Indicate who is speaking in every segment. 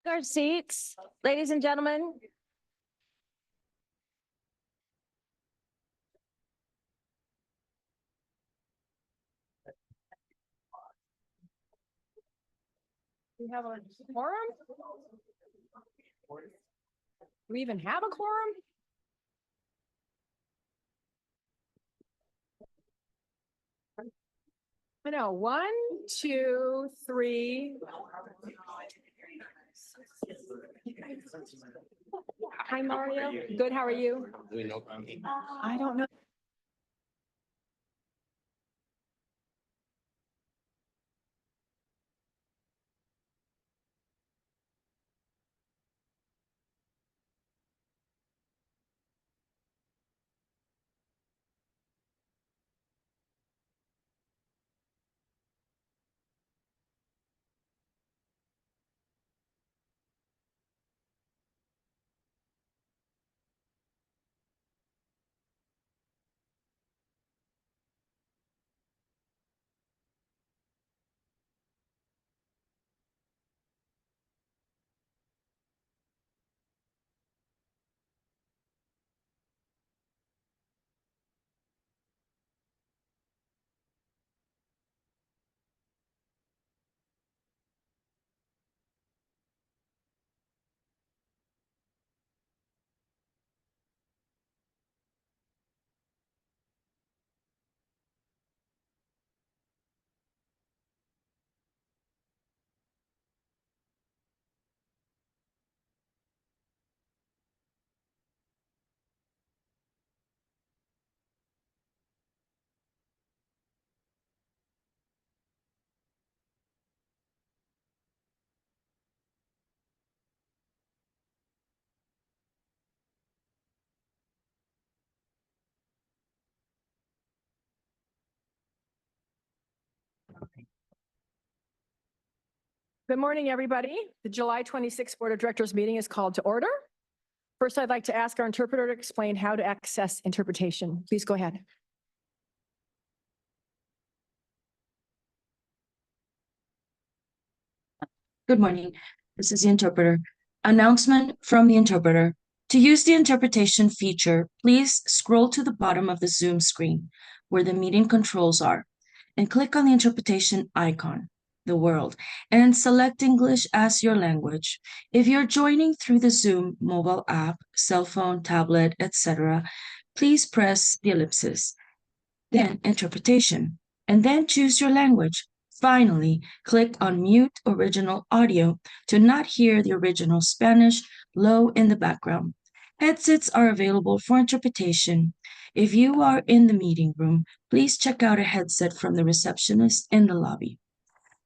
Speaker 1: Our seats, ladies and gentlemen. We have a quorum? Do we even have a quorum? I know, 1, 2, 3. Hi, Mario. Good, how are you? I don't know. Good morning, everybody. The July 26th Board of Directors meeting is called to order. First, I'd like to ask our interpreter to explain how to access interpretation. Please go ahead.
Speaker 2: Good morning. This is the interpreter. Announcement from the interpreter. To use the interpretation feature, please scroll to the bottom of the Zoom screen where the meeting controls are and click on the interpretation icon, the world, and select English as your language. If you're joining through the Zoom mobile app, cell phone, tablet, etc., please press the ellipsis, then interpretation, and then choose your language. Finally, click on mute original audio to not hear the original Spanish low in the background. Headsets are available for interpretation. If you are in the meeting room, please check out a headset from the receptionist in the lobby.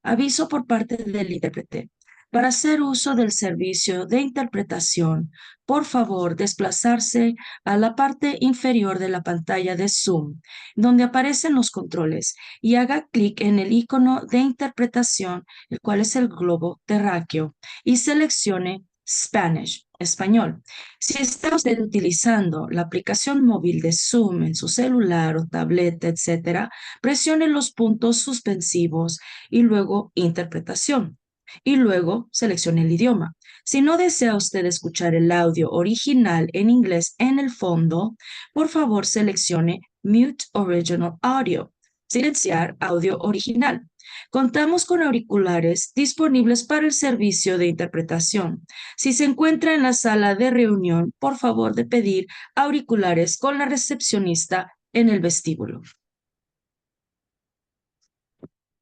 Speaker 2: Aviso por parte del intérprete. Para hacer uso del servicio de interpretación, por favor desplazarse a la parte inferior de la pantalla de Zoom, donde aparecen los controles, y haga clic en el icono de interpretación, el cual es el globo terráqueo, y seleccione Spanish, español. Si está usted utilizando la aplicación móvil de Zoom en su celular o tableta, etc., presione los puntos suspensivos y luego interpretación. Y luego seleccione el idioma. Si no desea usted escuchar el audio original en inglés en el fondo, por favor seleccione Mute Original Audio, silenciar audio original. Contamos con auriculares disponibles para el servicio de interpretación. Si se encuentra en la sala de reunión, por favor de pedir auriculares con la recepcionista en el vestíbulo.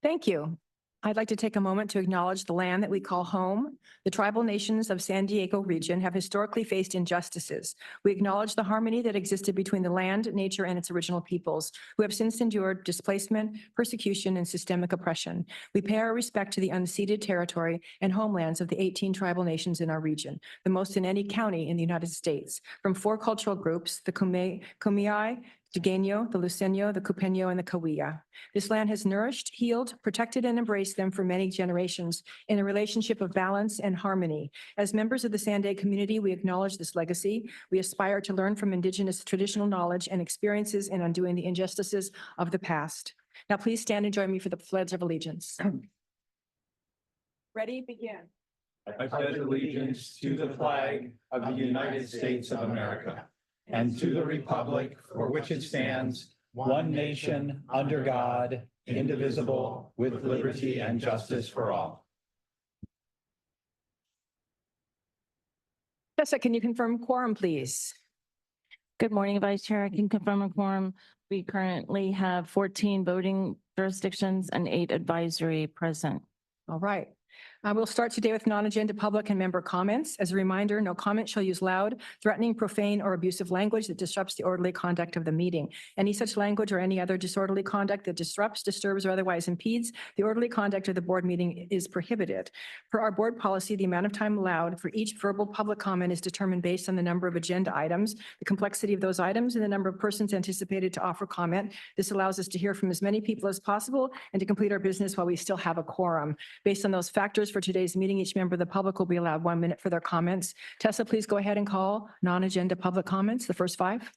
Speaker 1: Thank you. I'd like to take a moment to acknowledge the land that we call home. The tribal nations of San Diego region have historically faced injustices. We acknowledge the harmony that existed between the land, nature, and its original peoples, who have since endured displacement, persecution, and systemic oppression. We pay our respect to the unceded territory and homelands of the 18 tribal nations in our region, the most in any county in the United States, from 4 cultural groups, the Kumeyaay, Digueño, the Luceño, the Cupeño, and the Cahuilla. This land has nourished, healed, protected, and embraced them for many generations in a relationship of balance and harmony. As members of the SANDAG community, we acknowledge this legacy. We aspire to learn from Indigenous traditional knowledge and experiences in undoing the injustices of the past. Now, please stand and join me for the Pledge of Allegiance. Ready, begin.
Speaker 3: I pledge allegiance to the flag of the United States of America and to the republic for which it stands, one nation, under God, indivisible, with liberty and justice for all.
Speaker 1: Tessa, can you confirm quorum, please?
Speaker 4: Good morning, Vice Chair. I can confirm a quorum. We currently have 14 voting jurisdictions and 8 advisory present.
Speaker 1: All right. We'll start today with non-agenda public and member comments. As a reminder, no comment shall use loud, threatening, profane, or abusive language that disrupts the orderly conduct of the meeting. Any such language or any other disorderly conduct that disrupts, disturbs, or otherwise impedes the orderly conduct of the board meeting is prohibited. Per our board policy, the amount of time allowed for each verbal public comment is determined based on the number of agenda items, the complexity of those items, and the number of persons anticipated to offer comment. This allows us to hear from as many people as possible and to complete our business while we still have a quorum. Based on those factors for today's meeting, each member of the public will be allowed 1 minute for their comments. Tessa, please go ahead and call non-agenda public comments, the first 5.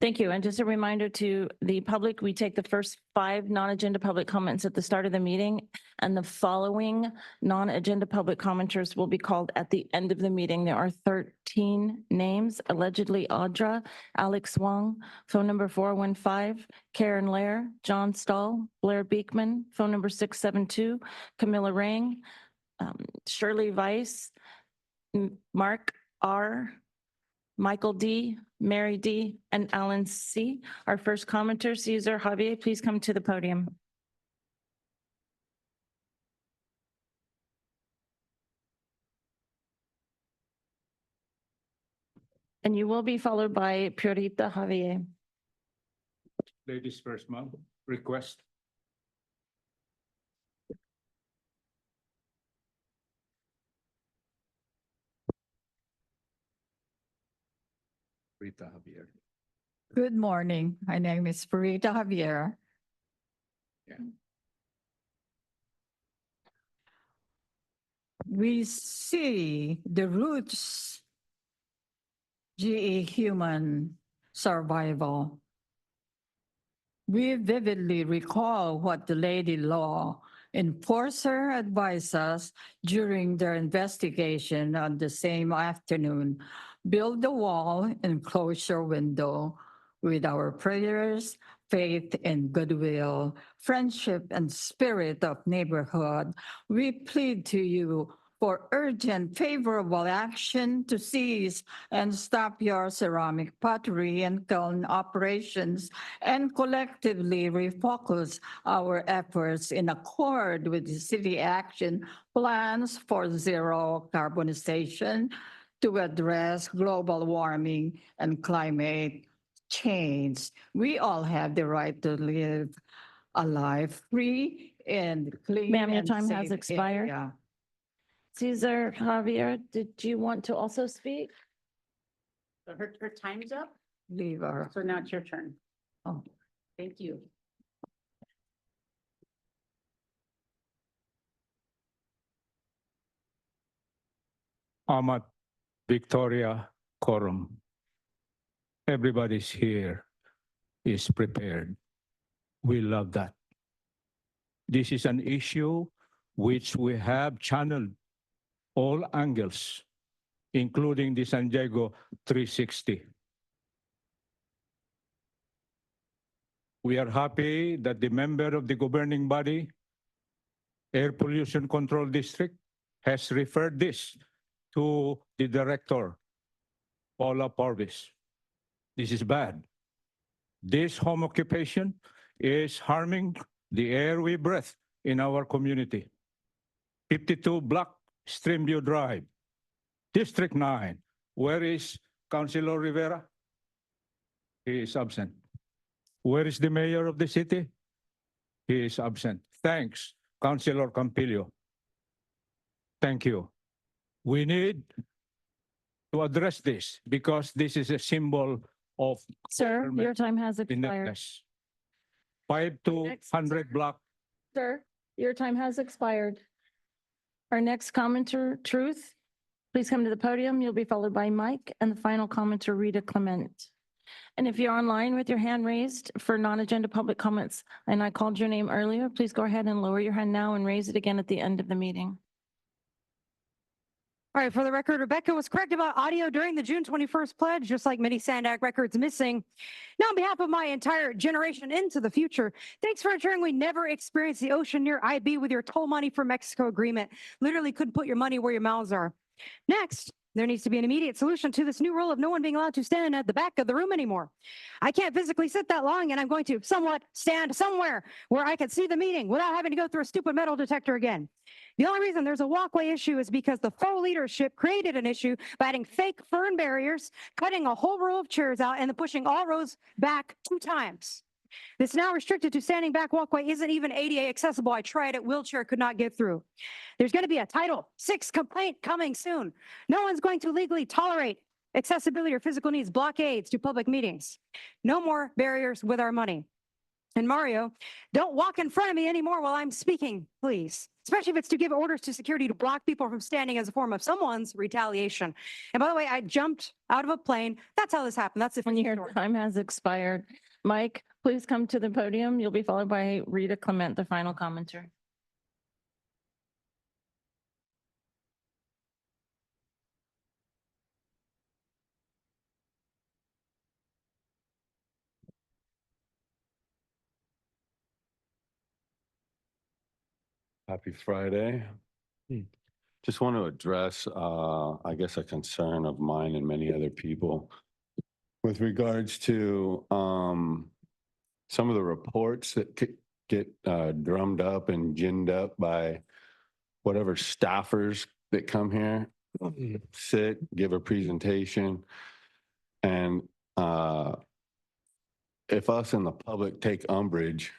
Speaker 4: Thank you. And just a reminder to the public, we take the first 5 non-agenda public comments at the start of the meeting, and the following non-agenda public commenters will be called at the end of the meeting. There are 13 names: allegedly Audra, Alex Wong, phone number 415, Karen Lair, John Stahl, Blair Beekman, phone number 672, Camilla Rang, Shirley Weiss, Mark R., Michael D., Mary D., and Alan C. Our first commenter, Cesar Javier, please come to the podium. And you will be followed by Priorita Javier.
Speaker 3: Ladies first, ma'am. Request. Rita Javier.
Speaker 5: Good morning. My name is Priorita Javier.
Speaker 3: Yeah.
Speaker 5: We see the roots, GE human survival. We vividly recall what the lady law enforcer advised us during their investigation on the same afternoon. Build the wall and close your window. With our prayers, faith, and goodwill, friendship, and spirit of neighborhood, we plead to you for urgent favorable action to seize and stop your ceramic pottery and kiln operations and collectively refocus our efforts in accord with the city action plans for zero carbonization to address global warming and climate change. We all have the right to live a life free and clean.
Speaker 4: Ma'am, your
Speaker 5: and
Speaker 4: time has
Speaker 5: safe
Speaker 4: expired.
Speaker 5: area.
Speaker 4: Cesar Javier, did you want to also speak?
Speaker 6: So her time's up,
Speaker 5: Leave our,
Speaker 6: so now it's your turn.
Speaker 5: oh,
Speaker 6: Thank you.
Speaker 3: Ahmad, Victoria, Quorum. Everybody's here is prepared. We love that. This is an issue which we have channeled all angles, including the San Diego 360. We are happy that the member of the governing body, Air Pollution Control District, has referred this to the director, Paula Parvis. This is bad. This home occupation is harming the air we breathe in our community. 52 Block Streamview Drive, District 9. Where is Councilor Rivera? He is absent. Where is the mayor of the city? He is absent. Thanks, Councilor Campillo. Thank you. We need to address this because this is a symbol of
Speaker 4: Sir, your time has expired.
Speaker 3: ineptness. 5 to
Speaker 4: Next.
Speaker 3: 100 Block.
Speaker 4: Sir, your time has expired. Our next commenter, Truth, please come to the podium. You'll be followed by Mike, and the final commenter, Rita Clement. And if you're online with your hand raised for non-agenda public comments, and I called your name earlier, please go ahead and lower your hand now and raise it again at the end of the meeting.
Speaker 7: All right, for the record, Rebecca was correct about audio during the June 21st pledge, just like many SANDAG records missing. Now, on behalf of my entire generation into the future, thanks for ensuring we never experience the ocean near IB with your toll money for Mexico agreement. Literally couldn't put your money where your mouths are. Next, there needs to be an immediate solution to this new rule of no one being allowed to stand at the back of the room anymore. I can't physically sit that long, and I'm going to somewhat stand somewhere where I can see the meeting without having to go through a stupid metal detector again. The only reason there's a walkway issue is because the faux leadership created an issue by adding fake fern barriers, cutting a whole row of chairs out, and then pushing all rows back 2 times. This now restricted to standing back walkway isn't even ADA accessible. I tried it, wheelchair could not get through. There's going to be a Title VI complaint coming soon. No one's going to legally tolerate accessibility or physical needs blockades to public meetings. No more barriers with our money. And Mario, don't walk in front of me anymore while I'm speaking, please. Especially if it's to give orders to security to block people from standing as a form of someone's retaliation. And by the way, I jumped out of a plane. That's how this happened. That's
Speaker 4: When your time has expired, Mike, please come to the podium. You'll be followed by Rita Clement, the final commenter.
Speaker 8: Happy Friday. Just want to address, I guess, a concern of mine and many other people with regards to some of the reports that get drummed up and ginned up by whatever staffers that come here, sit, give a presentation, and if us in the public take umbrage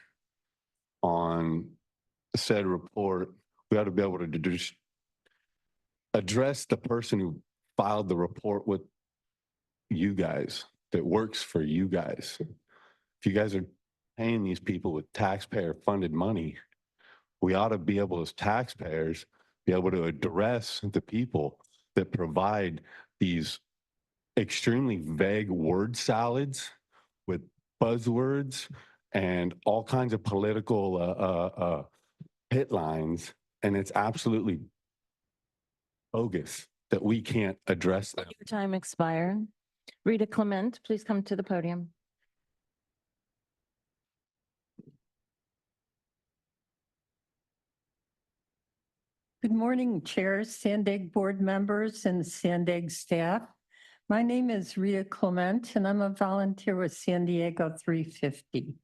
Speaker 8: on said report, we ought to be able to address the person who filed the report with you guys, that works for you guys. If you guys are paying these people with taxpayer funded money, we ought to be able as taxpayers, be able to address the people that provide these extremely vague word salads with buzzwords and all kinds of political hit lines, and it's absolutely bogus that we can't address them.
Speaker 4: Your time expired. Rita Clement, please come to the podium.
Speaker 5: Good morning, Chair, SANDAG board members, and SANDAG staff. My name is Rita Clement, and I'm a volunteer with San Diego 350.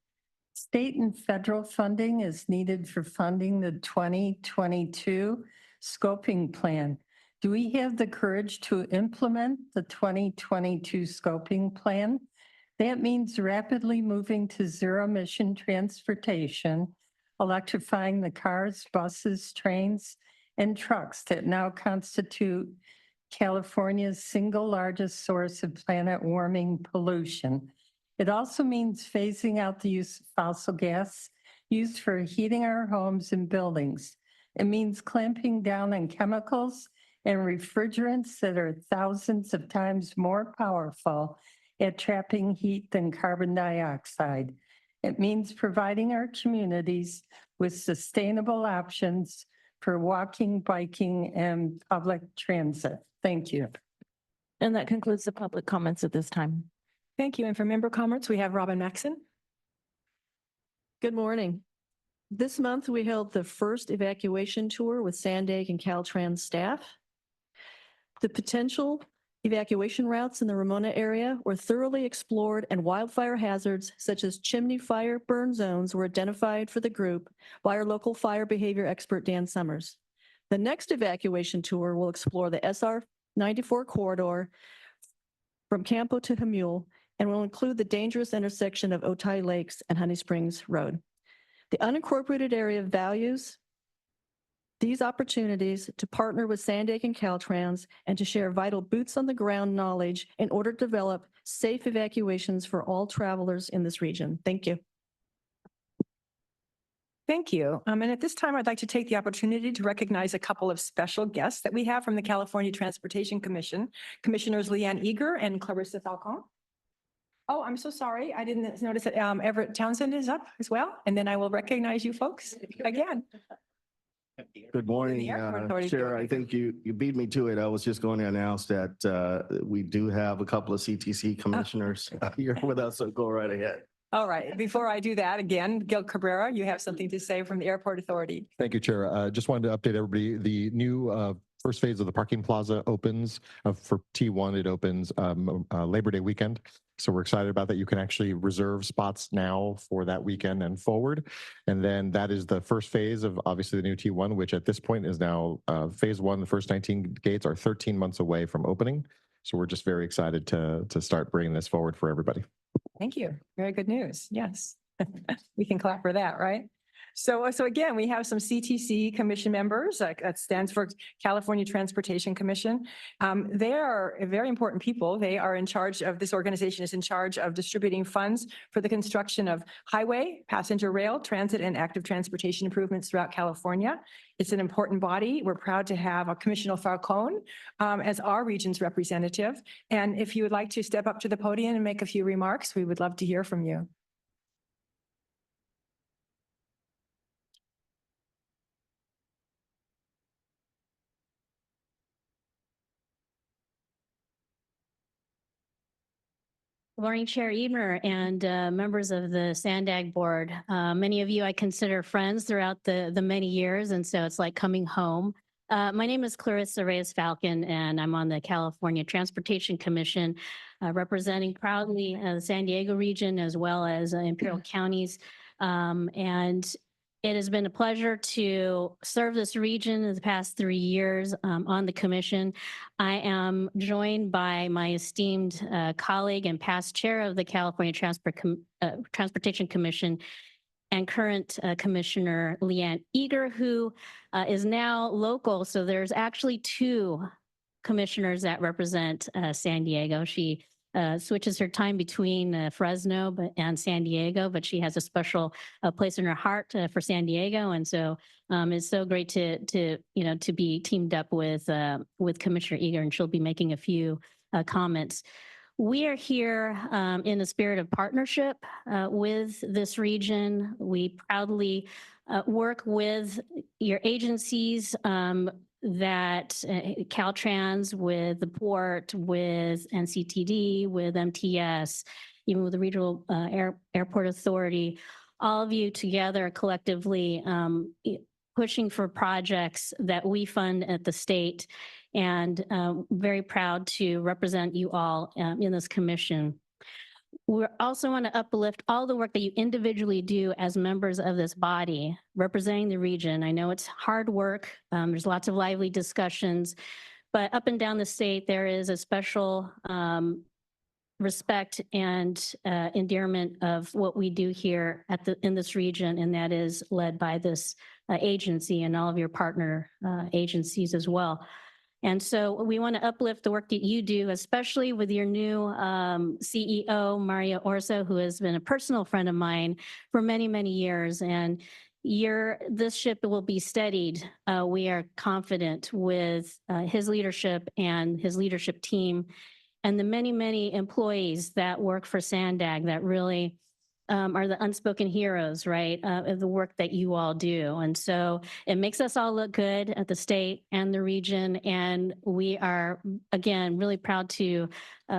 Speaker 5: State and federal funding is needed for funding the 2022 scoping plan. Do we have the courage to implement the 2022 scoping plan? That means rapidly moving to zero-emission transportation, electrifying the cars, buses, trains, and trucks that now constitute California's single largest source of planet warming pollution. It also means phasing out the use of fossil gas used for heating our homes and buildings. It means clamping down on chemicals and refrigerants that are thousands of times more powerful at trapping heat than carbon dioxide. It means providing our communities with sustainable options for walking, biking, and public transit. Thank you.
Speaker 4: And that concludes the public comments at this time.
Speaker 1: Thank you. And for member comments, we have Robin Maxon.
Speaker 9: Good morning. This month, we held the first evacuation tour with SANDAG and Caltrans staff. The potential evacuation routes in the Ramona area were thoroughly explored, and wildfire hazards such as chimney fire burn zones were identified for the group by our local fire behavior expert, Dan Summers. The next evacuation tour will explore the SR 94 corridor from Campo to Jamul and will include the dangerous intersection of Otay Lakes and Honey Springs Road. The unincorporated area values these opportunities to partner with SANDAG and Caltrans and to share vital boots on the ground knowledge in order to develop safe evacuations for all travelers in this region. Thank you.
Speaker 1: Thank you. And at this time, I'd like to take the opportunity to recognize a couple of special guests that we have from the California Transportation Commission, Commissioners Leanne Eager and Clarissa Falcon. Oh, I'm so sorry. I didn't notice that Everett Townsend is up as well. And then I will recognize you folks again.
Speaker 10: Good morning,
Speaker 1: Airport Authority
Speaker 10: Chair.
Speaker 1: building.
Speaker 10: I think you beat me to it. I was just going to announce that we do have a couple of CTC commissioners here with us, so go right ahead.
Speaker 1: All right, before I do that, again, Gil Cabrera, you have something to say from the Airport Authority.
Speaker 11: Thank you, Chair. Just wanted to update everybody. The new first phase of the parking plaza opens for T1. It opens Labor Day weekend. So we're excited about that. You can actually reserve spots now for that weekend and forward. And then that is the first phase of obviously the new T1, which at this point is now phase one. The first 19 gates are 13 months away from opening. So we're just very excited to start bringing this forward for everybody.
Speaker 1: Thank you. Very good news. Yes. We can clap for that, right? So again, we have some CTC commission members. That stands for California Transportation Commission. They are very important people. They are in charge of, this organization is in charge of distributing funds for the construction of highway, passenger rail, transit, and active transportation improvements throughout California. It's an important body. We're proud to have Commissioner Falcone as our region's representative. And if you would like to step up to the podium and make a few remarks, we would love to hear from you.
Speaker 12: Good morning, Chair Eber and members of the SANDAG board. Many of you I consider friends throughout the many years, and so it's like coming home. My name is Clarissa Reyes-Falcon, and I'm on the California Transportation Commission, representing proudly the San Diego region as well as Imperial counties. And it has been a pleasure to serve this region in the past 3 years on the commission. I am joined by my esteemed colleague and past chair of the California Transportation Commission and current Commissioner Leanne Eager, who is now local. So there's actually 2 commissioners that represent San Diego. She switches her time between Fresno and San Diego, but she has a special place in her heart for San Diego, and so it's so great to be teamed up with Commissioner Eager, and she'll be making a few comments. We are here in the spirit of partnership with this region. We proudly work with your agencies that Caltrans, with the port, with NCTD, with MTS, even with the Regional Airport Authority, all of you together collectively pushing for projects that we fund at the state, and very proud to represent you all in this commission. We also want to uplift all the work that you individually do as members of this body, representing the region. I know it's hard work. There's lots of lively discussions, but up and down the state, there is a special respect and endearment of what we do here in this region, and that is led by this agency and all of your partner agencies as well. And so we want to uplift the work that you do, especially with your new CEO, Mario Orso, who has been a personal friend of mine for many, many years. And this ship will be steadied. We are confident with his leadership and his leadership team and the many, many employees that work for SANDAG that really are the unspoken heroes, right, of the work that you all do. And so it makes us all look good at the state and the region. And we are, again, really proud to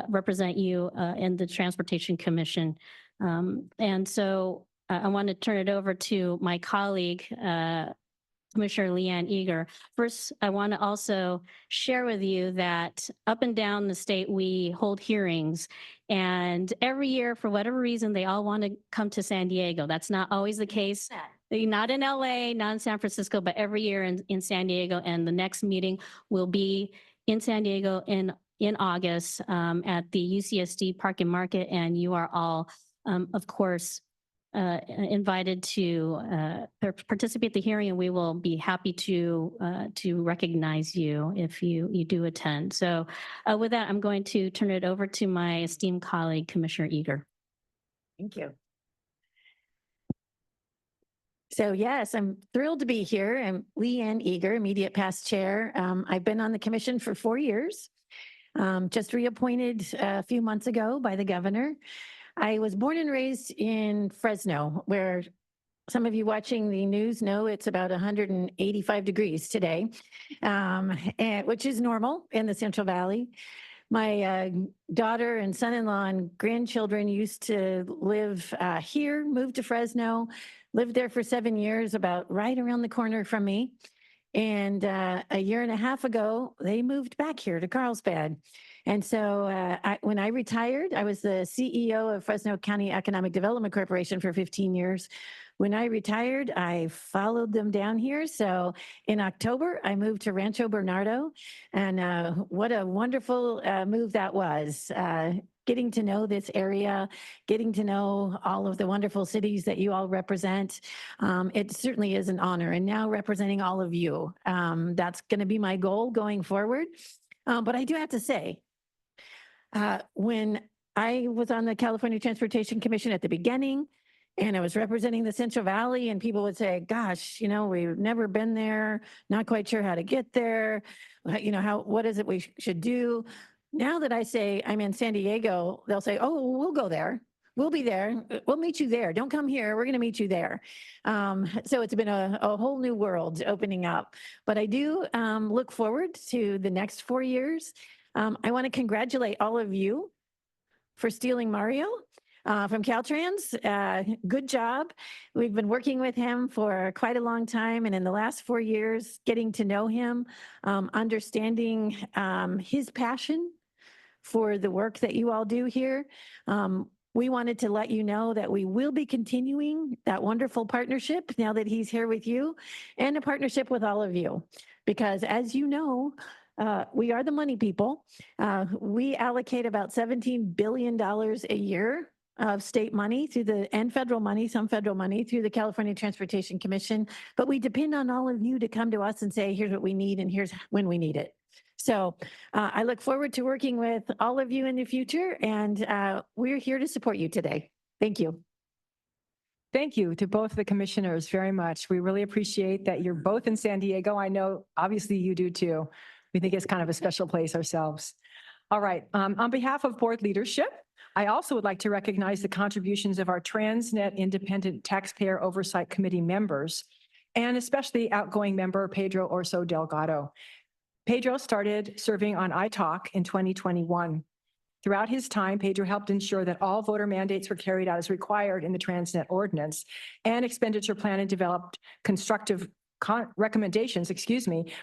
Speaker 12: represent you in the Transportation Commission. And so I want to turn it over to my colleague, Commissioner Leanne Eager. First, I want to also share with you that up and down the state, we hold hearings, and every year, for whatever reason, they all want to come to San Diego. That's not always the case. Not in LA, not in San Francisco, but every year in San Diego. And the next meeting will be in San Diego in August at the UCSD Park and Market. And you are all, of course, invited to participate in the hearing, and we will be happy to recognize you if you do attend. So with that, I'm going to turn it over to my esteemed colleague, Commissioner Eager.
Speaker 13: Thank you. So yes, I'm thrilled to be here. I'm Leanne Eager, immediate past chair. I've been on the commission for 4 years, just reappointed a few months ago by the governor. I was born and raised in Fresno, where some of you watching the news know it's about 185 degrees today, which is normal in the Central Valley. My daughter and son-in-law and grandchildren used to live here, moved to Fresno, lived there for 7 years, about right around the corner from me. And a year and a half ago, they moved back here to Carlsbad. And so when I retired, I was the CEO of Fresno County Economic Development Corporation for 15 years. When I retired, I followed them down here. So in October, I moved to Rancho Bernardo. And what a wonderful move that was. Getting to know this area, getting to know all of the wonderful cities that you all represent. It certainly is an honor. And now representing all of you, that's going to be my goal going forward. But I do have to say, when I was on the California Transportation Commission at the beginning, and I was representing the Central Valley, and people would say, gosh, we've never been there, not quite sure how to get there. What is it we should do? Now that I say I'm in San Diego, they'll say, oh, we'll go there. We'll be there. We'll meet you there. Don't come here. We're going to meet you there. So it's been a whole new world opening up. But I do look forward to the next 4 years. I want to congratulate all of you for stealing Mario from Caltrans. Good job. We've been working with him for quite a long time. And in the last 4 years, getting to know him, understanding his passion for the work that you all do here. We wanted to let you know that we will be continuing that wonderful partnership now that he's here with you, and a partnership with all of you. Because as you know, we are the money people. We allocate about $17 billion a year of state money and federal money, some federal money through the California Transportation Commission. But we depend on all of you to come to us and say, here's what we need and here's when we need it. So I look forward to working with all of you in the future, and we're here to support you today. Thank you.
Speaker 1: Thank you to both the commissioners very much. We really appreciate that you're both in San Diego. I know, obviously, you do too. We think it's kind of a special place ourselves. All right. On behalf of board leadership, I also would like to recognize the contributions of our Transnet Independent Taxpayer Oversight Committee members, and especially outgoing member Pedro Orso Delgado. Pedro started serving on iTalk in 2021. Throughout his time, Pedro helped ensure that all voter mandates were carried out as required in the Transnet ordinance, and expenditure plan and developed constructive recommendations,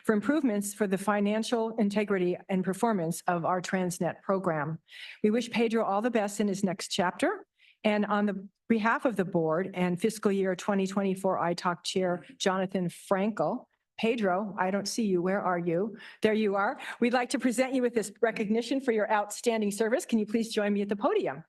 Speaker 1: for improvements for the financial integrity and performance of our Transnet program. We wish Pedro all the best in his next chapter. And on the behalf of the board and fiscal year 2024 iTalk Chair Jonathan Frankel, Pedro, I don't see you. Where are you? There you are. We'd like to present you with this recognition for your outstanding service. Can you please join me at the podium?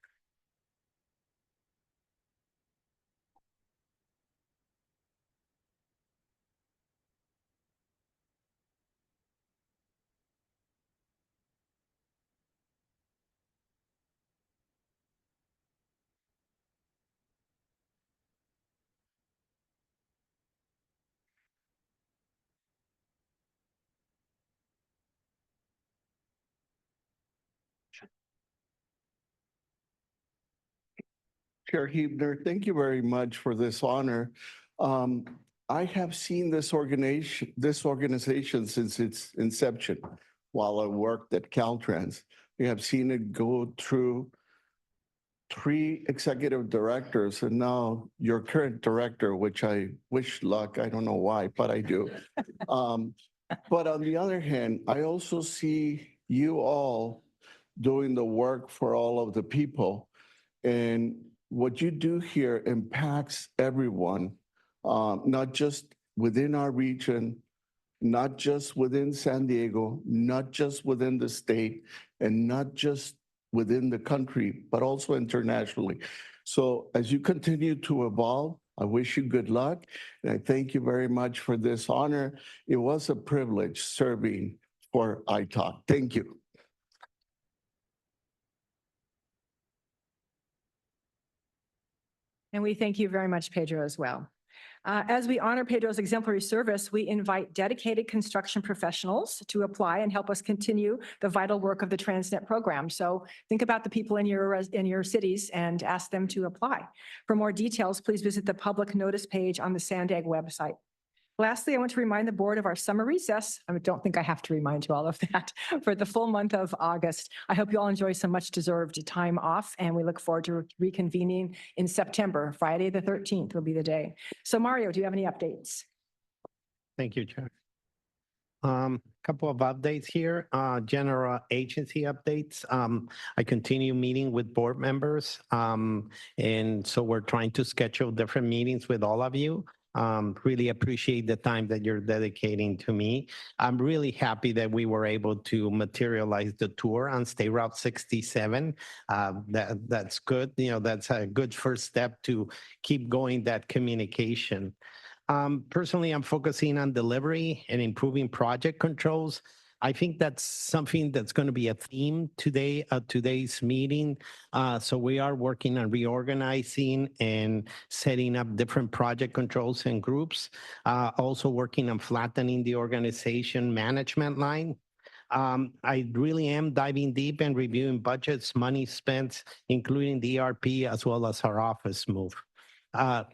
Speaker 14: Chair Huebner, thank you very much for this honor. I have seen this organization since its inception while I worked at Caltrans. We have seen it go through 3 executive directors, and now your current director, which I wish luck. I don't know why, but I do. But on the other hand, I also see you all doing the work for all of the people. And what you do here impacts everyone, not just within our region, not just within San Diego, not just within the state, and not just within the country, but also internationally. So as you continue to evolve, I wish you good luck. And I thank you very much for this honor. It was a privilege serving for iTalk. Thank you.
Speaker 1: And we thank you very much, Pedro, as well. As we honor Pedro's exemplary service, we invite dedicated construction professionals to apply and help us continue the vital work of the Transnet program. So think about the people in your cities and ask them to apply. For more details, please visit the public notice page on the SANDAG website. Lastly, I want to remind the board of our summer recess. I don't think I have to remind you all of that for the full month of August. I hope you all enjoy some much deserved time off, and we look forward to reconvening in September. Friday, the 13th will be the day. So Mario, do you have any updates?
Speaker 15: Thank you, Chair. Couple of updates here, general agency updates. I continue meeting with board members. And so we're trying to schedule different meetings with all of you. Really appreciate the time that you're dedicating to me. I'm really happy that we were able to materialize the tour on State Route 67. That's good. You know, that's a good first step to keep going that communication. Personally, I'm focusing on delivery and improving project controls. I think that's something that's going to be a theme today at today's meeting. So we are working on reorganizing and setting up different project controls and groups. Also working on flattening the organization management line. I really am diving deep and reviewing budgets, money spent, including the ERP as well as our office move.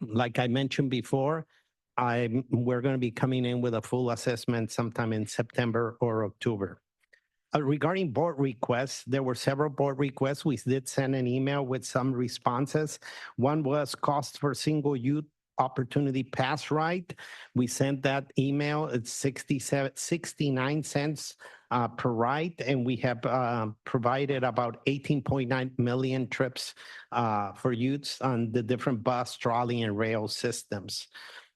Speaker 15: Like I mentioned before, we're going to be coming in with a full assessment sometime in September or October. Regarding board requests, there were several board requests. We did send an email with some responses. One was cost for single youth opportunity pass ride. We sent that email. It's 69 cents per ride, and we have provided about 18.9 million trips for youths on the different bus, trolley, and rail systems.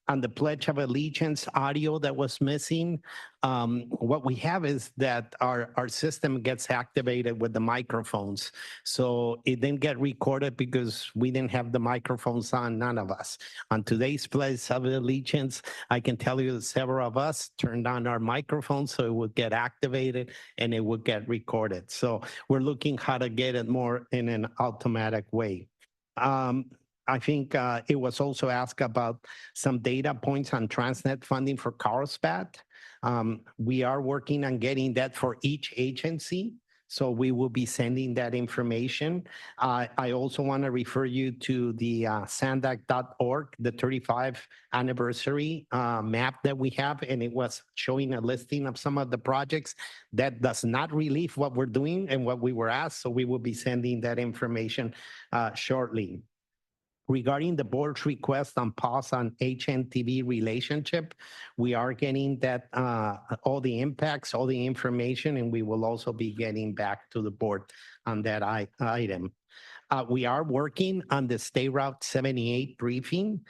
Speaker 15: On the Pledge of Allegiance audio that was missing, what we have is that our system gets activated with the microphones. So it didn't get recorded because we didn't have the microphones on, none of us. On today's Pledge of Allegiance, I can tell you that several of us turned on our microphones so it would get activated and it would get recorded. So we're looking how to get it more in an automatic way. I think it was also asked about some data points on Transnet funding for Carlsbad. We are working on getting that for each agency. So we will be sending that information. I also want to refer you to the SANDAG.org, the 35th anniversary map that we have, and it was showing a listing of some of the projects that does not relieve what we're doing and what we were asked. So we will be sending that information shortly. Regarding the board's request on pause on HNTV relationship, we are getting that all the impacts, all the information, and we will also be getting back to the board on that item. We are working on the State Route 78 briefing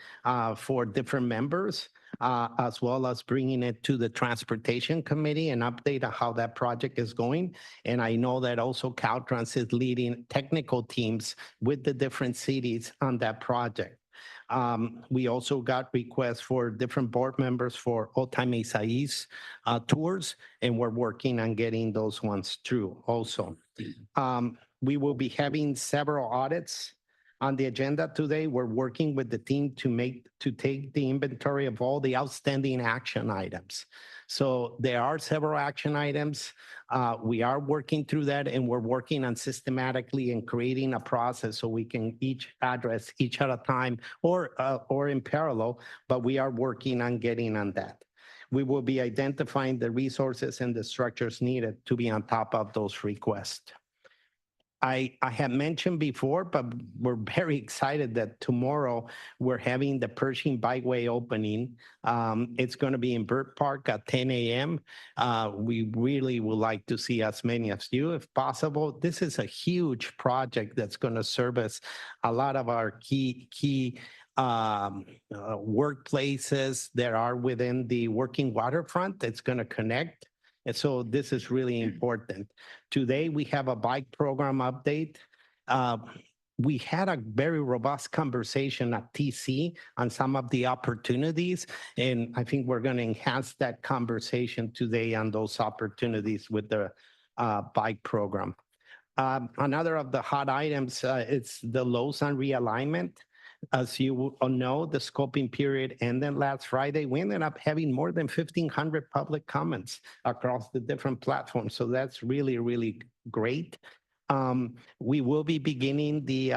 Speaker 15: for different members, as well as bringing it to the Transportation Committee and update on how that project is going. And I know that also Caltrans is leading technical teams with the different cities on that project. We also got requests for different board members for Alta Mesa East tours, and we're working on getting those ones through also. We will be having several audits on the agenda today. We're working with the team to take the inventory of all the outstanding action items. So there are several action items. We are working through that, and we're working on systematically and creating a process so we can each address each at a time or in parallel, but we are working on getting on that. We will be identifying the resources and the structures needed to be on top of those requests. I have mentioned before, but we're very excited that tomorrow we're having the Pershing Bikeway opening. It's going to be in Bird Park at 10 a.m. We really would like to see as many of you if possible. This is a huge project that's going to service a lot of our key workplaces that are within the working waterfront. It's going to connect. And so this is really important. Today, we have a bike program update. We had a very robust conversation at TC on some of the opportunities, and I think we're going to enhance that conversation today on those opportunities with the bike program. Another of the hot items, it's the Lausanne realignment. As you all know, the scoping period ended last Friday. We ended up having more than 1,500 public comments across the different platforms. So that's really, really great. We will be beginning the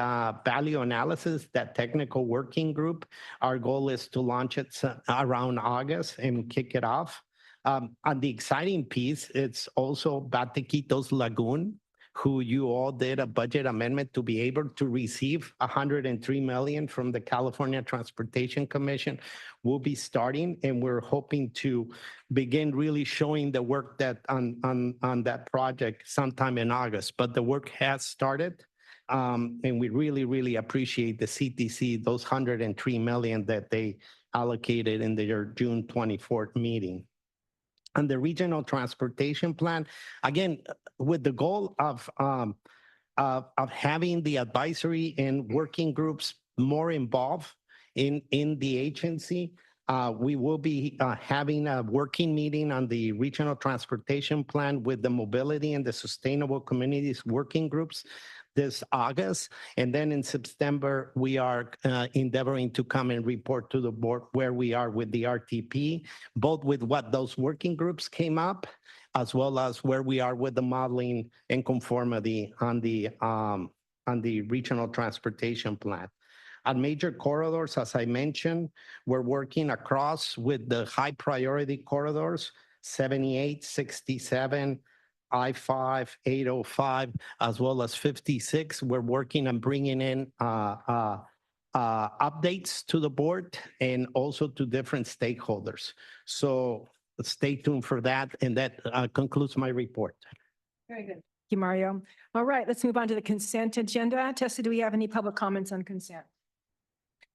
Speaker 15: value analysis, that technical working group. Our goal is to launch it around August and kick it off. On the exciting piece, it's also Batequitos Lagoon, who you all did a budget amendment to be able to receive $103 million from the California Transportation Commission. We'll be starting, and we're hoping to begin really showing the work that on that project sometime in August. But the work has started, and we really, really appreciate the CTC, those $103 million that they allocated in their June 24th meeting. And the regional transportation plan, again, with the goal of having the advisory and working groups more involved in the agency, we will be having a working meeting on the regional transportation plan with the mobility and the sustainable communities working groups this August. And then in September, we are endeavoring to come and report to the board where we are with the RTP, both with what those working groups came up, as well as where we are with the modeling and conformity on the regional transportation plan. On major corridors, as I mentioned, we're working across with the high priority corridors, 78, 67, I-5, 805, as well as 56. We're working on bringing in updates to the board and also to different stakeholders. So stay tuned for that. And that concludes my report.
Speaker 1: Very good. Thank you, Mario. All right, let's move on to the consent agenda. Tessa, do we have any public comments on consent?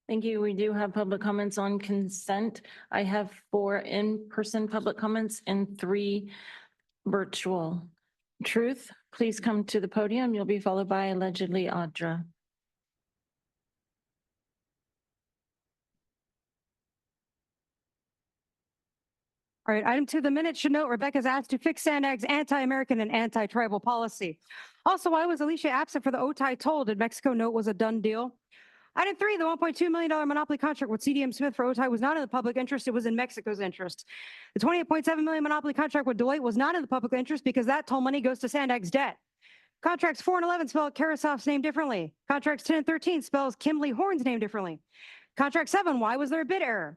Speaker 4: Thank you. We do have public comments on consent. I have 4 in-person public comments and 3 virtual. Truth, please come to the podium. You'll be followed by allegedly Audra.
Speaker 7: All right, item 2, the minutes should note Rebecca's asked to fix SANDAG's anti-American and anti-tribal policy. Also, why was Alicia absent for the OTAI toll? Did Mexico know it was a done deal? Item 3, the $1.2 million monopoly contract with CDM Smith for OTAI was not in the public interest. It was in Mexico's interest. The $28.7 million monopoly contract with Deloitte was not in the public interest because that toll money goes to SANDAG's debt. Contracts 4 and 11 spell Karasov's name differently. Contracts 10 and 13 spells Kimberly Horn's name differently. Contract 7, why was there a bid error?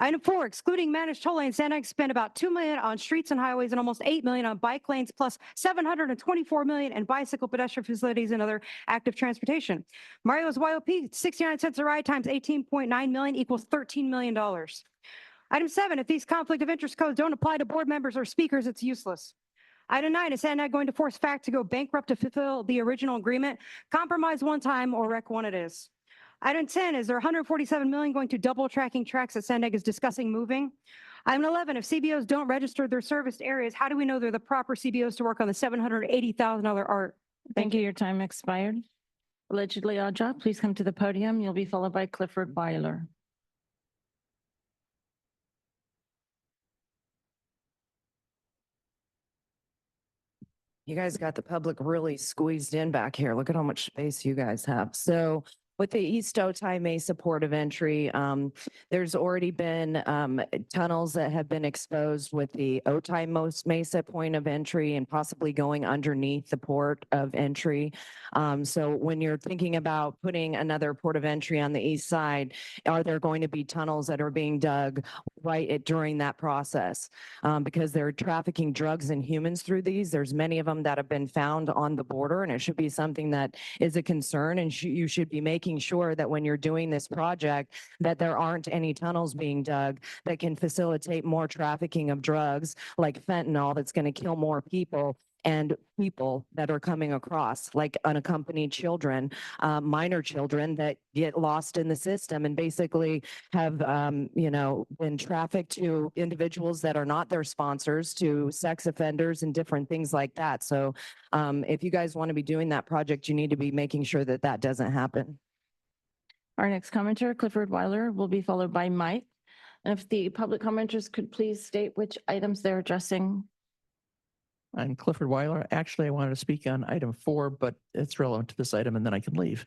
Speaker 7: Item 4, excluding managed toll lanes, SANDAG spent about $2 million on streets and highways and almost $8 million on bike lanes, plus $724 million in bicycle pedestrian facilities and other active transportation. Mario's YOP, 69 cents a ride times 18.9 million equals $13 million. Item 7, if these conflict of interest codes don't apply to board members or speakers, it's useless. Item 9, is SANDAG going to force FACT to go bankrupt to fulfill the original agreement? Compromise one time or wreck one it is. Item 10, is there $147 million going to double tracking tracks that SANDAG is discussing moving? Item 11, if CBOs don't register their serviced areas, how do we know they're the proper CBOs to work on the $780,000 art?
Speaker 4: Thank you. Your time expired. Allegedly Audra, please come to the podium. You'll be followed by Clifford Weiler.
Speaker 16: You guys got the public really squeezed in back here. Look at how much space you guys have. So with the East Otay Mesa Port of Entry, there's already been tunnels that have been exposed with the Otay Mesa point of entry and possibly going underneath the port of entry. So when you're thinking about putting another port of entry on the east side, are there going to be tunnels that are being dug during that process? Because they're trafficking drugs and humans through these. There's many of them that have been found on the border, and it should be something that is a concern, and you should be making sure that when you're doing this project that there aren't any tunnels being dug that can facilitate more trafficking of drugs like fentanyl that's going to kill more people, and people that are coming across, like unaccompanied children, minor children that get lost in the system and basically have, been trafficked to individuals that are not their sponsors, to sex offenders and different things like that. So if you guys want to be doing that project, you need to be making sure that that doesn't happen.
Speaker 4: Our next commenter, Clifford Weiler, will be followed by Mike. And if the public commenters could please state which items they're addressing.
Speaker 17: I'm Clifford Weiler. Actually, I wanted to speak on item 4, but it's relevant to this item and then I can leave.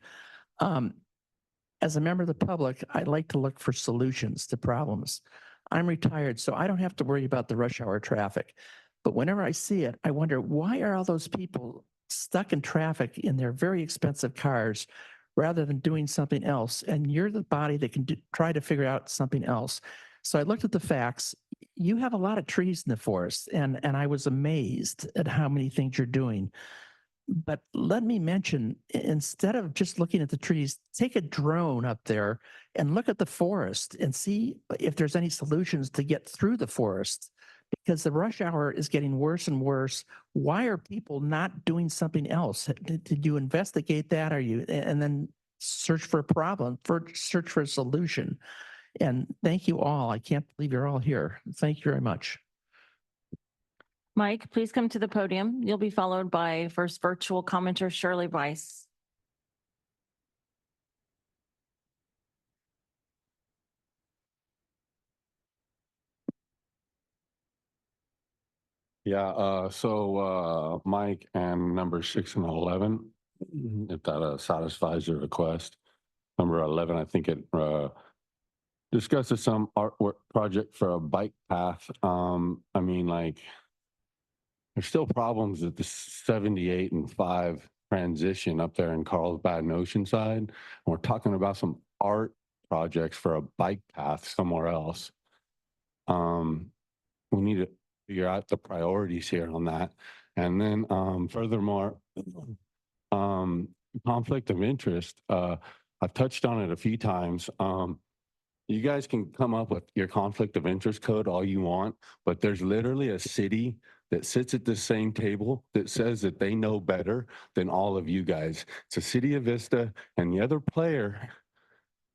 Speaker 17: as a member of the public, I like to look for solutions to problems. I'm retired, so I don't have to worry about the rush hour traffic. But whenever I see it, I wonder, why are all those people stuck in traffic in their very expensive cars rather than doing something else? And you're the body that can try to figure out something else. So I looked at the facts. You have a lot of trees in the forest, and I was amazed at how many things you're doing. But let me mention, instead of just looking at the trees, take a drone up there and look at the forest and see if there's any solutions to get through the forest, because the rush hour is getting worse and worse. Why are people not doing something else? Did you investigate that? And then search for a problem, search for a solution? And thank you all. I can't believe you're all here. Thank you very much.
Speaker 4: Mike, please come to the podium. You'll be followed by first virtual commenter Shirley Weiss.
Speaker 8: Yeah, so Mike and number 6 and 11, if that satisfies your request. Number 11, I think it discusses some artwork project for a bike path. I mean, like, there's still problems at the 78 and 5 transition up there in Carlsbad and Oceanside. And we're talking about some art projects for a bike path somewhere else. We need to figure out the priorities here on that. And then furthermore, conflict of interest. I've touched on it a few times. You guys can come up with your conflict of interest code all you want, but there's literally a city that sits at the same table that says that they know better than all of you guys. It's a city of Vista, and the other player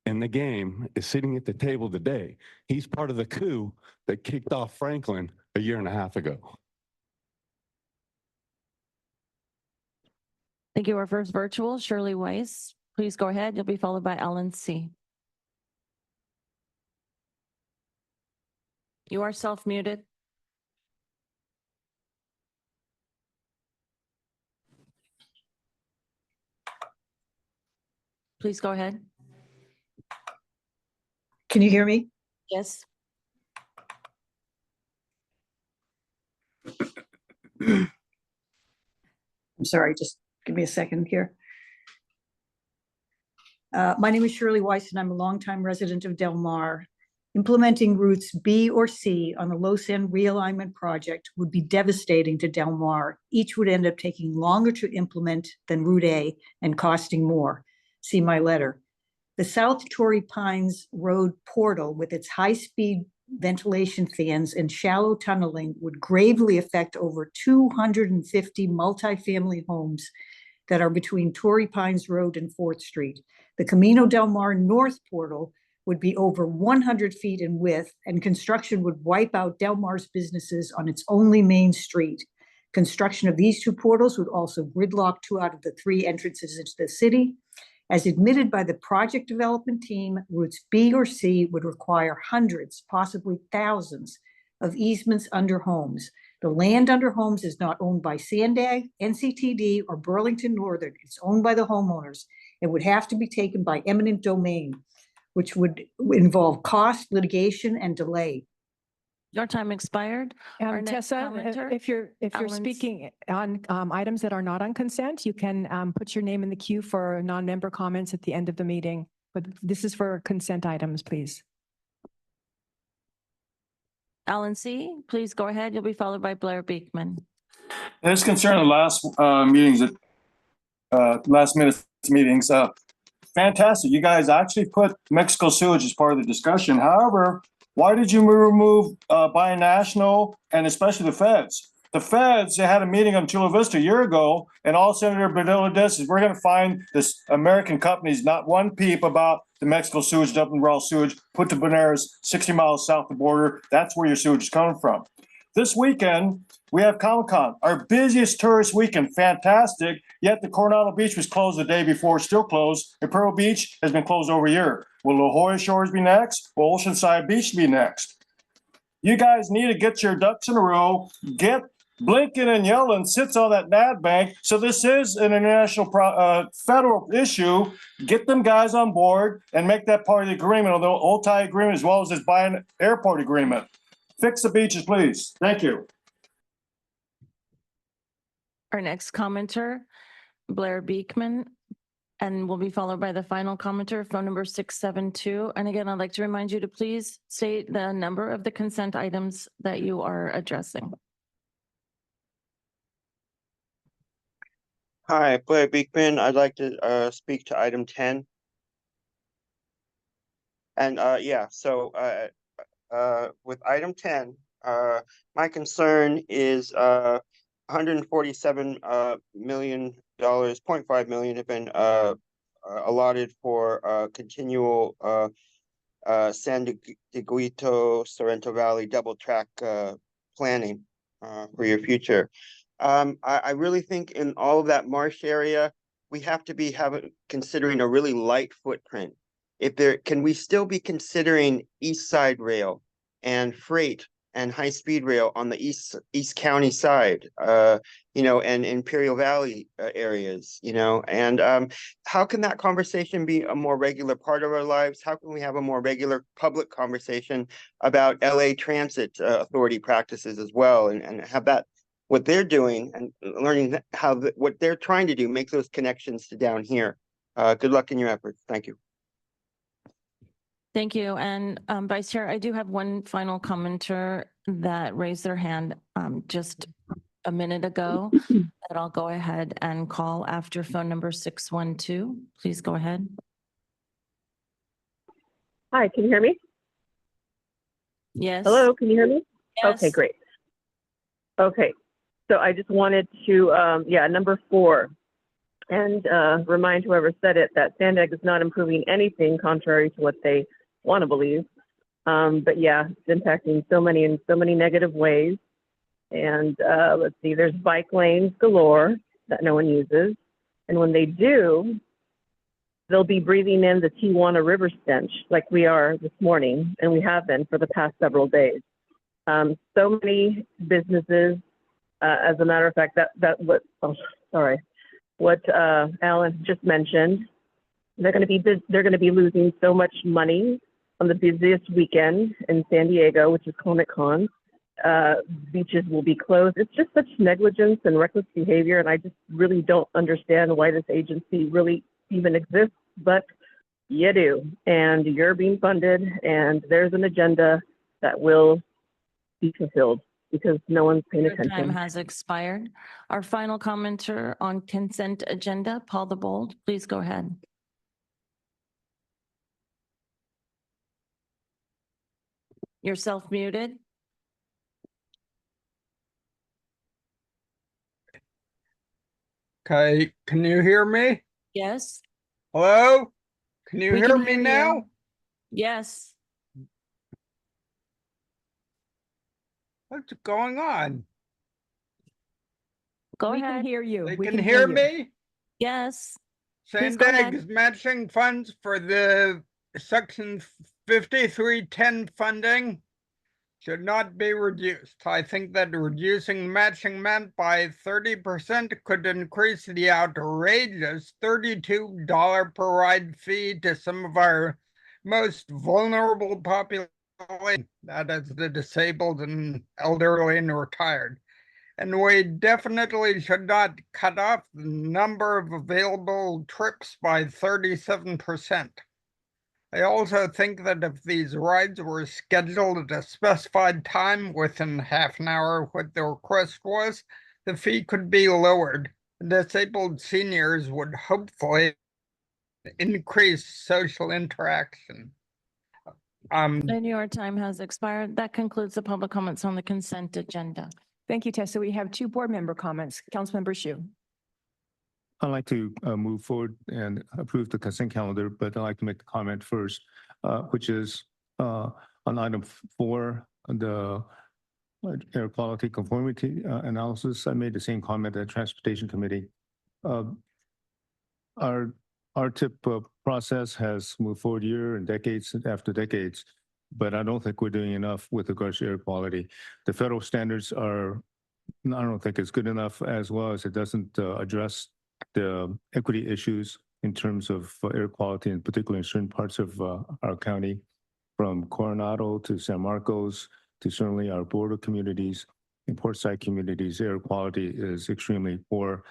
Speaker 8: in the game is sitting at the table today. He's part of the coup that kicked off Franklin a year and a half ago.
Speaker 4: Thank you. Our first virtual, Shirley Weiss. Please go ahead. You'll be followed by Ellen C. You are self-muted. Please go ahead.
Speaker 18: Can you hear me?
Speaker 4: Yes.
Speaker 18: I'm sorry, just give me a second here. My name is Shirley Weiss, and I'm a longtime resident of Del Mar. Implementing routes B or C on the Los End realignment project would be devastating to Del Mar. Each would end up taking longer to implement than Route A and costing more. See my letter. The South Torrey Pines Road portal with its high-speed ventilation fans and shallow tunneling would gravely affect over 250 multifamily homes that are between Torrey Pines Road and 4th Street. The Camino Del Mar North portal would be over 100 feet in width, and construction would wipe out Del Mar's businesses on its only main street. Construction of these two portals would also gridlock 2 out of the 3 entrances into the city. As admitted by the project development team, routes B or C would require hundreds, possibly thousands, of easements under homes. The land under homes is not owned by SANDAG, NCTD, or Burlington Northern. It's owned by the homeowners. It would have to be taken by eminent domain, which would involve cost, litigation, and delay.
Speaker 4: Your time expired. Our next
Speaker 1: Tessa,
Speaker 4: commenter,
Speaker 1: if you're
Speaker 4: Ellen C.
Speaker 1: speaking on items that are not on consent, you can put your name in the queue for non-member comments at the end of the meeting. But this is for consent items, please.
Speaker 4: Alan C., please go ahead. You'll be followed by Blair Beekman.
Speaker 19: This concern the last meetings, last minute meetings. Fantastic. You guys actually put Mexico sewage as part of the discussion. However, why did you remove binational and especially the feds? The feds, they had a meeting on Chula Vista a year ago, and all Senator Badilla does is we're going to find this American companies not one peep about the Mexico sewage dumping raw sewage put to Benares 60 miles south of the border. That's where your sewage is coming from. This weekend, we have Comic-Con, our busiest tourist weekend, fantastic, yet the Coronado Beach was closed the day before, still closed, and Pearl Beach has been closed over a year. Will La Jolla Shores be next? Will Oceanside Beach be next? You guys need to get your ducks in a row, get blinking and yelling, sits on that NAD bank. So this is an international federal issue. Get them guys on board and make that part of the agreement, although OTI agreement as well as this buy an airport agreement. Fix the beaches, please. Thank you.
Speaker 4: Our next commenter, Blair Beekman, and will be followed by the final commenter, phone number 672. And again, I'd like to remind you to please state the number of the consent items that you are addressing.
Speaker 20: Hi, Blair Beekman. I'd like to speak to item 10. And with item 10, my concern is $147 million, $0.5 million have been allotted for continual San Dieguito, Sorrento Valley double track planning for your future. I really think in all of that marsh area, we have to be considering a really light footprint. Can we still be considering East Side Rail and freight and high-speed rail on the East County side, and Imperial Valley areas, and how can that conversation be a more regular part of our lives? How can we have a more regular public conversation about LA Transit Authority practices as well, and have that what they're doing and learning how what they're trying to do, make those connections to down here. Good luck in your efforts. Thank you.
Speaker 4: Thank you. And Vice Chair, I do have one final commenter that raised their hand just a minute ago that I'll go ahead and call after phone number 612. Please go ahead.
Speaker 21: Hi, can you hear me?
Speaker 4: Yes.
Speaker 21: Hello, can you hear me?
Speaker 4: Yes.
Speaker 21: Okay, great. Okay, so I just wanted to, number 4, and remind whoever said it that SANDAG is not improving anything contrary to what they want to believe. But yeah, it's impacting in so many negative ways. And let's see, there's bike lanes galore that no one uses. And when they do, they'll be breathing in the Tijuana River stench like we are this morning, and we have been for the past several days. So many businesses, as a matter of fact, what Alan just mentioned, they're going to be losing so much money on the busiest weekend in San Diego, which is Comic Con. Beaches will be closed. It's just such negligence and reckless behavior, and I just really don't understand why this agency really even exists, but you do, and you're being funded, and there's an agenda that will be fulfilled because no one's paying
Speaker 4: Your
Speaker 21: attention.
Speaker 4: time has expired. Our final commenter on consent agenda, Paul the Bold, please go ahead. You're self-muted.
Speaker 22: Okay, can you hear me?
Speaker 4: Yes.
Speaker 22: Hello? Can you
Speaker 4: We
Speaker 22: hear
Speaker 4: can
Speaker 22: me
Speaker 4: hear you.
Speaker 22: now?
Speaker 4: Yes.
Speaker 22: What's going on?
Speaker 4: Go
Speaker 5: We
Speaker 4: ahead.
Speaker 5: can hear you.
Speaker 22: They
Speaker 5: We
Speaker 22: can
Speaker 5: can
Speaker 22: hear
Speaker 5: you.
Speaker 22: me?
Speaker 4: Yes. Please go
Speaker 22: SANDAG
Speaker 4: ahead.
Speaker 22: is matching funds for the Section 5310 funding should not be reduced. I think that reducing matching by 30% could increase the outrageous $32 per ride fee to some of our most vulnerable population, that is the disabled and elderly and retired. And we definitely should not cut off the number of available trips by 37%. I also think that if these rides were scheduled at a specified time within half an hour of what the request was, the fee could be lowered. Disabled seniors would hopefully increase social interaction.
Speaker 4: And your time has expired. That concludes the public comments on the consent agenda.
Speaker 1: Thank you, Tessa. We have 2 board member comments. Councilmember Shu.
Speaker 23: I'd like to move forward and approve the consent calendar, but I'd like to make the comment first, which is on item 4, the air quality conformity analysis. I made the same comment at Transportation Committee. Our TIP process has moved forward year and decades after decades, but I don't think we're doing enough with regards to air quality. The federal standards are I don't think it's good enough, as well as it doesn't address the equity issues in terms of air quality, in particular in certain parts of our county, from Coronado to San Marcos to certainly our border communities and portside communities. Air quality is extremely poor,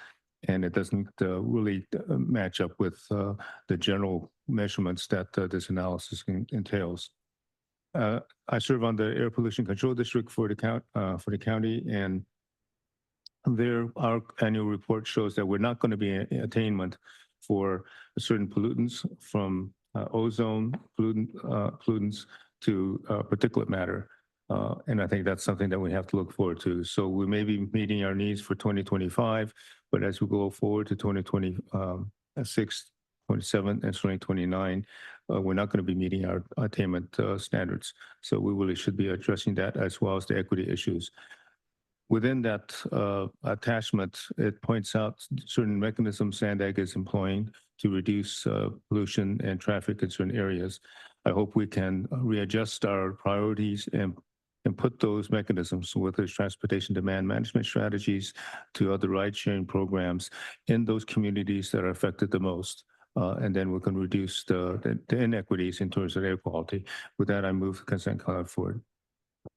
Speaker 23: and it doesn't really match up with the general measurements that this analysis entails. I serve on the Air Pollution Control District for the county, and our annual report shows that we're not going to be in attainment for certain pollutants, from ozone pollutants to particulate matter. And I think that's something that we have to look forward to. So we may be meeting our needs for 2025, but as we go forward to 2026, 27, and 2029, we're not going to be meeting our attainment standards. So we really should be addressing that, as well as the equity issues. Within that attachment, it points out certain mechanisms SANDAG is employing to reduce pollution and traffic in certain areas. I hope we can readjust our priorities and put those mechanisms, whether it's transportation demand management strategies to other ride-sharing programs, in those communities that are affected the most. And then we can reduce the inequities in terms of air quality. With that, I move the consent calendar forward.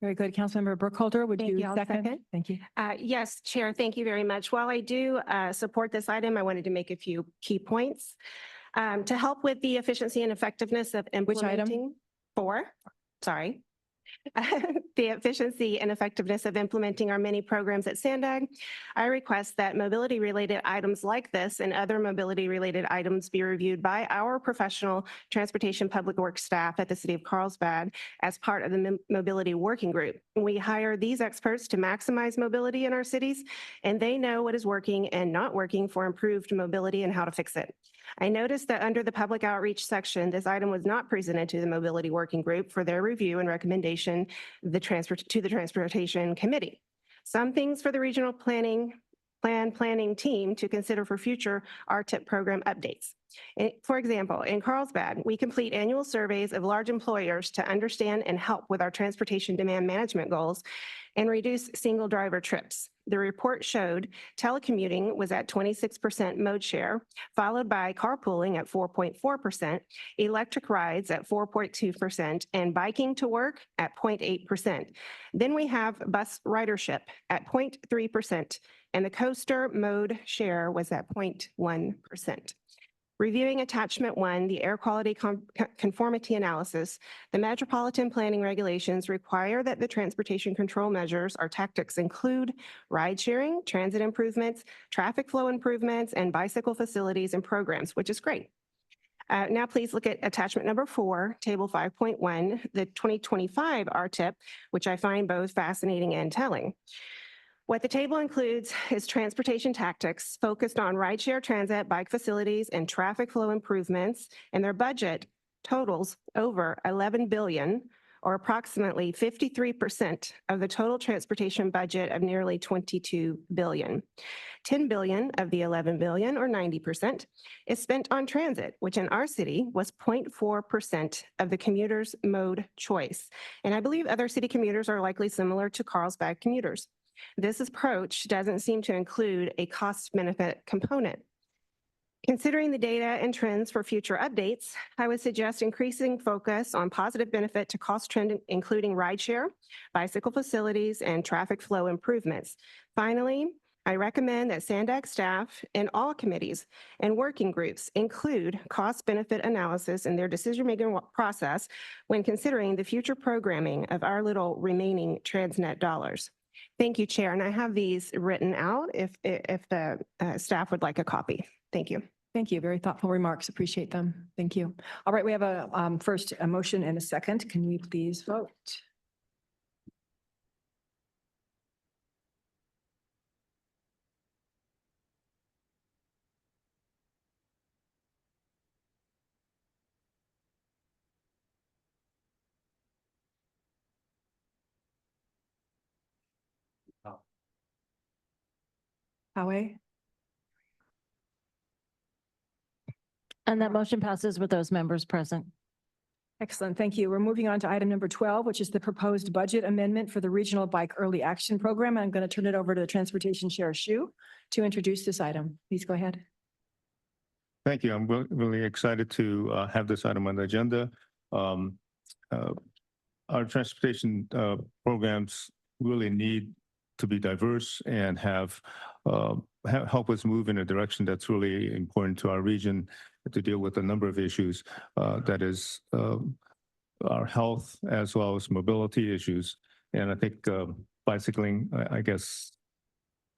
Speaker 1: Very good. Councilmember Burkholder, would
Speaker 2: Thank
Speaker 1: you
Speaker 2: you. I'll
Speaker 1: second?
Speaker 2: second.
Speaker 1: Thank you.
Speaker 2: Yes, Chair, thank you very much. While I do support this item, I wanted to make a few key points. To help with the efficiency and effectiveness of
Speaker 1: Which item?
Speaker 2: implementing. Sorry. The efficiency and effectiveness of implementing our many programs at SANDAG, I request that mobility-related items like this and other mobility-related items be reviewed by our professional transportation public works staff at the City of Carlsbad as part of the Mobility Working Group. We hire these experts to maximize mobility in our cities, and they know what is working and not working for improved mobility and how to fix it. I noticed that under the public outreach section, this item was not presented to the Mobility Working Group for their review and recommendation to the Transportation Committee. Some things for the regional planning team to consider for future RTIP program updates. For example, in Carlsbad, we complete annual surveys of large employers to understand and help with our transportation demand management goals and reduce single driver trips. The report showed telecommuting was at 26% mode share, followed by carpooling at 4.4%, electric rides at 4.2%, and biking to work at 0.8%. Then we have bus ridership at 0.3%, and the coaster mode share was at 0.1%. Reviewing attachment 1, the air quality conformity analysis, the metropolitan planning regulations require that the transportation control measures or tactics include ride sharing, transit improvements, traffic flow improvements, and bicycle facilities and programs, which is great. Now please look at attachment number 4, table 5.1, the 2025 RTIP, which I find both fascinating and telling. What the table includes is transportation tactics focused on rideshare transit, bike facilities, and traffic flow improvements, and their budget totals over $11 billion, or approximately 53% of the total transportation budget of nearly $22 billion. $10 billion of the $11 billion, or 90%, is spent on transit, which in our city was 0.4% of the commuter's mode choice. And I believe other city commuters are likely similar to Carlsbad commuters. This approach doesn't seem to include a cost-benefit component. Considering the data and trends for future updates, I would suggest increasing focus on positive benefit to cost trend, including rideshare, bicycle facilities, and traffic flow improvements. Finally, I recommend that SANDAG staff and all committees and working groups include cost-benefit analysis in their decision-making process when considering the future programming of our little remaining Transnet dollars. Thank you, Chair. And I have these written out if the staff would like a copy. Thank you.
Speaker 1: Thank you. Very thoughtful remarks. Appreciate them. Thank you. All right, we have a first a motion and a second. Can we please vote? Howe?
Speaker 4: And that motion passes with those members present.
Speaker 1: Excellent, thank you. We're moving on to item number 12, which is the proposed budget amendment for the Regional Bike Early Action Program. I'm going to turn it over to the Transportation Chair Shu to introduce this item. Please go ahead.
Speaker 23: Thank you. I'm really excited to have this item on the agenda. Our transportation programs really need to be diverse and help us move in a direction that's really important to our region to deal with a number of issues. That is our health as well as mobility issues. And I think bicycling, I guess,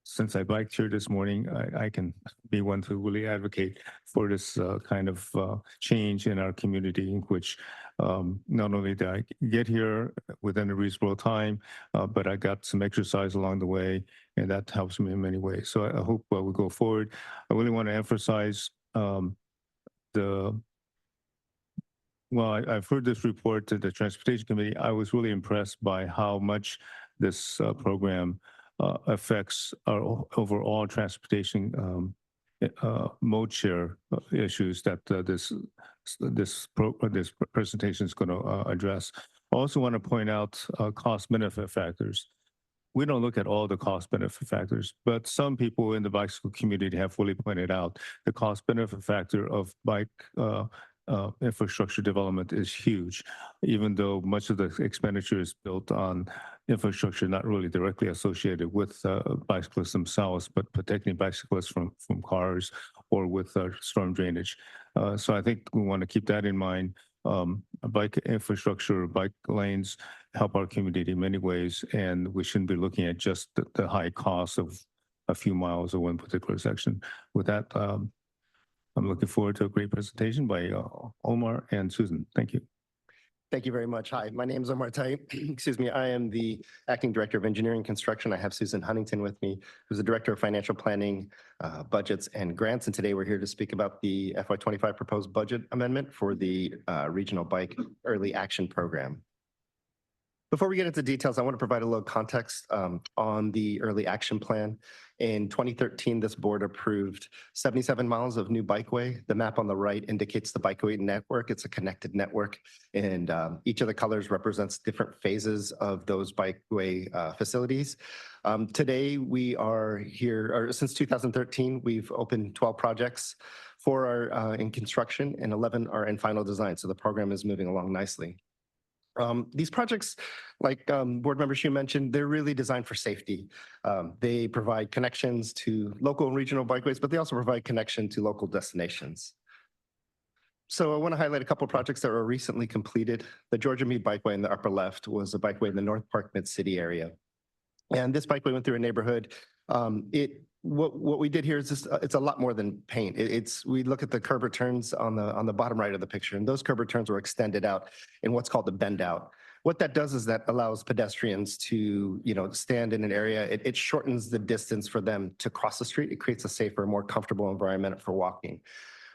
Speaker 23: since I biked here this morning, I can be one to really advocate for this kind of change in our community, in which not only did I get here within a reasonable time, but I got some exercise along the way, and that helps me in many ways. So I hope we go forward. I really want to emphasize I've heard this report to the Transportation Committee. I was really impressed by how much this program affects our overall transportation mode share issues that this presentation is going to address. I also want to point out cost benefit factors. We don't look at all the cost benefit factors, but some people in the bicycle community have fully pointed out the cost benefit factor of bike infrastructure development is huge, even though much of the expenditure is built on infrastructure not really directly associated with bicyclists themselves, but protecting bicyclists from cars or with storm drainage. So I think we want to keep that in mind. Bike infrastructure, bike lanes help our community in many ways, and we shouldn't be looking at just the high cost of a few miles of one particular section. With that, I'm looking forward to a great presentation by Omar and Susan. Thank you.
Speaker 10: Thank you very much. Hi, my name is Omar Tai. Excuse me. I am the Acting Director of Engineering and Construction. I have Susan Huntington with me, who's the Director of Financial Planning, Budgets and Grants. And today we're here to speak about the FY25 proposed budget amendment for the Regional Bike Early Action Program. Before we get into details, I want to provide a little context on the Early Action Plan. In 2013, this board approved 77 miles of new bikeway. The map on the right indicates the bikeway network. It's a connected network, and each of the colors represents different phases of those bikeway facilities. Today, we are here, or since 2013, we've opened 12 projects. 4 are in construction and 11 are in final design, so the program is moving along nicely. These projects, like board member Shu mentioned, they're really designed for safety. They provide connections to local and regional bikeways, but they also provide connection to local destinations. So I want to highlight a couple of projects that were recently completed. The Georgia Mead Bikeway in the upper left was a bikeway in the North Park Mid-City area. And this bikeway went through a neighborhood. What we did here is just, it's a lot more than paint. We look at the curb returns on the bottom right of the picture, and those curb returns were extended out in what's called the bend out. What that does is that allows pedestrians to, stand in an area. It shortens the distance for them to cross the street. It creates a safer, more comfortable environment for walking.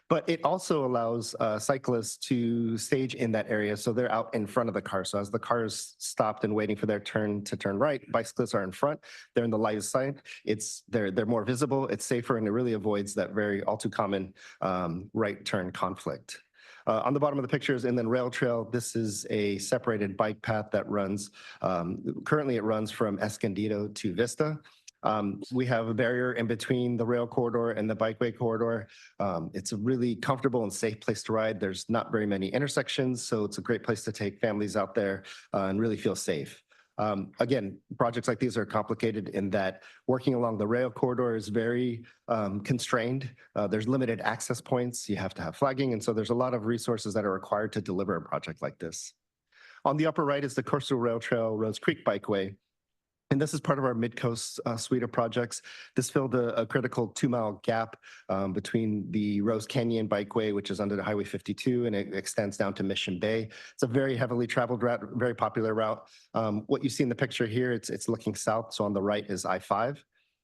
Speaker 10: But it also allows cyclists to stage in that area, so they're out in front of the car. So as the car is stopped and waiting for their turn to turn right, bicyclists are in front. They're in the light of sight. They're more visible. It's safer, and it really avoids that all too common right turn conflict. On the bottom of the picture is Inland Rail Trail. This is a separated bike path that runs. Currently, it runs from Escondido to Vista. We have a barrier in between the rail corridor and the bikeway corridor. It's a really comfortable and safe place to ride. There's not very many intersections, so it's a great place to take families out there and really feel safe. Again, projects like these are complicated in that working along the rail corridor is very constrained. There's limited access points. You have to have flagging, and so there's a lot of resources that are required to deliver a project like this. On the upper right is the Coastal Rail Trail Rose Creek Bikeway. And this is part of our Mid-Coast suite of projects. This filled a critical 2-mile gap between the Rose Canyon Bikeway, which is under the Highway 52, and it extends down to Mission Bay. It's a very heavily traveled route, very popular route. What you see in the picture here, it's looking south. So on the right is I-5.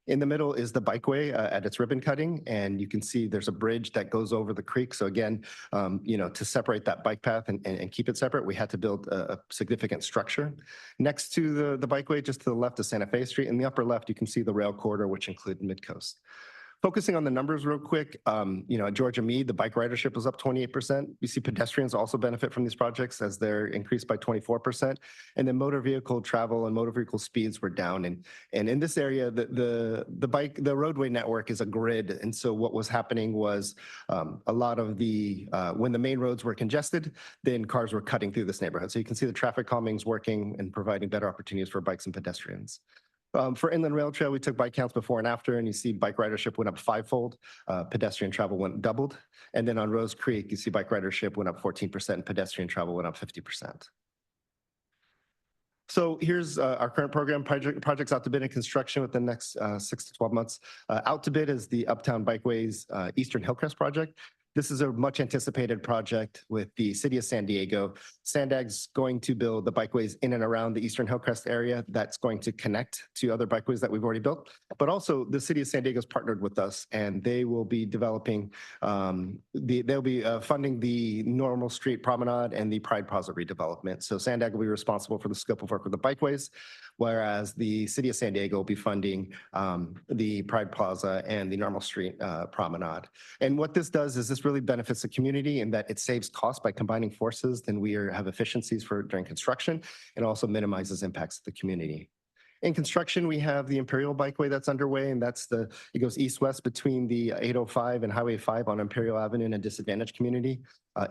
Speaker 10: In the middle is the bikeway at its ribbon cutting, and you can see there's a bridge that goes over the creek. So again, to separate that bike path and keep it separate, we had to build a significant structure. Next to the bikeway, just to the left is Santa Fe Street. In the upper left, you can see the rail corridor, which include Mid-Coast. Focusing on the numbers real quick, at Georgia Meade, the bike ridership was up 28%. We see pedestrians also benefit from these projects as they're increased by 24%. And then motor vehicle travel and motor vehicle speeds were down. And in this area, the roadway network is a grid. And so what was happening was a lot of when the main roads were congested, then cars were cutting through this neighborhood. So you can see the traffic calming's working and providing better opportunities for bikes and pedestrians. For Inland Rail Trail, we took bike counts before and after, and you see bike ridership went up 5-fold, pedestrian travel doubled. And then on Rose Creek, you see bike ridership went up 14% and pedestrian travel went up 50%. So here's our current program, projects out to bid in construction within the next 6 to 12 months. Out to bid is the Uptown Bikeways Eastern Hillcrest project. This is a much anticipated project with the city of San Diego. SANDAG's going to build the bikeways in and around the Eastern Hillcrest area that's going to connect to other bikeways that we've already built. But also the city of San Diego's partnered with us and they will be developing, they'll be funding the Normal Street Promenade and the Pride Plaza redevelopment. So SANDAG will be responsible for the scope of work with the bikeways, whereas the city of San Diego will be funding the Pride Plaza and the Normal Street Promenade. And what this does is this really benefits the community in that it saves costs by combining forces, then we have efficiencies during construction and also minimizes impacts to the community. In construction, we have the Imperial Bikeway that's underway, and it goes east-west between the 805 and Highway 5 on Imperial Avenue in a disadvantaged community.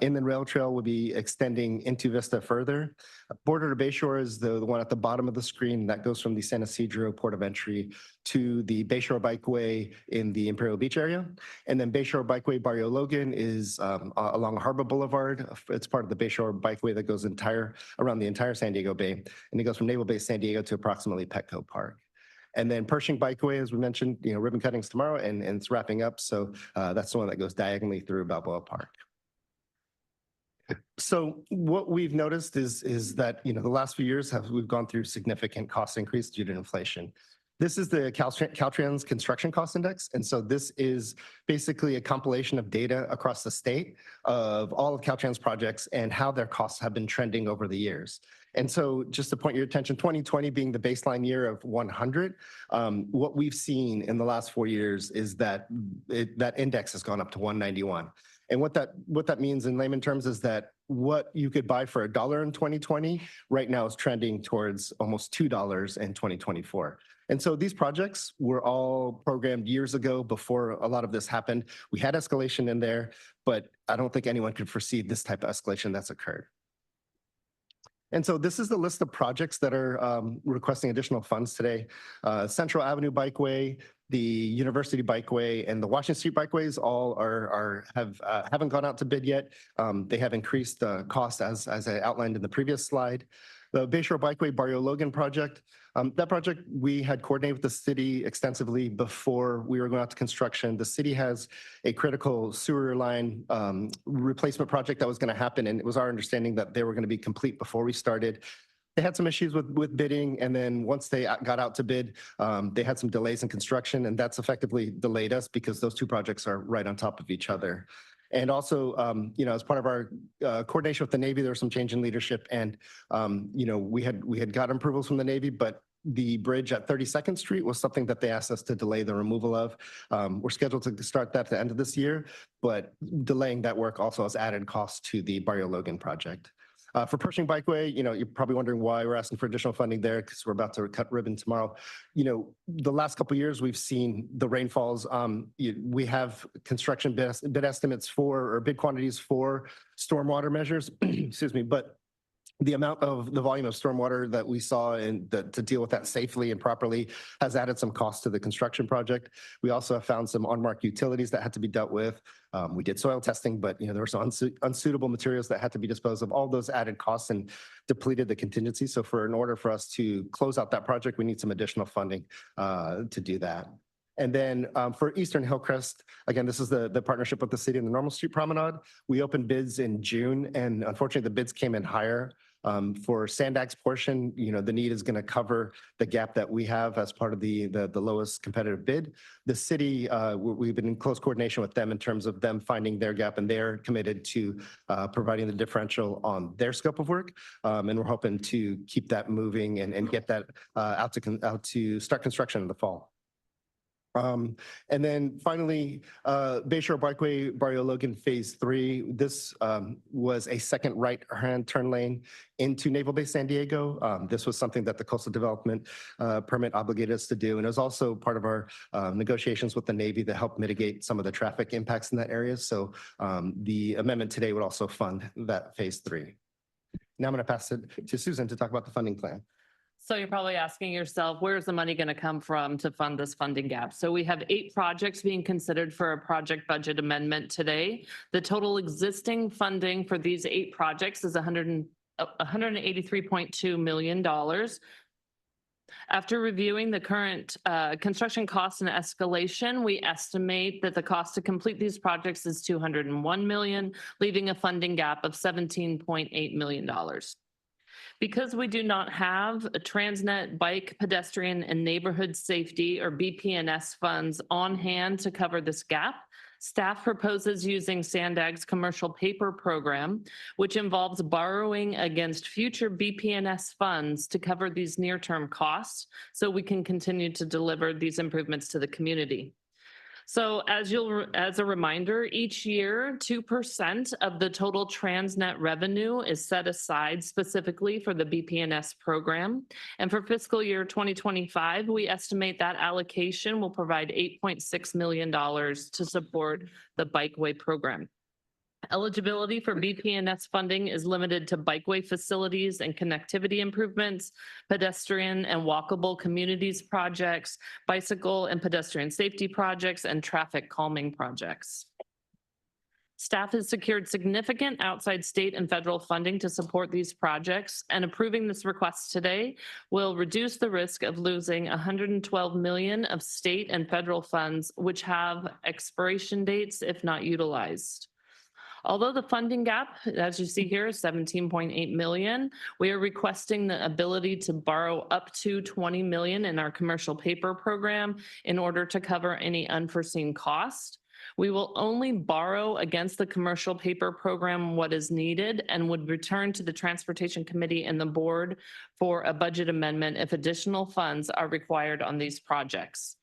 Speaker 10: Inland Rail Trail will be extending into Vista further. Border to Bayshore is the one at the bottom of the screen that goes from the San Isidro port of entry to the Bayshore Bikeway in the Imperial Beach area. And then Bayshore Bikeway Barrio Logan is along Harbor Boulevard. It's part of the Bayshore Bikeway that goes around the entire San Diego Bay. And it goes from Naval Base San Diego to approximately Petco Park. And then Pershing Bikeway, as we mentioned, ribbon cutting's tomorrow and it's wrapping up. So that's the one that goes diagonally through Balboa Park. So what we've noticed is that, the last few years we've gone through significant cost increase due to inflation. This is the Caltrans Construction Cost Index. And so this is basically a compilation of data across the state of all of Caltrans projects and how their costs have been trending over the years. And so just to point your attention, 2020 being the baseline year of 100, what we've seen in the last 4 years is that that index has gone up to 191. And what that means in layman terms is that what you could buy for $1 in 2020 right now is trending towards almost $2 in 2024. And so these projects were all programmed years ago before a lot of this happened. We had escalation in there, but I don't think anyone could foresee this type of escalation that's occurred. And so this is the list of projects that are requesting additional funds today. Central Avenue Bikeway, the University Bikeway, and the Washington Street Bikeways all haven't gone out to bid yet. They have increased cost as I outlined in the previous slide. The Bayshore Bikeway Barrio Logan project, that project we had coordinated with the city extensively before we were going out to construction. The city has a critical sewer line replacement project that was going to happen, and it was our understanding that they were going to be complete before we started. They had some issues with bidding, and then once they got out to bid, they had some delays in construction, and that's effectively delayed us because those two projects are right on top of each other. And also, as part of our coordination with the Navy, there was some change in leadership, and we had gotten approvals from the Navy, but the bridge at 32nd Street was something that they asked us to delay the removal of. We're scheduled to start that at the end of this year, but delaying that work also has added cost to the Barrio Logan project. For Pershing Bikeway, you're probably wondering why we're asking for additional funding there because we're about to cut ribbon tomorrow. The last couple of years, we've seen the rainfalls. We have construction bid estimates or bid quantities for stormwater measures, excuse me, but the amount of the volume of stormwater that we saw and to deal with that safely and properly has added some cost to the construction project. We also have found some on-mark utilities that had to be dealt with. We did soil testing, but there were some unsuitable materials that had to be disposed of. All those added costs and depleted the contingency. So in order for us to close out that project, we need some additional funding to do that. And then for Eastern Hillcrest, again, this is the partnership with the city and the Normal Street Promenade. We opened bids in June, and unfortunately the bids came in higher. For SANDAG's portion, the need is going to cover the gap that we have as part of the lowest competitive bid. The city, we've been in close coordination with them in terms of them finding their gap, and they're committed to providing the differential on their scope of work. And we're hoping to keep that moving and get that out to start construction in the fall. And then finally, Bayshore Bikeway, Barrio Logan Phase 3. This was a second right-hand turn lane into Naval Base San Diego. This was something that the Coastal Development Permit obligated us to do. And it was also part of our negotiations with the Navy that helped mitigate some of the traffic impacts in that area. So the amendment today would also fund that Phase 3. Now I'm going to pass it to Susan to talk about the funding plan.
Speaker 3: So you're probably asking yourself, where's the money going to come from to fund this funding gap? So we have 8 projects being considered for a project budget amendment today. The total existing funding for these 8 projects is $183.2 million. After reviewing the current construction costs and escalation, we estimate that the cost to complete these projects is $201 million, leaving a funding gap of $17.8 million. Because we do not have a Transnet Bike, Pedestrian, and Neighborhood Safety or BPNS funds on hand to cover this gap, staff proposes using SANDAG's commercial paper program, which involves borrowing against future BPNS funds to cover these near-term costs so we can continue to deliver these improvements to the community. So as a reminder, each year, 2% of the total Transnet revenue is set aside specifically for the BPNS program. And for fiscal year 2025, we estimate that allocation will provide $8.6 million to support the Bikeway program. Eligibility for BPNS funding is limited to bikeway facilities and connectivity improvements, pedestrian and walkable communities projects, bicycle and pedestrian safety projects, and traffic calming projects. Staff has secured significant outside state and federal funding to support these projects, and approving this request today will reduce the risk of losing $112 million of state and federal funds, which have expiration dates if not utilized. Although the funding gap, as you see here, is $17.8 million, we are requesting the ability to borrow up to $20 million in our commercial paper program in order to cover any unforeseen cost. We will only borrow against the commercial paper program what is needed and would return to the Transportation Committee and the board for a budget amendment if additional funds are required on these projects.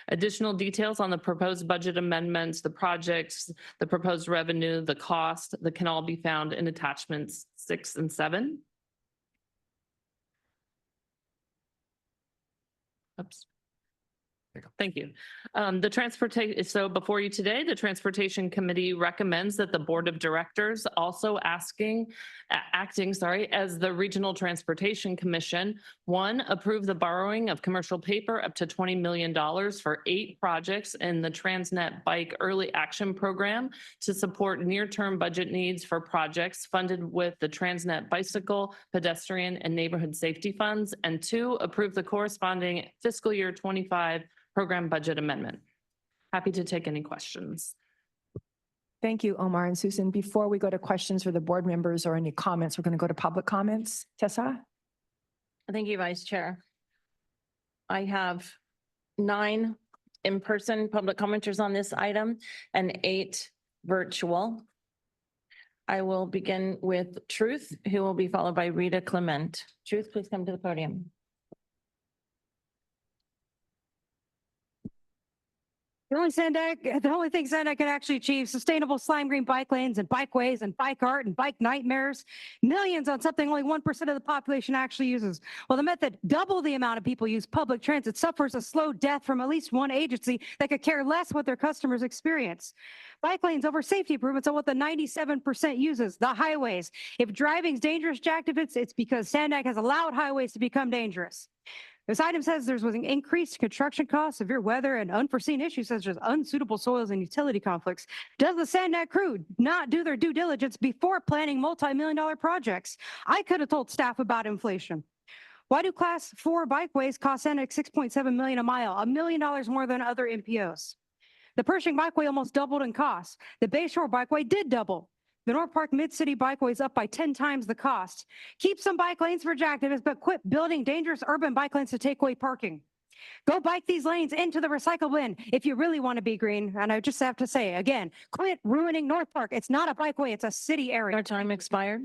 Speaker 3: Additional details on the proposed budget amendments, the projects, the proposed revenue, the cost, that can all be found in attachments 6 and 7. Oops. Thank you. So before you today, the Transportation Committee recommends that the Board of Directors, also acting as the Regional Transportation Commission, 1, approve the borrowing of commercial paper up to $20 million for 8 projects in the Transnet Bike Early Action Program to support near-term budget needs for projects funded with the Transnet Bicycle, Pedestrian, and Neighborhood Safety Funds, and 2, approve the corresponding fiscal year 25 program budget amendment. Happy to take any questions.
Speaker 1: Thank you, Omar and Susan. Before we go to questions for the board members or any comments, we're going to go to public comments. Tessa?
Speaker 4: Thank you, Vice Chair. I have 9 in-person public commenters on this item and 8 virtual. I will begin with Truth, who will be followed by Rita Clement. Truth, please come to the podium.
Speaker 7: The only thing SANDAG can actually achieve sustainable slime green bike lanes and bikeways and bike art and bike nightmares, millions on something only 1% of the population actually uses. Well, the method double the amount of people use public transit suffers a slow death from at least one agency that could care less what their customers experience. Bike lanes over safety improvements are what the 97% uses, the highways. If driving's dangerous to activists, it's because SANDAG has allowed highways to become dangerous. This item says there was an increased construction costs, severe weather, and unforeseen issues such as unsuitable soils and utility conflicts. Does the SANDAG crew not do their due diligence before planning multi-million-dollar projects? I could have told staff about inflation. Why do class 4 bikeways cost SANDAG $6.7 million a mile, $1 million more than other MPOs? The Pershing Bikeway almost doubled in cost. The Bayshore Bikeway did double. The North Park Mid-City Bikeway is up by 10 times the cost. Keep some bike lanes for activists, but quit building dangerous urban bike lanes to take away parking. Go bike these lanes into the recycle bin if you really want to be green. And I just have to say, again, quit ruining North Park. It's not a bikeway, it's a city area.
Speaker 4: Your time expired.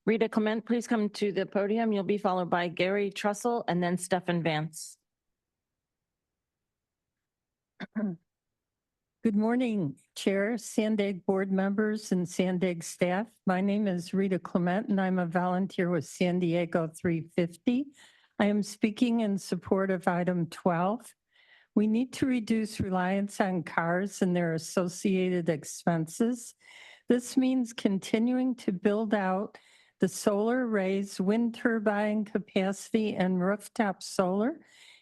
Speaker 4: Rita Clement, please come to the podium. You'll be followed by Gary Trussell and then Stefan Vance.
Speaker 5: Good morning, Chair, SANDAG board members and SANDAG staff. My name is Rita Clement and I'm a volunteer with San Diego 350. I am speaking in support of item 12. We need to reduce reliance on cars and their associated expenses. This means continuing to build out the solar arrays, wind turbine capacity, and rooftop solar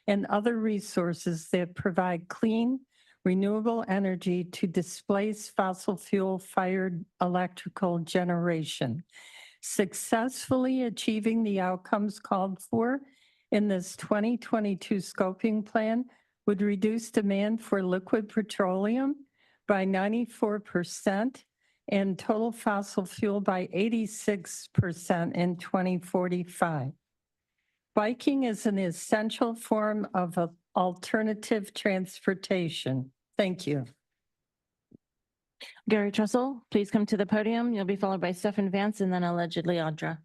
Speaker 5: and other resources that provide clean, renewable energy to displace fossil fuel-fired electrical generation. Successfully achieving the outcomes called for in this 2022 scoping plan would reduce demand for liquid petroleum by 94% and total fossil fuel by 86% in 2045. Biking is an essential form of alternative transportation. Thank you.
Speaker 4: Gary Trussell, please come to the podium. You'll be followed by Stefan Vance and then allegedly Audra.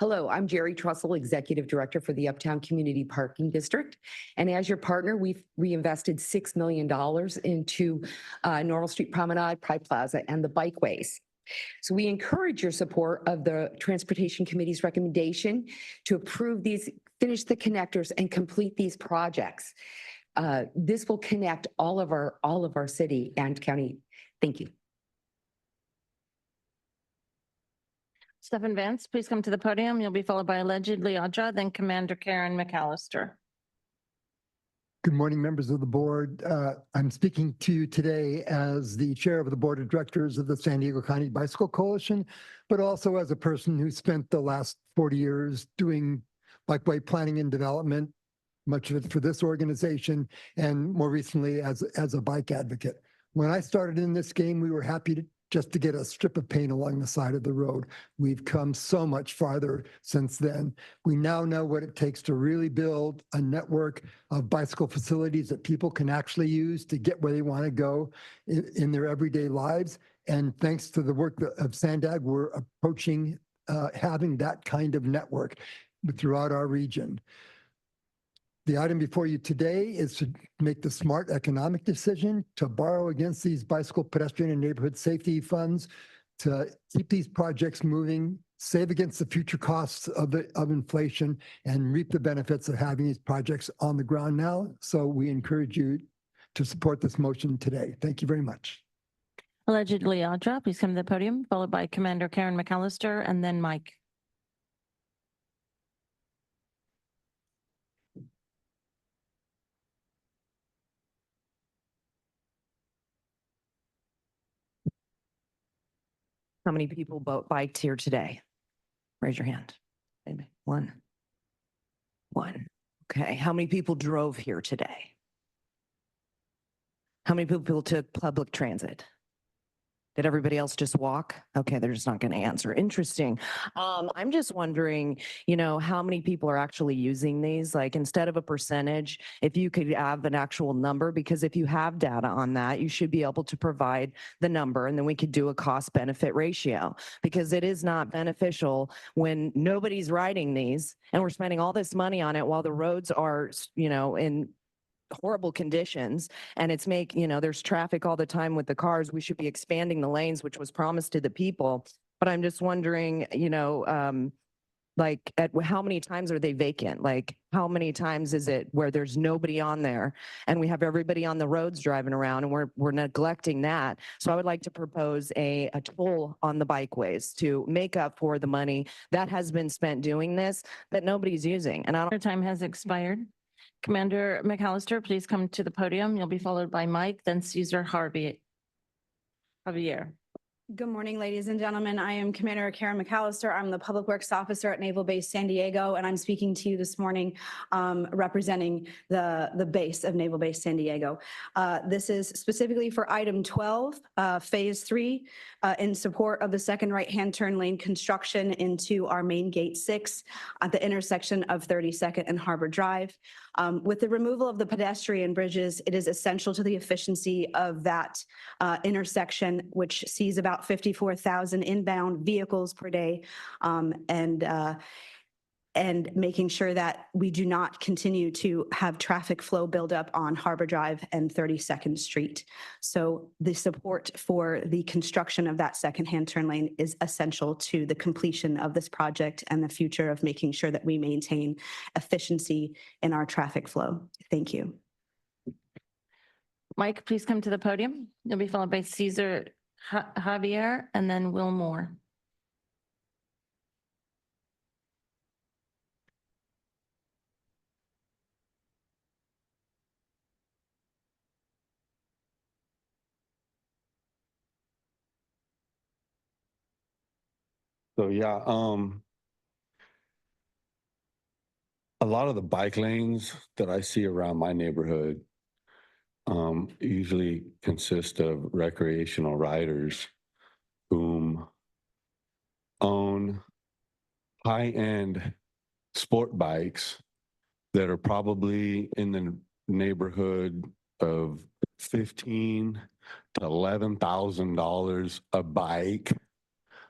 Speaker 6: Hello, I'm Jerry Trussell, Executive Director for the Uptown Community Parking District. And as your partner, we've reinvested $6 million into Normal Street Promenade, Pride Plaza, and the bikeways. So we encourage your support of the Transportation Committee's recommendation to approve these, finish the connectors, and complete these projects. This will connect all of our city and county. Thank you.
Speaker 4: Stefan Vance, please come to the podium. You'll be followed by allegedly Audra, then Commander Karen McAllister.
Speaker 9: Good morning, members of the board. I'm speaking to you today as the chair of the board of directors of the San Diego County Bicycle Coalition, but also as a person who spent the last 40 years doing bikeway planning and development, much of it for this organization, and more recently as a bike advocate. When I started in this game, we were happy just to get a strip of paint along the side of the road. We've come so much farther since then. We now know what it takes to really build a network of bicycle facilities that people can actually use to get where they want to go in their everyday lives. And thanks to the work of SANDAG, we're approaching having that kind of network throughout our region. The item before you today is to make the smart economic decision to borrow against these bicycle, pedestrian, and neighborhood safety funds to keep these projects moving, save against the future costs of inflation, and reap the benefits of having these projects on the ground now. So we encourage you to support this motion today. Thank you very much.
Speaker 4: Allegedly Audra, please come to the podium, followed by Commander Karen McAllister and then Mike.
Speaker 16: How many people biked here today? Raise your hand. One. Okay. How many people drove here today? How many people took public transit? Did everybody else just walk? Okay, they're just not going to answer. Interesting. I'm just wondering, how many people are actually using these? Like, instead of a percentage, if you could have an actual number, because if you have data on that, you should be able to provide the number, and then we could do a cost benefit ratio, because it is not beneficial when nobody's riding these and we're spending all this money on it while the roads are, in horrible conditions, and it's there's traffic all the time with the cars. We should be expanding the lanes, which was promised to the people. But I'm just wondering, like, at how many times are they vacant? Like, how many times is it where there's nobody on there and we have everybody on the roads driving around, and we're neglecting that? So I would like to propose a toll on the bikeways to make up for the money that has been spent doing this that nobody's using. And
Speaker 4: Our time has expired. Commander McAllister, please come to the podium. You'll be followed by Mike, then Cesar Javier.
Speaker 11: Good morning, ladies and gentlemen. I am Commander Karen McAllister. I'm the Public Works Officer at Naval Base San Diego, and I'm speaking to you this morning representing the base of Naval Base San Diego. This is specifically for item 12, phase 3, in support of the second right-hand turn lane construction into our main gate 6 at the intersection of 32nd and Harbor Drive. With the removal of the pedestrian bridges, it is essential to the efficiency of that intersection, which sees about 54,000 inbound vehicles per day. and making sure that we do not continue to have traffic flow build up on Harbor Drive and 32nd Street. So the support for the construction of that secondhand turn lane is essential to the completion of this project and the future of making sure that we maintain efficiency in our traffic flow. Thank you.
Speaker 4: Mike, please come to the podium. You'll be followed by Cesar Javier and then Will Moore.
Speaker 8: So yeah, a lot of the bike lanes that I see around my neighborhood usually consist of recreational riders whom own high-end sport bikes that are probably in the neighborhood of $15,000 to $11,000 a bike.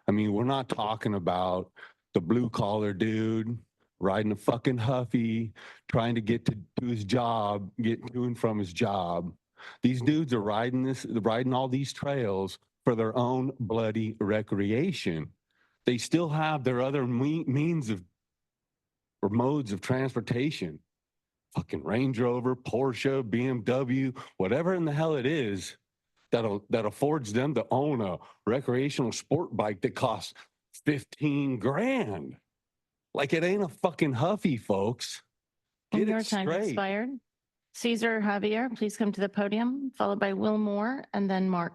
Speaker 8: I mean, we're not talking about the blue collar dude riding a fucking Huffy, trying to get to his job, get to and from his job. These dudes are riding all these trails for their own bloody recreation. They still have their other means of or modes of transportation. Fucking Range Rover, Porsche, BMW, whatever in the hell it is that affords them to own a recreational sport bike that costs 15 grand. Like it ain't a fucking Huffy, folks. Get
Speaker 4: Your
Speaker 8: it
Speaker 4: time
Speaker 8: straight.
Speaker 4: expired. Cesar Javier, please come to the podium, followed by Will Moore and then Mark.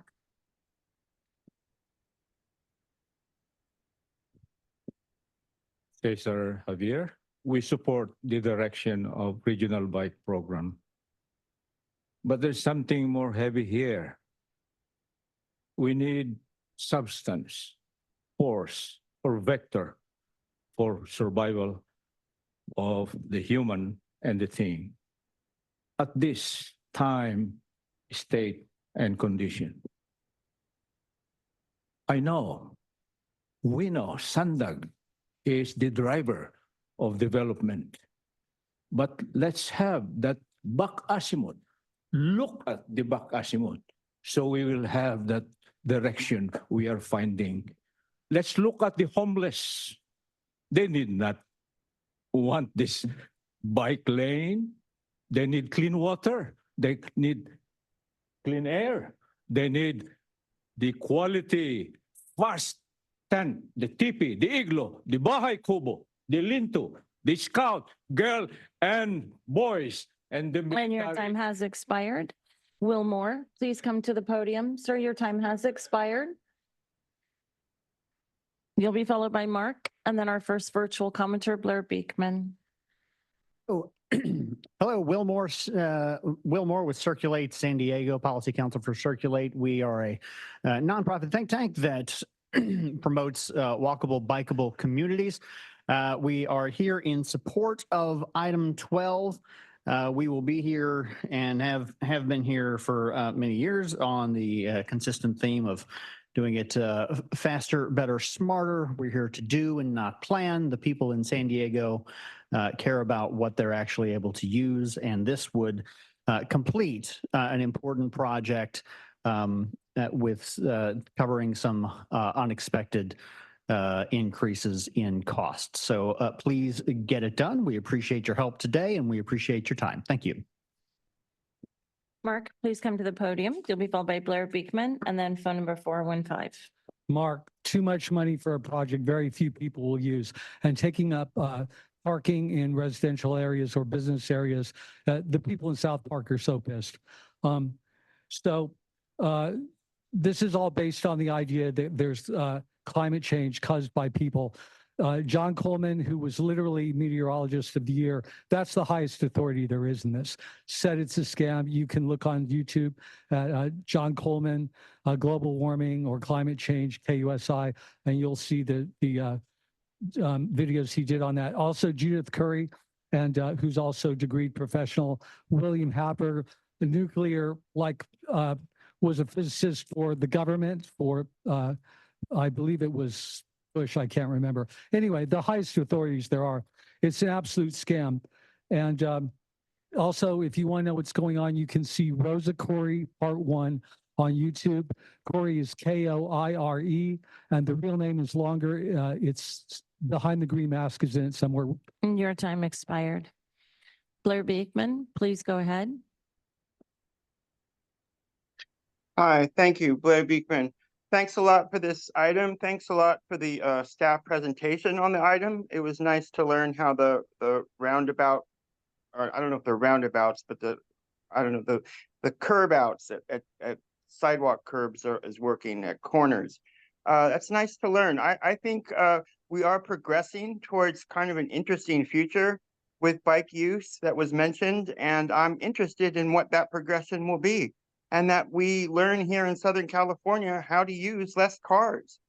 Speaker 12: Cesar Javier. We support the direction of regional bike program. But there's something more heavy here. We need substance, force, or vector for survival of the human and the thing at this time, state, and condition. I know, we know SANDAG is the driver of development, but let's have that back azimuth. Look at the back azimuth, so we will have that direction we are finding. Let's look at the homeless. They need not want this bike lane. They need clean water. They need clean air. They need the quality, fast tent, the tipi, the igloo, the bahay kubo, the linto, the scout, girl and boys, and the
Speaker 4: And your time has expired. Will Moore, please come to the podium. Sir, your time has expired. You'll be followed by Mark and then our first virtual commenter, Blair Beekman.
Speaker 13: Oh, hello, Will Moore with Circulate San Diego, Policy Council for Circulate. We are a nonprofit think tank that promotes walkable, bikeable communities. We are here in support of item 12. We will be here and have been here for many years on the consistent theme of doing it faster, better, smarter. We're here to do and not plan. The people in San Diego care about what they're actually able to use, and this would complete an important project with covering some unexpected increases in costs. So please get it done. We appreciate your help today, and we appreciate your time. Thank you.
Speaker 4: Mark, please come to the podium. You'll be followed by Blair Beekman and then phone number 415.
Speaker 14: Mark, too much money for a project very few people will use, and taking up parking in residential areas or business areas. The people in South Park are so pissed. This is all based on the idea that there's climate change caused by people. John Coleman, who was literally meteorologist of the year, that's the highest authority there is in this, said it's a scam. You can look on YouTube at John Coleman, global warming or climate change, KUSI, and you'll see the videos he did on that. Also, Judith Curry, and who's also degreed professional. William Happer, the nuclear, was a physicist for the government for, I believe it was Bush, I can't remember. Anyway, the highest authorities there are. It's an absolute scam. And also, if you want to know what's going on, you can see Rosa Corey Part 1 on YouTube. Corey is Koire, and the real name is longer. It's behind the green mask is in it somewhere.
Speaker 4: Your time expired. Blair Beekman, please go ahead.
Speaker 20: Hi, thank you, Blair Beekman. Thanks a lot for this item. Thanks a lot for the staff presentation on the item. It was nice to learn how the roundabout, or I don't know if they're roundabouts, but the curb outs at sidewalk curbs is working at corners. That's nice to learn. I think we are progressing towards kind of an interesting future with bike use that was mentioned, and I'm interested in what that progression will be, and that we learn here in Southern California how to use less cars.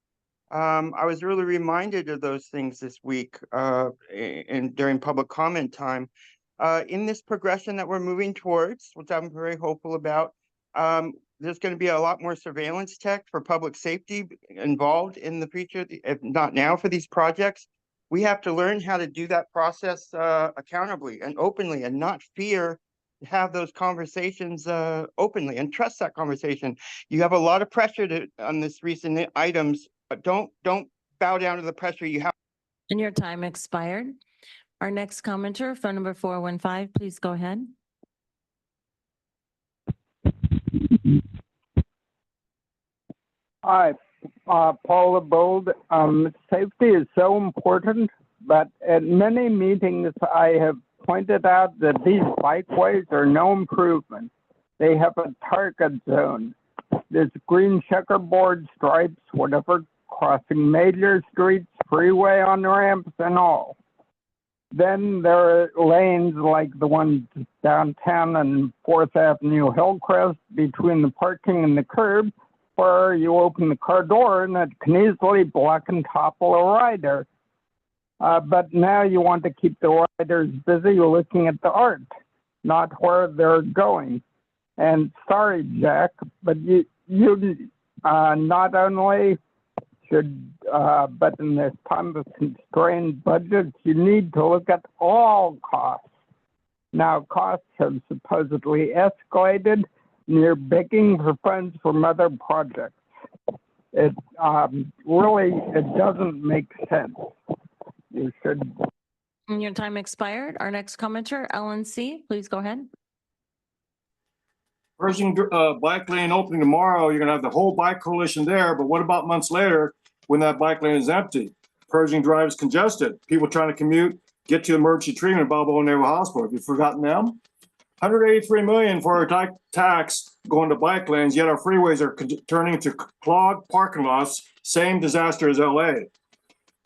Speaker 20: I was really reminded of those things this week during public comment time. In this progression that we're moving towards, which I'm very hopeful about, there's going to be a lot more surveillance tech for public safety involved in the future, if not now, for these projects. We have to learn how to do that process accountably and openly, and not fear to have those conversations openly, and trust that conversation. You have a lot of pressure on this recent items, but don't bow down to the pressure you have.
Speaker 4: And your time expired. Our next commenter, phone number 415, please go ahead.
Speaker 22: Hi, Paula Bold. Safety is so important, but at many meetings I have pointed out that these bikeways are no improvement. They have a target zone. There's green checkerboard stripes, whatever, crossing major streets, freeway on ramps and all. Then there are lanes like the ones downtown and 4th Avenue Hillcrest between the parking and the curb, where you open the car door and it can easily block and topple a rider. But now you want to keep the riders busy looking at the art, not where they're going. And sorry, Jack, but you not only should, but in this time of constrained budgets, you need to look at all costs. Now, costs have supposedly escalated, and you're begging for funds from other projects. It doesn't make sense. You should.
Speaker 4: And your time expired. Our next commenter, Ellen C., please go ahead.
Speaker 19: Pershing bike lane opening tomorrow, you're gonna have the whole bike coalition there, but what about months later when that bike lane is empty? Pershing Drive is congested. People trying to commute, get to emergency treatment at Balboa Naval Hospital. Have you forgotten them? 183 million for our tax going to bike lanes, yet our freeways are turning into clogged parking lots. Same disaster as LA.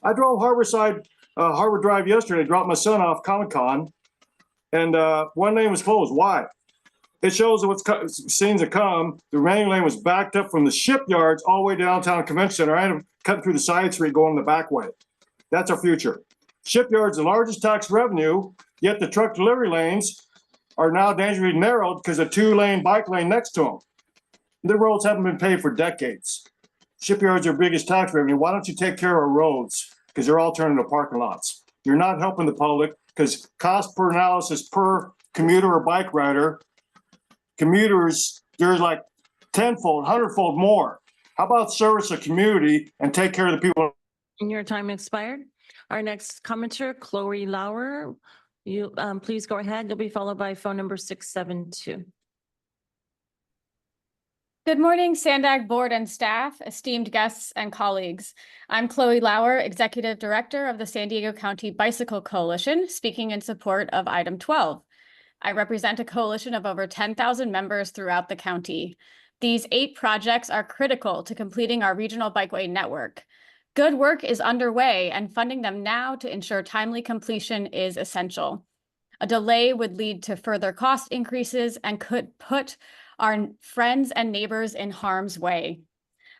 Speaker 19: I drove Harbor Drive yesterday, dropped my son off Comic-Con, and one lane was closed. Why? It shows what's scenes that come. The remaining lane was backed up from the shipyards all the way downtown Convention Center. I had to cut through the side street going the back way. That's our future. Shipyards, the largest tax revenue, yet the truck delivery lanes are now dangerously narrowed because of 2-lane bike lane next to them. The roads haven't been paved for decades. Shipyards are biggest tax revenue. Why don't you take care of our roads? Because they're all turning into parking lots. You're not helping the public because cost per analysis per commuter or bike rider, commuters, there's like 10-fold, 100-fold more. How about service the community and take care of the people?
Speaker 4: And your time expired. Our next commenter, Chloe Lauer, you please go ahead. You'll be followed by phone number 672.
Speaker 15: Good morning, SANDAG board and staff, esteemed guests and colleagues. I'm Chloe Lauer, Executive Director of the San Diego County Bicycle Coalition, speaking in support of item 12. I represent a coalition of over 10,000 members throughout the county. These 8 projects are critical to completing our regional bikeway network. Good work is underway, and funding them now to ensure timely completion is essential. A delay would lead to further cost increases and could put our friends and neighbors in harm's way.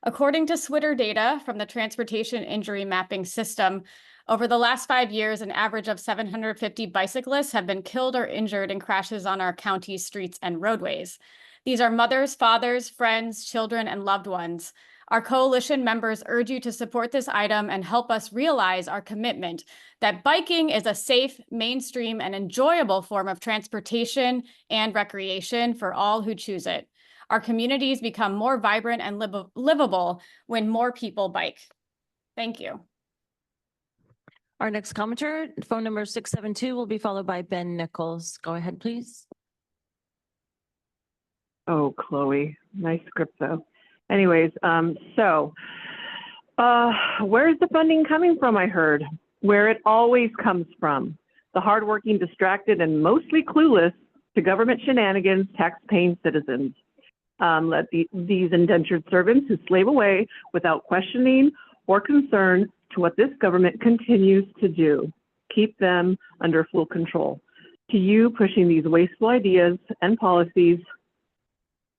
Speaker 15: According to SWITR data from the Transportation Injury Mapping System, over the last 5 years, an average of 750 bicyclists have been killed or injured in crashes on our county's streets and roadways. These are mothers, fathers, friends, children, and loved ones. Our coalition members urge you to support this item and help us realize our commitment that biking is a safe, mainstream, and enjoyable form of transportation and recreation for all who choose it. Our communities become more vibrant and livable when more people bike. Thank you.
Speaker 4: Our next commenter, phone number 672, will be followed by Ben Nichols. Go ahead, please.
Speaker 17: Oh, Chloe, nice script though. Anyways, where's the funding coming from, I heard? Where it always comes from. The hardworking, distracted, and mostly clueless to government shenanigans, tax-paying citizens. Let these indentured servants who slave away without questioning or concern to what this government continues to do. Keep them under full control. To you pushing these wasteful ideas and policies,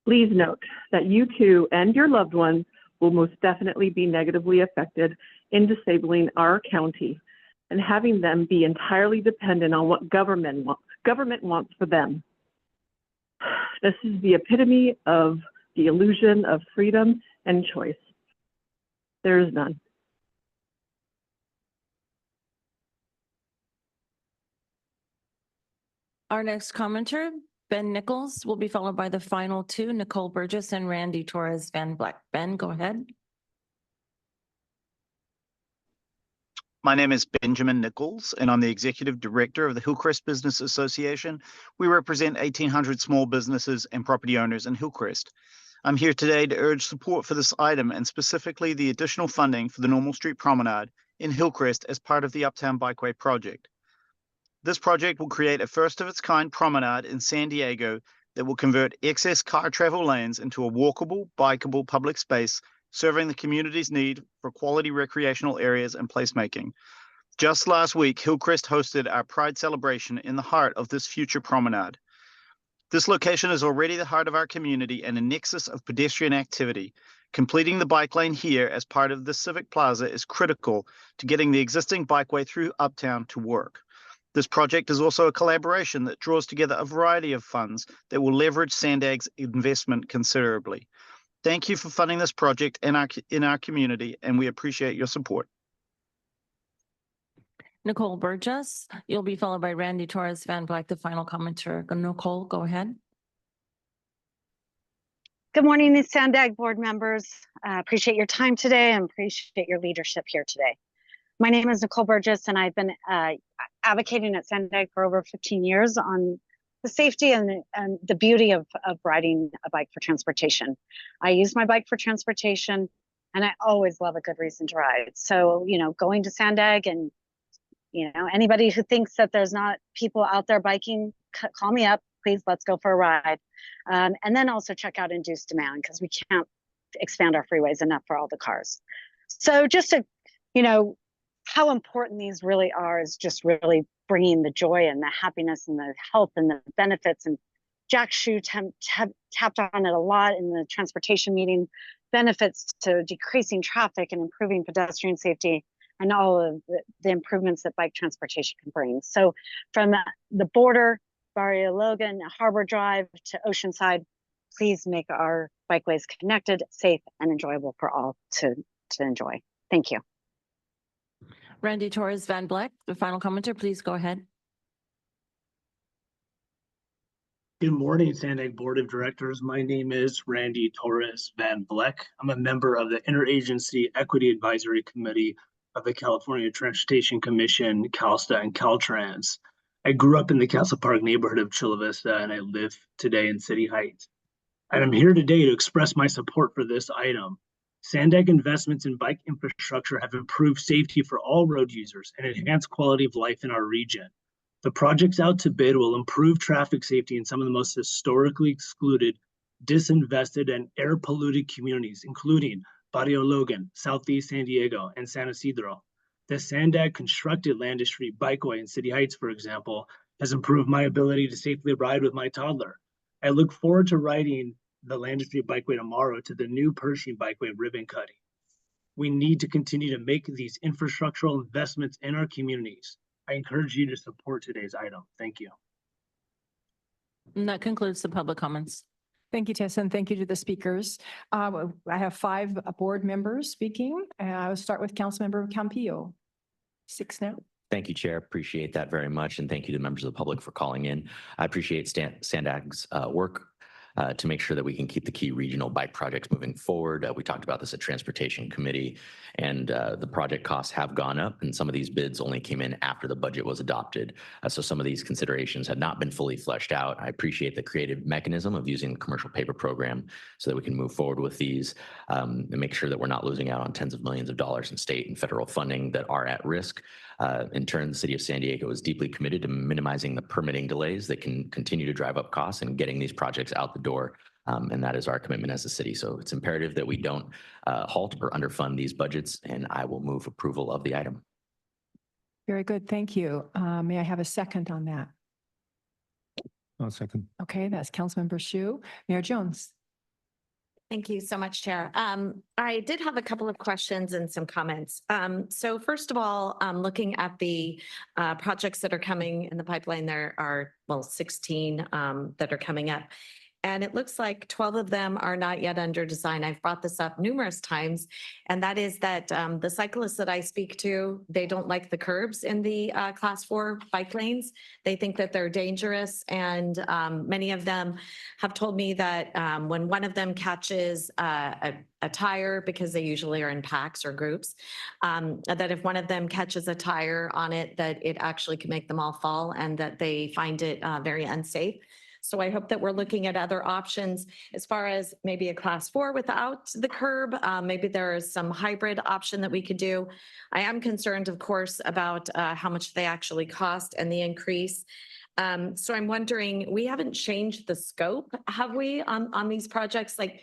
Speaker 17: please note that you too and your loved ones will most definitely be negatively affected in disabling our county and having them be entirely dependent on what government wants for them. This is the epitome of the illusion of freedom and choice. There is none.
Speaker 4: Our next commenter, Ben Nichols, will be followed by the final two, Nicole Burgess and Randy Torres Van Vleck. Ben, go ahead.
Speaker 18: My name is Benjamin Nichols, and I'm the Executive Director of the Hillcrest Business Association. We represent 1,800 small businesses and property owners in Hillcrest. I'm here today to urge support for this item and specifically the additional funding for the Normal Street Promenade in Hillcrest as part of the Uptown Bikeway project. This project will create a first-of-its-kind promenade in San Diego that will convert excess car travel lanes into a walkable, bikeable public space, serving the community's need for quality recreational areas and placemaking. Just last week, Hillcrest hosted our Pride celebration in the heart of this future promenade. This location is already the heart of our community and a nexus of pedestrian activity. Completing the bike lane here as part of the Civic Plaza is critical to getting the existing bikeway through Uptown to work. This project is also a collaboration that draws together a variety of funds that will leverage SANDAG's investment considerably. Thank you for funding this project in our community, and we appreciate your support.
Speaker 4: Nicole Burgess, you'll be followed by Randy Torres Van Vleck, the final commenter. Nicole, go ahead.
Speaker 21: Good morning, the SANDAG board members. Appreciate your time today and appreciate your leadership here today. My name is Nicole Burgess, and I've been advocating at SANDAG for over 15 years on the safety and the beauty of riding a bike for transportation. I use my bike for transportation, and I always love a good reason to ride. So, going to SANDAG and, anybody who thinks that there's not people out there biking, call me up, please, let's go for a ride. And then also check out induced demand, because we can't expand our freeways enough for all the cars. So just to, how important these really are is just really bringing the joy and the happiness and the health and the benefits. And Jack Shu tapped on it a lot in the transportation meeting, benefits to decreasing traffic and improving pedestrian safety and all of the improvements that bike transportation can bring. So from the border, Barrio Logan, Harbor Drive to Oceanside, please make our bikeways connected, safe, and enjoyable for all to enjoy. Thank you.
Speaker 4: Randy Torres Van Vleck, the final commenter, please go ahead.
Speaker 24: Good morning, SANDAG Board of Directors. My name is Randy Torres Van Vleck. I'm a member of the Interagency Equity Advisory Committee of the California Transportation Commission, CalSTA, and Caltrans. I grew up in the Castle Park neighborhood of Chula Vista, and I live today in City Heights. And I'm here today to express my support for this item. SANDAG investments in bike infrastructure have improved safety for all road users and enhanced quality of life in our region. The projects out to bid will improve traffic safety in some of the most historically excluded, disinvested, and air-polluted communities, including Barrio Logan, Southeast San Diego, and San Isidro. The SANDAG constructed Landis Street Bikeway in City Heights, for example, has improved my ability to safely ride with my toddler. I look forward to riding the Landis Street Bikeway tomorrow to the new Pershing Bikeway ribbon cutting. We need to continue to make these infrastructural investments in our communities. I encourage you to support today's item. Thank you.
Speaker 4: And that concludes the public comments.
Speaker 1: Thank you, Tessa, and thank you to the speakers. I have 5 board members speaking. I'll start with Councilmember Campillo. 6 now.
Speaker 2: Thank you, Chair. Appreciate that very much. And thank you to members of the public for calling in. I appreciate SANDAG's work to make sure that we can keep the key regional bike projects moving forward. We talked about this at Transportation Committee, and the project costs have gone up, and some of these bids only came in after the budget was adopted. So some of these considerations had not been fully fleshed out. I appreciate the creative mechanism of using the commercial paper program so that we can move forward with these and make sure that we're not losing out on tens of millions of dollars in state and federal funding that are at risk. In turn, the city of San Diego is deeply committed to minimizing the permitting delays that can continue to drive up costs and getting these projects out the door. And that is our commitment as a city. So it's imperative that we don't halt or underfund these budgets, and I will move approval of the item.
Speaker 1: Very good. Thank you. May I have a second on that?
Speaker 8: I'll second.
Speaker 1: Okay, that's Councilmember Shu. Mayor Jones.
Speaker 3: Thank you so much, Chair. I did have a couple of questions and some comments. So first of all, looking at the projects that are coming in the pipeline, there are, well, 16 that are coming up. And it looks like 12 of them are not yet under design. I've brought this up numerous times, and that is that the cyclists that I speak to, they don't like the curbs in the class 4 bike lanes. They think that they're dangerous, and many of them have told me that when one of them catches a tire, because they usually are in packs or groups, that if one of them catches a tire on it, that it actually can make them all fall, and that they find it very unsafe. So I hope that we're looking at other options as far as maybe a class 4 without the curb. Maybe there is some hybrid option that we could do. I am concerned, of course, about how much they actually cost and the increase. So I'm wondering, we haven't changed the scope, have we, on these projects, like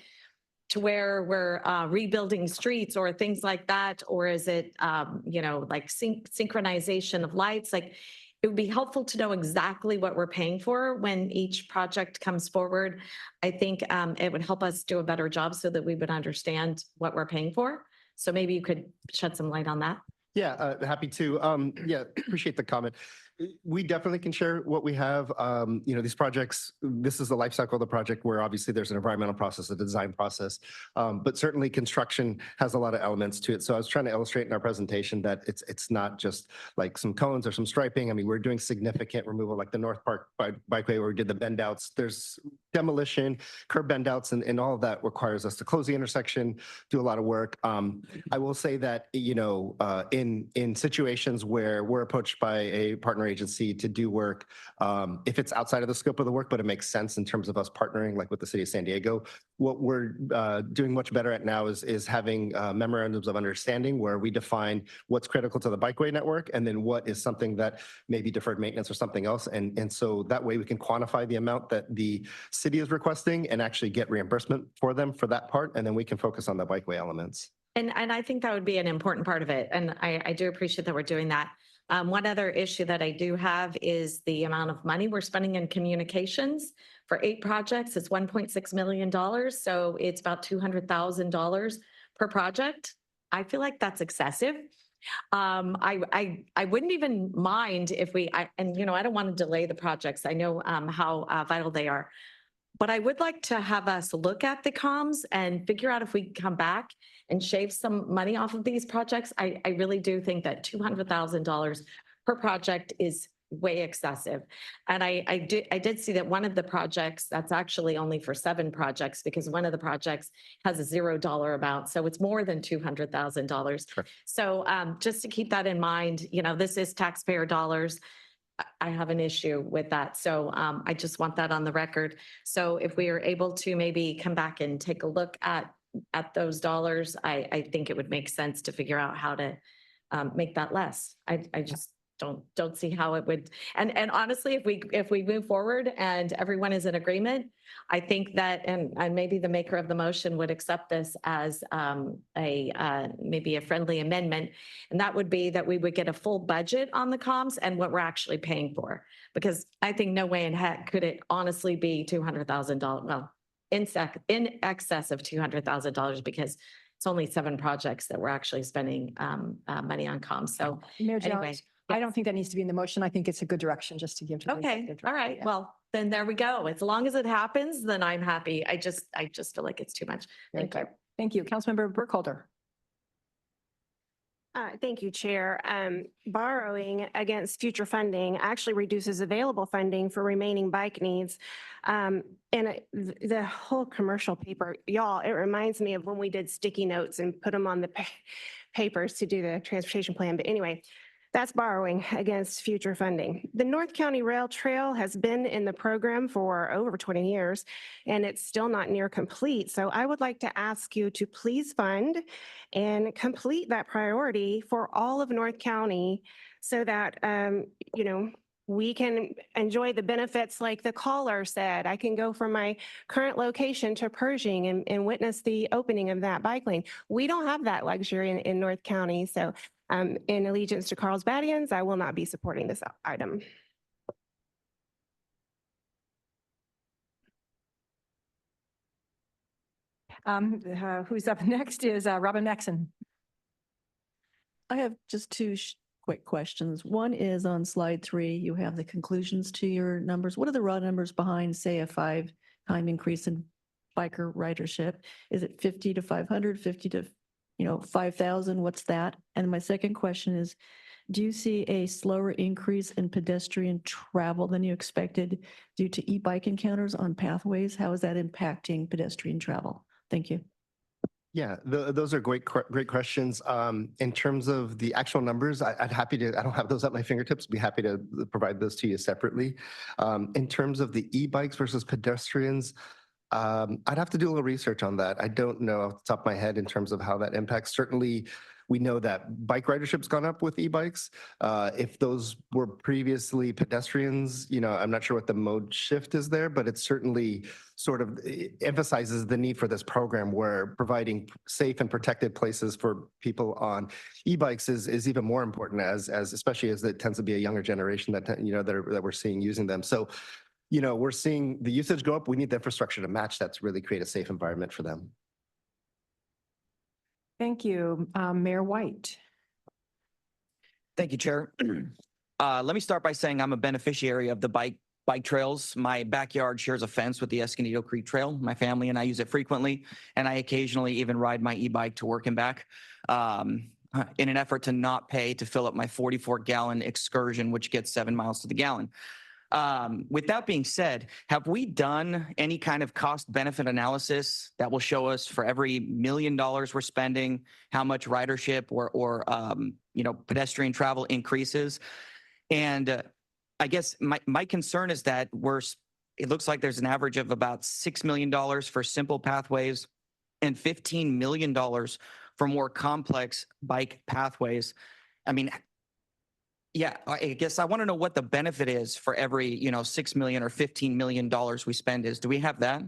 Speaker 3: to where we're rebuilding streets or things like that? Or is it, like synchronization of lights? Like, it would be helpful to know exactly what we're paying for when each project comes forward. I think it would help us do a better job so that we would understand what we're paying for. So maybe you could shed some light on that.
Speaker 10: Yeah, happy to. Yeah, appreciate the comment. We definitely can share what we have. These projects, this is the life cycle of the project where obviously there's an environmental process, a design process, but certainly construction has a lot of elements to it. So I was trying to illustrate in our presentation that it's not just like some cones or some striping. I mean, we're doing significant removal, like the North Park Bikeway where we did the bend outs. There's demolition, curb bend outs, and all of that requires us to close the intersection, do a lot of work. I will say that, in situations where we're approached by a partner agency to do work, if it's outside of the scope of the work, but it makes sense in terms of us partnering, like with the city of San Diego, what we're doing much better at now is having memorandums of understanding where we define what's critical to the bikeway network and then what is something that may be deferred maintenance or something else. And so that way we can quantify the amount that the city is requesting and actually get reimbursement for them for that part. And then we can focus on the bikeway elements.
Speaker 3: And I think that would be an important part of it. And I do appreciate that we're doing that. One other issue that I do have is the amount of money we're spending in communications. For 8 projects, it's $1.6 million. So it's about $200,000 per project. I feel like that's excessive. I wouldn't even mind if I don't want to delay the projects. I know how vital they are. But I would like to have us look at the comms and figure out if we can come back and shave some money off of these projects. I really do think that $200,000 per project is way excessive. And I did see that one of the projects, that's actually only for 7 projects because one of the projects has a $0 amount. So it's more than $200,000.
Speaker 10: Sure.
Speaker 3: So just to keep that in mind, this is taxpayer dollars. I have an issue with that. So I just want that on the record. So if we are able to maybe come back and take a look at those dollars, I think it would make sense to figure out how to make that less. I just don't see how it would. And honestly, if we move forward and everyone is in agreement, I think that, and maybe the maker of the motion would accept this as maybe a friendly amendment. And that would be that we would get a full budget on the comms and what we're actually paying for. Because I think no way in heck could it honestly be $200,000. Well, in excess of $200,000 because it's only 7 projects that we're actually spending money on comms. So
Speaker 1: Mayor
Speaker 3: anyway.
Speaker 1: Jones, I don't think that needs to be in the motion. I think it's a good direction just to give to the
Speaker 3: Okay,
Speaker 1: executive
Speaker 3: all
Speaker 1: director.
Speaker 3: right.
Speaker 1: Yeah.
Speaker 3: Well, then there we go. As long as it happens, then I'm happy. I just feel like it's too much. Thank you.
Speaker 1: Thank you. Councilmember Burkholder.
Speaker 5: Thank you, Chair. Borrowing against future funding actually reduces available funding for remaining bike needs. The whole commercial paper, y'all, it reminds me of when we did sticky notes and put them on the papers to do the transportation plan. But anyway, that's borrowing against future funding. The North County Rail Trail has been in the program for over 20 years, and it's still not near complete. So I would like to ask you to please fund and complete that priority for all of North County so that, we can enjoy the benefits like the caller said. I can go from my current location to Pershing and witness the opening of that bike lane. We don't have that luxury in North County. So in allegiance to Carlsbadians, I will not be supporting this item.
Speaker 1: Who's up next is Robin Maxon.
Speaker 6: I have just two quick questions. One is on slide 3, you have the conclusions to your numbers. What are the raw numbers behind, say, a 5-time increase in biker ridership? Is it 50 to 500, 50 to 5,000? What's that? And my second question is, do you see a slower increase in pedestrian travel than you expected due to e-bike encounters on pathways? How is that impacting pedestrian travel? Thank you.
Speaker 10: Yeah, those are great questions. In terms of the actual numbers, I don't have those at my fingertips. Be happy to provide those to you separately. In terms of the e-bikes versus pedestrians, I'd have to do a little research on that. I don't know off the top of my head in terms of how that impacts. Certainly, we know that bike ridership's gone up with e-bikes. If those were previously pedestrians, I'm not sure what the mode shift is there, but it certainly sort of emphasizes the need for this program where providing safe and protected places for people on e-bikes is even more important as especially as it tends to be a younger generation that that we're seeing using them. So we're seeing the usage go up. We need the infrastructure to match that to really create a safe environment for them.
Speaker 1: Thank you. Mayor White.
Speaker 7: Thank you, Chair. Let me start by saying I'm a beneficiary of the bike trails. My backyard shares a fence with the Escondido Creek Trail. My family and I use it frequently, and I occasionally even ride my e-bike to work and back in an effort to not pay to fill up my 44-gallon excursion, which gets 7 miles to the gallon. With that being said, have we done any kind of cost-benefit analysis that will show us for every $1 million we're spending, how much ridership or pedestrian travel increases? And I guess my concern is that it looks like there's an average of about $6 million for simple pathways and $15 million for more complex bike pathways. I mean, yeah, I guess I want to know what the benefit is for every, $6 million or $15 million we spend is. Do we have that?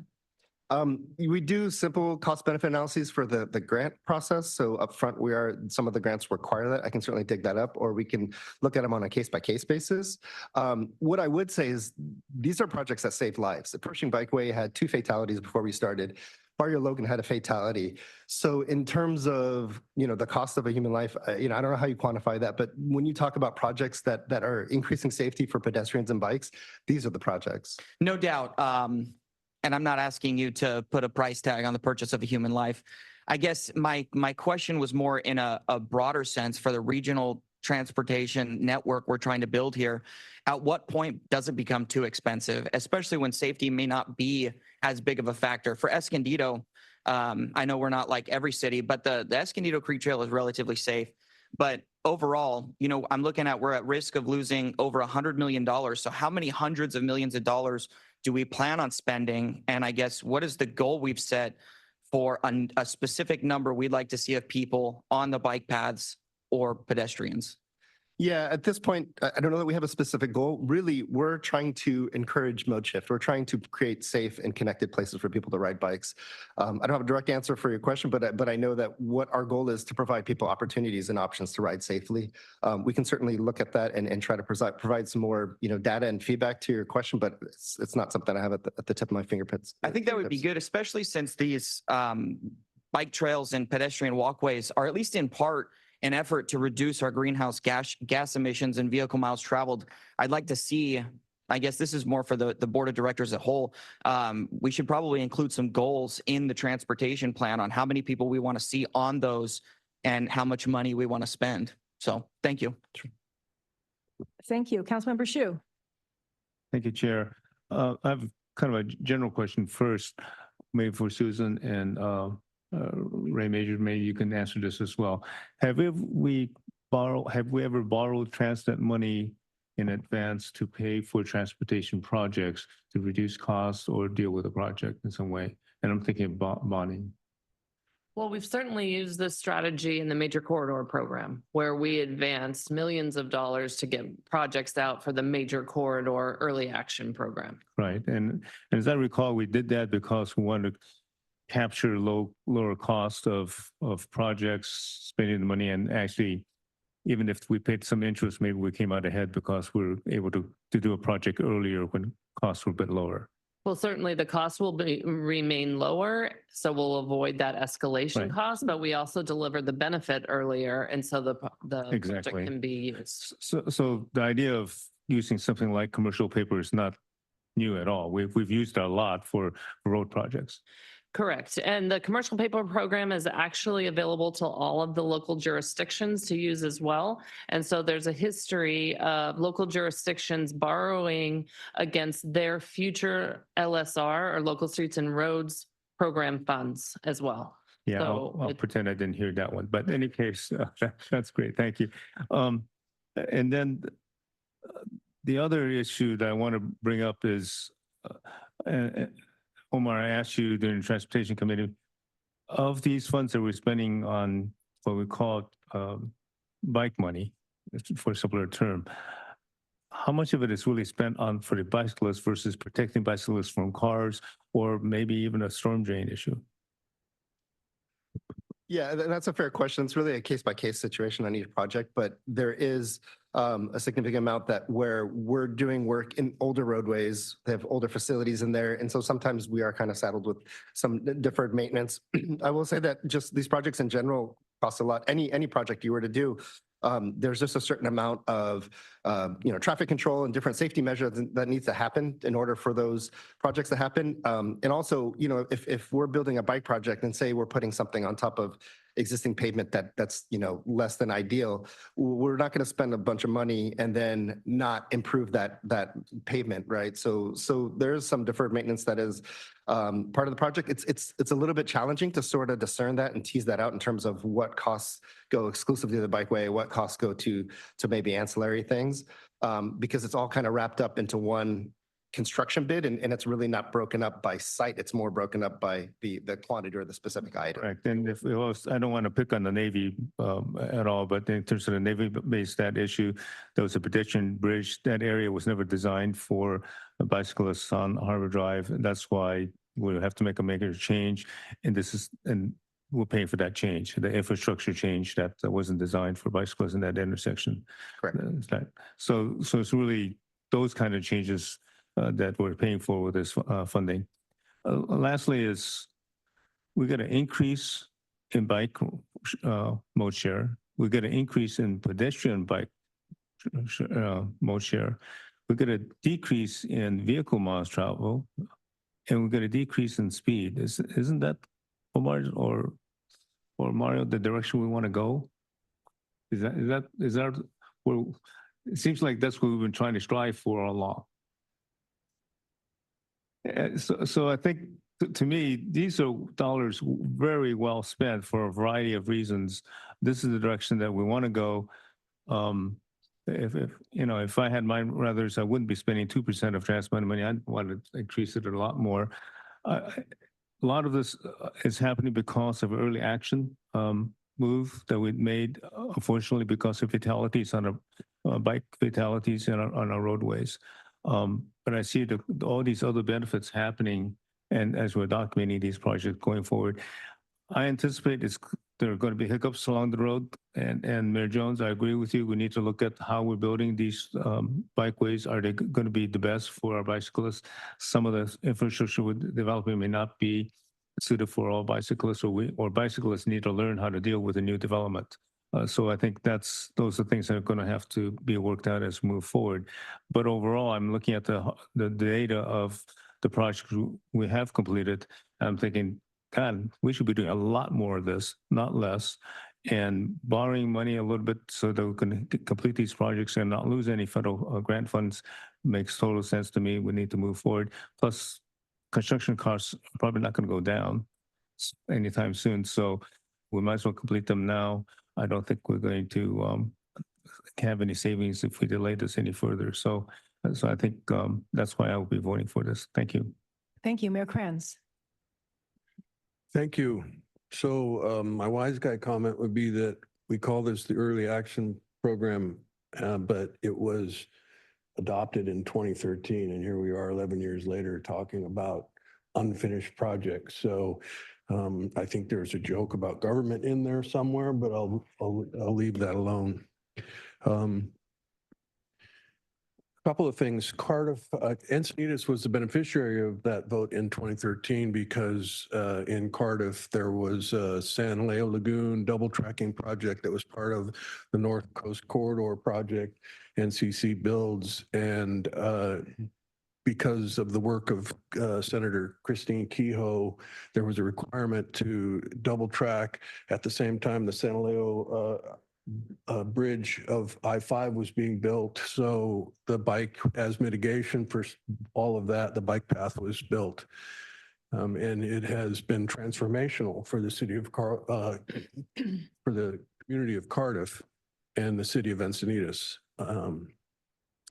Speaker 10: We do simple cost benefit analyses for the grant process. So upfront, some of the grants require that. I can certainly dig that up, or we can look at them on a case by case basis. What I would say is these are projects that save lives. The Pershing Bikeway had 2 fatalities before we started. Barrio Logan had a fatality. So in terms of, the cost of a human life, I don't know how you quantify that, but when you talk about projects that are increasing safety for pedestrians and bikes, these are the projects.
Speaker 7: No doubt. And I'm not asking you to put a price tag on the purchase of a human life. I guess my question was more in a broader sense for the regional transportation network we're trying to build here. At what point does it become too expensive, especially when safety may not be as big of a factor? For Escondido, I know we're not like every city, but the Escondido Creek Trail is relatively safe. But overall, I'm looking at we're at risk of losing over $100 million. So how many hundreds of millions of dollars do we plan on spending? And I guess what is the goal we've set for a specific number we'd like to see of people on the bike paths or pedestrians?
Speaker 10: Yeah, at this point, I don't know that we have a specific goal. Really, we're trying to encourage mode shift. We're trying to create safe and connected places for people to ride bikes. I don't have a direct answer for your question, but I know that what our goal is to provide people opportunities and options to ride safely. We can certainly look at that and try to provide some more data and feedback to your question, but it's not something I have at the tip of my fingertips.
Speaker 7: I think that would be good, especially since these bike trails and pedestrian walkways are at least in part an effort to reduce our greenhouse gas emissions and vehicle miles traveled. I'd like to see I guess this is more for the board of directors as a whole. We should probably include some goals in the transportation plan on how many people we want to see on those and how much money we want to spend. So thank you.
Speaker 1: Thank you. Councilmember Shu.
Speaker 8: Thank you, Chair. I have kind of a general question first, maybe for Susan and Ray Major. Maybe you can answer this as well. Have we ever borrowed transit money in advance to pay for transportation projects to reduce costs or deal with a project in some way? And I'm thinking about bonding.
Speaker 9: Well, we've certainly used this strategy in the Major Corridor Program, where we advanced millions of dollars to get projects out for the Major Corridor Early Action Program.
Speaker 8: Right. And as I recall, we did that because we wanted to capture lower cost of projects, spending the money, and actually, even if we paid some interest, maybe we came out ahead because we were able to do a project earlier when costs were a bit lower.
Speaker 9: Well, certainly the cost will remain lower, so we'll avoid that escalation cost, but we also deliver the benefit earlier, and so the project can be used.
Speaker 8: So the idea of using something like commercial paper is not new at all. We've used it a lot for road projects.
Speaker 9: Correct. And the commercial paper program is actually available to all of the local jurisdictions to use as well. And so there's a history of local jurisdictions borrowing against their future LSR or local streets and roads program funds as well.
Speaker 8: Yeah,
Speaker 9: So
Speaker 8: I'll pretend I didn't hear that one. But in any case, that's great. Thank you. And then the other issue that I want to bring up is Omar, I asked you during the Transportation Committee, of these funds that we're spending on what we call bike money, for a simpler term, how much of it is really spent on for the bicyclists versus protecting bicyclists from cars or maybe even a storm drain issue?
Speaker 10: Yeah, that's a fair question. It's really a case-by-case situation on each project, but there is a significant amount that where we're doing work in older roadways, they have older facilities in there, and so sometimes we are kind of saddled with some deferred maintenance. I will say that just these projects in general cost a lot. Any project you were to do, there's just a certain amount of traffic control and different safety measures that needs to happen in order for those projects to happen. And also, if we're building a bike project and say we're putting something on top of existing pavement that's less than ideal, we're not going to spend a bunch of money and then not improve that pavement, right? So there's some deferred maintenance that is part of the project. It's a little bit challenging to sort of discern that and tease that out in terms of what costs go exclusively to the bikeway, what costs go to maybe ancillary things, because it's all kind of wrapped up into one construction bid, and it's really not broken up by site. It's more broken up by the quantity or the specific item.
Speaker 8: Correct. And if it was, I don't want to pick on the Navy at all, but in terms of the Navy base, that issue, there was a pedestrian bridge. That area was never designed for bicyclists on Harbor Drive. And that's why we'll have to make a major change. And we're paying for that change, the infrastructure change that wasn't designed for bicyclists in that intersection.
Speaker 10: Correct.
Speaker 8: So it's really those kind of changes that we're paying for with this funding. Lastly is we got an increase in bike mode share. We got an increase in pedestrian bike mode share. We got a decrease in vehicle miles travel, and we got a decrease in speed. Isn't that, Omar or Mario, the direction we want to go? Is that where it seems like that's what we've been trying to strive for all along? So I think, to me, these are dollars very well spent for a variety of reasons. This is the direction that we want to go. If I had my ruthers, I wouldn't be spending 2% of transplant money. I'd want to increase it a lot more. A lot of this is happening because of early action move that we made, unfortunately, because of fatalities on bike fatalities on our roadways. But I see all these other benefits happening, and as we're documenting these projects going forward, I anticipate there are going to be hiccups along the road. And Mayor Jones, I agree with you. We need to look at how we're building these bikeways. Are they going to be the best for our bicyclists? Some of the infrastructure we're developing may not be suited for all bicyclists, or bicyclists need to learn how to deal with the new development. So I think those are things that are going to have to be worked out as we move forward. But overall, I'm looking at the data of the projects we have completed. I'm thinking, God, we should be doing a lot more of this, not less, and borrowing money a little bit so that we can complete these projects and not lose any federal grant funds makes total sense to me. We need to move forward. Plus, construction costs are probably not going to go down anytime soon. So we might as well complete them now. I don't think we're going to have any savings if we delay this any further. So I think that's why I will be voting for this. Thank you.
Speaker 1: Thank you, Mayor Kranz.
Speaker 11: Thank you. So my wise guy comment would be that we call this the early action program, but it was adopted in 2013, and here we are 11 years later talking about unfinished projects. So I think there's a joke about government in there somewhere, but I'll leave that alone. Couple of things. Cardiff, Encinitas was the beneficiary of that vote in 2013 because in Cardiff there was a San Leo Lagoon double tracking project that was part of the North Coast Corridor project NCC builds, and because of the work of Senator Christine Kehoe, there was a requirement to double track at the same time the San Leo bridge of I-5 was being built. So the bike, as mitigation for all of that, the bike path was built. And it has been transformational for the city of for the community of Cardiff and the city of Encinitas.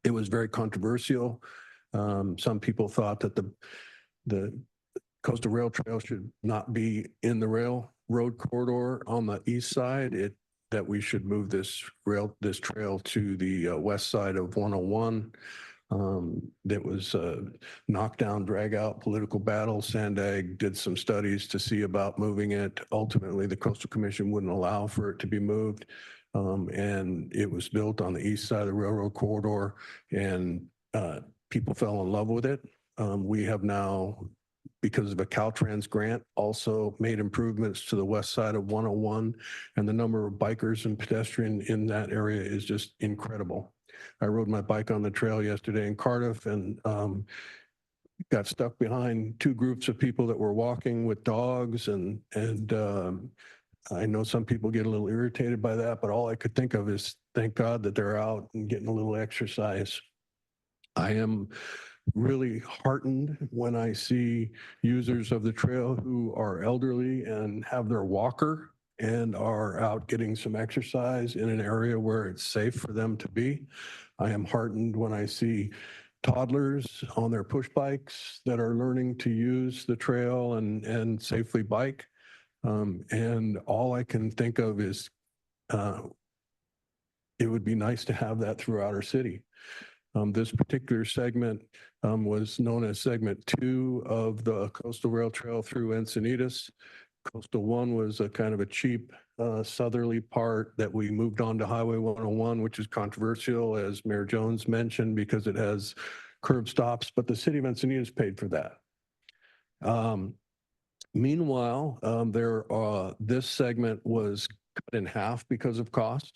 Speaker 11: It was very controversial. Some people thought that the Coastal Rail Trail should not be in the railroad corridor on the east side. That we should move this trail to the west side of 101. That was a knockdown, drag out political battle. SANDAG did some studies to see about moving it. Ultimately, the Coastal Commission wouldn't allow for it to be moved. And it was built on the east side of the railroad corridor, and people fell in love with it. We have now, because of a Caltrans grant, also made improvements to the west side of 101, and the number of bikers and pedestrians in that area is just incredible. I rode my bike on the trail yesterday in Cardiff and got stuck behind two groups of people that were walking with dogs, and I know some people get a little irritated by that, but all I could think of is thank God that they're out and getting a little exercise. I am really heartened when I see users of the trail who are elderly and have their walker and are out getting some exercise in an area where it's safe for them to be. I am heartened when I see toddlers on their push bikes that are learning to use the trail and safely bike. And all I can think of is it would be nice to have that throughout our city. This particular segment was known as segment 2 of the Coastal Rail Trail through Encinitas. Coastal 1 was a kind of a cheap southerly part that we moved on to Highway 101, which is controversial, as Mayor Jones mentioned, because it has curb stops, but the city of Encinitas paid for that. Meanwhile, this segment was cut in half because of cost.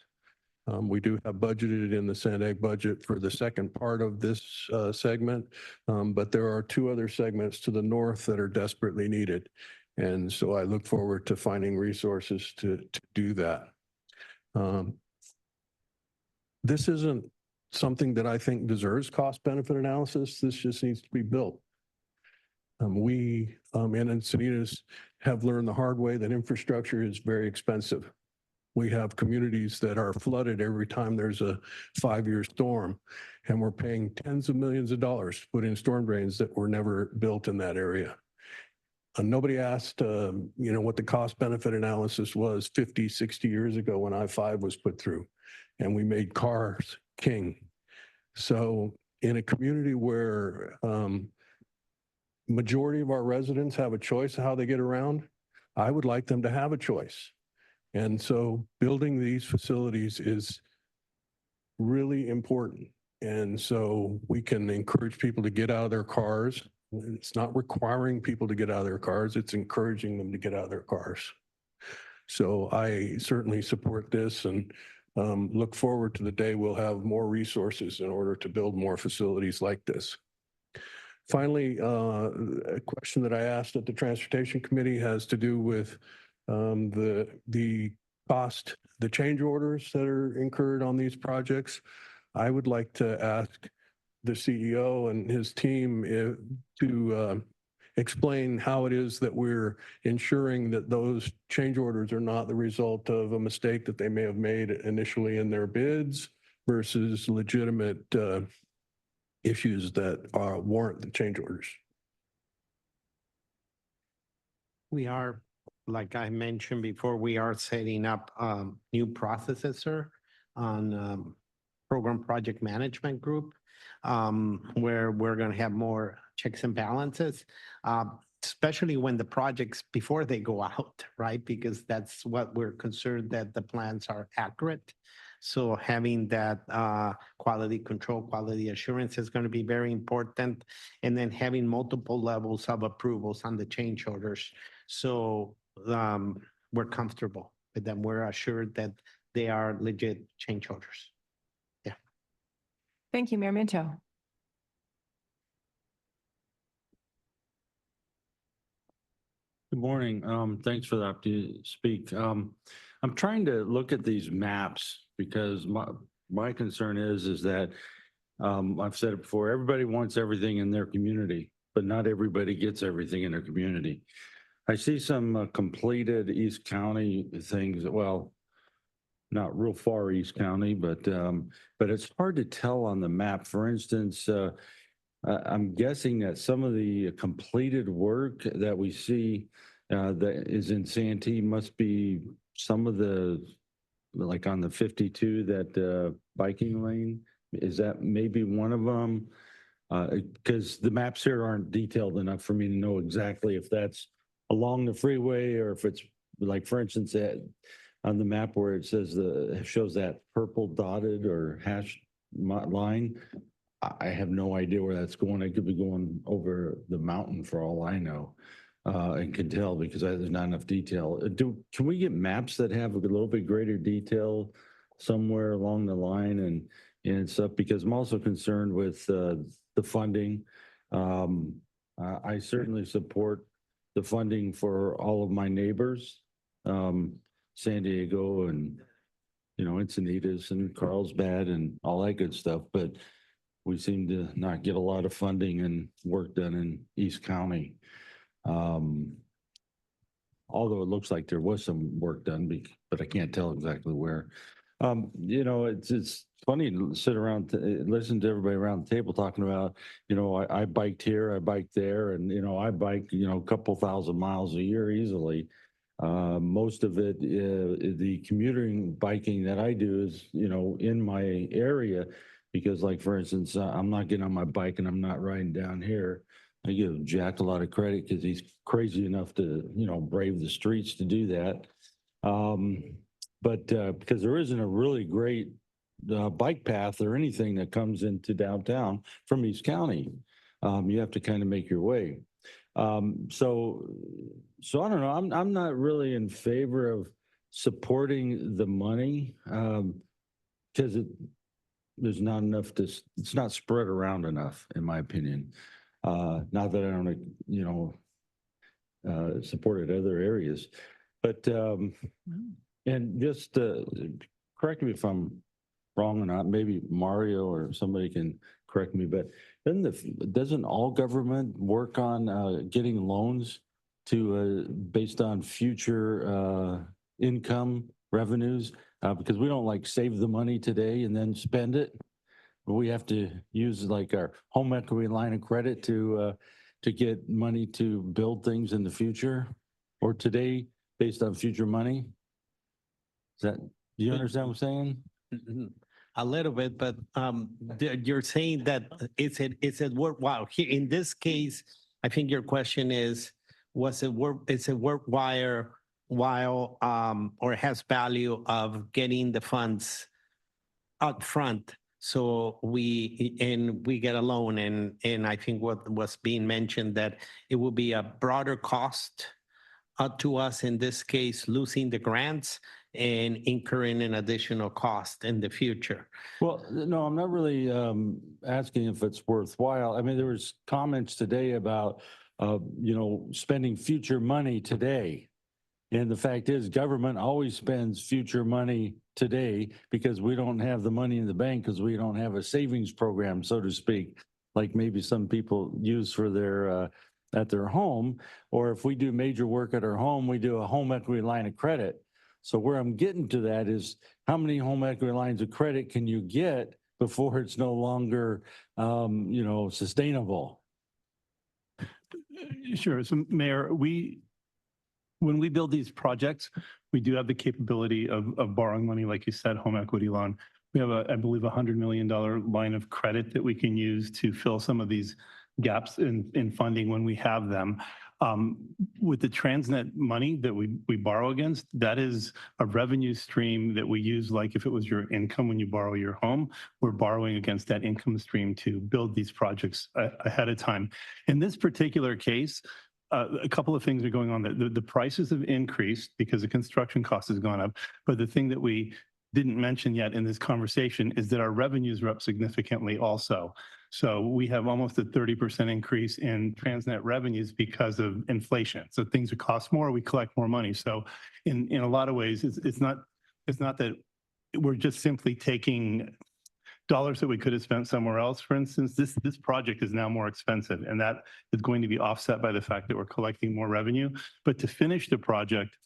Speaker 11: We do have budgeted in the SANDAG budget for the second part of this segment, but there are 2 other segments to the north that are desperately needed. And so I look forward to finding resources to do that. This isn't something that I think deserves cost benefit analysis. This just needs to be built. We in Encinitas have learned the hard way that infrastructure is very expensive. We have communities that are flooded every time there's a 5-year storm, and we're paying tens of millions of dollars to put in storm drains that were never built in that area. Nobody asked, what the cost benefit analysis was 50, 60 years ago when I-5 was put through, and we made cars king. So in a community where majority of our residents have a choice of how they get around, I would like them to have a choice. And so building these facilities is really important. And so we can encourage people to get out of their cars. It's not requiring people to get out of their cars, it's encouraging them to get out of their cars. So I certainly support this and look forward to the day we'll have more resources in order to build more facilities like this. Finally, a question that I asked at the Transportation Committee has to do with the cost, the change orders that are incurred on these projects. I would like to ask the CEO and his team to explain how it is that we're ensuring that those change orders are not the result of a mistake that they may have made initially in their bids versus legitimate issues that warrant the change orders.
Speaker 12: We are, like I mentioned before, we are setting up new processes, sir, on program project management group, where we're going to have more checks and balances, especially when the projects, before they go out, right? Because that's what we're concerned, that the plans are accurate. So having that quality control, quality assurance is going to be very important. And then having multiple levels of approvals on the change orders. So we're comfortable with them. We're assured that they are legit change orders. Yeah.
Speaker 1: Thank you, Mayor Minto.
Speaker 13: Good morning. Thanks for the opportunity to speak. I'm trying to look at these maps because my concern is that I've said it before, everybody wants everything in their community, but not everybody gets everything in their community. I see some completed East County things, well, not real far East County, but it's hard to tell on the map. For instance, I'm guessing that some of the completed work that we see that is in Santee must be some of the, like on the 52, that biking lane. Is that maybe one of them? Because the maps here aren't detailed enough for me to know exactly if that's along the freeway or if it's like, for instance, on the map where it says shows that purple dotted or hash line. I have no idea where that's going. I could be going over the mountain for all I know, and can tell because there's not enough detail. Can we get maps that have a little bit greater detail somewhere along the line and stuff? Because I'm also concerned with the funding. I certainly support the funding for all of my neighbors, San Diego and Encinitas and Carlsbad and all that good stuff, but we seem to not get a lot of funding and work done in East County. Although it looks like there was some work done, but I can't tell exactly where. It's funny to sit around, listen to everybody around the table talking about, I biked here, I biked there, and, I bike, a couple thousand miles a year easily. Most of it, the commuting biking that I do is, in my area. Because like, for instance, I'm not getting on my bike and I'm not riding down here. I give Jack a lot of credit because he's crazy enough to, brave the streets to do that. But because there isn't a really great bike path or anything that comes into downtown from East County. You have to kind of make your way. So I don't know. I'm not really in favor of supporting the money because there's not enough it's not spread around enough, in my opinion. Not that I don't, support it other areas, but, and just correct me if I'm wrong or not, maybe Mario or somebody can correct me, but doesn't all government work on getting loans to based on future income revenues? Because we don't like save the money today and then spend it. We have to use like our home equity line of credit to get money to build things in the future or today based on future money. Do you understand what I'm saying?
Speaker 12: A little bit, but you're saying that it's a worthwhile. Here in this case, I think your question is, is it worthwhile or has value of getting the funds up front so we get a loan, and I think what was being mentioned that it will be a broader cost to us, in this case, losing the grants and incurring an additional cost in the future.
Speaker 13: Well, no, I'm not really asking if it's worthwhile. I mean, there was comments today about, spending future money today. And the fact is, government always spends future money today because we don't have the money in the bank because we don't have a savings program, so to speak, like maybe some people use for their at their home. Or if we do major work at our home, we do a home equity line of credit. So where I'm getting to that is how many home equity lines of credit can you get before it's no longer, sustainable?
Speaker 14: Sure. So Mayor, when we build these projects, we do have the capability of borrowing money, like you said, home equity loan. We have I believe, $100 million line of credit that we can use to fill some of these gaps in funding when we have them. With the Transnet money that we borrow against, that is a revenue stream that we use like if it was your income when you borrow your home. We're borrowing against that income stream to build these projects ahead of time. In this particular case, a couple of things are going on. The prices have increased because the construction cost has gone up. But the thing that we didn't mention yet in this conversation is that our revenues are up significantly also. So we have almost a 30% increase in Transnet revenues because of inflation. So things that cost more, we collect more money. So in a lot of ways, it's not that we're just simply taking dollars that we could have spent somewhere else. For instance, this project is now more expensive, and that is going to be offset by the fact that we're collecting more revenue. But to finish the project,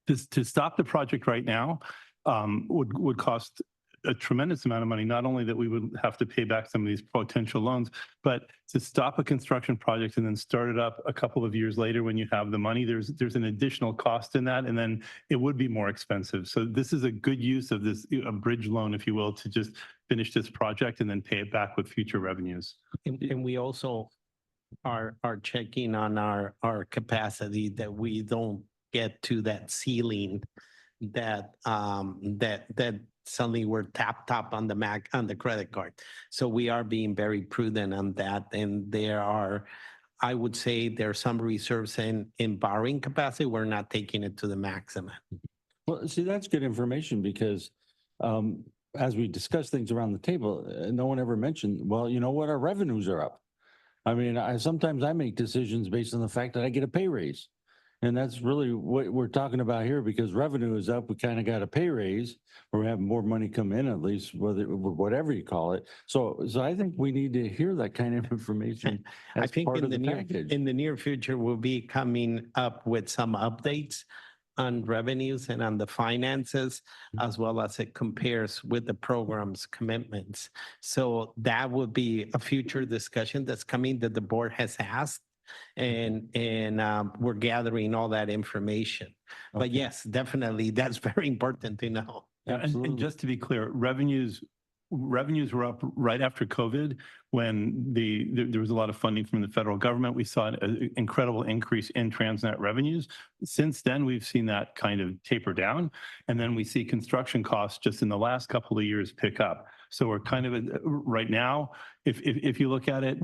Speaker 14: to stop the project right now would cost a tremendous amount of money. Not only that we would have to pay back some of these potential loans, but to stop a construction project and then start it up a couple of years later when you have the money, there's an additional cost in that, and then it would be more expensive. So this is a good use of this, a bridge loan, if you will, to just finish this project and then pay it back with future revenues.
Speaker 12: And we also are checking on our capacity, that we don't get to that ceiling that suddenly we're tapped up on the credit card. So we are being very prudent on that. And I would say there are some reserves in borrowing capacity. We're not taking it to the maximum.
Speaker 13: Well, see, that's good information because as we discuss things around the table, no one ever mentioned, well, you know what, our revenues are up. I mean, sometimes I make decisions based on the fact that I get a pay raise. And that's really what we're talking about here, because revenue is up. We kind of got a pay raise, or we have more money come in, at least, whatever you call it. So I think we need to hear that kind of information as
Speaker 12: I think
Speaker 13: part of the package.
Speaker 12: in the near future, we'll be coming up with some updates on revenues and on the finances, as well as it compares with the program's commitments. So that would be a future discussion that's coming that the board has asked. And we're gathering all that information. Okay. But yes, definitely, that's very important to know.
Speaker 14: And just to be clear, revenues were up right after COVID when there was a lot of funding from the federal government. We saw an incredible increase in Transnet revenues. Since then, we've seen that kind of taper down. And then we see construction costs just in the last couple of years pick up. So we're kind of right now, if you look at it,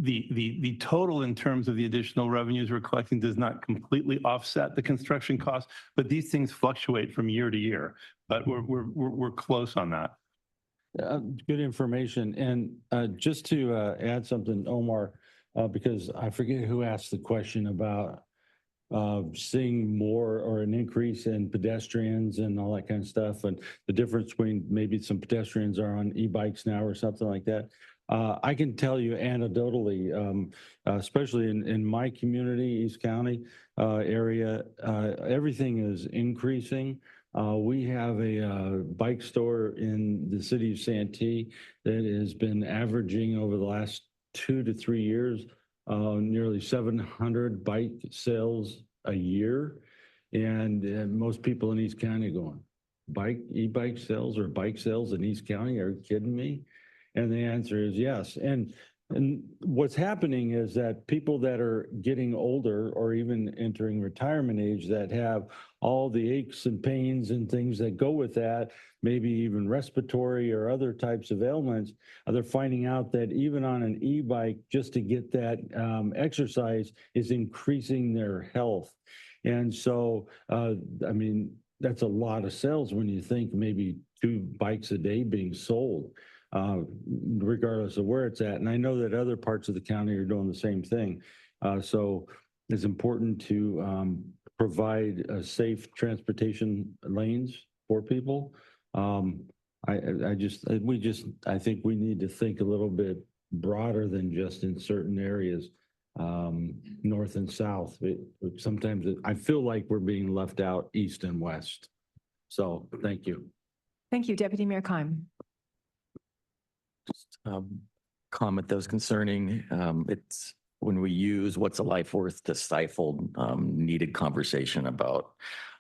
Speaker 14: the total in terms of the additional revenues we're collecting does not completely offset the construction costs, but these things fluctuate from year to year. But we're close on that.
Speaker 13: Good information. And just to add something, Omar, because I forget who asked the question about seeing more or an increase in pedestrians and all that kind of stuff, and the difference between maybe some pedestrians are on e-bikes now or something like that. I can tell you anecdotally, especially in my community, East County area, everything is increasing. We have a bike store in the city of Santee that has been averaging over the last 2 to 3 years, nearly 700 bike sales a year. And most people in East County going, e-bike sales or bike sales in East County? Are you kidding me? And the answer is yes. And And what's happening is that people that are getting older or even entering retirement age that have all the aches and pains and things that go with that, maybe even respiratory or other types of ailments, they're finding out that even on an e-bike, just to get that exercise is increasing their health. And so, I mean, that's a lot of sales when you think maybe 2 bikes a day being sold, regardless of where it's at. And I know that other parts of the county are doing the same thing. So it's important to provide safe transportation lanes for people. I think we need to think a little bit broader than just in certain areas, north and south. Sometimes I feel like we're being left out east and west. So thank you.
Speaker 1: Thank you, Deputy Mayor Keim.
Speaker 2: Comment that was concerning. It's when we use what's a life worth to stifle needed conversation about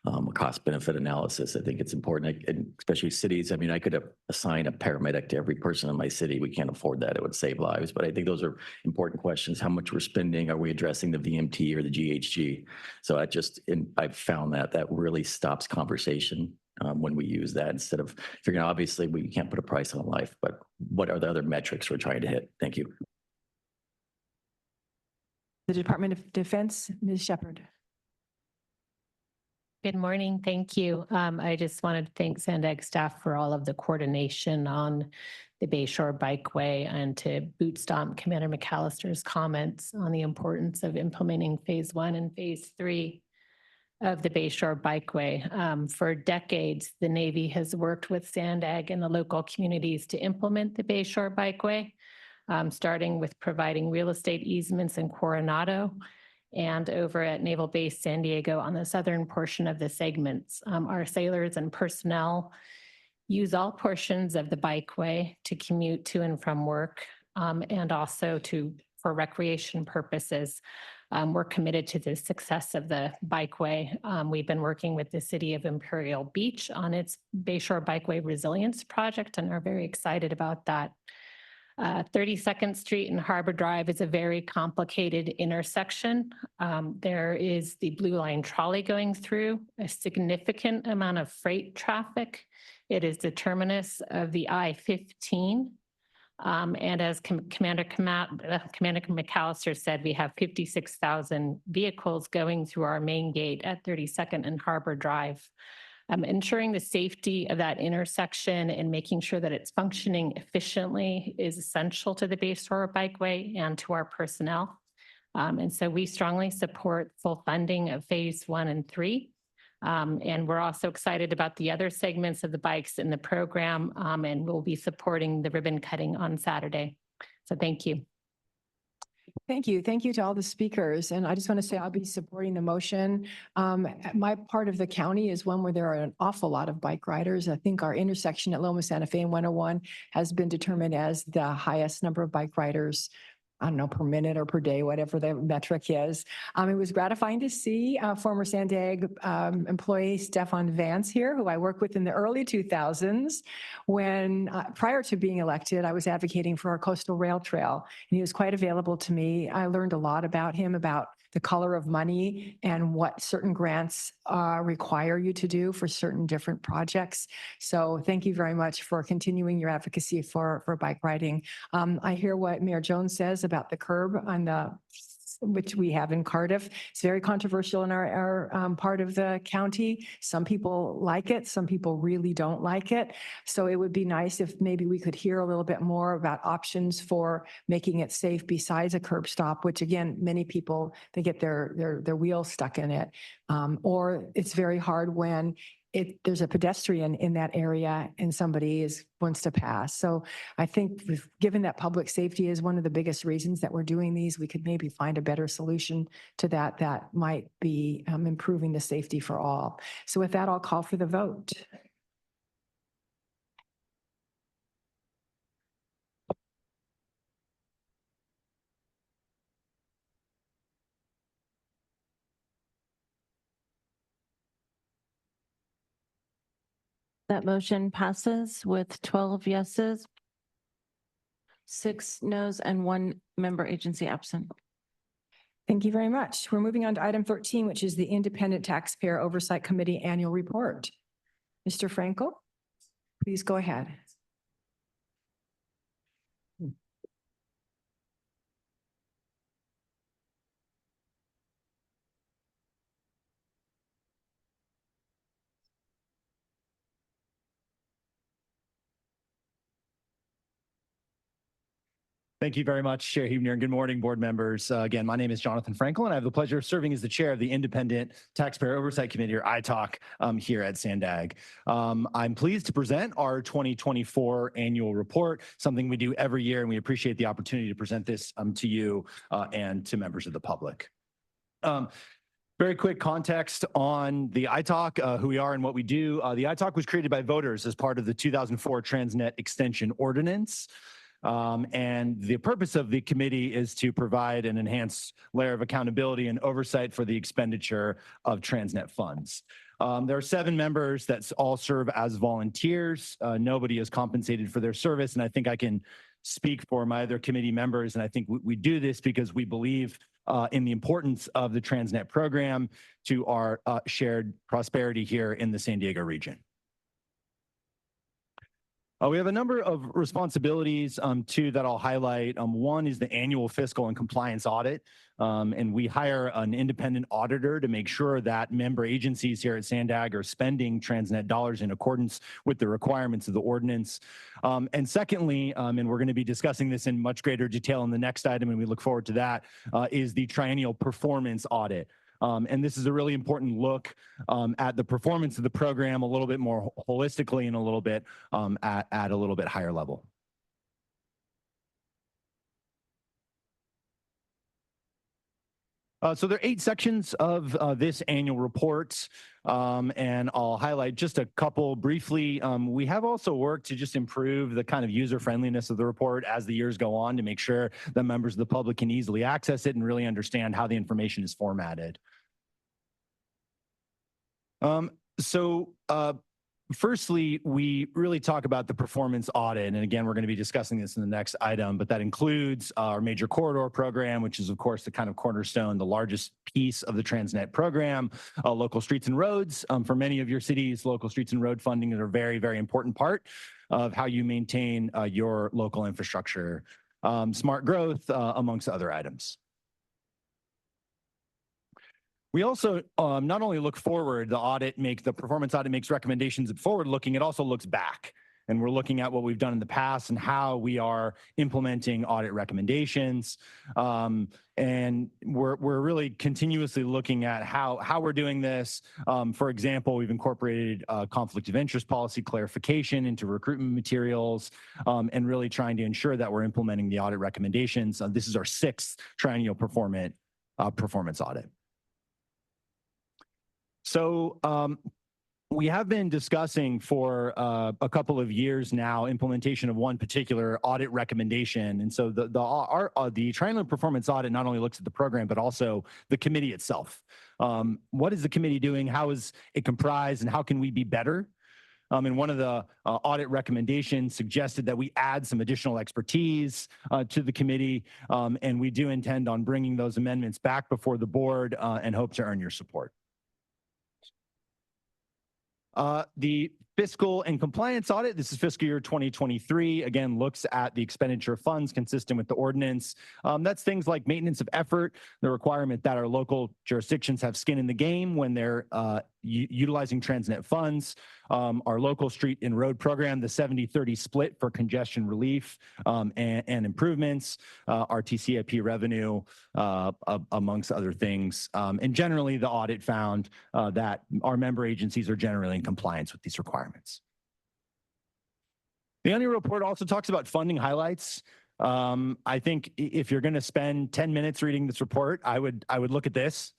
Speaker 2: a cost benefit analysis. I think it's important, and especially cities. I mean, I could assign a paramedic to every person in my city. We can't afford that. It would save lives. But I think those are important questions. How much we're spending? Are we addressing the VMT or the GHG? So I've found that really stops conversation when we use that, instead of figuring out, obviously we can't put a price on life, but what are the other metrics we're trying to hit? Thank you.
Speaker 1: The Department of Defense, Ms. Shepherd.
Speaker 16: Good morning. Thank you. I just wanted to thank SANDAG staff for all of the coordination on the Bayshore Bikeway, and to boot stomp Commander McAllister's comments on the importance of implementing phase 1 and phase 3 of the Bayshore Bikeway. For decades, the Navy has worked with SANDAG and the local communities to implement the Bayshore Bikeway, starting with providing real estate easements in Coronado and over at Naval Base San Diego on the southern portion of the segments. Our sailors and personnel use all portions of the bikeway to commute to and from work, and also for recreation purposes. We're committed to the success of the bikeway. We've been working with the city of Imperial Beach on its Bayshore Bikeway Resilience Project and are very excited about that. 32nd Street and Harbor Drive is a very complicated intersection. There is the Blue Line trolley going through, a significant amount of freight traffic. It is the terminus of the I-15. And as Commander McAllister said, we have 56,000 vehicles going through our main gate at 32nd and Harbor Drive. Ensuring the safety of that intersection and making sure that it's functioning efficiently is essential to the Bayshore Bikeway and to our personnel. And so we strongly support full funding of phase 1 and 3. And we're also excited about the other segments of the bikes in the program, and we'll be supporting the ribbon cutting on Saturday. So thank you.
Speaker 1: Thank you. Thank you to all the speakers. And I just want to say I'll be supporting the motion. My part of the county is one where there are an awful lot of bike riders. I think our intersection at Loma Santa Fe and 101 has been determined as the highest number of bike riders, I don't know, per minute or per day, whatever the metric is. It was gratifying to see former SANDAG employee Stefan Vance here, who I worked with in the early 2000s when, prior to being elected, I was advocating for our coastal rail trail. And he was quite available to me. I learned a lot about him, about the color of money and what certain grants require you to do for certain different projects. So thank you very much for continuing your advocacy for bike riding. I hear what Mayor Jones says about the curb on which we have in Cardiff. It's very controversial in our part of the county. Some people like it, some people really don't like it. So it would be nice if maybe we could hear a little bit more about options for making it safe besides a curb stop, which again, many people, they get their wheels stuck in it. Or it's very hard when there's a pedestrian in that area and somebody wants to pass. So I think given that public safety is one of the biggest reasons that we're doing these, we could maybe find a better solution to that might be improving the safety for all. So with that, I'll call for the vote.
Speaker 4: That motion passes with 12 yeses, 6 noes, and 1 member agency absent.
Speaker 1: Thank you very much. We're moving on to item 13, which is the Independent Taxpayer Oversight Committee Annual Report. Mr. Frankel, please go ahead.
Speaker 19: Thank you very much, Chair Huebner, and good morning, board members. Again, my name is Jonathan Frankel, and I have the pleasure of serving as the chair of the Independent Taxpayer Oversight Committee, or ITOC, here at SANDAG. I'm pleased to present our 2024 annual report, something we do every year, and we appreciate the opportunity to present this to you and to members of the public. Very quick context on the ITOC, who we are and what we do. The ITOC was created by voters as part of the 2004 Transnet Extension Ordinance. And the purpose of the committee is to provide an enhanced layer of accountability and oversight for the expenditure of Transnet funds. There are 7 members that all serve as volunteers. Nobody is compensated for their service, and I think I can speak for my other committee members, and I think we do this because we believe in the importance of the Transnet program to our shared prosperity here in the San Diego region. We have a number of responsibilities, too, that I'll highlight. One is the annual fiscal and compliance audit, and we hire an independent auditor to make sure that member agencies here at SANDAG are spending Transnet dollars in accordance with the requirements of the ordinance. And secondly, and we're going to be discussing this in much greater detail in the next item, and we look forward to that, is the triennial performance audit. And this is a really important look at the performance of the program a little bit more holistically and a little bit at a little bit higher level. So there are 8 sections of this annual report, and I'll highlight just a couple briefly. We have also worked to just improve the kind of user friendliness of the report as the years go on to make sure that members of the public can easily access it and really understand how the information is formatted. Firstly, we really talk about the performance audit. And again, we're going to be discussing this in the next item, but that includes our major corridor program, which is, of course, the kind of cornerstone, the largest piece of the Transnet program, local streets and roads. For many of your cities, local streets and road funding is a very, very important part of how you maintain your local infrastructure. Smart growth, amongst other items. We also not only look forward, the performance audit makes recommendations forward looking, it also looks back. And we're looking at what we've done in the past and how we are implementing audit recommendations. And we're really continuously looking at how we're doing this. For example, we've incorporated conflict of interest policy clarification into recruitment materials and really trying to ensure that we're implementing the audit recommendations. This is our 6th triennial performance audit. So we have been discussing for a couple of years now implementation of one particular audit recommendation. And so the triennial performance audit not only looks at the program, but also the committee itself. What is the committee doing? How is it comprised? And how can we be better? And one of the audit recommendations suggested that we add some additional expertise to the committee. And we do intend on bringing those amendments back before the board and hope to earn your support. The fiscal and compliance audit, this is fiscal year 2023, again, looks at the expenditure of funds consistent with the ordinance. That's things like maintenance of effort, the requirement that our local jurisdictions have skin in the game when they're utilizing Transnet funds, our local street and road program, the 70-30 split for congestion relief and improvements, our TCIP revenue, amongst other things. And generally, the audit found that our member agencies are generally in compliance with these requirements. The annual report also talks about funding highlights. I think if you're going to spend 10 minutes reading this report, I would look at this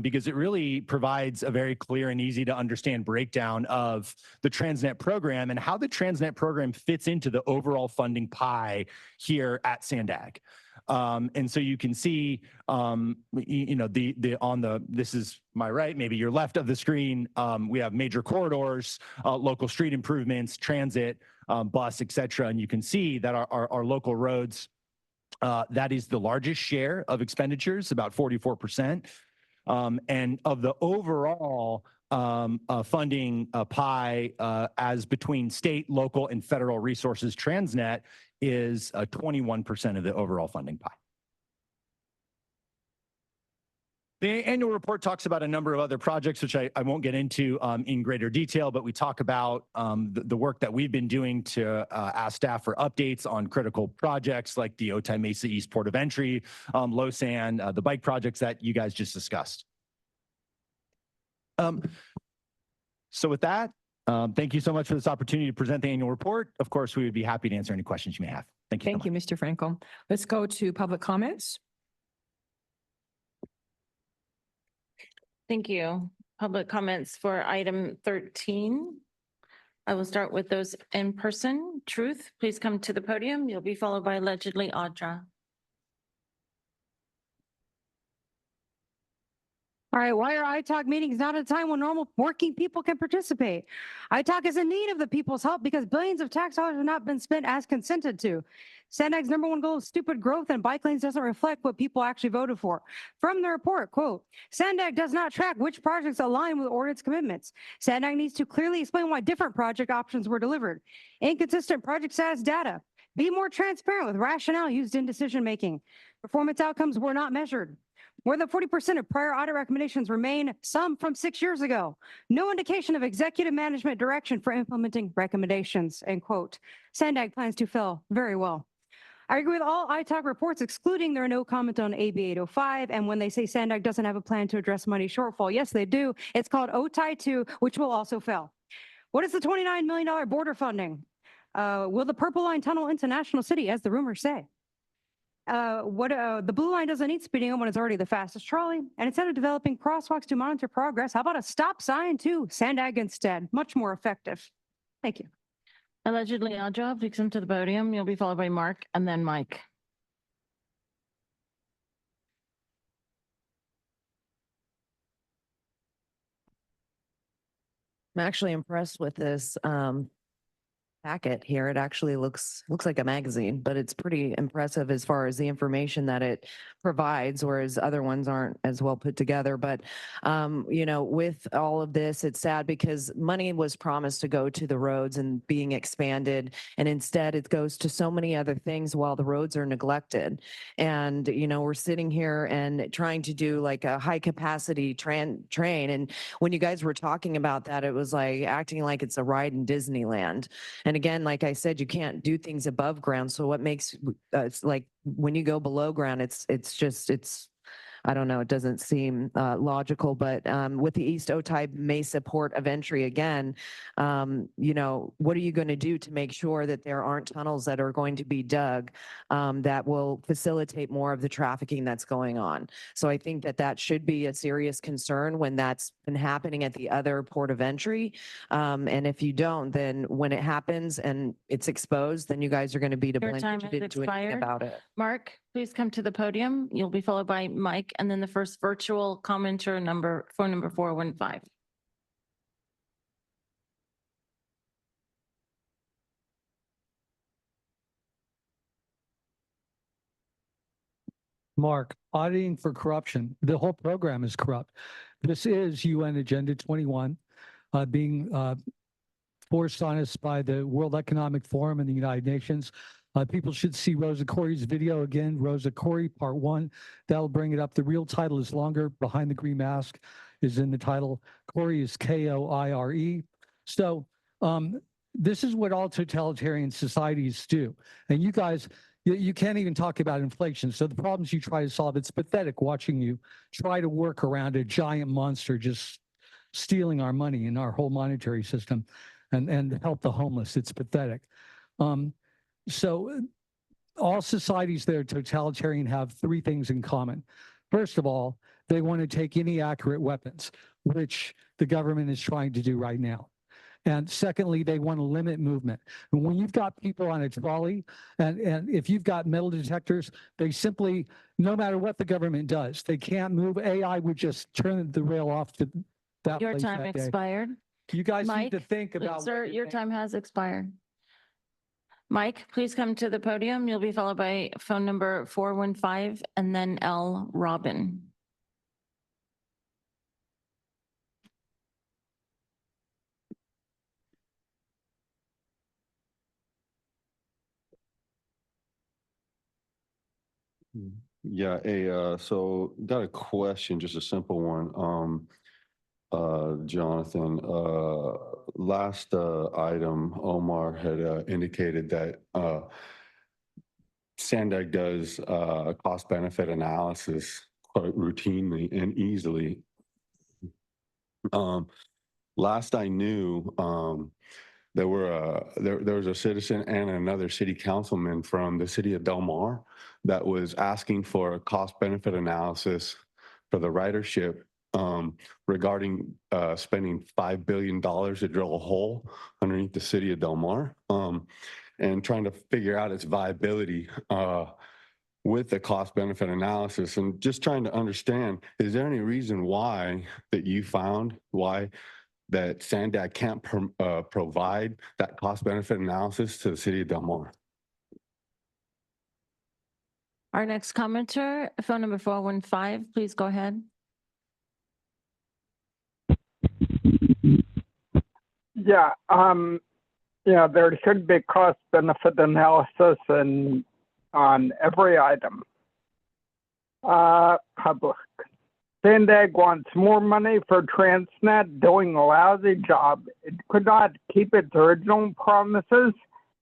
Speaker 19: because it really provides a very clear and easy to understand breakdown of the Transnet program and how the Transnet program fits into the overall funding pie here at SANDAG. And so you can see, this is my right, maybe your left of the screen, we have major corridors, local street improvements, transit, bus, et cetera. And you can see that our local roads, that is the largest share of expenditures, about 44%. And of the overall funding pie as between state, local, and federal resources, Transnet is 21% of the overall funding pie. The annual report talks about a number of other projects, which I won't get into in greater detail, but we talk about the work that we've been doing to ask staff for updates on critical projects like the Otay Mesa East Port of Entry, Losan, the bike projects that you guys just discussed. So with that, thank you so much for this opportunity to present the annual report. Of course, we would be happy to answer any questions you may have. Thank you.
Speaker 1: Thank you, Mr. Frankel. Let's go to public comments.
Speaker 4: Thank you. Public comments for item 13. I will start with those in person. Truth, please come to the podium. You'll be followed by allegedly Audra.
Speaker 15: All right, why are ITALK meetings not at a time when normal working people can participate? ITALK is in need of the people's help because billions of tax dollars have not been spent as consented to. SANDAG's #1 goal of stupid growth and bike lanes doesn't reflect what people actually voted for. From the report, quote, SANDAG does not track which projects align with ordinance commitments. SANDAG needs to clearly explain why different project options were delivered. Inconsistent project status data. Be more transparent with rationale used in decision-making. Performance outcomes were not measured. More than 40% of prior audit recommendations remain, some from 6 years ago. No indication of executive management direction for implementing recommendations, end quote. SANDAG plans to fail very well. I agree with all ITALK reports, excluding their no comment on AB 805. And when they say SANDAG doesn't have a plan to address money shortfall, yes, they do. It's called OTAI 2, which will also fail. What is the $29 million border funding? Will the Purple Line tunnel into National City, as the rumors say? The Blue Line doesn't need speeding up when it's already the fastest trolley. And instead of developing crosswalks to monitor progress, how about a stop sign to SANDAG instead? Much more effective. Thank you.
Speaker 4: Allegedly Audra, please come to the podium. You'll be followed by Mark and then Mike.
Speaker 20: I'm actually impressed with this packet here. It actually looks like a magazine, but it's pretty impressive as far as the information that it provides, whereas other ones aren't as well put together. But with all of this, it's sad because money was promised to go to the roads and being expanded, and instead it goes to so many other things while the roads are neglected. And we're sitting here and trying to do like a high capacity train, and when you guys were talking about that, it was like acting like it's a ride in Disneyland. And again, like I said, you can't do things above ground. So what makes it's like when you go below ground, it's I don't know, it doesn't seem logical, but with the East Otay Mesa Port of Entry again, what are you going to do to make sure that there aren't tunnels that are going to be dug that will facilitate more of the trafficking that's going on? So I think that should be a serious concern when that's been happening at the other port of entry. And if you don't, then when it happens and it's exposed, then you guys are going to be to
Speaker 4: Your
Speaker 20: blame.
Speaker 4: time
Speaker 20: You
Speaker 4: has
Speaker 20: didn't do anything
Speaker 4: expired.
Speaker 20: about it.
Speaker 4: Mark, please come to the podium. You'll be followed by Mike and then the first virtual commenter phone number 415.
Speaker 22: Mark, auditing for corruption. The whole program is corrupt. This is UN Agenda 21 being forced on us by the World Economic Forum and the United Nations. People should see Rosa Corey's video again, Rosa Corey, part 1. That'll bring it up. The real title is longer. Behind the Green Mask is in the title. Corey is Koire. So this is what all totalitarian societies do. And you guys, you can't even talk about inflation. So the problems you try to solve, it's pathetic watching you try to work around a giant monster just stealing our money and our whole monetary system and help the homeless. It's pathetic. So all societies that are totalitarian have 3 things in common. First of all, they want to take any accurate weapons, which the government is trying to do right now. And secondly, they want to limit movement. And when you've got people on a trolley and if you've got metal detectors, they simply, no matter what the government does, they can't move. AI would just turn the rail off to that
Speaker 4: Your
Speaker 22: place
Speaker 4: time
Speaker 22: that day.
Speaker 4: expired.
Speaker 22: You guys need
Speaker 4: Mike,
Speaker 22: to think about. what
Speaker 4: Sir,
Speaker 22: you're
Speaker 4: your
Speaker 22: saying.
Speaker 4: time has expired. Mike, please come to the podium. You'll be followed by phone number 415 and then L. Robin.
Speaker 8: Yeah, so got a question, just a simple one. Jonathan, last item, Omar had indicated that SANDAG does a cost benefit analysis quite routinely and easily. Last I knew, there was a citizen and another city councilman from the city of Del Mar that was asking for a cost benefit analysis for the ridership regarding spending $5 billion to drill a hole underneath the city of Del Mar and trying to figure out its viability with the cost benefit analysis, and just trying to understand, is there any reason why that you found why that SANDAG can't provide that cost benefit analysis to the city of Del Mar?
Speaker 4: Our next commenter, phone number 415, please go ahead.
Speaker 17: Yeah, there should be cost benefit analysis on every item. Public. SANDAG wants more money for Transnet doing a lousy job. It could not keep its original promises,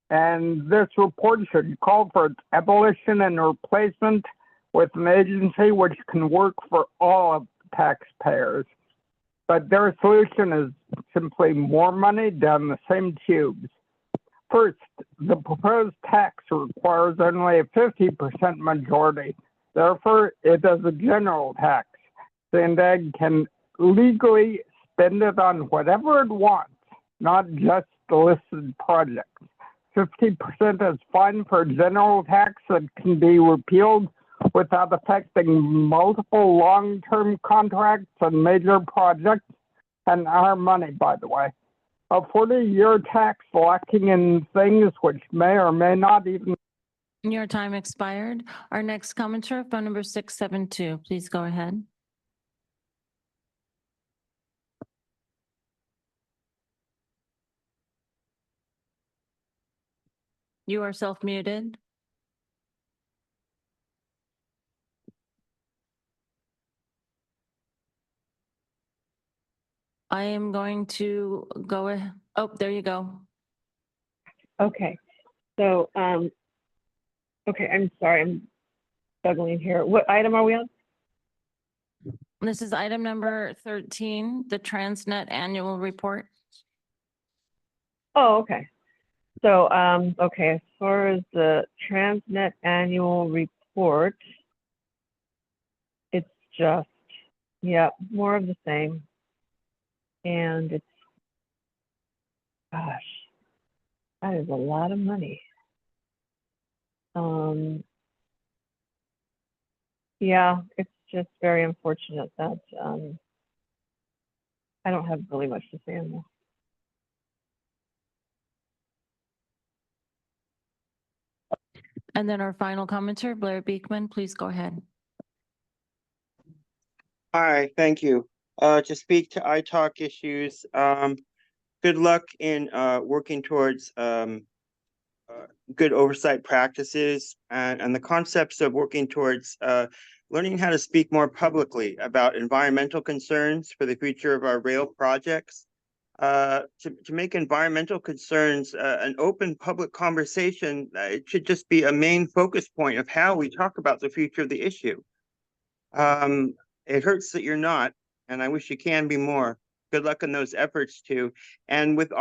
Speaker 17: and this report should call for its abolition and replacement with an agency which can work for all of the taxpayers. But their solution is simply more money down the same tubes. First, the proposed tax requires only a 50% majority. Therefore, it is a general tax. SANDAG can legally spend it on whatever it wants, not just the listed projects. 50% is fine for a general tax that can be repealed without affecting multiple long-term contracts and major projects, and our money, by the way. A 40-year tax lacking in things which may or may not even.
Speaker 4: Your time expired. Our next commenter, phone number 672, please go ahead. You are self-muted. I am going to go ahead. Oh, there you go.
Speaker 18: Okay, so, okay, I'm sorry, I'm struggling here. What item are we on?
Speaker 4: This is item number 13, the Transnet Annual Report.
Speaker 18: Oh, okay. So, okay, as far as the Transnet Annual Report, it's just, yeah, more of the same. And it's, gosh, that is a lot of money. Yeah, it's just very unfortunate that I don't have really much to say on this.
Speaker 4: And then our final commenter, Blair Beekman, please go ahead.
Speaker 21: Hi, thank you. To speak to ITALK issues, good luck in working towards good oversight practices and the concepts of working towards learning how to speak more publicly about environmental concerns for the future of our rail projects. To make environmental concerns an open public conversation, it should just be a main focus point of how we talk about the future of the issue. It hurts that you're not, and I wish you can be more. Good luck in those efforts too. And with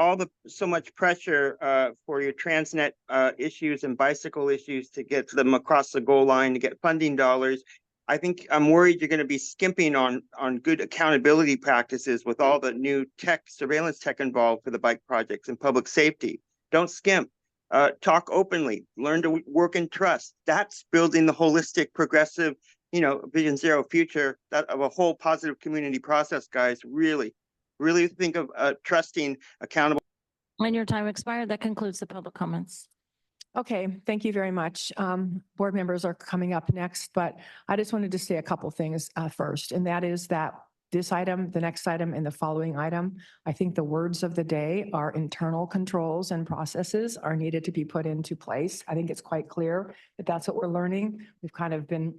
Speaker 21: so much pressure for your Transnet issues and bicycle issues to get them across the goal line to get funding dollars, I think I'm worried you're going to be skimping on good accountability practices with all the new tech, surveillance tech involved for the bike projects and public safety. Don't skimp. Talk openly. Learn to work in trust. That's building the holistic, progressive, Vision Zero future of a whole positive community process, guys. Really, really think of trusting, accountable.
Speaker 4: When your time expired, that concludes the public comments.
Speaker 1: Okay, thank you very much. Board members are coming up next, but I just wanted to say a couple things first, and that is that this item, the next item, and the following item, I think the words of the day are internal controls and processes are needed to be put into place. I think it's quite clear that that's what we're learning. We've kind of been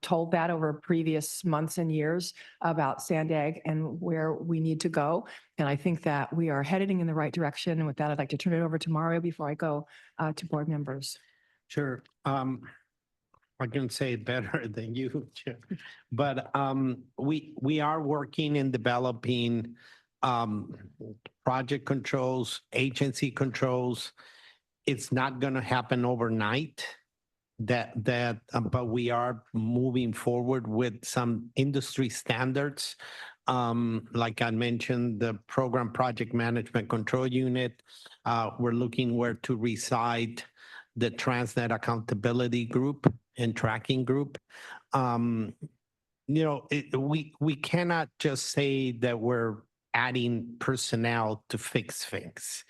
Speaker 1: told that over previous months and years about SANDAG and where we need to go. And I think that we are heading in the right direction. And with that, I'd like to turn it over to Mario before I go to board members.
Speaker 12: Sure. I can say it better than you, Chair. But we are working in developing project controls, agency controls. It's not going to happen overnight. But we are moving forward with some industry standards. Like I mentioned, the program project management control unit. We're looking where to reside the Transnet accountability group and tracking group. We cannot just say that we're adding personnel to fix things.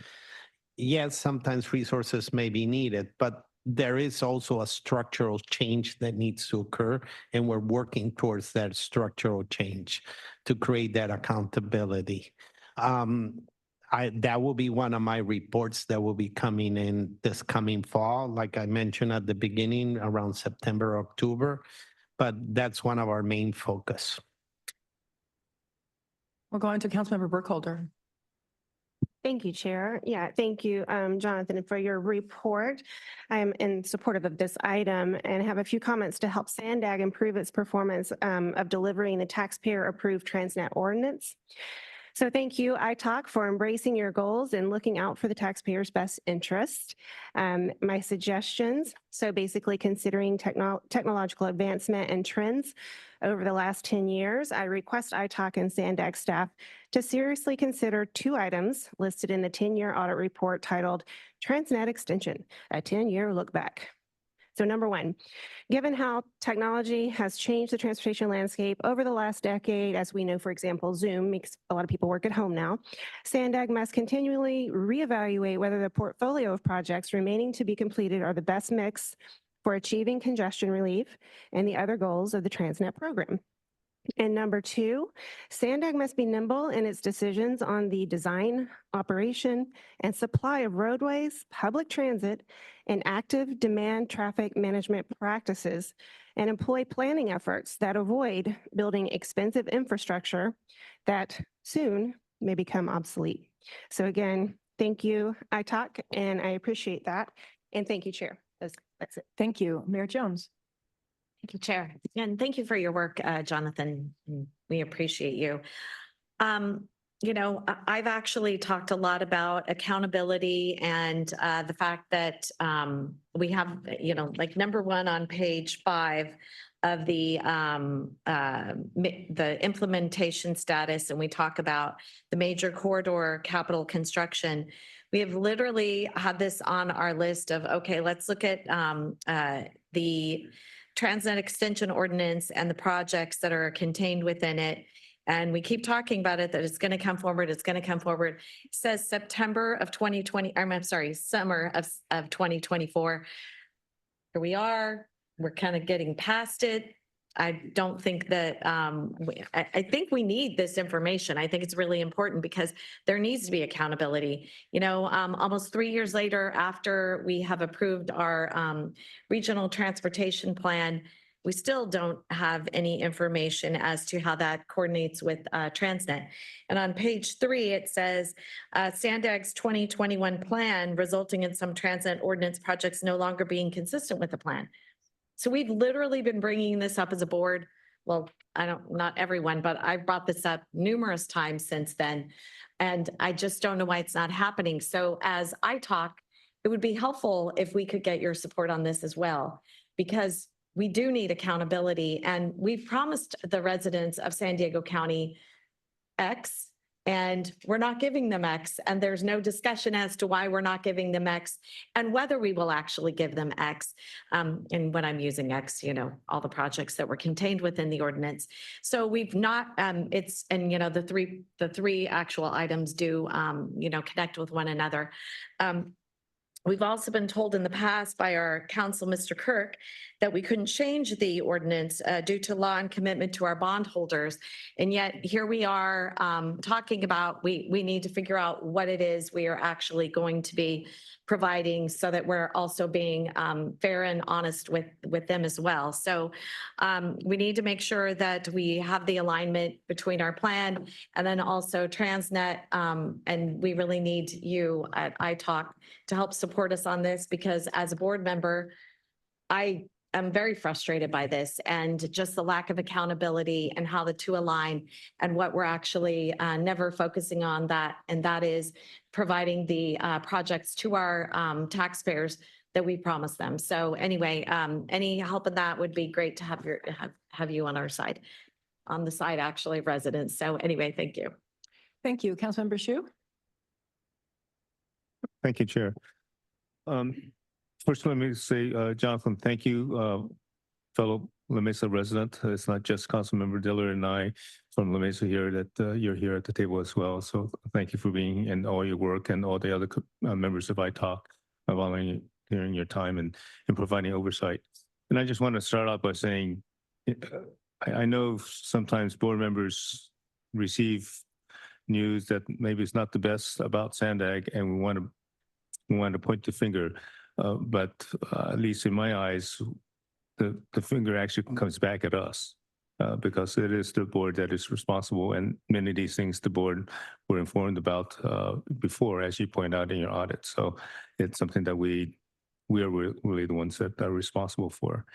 Speaker 12: Yes, sometimes resources may be needed, but there is also a structural change that needs to occur, and we're working towards that structural change to create that accountability. That will be one of my reports that will be coming in this coming fall, like I mentioned at the beginning, around September, October, but that's one of our main focus.
Speaker 1: We're going to Councilmember Burkholder.
Speaker 3: Thank you, Chair. Yeah, thank you, Jonathan, for your report. I am in support of this item and have a few comments to help SANDAG improve its performance of delivering the taxpayer-approved Transnet ordinance. So thank you, ITALK, for embracing your goals and looking out for the taxpayer's best interest. My suggestions, so basically considering technological advancement and trends over the last 10 years, I request ITALK and SANDAG staff to seriously consider two items listed in the 10-year audit report titled Transnet Extension, a 10-year look back. So number one, given how technology has changed the transportation landscape over the last decade, as we know, for example, Zoom makes a lot of people work at home now, SANDAG must continually reevaluate whether the portfolio of projects remaining to be completed are the best mix for achieving congestion relief and the other goals of the Transnet program. And number two, SANDAG must be nimble in its decisions on the design, operation, and supply of roadways, public transit, and active demand traffic management practices, and employ planning efforts that avoid building expensive infrastructure that soon may become obsolete. So again, thank you, ITALK, and I appreciate that. And thank you, Chair. That's it.
Speaker 1: Thank you. Mayor Jones.
Speaker 5: Thank you, Chair. And thank you for your work, Jonathan. We appreciate you. I've actually talked a lot about accountability and the fact that we have, like number one on page 5 of the implementation status, and we talk about the major corridor capital construction. We have literally had this on our list of, okay, let's look at the Transnet Extension Ordinance and the projects that are contained within it. And we keep talking about it, that it's going to come forward, it's going to come forward. It says September of 2020, I'm sorry, summer of 2024. Here we are, we're kind of getting past it. I don't think that, I think we need this information. I think it's really important because there needs to be accountability. Almost 3 years later, after we have approved our regional transportation plan, we still don't have any information as to how that coordinates with Transnet. And on page 3, it says SANDAG's 2021 plan resulting in some Transnet ordinance projects no longer being consistent with the plan. So we've literally been bringing this up as a board. Well, not everyone, but I've brought this up numerous times since then. And I just don't know why it's not happening. So as I talk, it would be helpful if we could get your support on this as well, because we do need accountability, and we've promised the residents of San Diego County X, and we're not giving them X, and there's no discussion as to why we're not giving them X and whether we will actually give them X. And when I'm using X, you know, all the projects that were contained within the ordinance. So we've not, and you know, the three actual items do, you know, connect with one another. We've also been told in the past by our counsel, Mr. Kirk, that we couldn't change the ordinance due to law and commitment to our bondholders. And yet here we are talking about we need to figure out what it is we are actually going to be providing so that we're also being fair and honest with them as well. So we need to make sure that we have the alignment between our plan and then also Transnet. And we really need you at iTalk to help support us on this, because as a board member, I am very frustrated by this and just the lack of accountability and how the two align and what we're actually never focusing on that. And that is providing the projects to our taxpayers that we promised them. So anyway, any help in that would be great to have you on our side, on the side actually of residents. So anyway, thank you.
Speaker 1: Thank you. Councilmember Shu?
Speaker 6: Thank you, Chair. First, let me say, Jonathan, thank you, fellow La Mesa resident. It's not just Councilmember Diller and I from La Mesa here that you're here at the table as well. So thank you for being and all your work and all the other members of iTalk, volunteering your time and providing oversight. And I just want to start out by saying, I know sometimes board members receive news that maybe it's not the best about SANDAG, and we want to point the finger. But at least in my eyes, the finger actually comes back at us because it is the board that is responsible, and many of these things the board were informed about before, as you point out in your audit. So it's something that we are really the ones that are responsible for.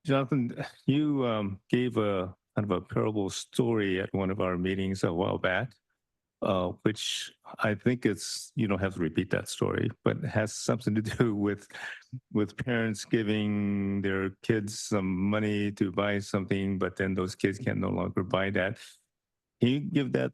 Speaker 6: Jonathan, you gave a kind of a parable story at one of our meetings a while back. Which I think you don't have to repeat that story, but it has something to do with parents giving their kids some money to buy something, but then those kids can no longer buy that. Can you give that,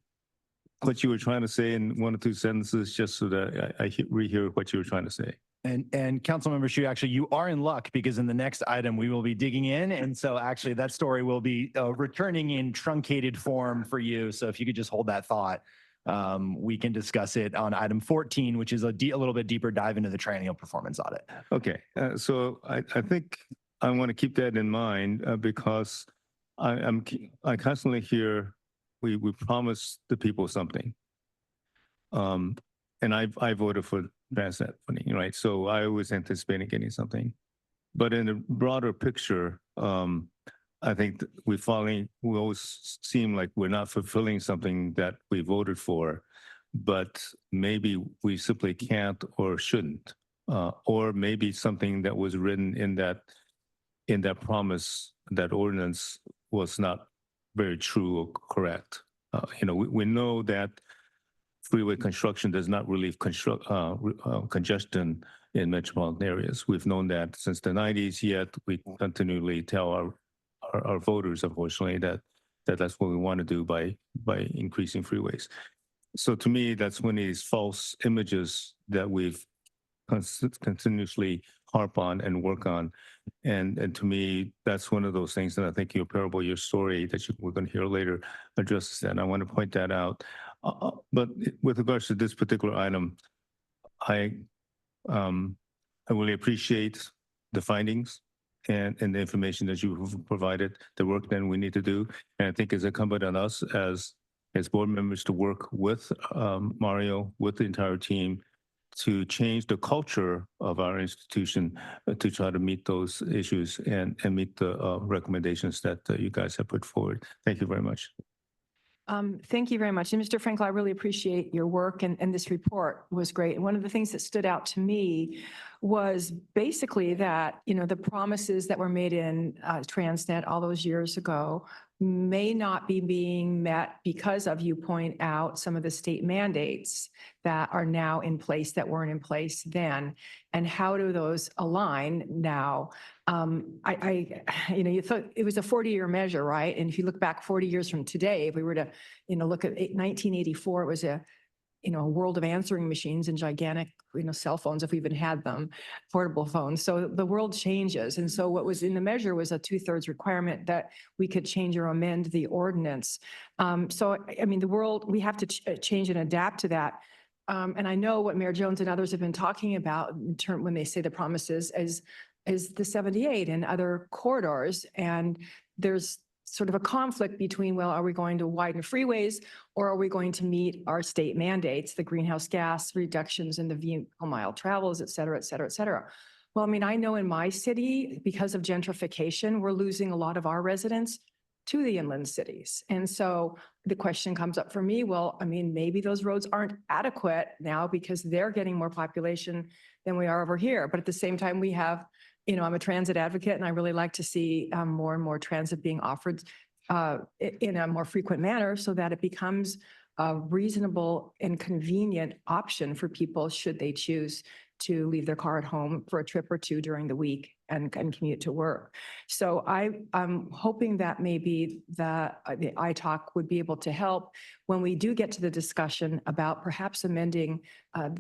Speaker 6: what you were trying to say in one or two sentences, just so that I rehear what you were trying to say?
Speaker 19: And Councilmember Shu, actually, you are in luck because in the next item, we will be digging in. And so actually that story will be returning in truncated form for you. So if you could just hold that thought. We can discuss it on item 14, which is a little bit deeper dive into the triennial performance audit.
Speaker 6: Okay, so I think I want to keep that in mind because I constantly hear we promise the people something, and I voted for Transnet funding, right? So I was anticipating getting something, but in the broader picture, I think we always seem like we're not fulfilling something that we voted for, but maybe we simply can't or shouldn't, or maybe something that was written in that promise, that ordinance was not very true or correct. We know that freeway construction does not relieve congestion in metropolitan areas. We've known that since the 90s, yet we continually tell our voters, unfortunately, that's what we want to do by increasing freeways. So to me, that's one of these false images that we've continuously harp on and work on. And to me, that's one of those things that I think your parable, your story that we're going to hear later addresses that. And I want to point that out. But with regards to this particular item, I really appreciate the findings and the information that you've provided, the work that we need to do. And I think it's incumbent on us as board members to work with Mario, with the entire team, to change the culture of our institution to try to meet those issues and meet the recommendations that you guys have put forward. Thank you very much.
Speaker 1: Thank you very much. And Mr. Frankel, I really appreciate your work, and this report was great. And one of the things that stood out to me was basically that, the promises that were made in Transnet all those years ago may not be being met because of, you point out, some of the state mandates that are now in place that weren't in place then. And how do those align now? You thought it was a 40-year measure, right? And if you look back 40 years from today, if we were to, look at 1984, it was a world of answering machines and gigantic, cell phones, if we even had them, portable phones. So the world changes. And so what was in the measure was a 2/3 requirement that we could change or amend the ordinance. The world, we have to change and adapt to that. And I know what Mayor Jones and others have been talking about in term when they say the promises is the 78 and other corridors. And there's sort of a conflict between, well, are we going to widen freeways or are we going to meet our state mandates, the greenhouse gas reductions and the vehicle mile travels, et cetera, et cetera, et cetera. Well, I know in my city, because of gentrification, we're losing a lot of our residents to the inland cities. And so the question comes up for me, well, maybe those roads aren't adequate now because they're getting more population than we are over here. But at the same time, we have, I'm a transit advocate and I really like to see more and more transit being offered in a more frequent manner so that it becomes a reasonable and convenient option for people should they choose to leave their car at home for a trip or two during the week and commute to work. So I'm hoping that maybe the ITalk would be able to help when we do get to the discussion about perhaps amending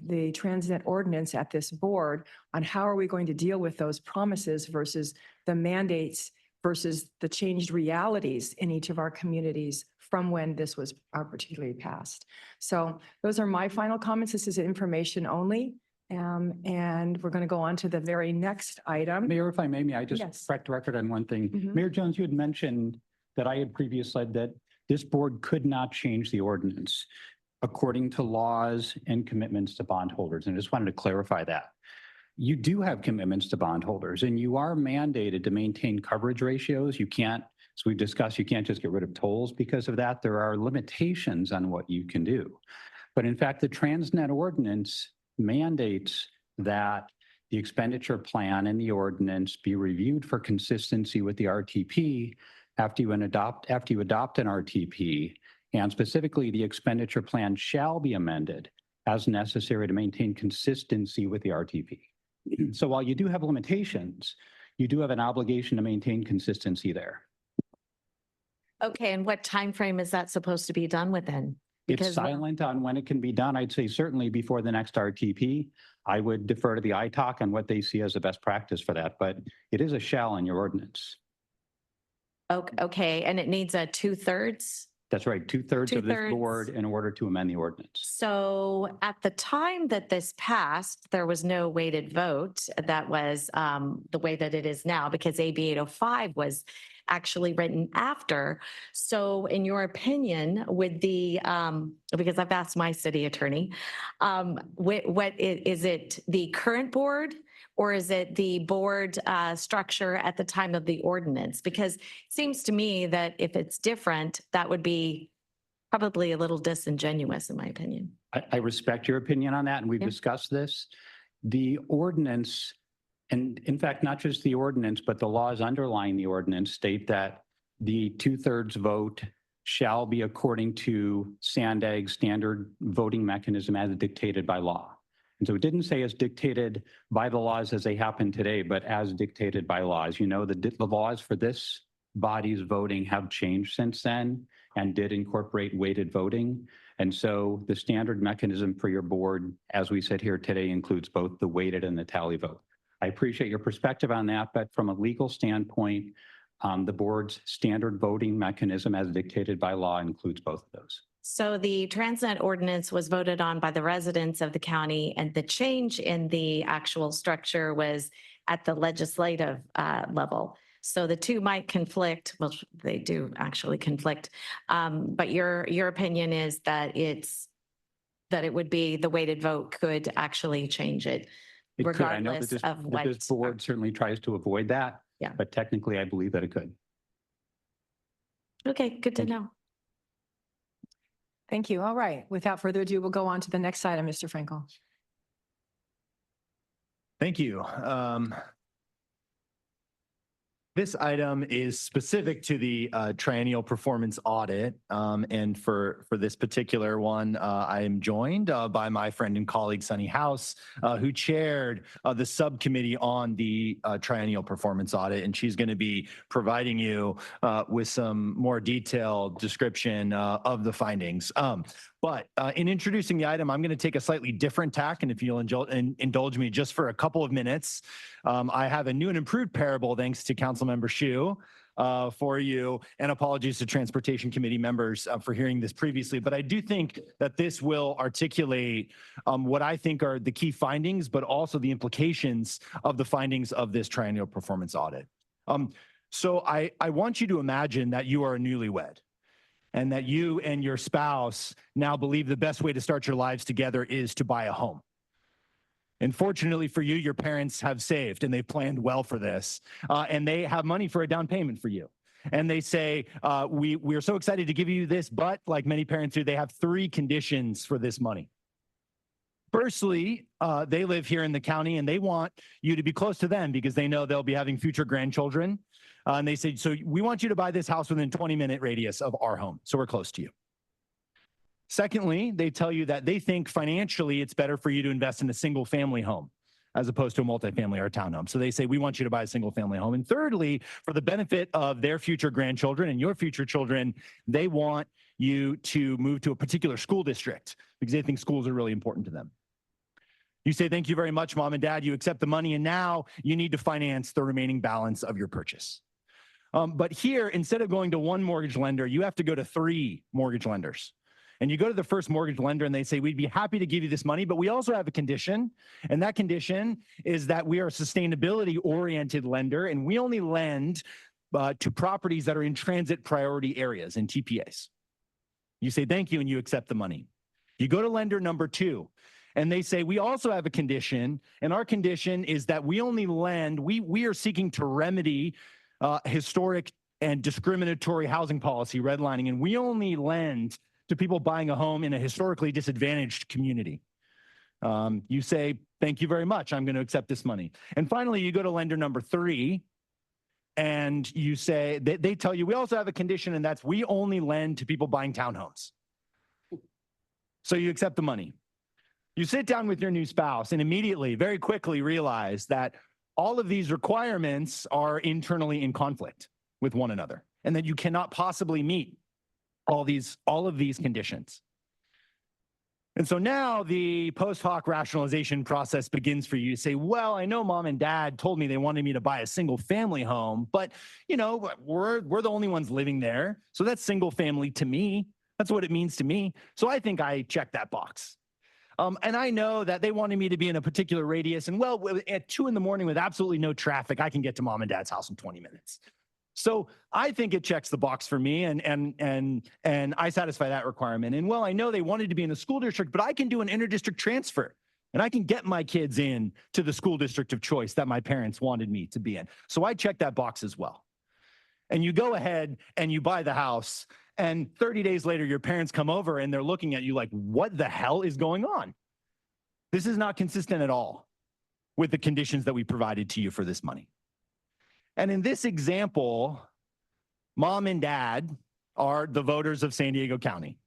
Speaker 1: the transit ordinance at this board on how are we going to deal with those promises versus the mandates versus the changed realities in each of our communities from when this was particularly passed. So those are my final comments. This is information only. And we're going to go on to the very next item.
Speaker 7: Mayor, if I may I just
Speaker 1: Yes.
Speaker 7: correct the record on one thing?
Speaker 1: Mhm.
Speaker 7: Mayor Jones, you had mentioned that I had previously said that this board could not change the ordinance according to laws and commitments to bondholders. And I just wanted to clarify that. You do have commitments to bondholders and you are mandated to maintain coverage ratios. You can't, as we've discussed, you can't just get rid of tolls because of that. There are limitations on what you can do. But in fact, the Transnet ordinance mandates that the expenditure plan and the ordinance be reviewed for consistency with the RTP after you adopt an RTP, and specifically the expenditure plan shall be amended as necessary to maintain consistency with the RTP. So while you do have limitations, you do have an obligation to maintain consistency there.
Speaker 5: Okay, and what time frame is that supposed to be done within?
Speaker 7: It's
Speaker 5: Because
Speaker 7: silent on when it can be done. I'd say certainly before the next RTP. I would defer to the ITalk on what they see as the best practice for that, but it is a shall in your ordinance.
Speaker 5: Okay, and it needs a 2/3?
Speaker 7: That's right, 2/3 of this
Speaker 5: 2/3.
Speaker 7: board in order to amend the ordinance.
Speaker 5: So at the time that this passed, there was no weighted vote. That was the way that it is now because AB 805 was actually written after. So in your opinion, would because I've asked my city attorney, is it the current board or is it the board structure at the time of the ordinance? Because it seems to me that if it's different, that would be probably a little disingenuous in my opinion.
Speaker 7: I respect your opinion on that and we've
Speaker 5: Yeah.
Speaker 7: discussed this. The ordinance, and in fact, not just the ordinance, but the laws underlying the ordinance state that the 2/3 vote shall be according to SANDAG's standard voting mechanism as dictated by law. And so it didn't say as dictated by the laws as they happen today, but as dictated by laws. You know, the laws for this body's voting have changed since then and did incorporate weighted voting. And so the standard mechanism for your board, as we sit here today, includes both the weighted and the tally vote. I appreciate your perspective on that, but from a legal standpoint, the board's standard voting mechanism as dictated by law includes both of those.
Speaker 5: So the Transnet ordinance was voted on by the residents of the county and the change in the actual structure was at the legislative level. So the two might conflict. Well, they do actually conflict. But your opinion is that it would be the weighted vote could actually change it.
Speaker 7: It could. I know
Speaker 5: Regardless
Speaker 7: that
Speaker 5: of what.
Speaker 7: this board certainly tries to avoid that.
Speaker 5: Yeah.
Speaker 7: But technically, I believe that it could.
Speaker 5: Okay, good to know.
Speaker 1: Thank you. All right. Without further ado, we'll go on to the next item, Mr. Frankel.
Speaker 19: Thank you. This item is specific to the triennial performance audit. And for this particular one, I am joined by my friend and colleague, Sunny House, who chaired the subcommittee on the triennial performance audit. And she's going to be providing you with some more detailed description of the findings. But in introducing the item, I'm going to take a slightly different tack. And if you'll indulge me just for a couple of minutes, I have a new and improved parable, thanks to Councilmember Shu, for you. And apologies to Transportation Committee members for hearing this previously. But I do think that this will articulate what I think are the key findings, but also the implications of the findings of this triennial performance audit. So I want you to imagine that you are a newlywed, and that you and your spouse now believe the best way to start your lives together is to buy a home. And fortunately for you, your parents have saved and they've planned well for this, and they have money for a down payment for you. And they say, we are so excited to give you this, but like many parents do, they have 3 conditions for this money. Firstly, they live here in the county and they want you to be close to them because they know they'll be having future grandchildren. And they say, so we want you to buy this house within a 20-minute radius of our home. So we're close to you. Secondly, they tell you that they think financially it's better for you to invest in a single family home as opposed to a multifamily or a townhome. So they say, we want you to buy a single family home. And thirdly, for the benefit of their future grandchildren and your future children, they want you to move to a particular school district because they think schools are really important to them. You say, thank you very much, Mom and Dad. You accept the money, and now you need to finance the remaining balance of your purchase. But here, instead of going to one mortgage lender, you have to go to 3 mortgage lenders. And you go to the first mortgage lender and they say, we'd be happy to give you this money, but we also have a condition. And that condition is that we are a sustainability-oriented lender, and we only lend to properties that are in transit priority areas in TPAs. You say, thank you, and you accept the money. You go to lender number 2, and they say, we also have a condition, and our condition is that we only lend, we are seeking to remedy historic and discriminatory housing policy redlining, and we only lend to people buying a home in a historically disadvantaged community. You say, thank you very much, I'm going to accept this money. And finally, you go to lender number 3, and you say, they tell you, we also have a condition, and that's we only lend to people buying townhomes. So you accept the money. You sit down with your new spouse and immediately, very quickly realize that all of these requirements are internally in conflict with one another, and that you cannot possibly meet all of these conditions. And so now the post hoc rationalization process begins for you to say, well, I know Mom and Dad told me they wanted me to buy a single family home, but you know, we're the only ones living there. So that's single family to me. That's what it means to me. So I think I check that box. And I know that they wanted me to be in a particular radius, and well, at 2 in the morning with absolutely no traffic, I can get to Mom and Dad's house in 20 minutes. So I think it checks the box for me, and I satisfy that requirement. And well, I know they wanted to be in the school district, but I can do an interdistrict transfer, and I can get my kids in to the school district of choice that my parents wanted me to be in. So I check that box as well. And you go ahead and you buy the house, and 30 days later, your parents come over and they're looking at you like, what the hell is going on? This is not consistent at all with the conditions that we provided to you for this money. And in this example, Mom and Dad are the voters of San Diego County.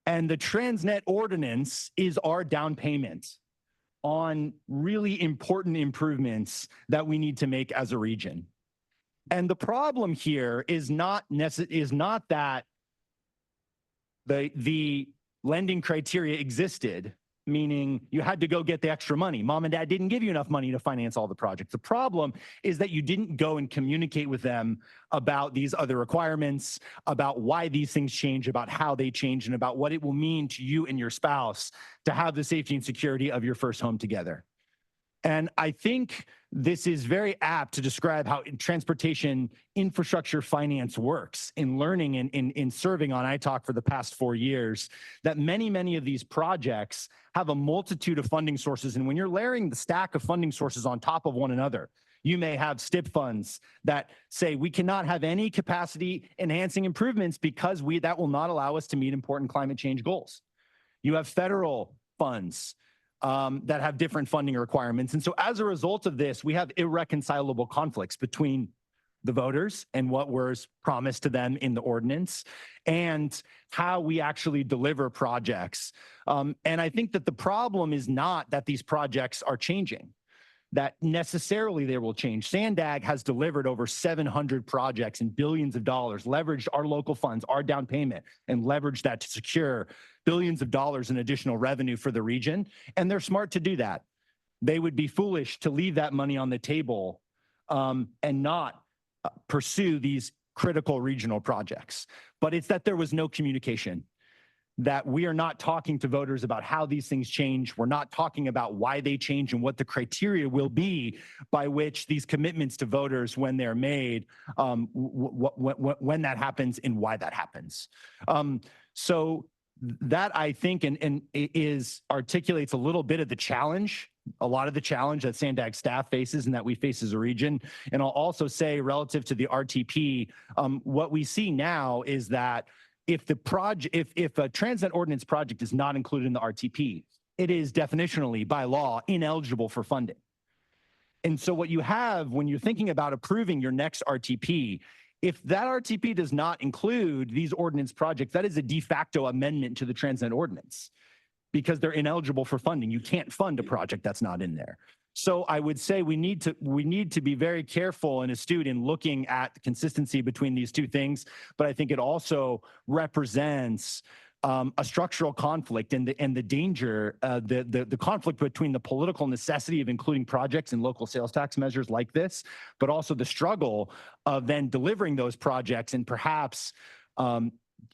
Speaker 19: And the Transnet ordinance is our down payment on really important improvements that we need to make as a region. And the problem here is not that the lending criteria existed, meaning you had to go get the extra money. Mom and Dad didn't give you enough money to finance all the projects. The problem is that you didn't go and communicate with them about these other requirements, about why these things change, about how they change, and about what it will mean to you and your spouse to have the safety and security of your first home together. And I think this is very apt to describe how transportation infrastructure finance works in learning and in serving on iTalk for the past 4 years, that many of these projects have a multitude of funding sources. And when you're layering the stack of funding sources on top of one another, you may have STIP funds that say we cannot have any capacity enhancing improvements because that will not allow us to meet important climate change goals. You have federal funds that have different funding requirements. And so as a result of this, we have irreconcilable conflicts between the voters and what was promised to them in the ordinance and how we actually deliver projects. And I think that the problem is not that these projects are changing, that necessarily they will change. SANDAG has delivered over 700 projects and billions of dollars, leveraged our local funds, our down payment, and leveraged that to secure billions of dollars in additional revenue for the region. And they're smart to do that. They would be foolish to leave that money on the table and not pursue these critical regional projects. But it's that there was no communication, that we are not talking to voters about how these things change. We're not talking about why they change and what the criteria will be by which these commitments to voters, when they're made, when that happens and why that happens. So that, I think, and articulates a little bit of the challenge, a lot of the challenge that SANDAG staff faces and that we face as a region. And I'll also say, relative to the RTP, what we see now is that if the if a Transnet ordinance project is not included in the RTP, it is definitionally by law ineligible for funding. And so what you have when you're thinking about approving your next RTP, if that RTP does not include these ordinance projects, that is a de facto amendment to the Transnet ordinance because they're ineligible for funding. You can't fund a project that's not in there. So I would say we need to be very careful and astute in looking at the consistency between these two things. But I think it also represents a structural conflict and the danger, the conflict between the political necessity of including projects and local sales tax measures like this, but also the struggle of then delivering those projects and perhaps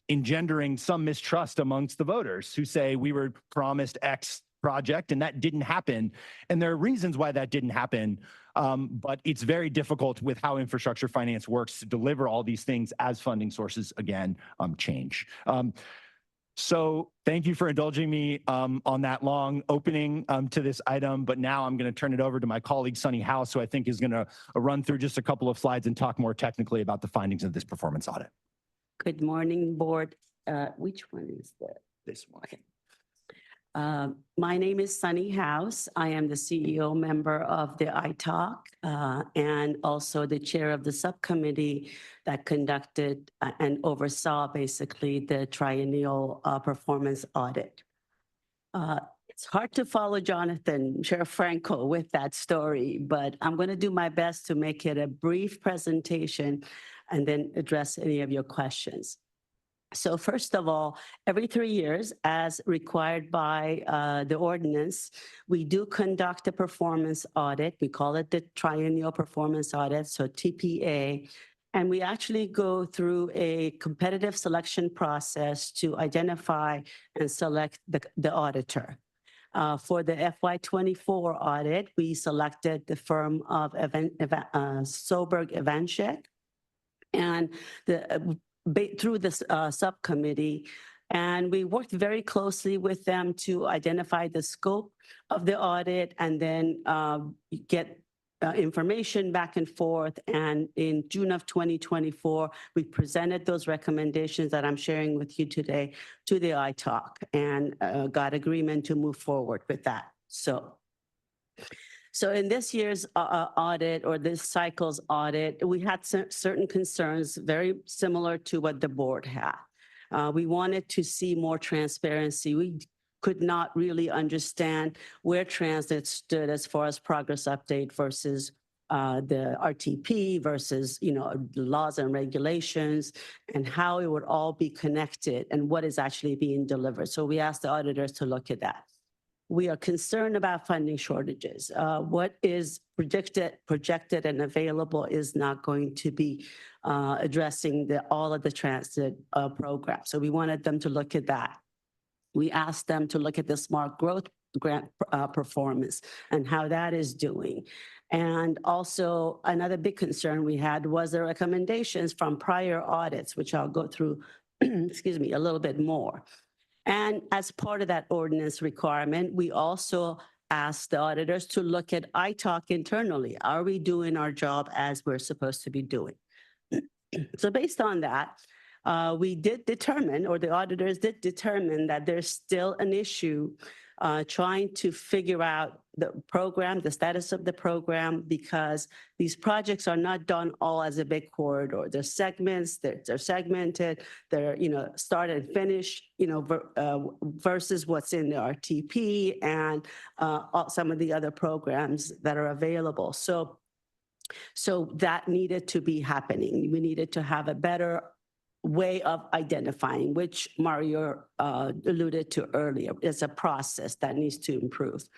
Speaker 19: engendering some mistrust amongst the voters who say we were promised X project and that didn't happen. And there are reasons why that didn't happen. But it's very difficult with how infrastructure finance works to deliver all these things as funding sources, again, change. So thank you for indulging me on that long opening to this item. But now I'm going to turn it over to my colleague, Sunny House, who I think is going to run through just a couple of slides and talk more technically about the findings of this performance audit.
Speaker 9: Good morning, board. Which one is that?
Speaker 19: This one.
Speaker 9: Okay. My name is Sunny House. I am the CEO member of the ITALK and also the chair of the subcommittee that conducted and oversaw basically the triennial performance audit. It's hard to follow Jonathan, Sheriff Franco, with that story, but I'm going to do my best to make it a brief presentation and then address any of your questions. So first of all, every 3 years, as required by the ordinance, we do conduct a performance audit. We call it the triennial performance audit, so TPA. And we actually go through a competitive selection process to identify and select the auditor. For the FY24 audit, we selected the firm of Soberg Evanchik, and through this subcommittee, and we worked very closely with them to identify the scope of the audit and then get information back and forth. And in June of 2024, we presented those recommendations that I'm sharing with you today to the ITALK and got agreement to move forward with that. So in this year's audit, or this cycle's audit, we had certain concerns very similar to what the board had. We wanted to see more transparency. We could not really understand where Transnet stood as far as progress update versus the RTP versus, laws and regulations, and how it would all be connected and what is actually being delivered. So we asked the auditors to look at that. We are concerned about funding shortages. What is projected and available is not going to be addressing all of the transit programs. So we wanted them to look at that. We asked them to look at the smart growth grant performance and how that is doing. And also another big concern we had was the recommendations from prior audits, which I'll go through, excuse me, a little bit more. And as part of that ordinance requirement, we also asked the auditors to look at ITALK internally. Are we doing our job as we're supposed to be doing? So based on that, we did determine, or the auditors did determine, that there's still an issue trying to figure out the program, the status of the program, because these projects are not done all as a big corridor. They're segments, they're segmented, they're, start and finish, versus what's in the RTP and some of the other programs that are available. So that needed to be happening. We needed to have a better way of identifying, which Mario alluded to earlier. It's a process that needs to improve.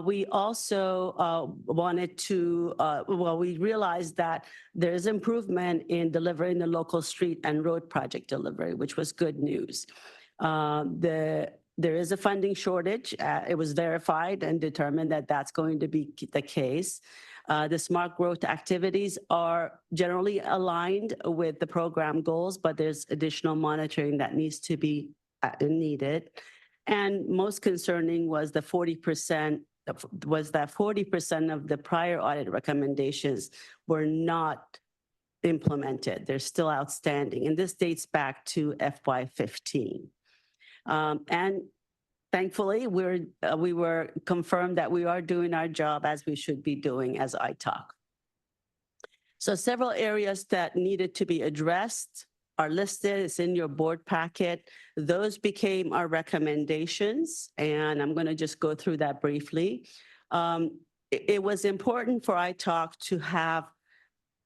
Speaker 9: We also wanted to, we realized that there is improvement in delivering the local street and road project delivery, which was good news. There is a funding shortage. It was verified and determined that that's going to be the case. The smart growth activities are generally aligned with the program goals, but there's additional monitoring that needs to be needed. And most concerning was the 40%, was that 40% of the prior audit recommendations were not implemented. They're still outstanding. And this dates back to FY15. And thankfully, we were confirmed that we are doing our job as we should be doing as ITALK. So several areas that needed to be addressed are listed. It's in your board packet. Those became our recommendations, and I'm going to just go through that briefly. It was important for ITALK to have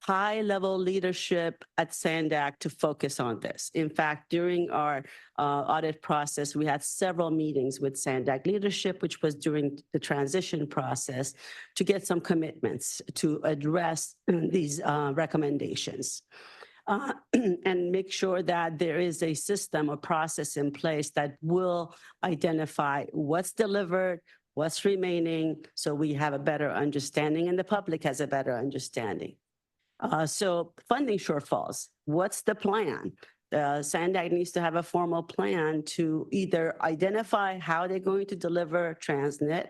Speaker 9: high-level leadership at SANDAG to focus on this. In fact, during our audit process, we had several meetings with SANDAG leadership, which was during the transition process, to get some commitments to address these recommendations. And make sure that there is a system or process in place that will identify what's delivered, what's remaining, so we have a better understanding and the public has a better understanding. So funding shortfalls, what's the plan? SANDAG needs to have a formal plan to either identify how they're going to deliver Transnet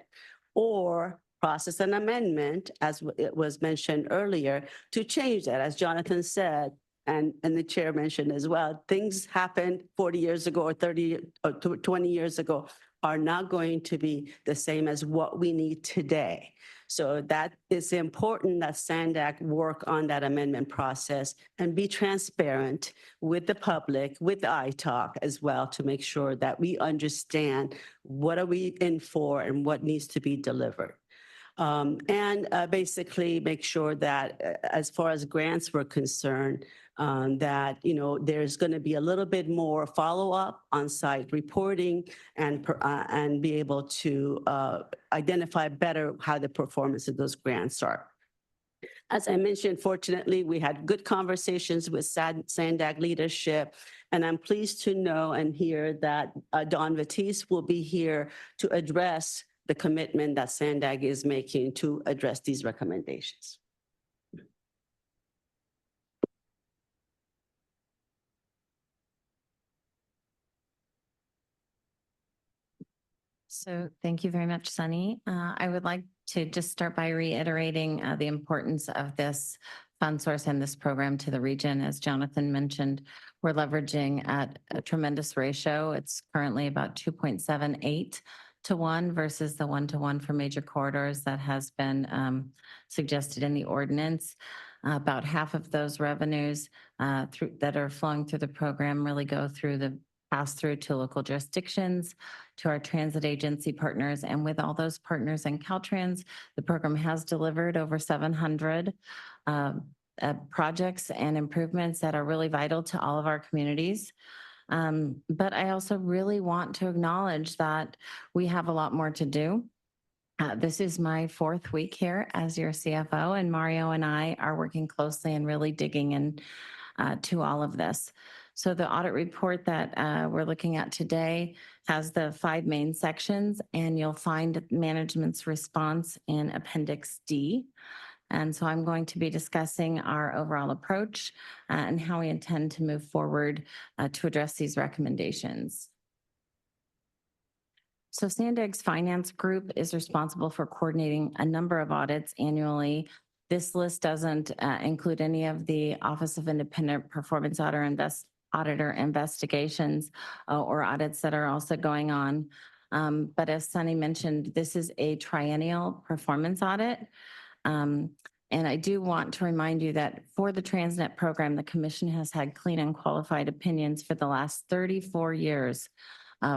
Speaker 9: or process an amendment, as it was mentioned earlier, to change that. As Jonathan said, and the chair mentioned as well, things happened 40 years ago or 30 or 20 years ago are not going to be the same as what we need today. So that is important that SANDAG work on that amendment process and be transparent with the public, with the ITALK as well, to make sure that we understand what are we in for and what needs to be delivered. And basically make sure that as far as grants were concerned, that, there's going to be a little bit more follow-up on-site reporting and be able to identify better how the performance of those grants are. As I mentioned, fortunately, we had good conversations with SANDAG leadership, and I'm pleased to know and hear that Don Batiste will be here to address the commitment that SANDAG is making to address these recommendations.
Speaker 10: So thank you very much, Sunny. I would like to just start by reiterating the importance of this fund source and this program to the region. As Jonathan mentioned, we're leveraging at a tremendous ratio. It's currently about 2.78 to 1 versus the 1 to 1 for major corridors that has been suggested in the ordinance. About half of those revenues that are flowing through the program really go through the pass through to local jurisdictions, to our transit agency partners. And with all those partners and Caltrans, the program has delivered over 700 projects and improvements that are really vital to all of our communities. But I also really want to acknowledge that we have a lot more to do. This is my 4th week here as your CFO, and Mario and I are working closely and really digging in to all of this. So the audit report that we're looking at today has the 5 main sections, and you'll find management's response in Appendix D. And so I'm going to be discussing our overall approach and how we intend to move forward to address these recommendations. So SANDAG's finance group is responsible for coordinating a number of audits annually. This list doesn't include any of the Office of Independent Performance Auditor investigations or audits that are also going on.
Speaker 4: But as Sunny mentioned, this is a triennial performance audit. And I do want to remind you that for the Transnet program, the commission has had clean and qualified opinions for the last 34 years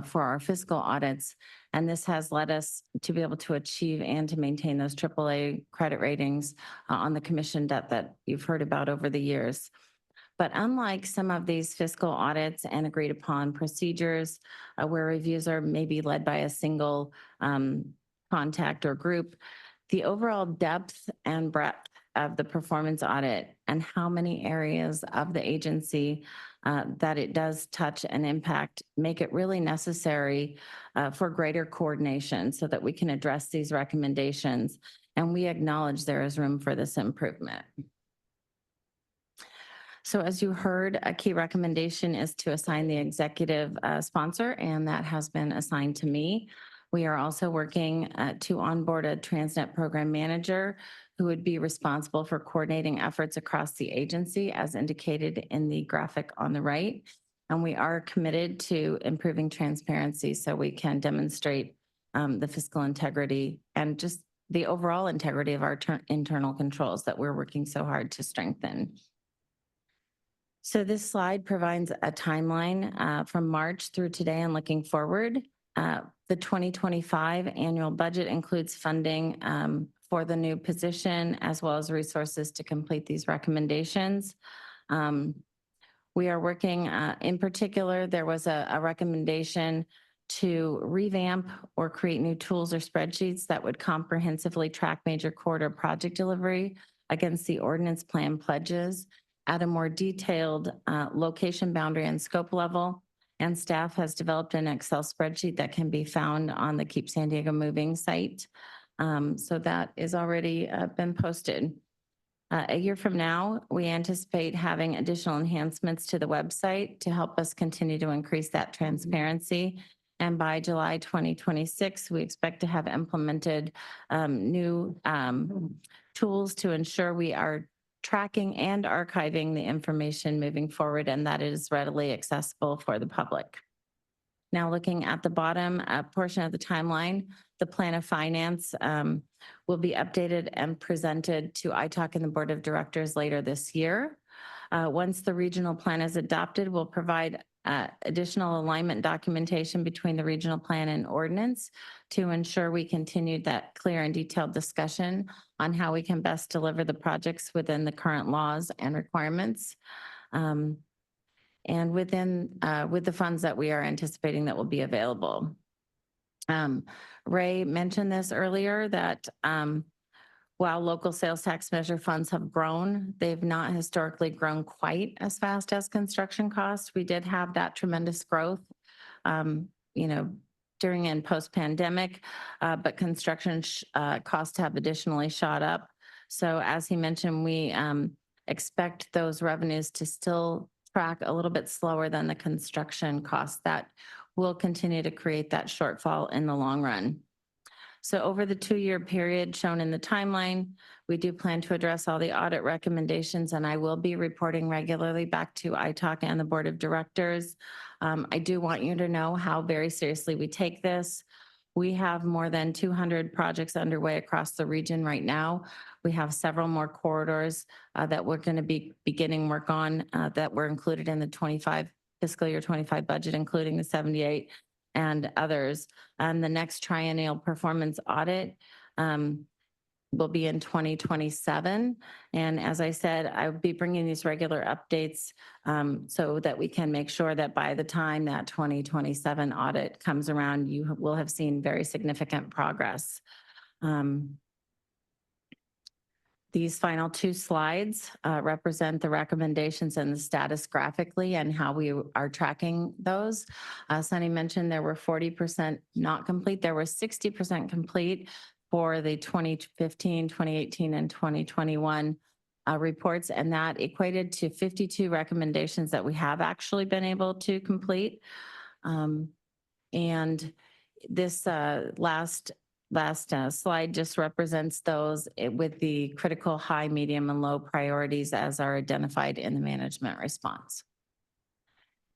Speaker 4: for our fiscal audits. And this has led us to be able to achieve and to maintain those AAA credit ratings on the commission debt that you've heard about over the years. But unlike some of these fiscal audits and agreed upon procedures where reviews are maybe led by a single contact or group, the overall depth and breadth of the performance audit and how many areas of the agency that it does touch and impact make it really necessary for greater coordination so that we can address these recommendations. And we acknowledge there is room for this improvement. So as you heard, a key recommendation is to assign the executive sponsor, and that has been assigned to me. We are also working to onboard a Transnet program manager who would be responsible for coordinating efforts across the agency as indicated in the graphic on the right. And we are committed to improving transparency so we can demonstrate the fiscal integrity and just the overall integrity of our internal controls that we're working so hard to strengthen. So this slide provides a timeline from March through today and looking forward. The 2025 annual budget includes funding for the new position as well as resources to complete these recommendations. We are working, in particular, there was a recommendation to revamp or create new tools or spreadsheets that would comprehensively track major corridor project delivery against the ordinance plan pledges at a more detailed location boundary and scope level. And staff has developed an Excel spreadsheet that can be found on the Keep San Diego Moving site. So that is already been posted. A year from now, we anticipate having additional enhancements to the website to help us continue to increase that transparency. And by July 2026, we expect to have implemented new tools to ensure we are tracking and archiving the information moving forward, and that is readily accessible for the public. Now, looking at the bottom portion of the timeline, the plan of finance will be updated and presented to ITALC and the Board of Directors later this year. Once the regional plan is adopted, we'll provide additional alignment documentation between the regional plan and ordinance to ensure we continue that clear and detailed discussion on how we can best deliver the projects within the current laws and requirements. And with the funds that we are anticipating that will be available. Ray mentioned this earlier that while local sales tax measure funds have grown, they've not historically grown quite as fast as construction costs. We did have that tremendous growth, during and post-pandemic, but construction costs have additionally shot up. So as he mentioned, we expect those revenues to still track a little bit slower than the construction costs. That will continue to create that shortfall in the long run. So over the 2-year period shown in the timeline, we do plan to address all the audit recommendations, and I will be reporting regularly back to ITALC and the Board of Directors. I do want you to know how very seriously we take this. We have more than 200 projects underway across the region right now. We have several more corridors that we're going to be beginning work on that were included in the fiscal year 25 budget, including the 78 and others. And the next triennial performance audit will be in 2027. And as I said, I'll be bringing these regular updates so that we can make sure that by the time that 2027 audit comes around, you will have seen very significant progress. These final 2 slides represent the recommendations and the status graphically and how we are tracking those. Sunny mentioned there were 40% not complete. There were 60% complete for the 2015, 2018, and 2021 reports, and that equated to 52 recommendations that we have actually been able to complete. And this last slide just represents those with the critical high, medium, and low priorities as are identified in the management response.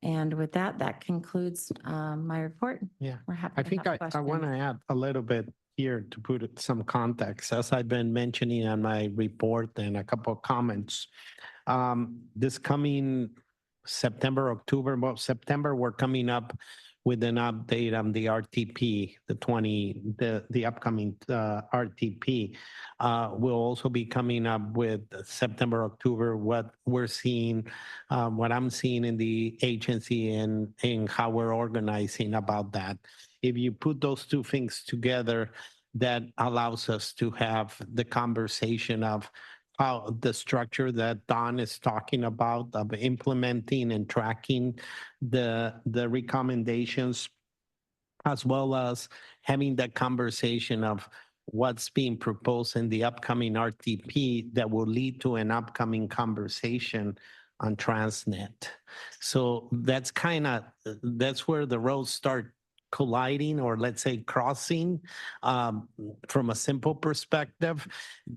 Speaker 10: And with that, that concludes my report.
Speaker 12: Yeah.
Speaker 10: We're happy
Speaker 12: I
Speaker 10: to
Speaker 12: think
Speaker 10: have
Speaker 12: I want to
Speaker 10: questions.
Speaker 12: add a little bit here to put some context, as I've been mentioning on my report and a couple of comments. This coming September, October, well, September, we're coming up with an update on the RTP, the upcoming RTP. We'll also be coming up with September, October, what we're seeing, what I'm seeing in the agency and how we're organizing about that. If you put those two things together, that allows us to have the conversation of how the structure that Don is talking about of implementing and tracking the recommendations, as well as having that conversation of what's being proposed in the upcoming RTP that will lead to an upcoming conversation on Transnet. So that's that's where the roads start colliding, or let's say crossing. From a simple perspective,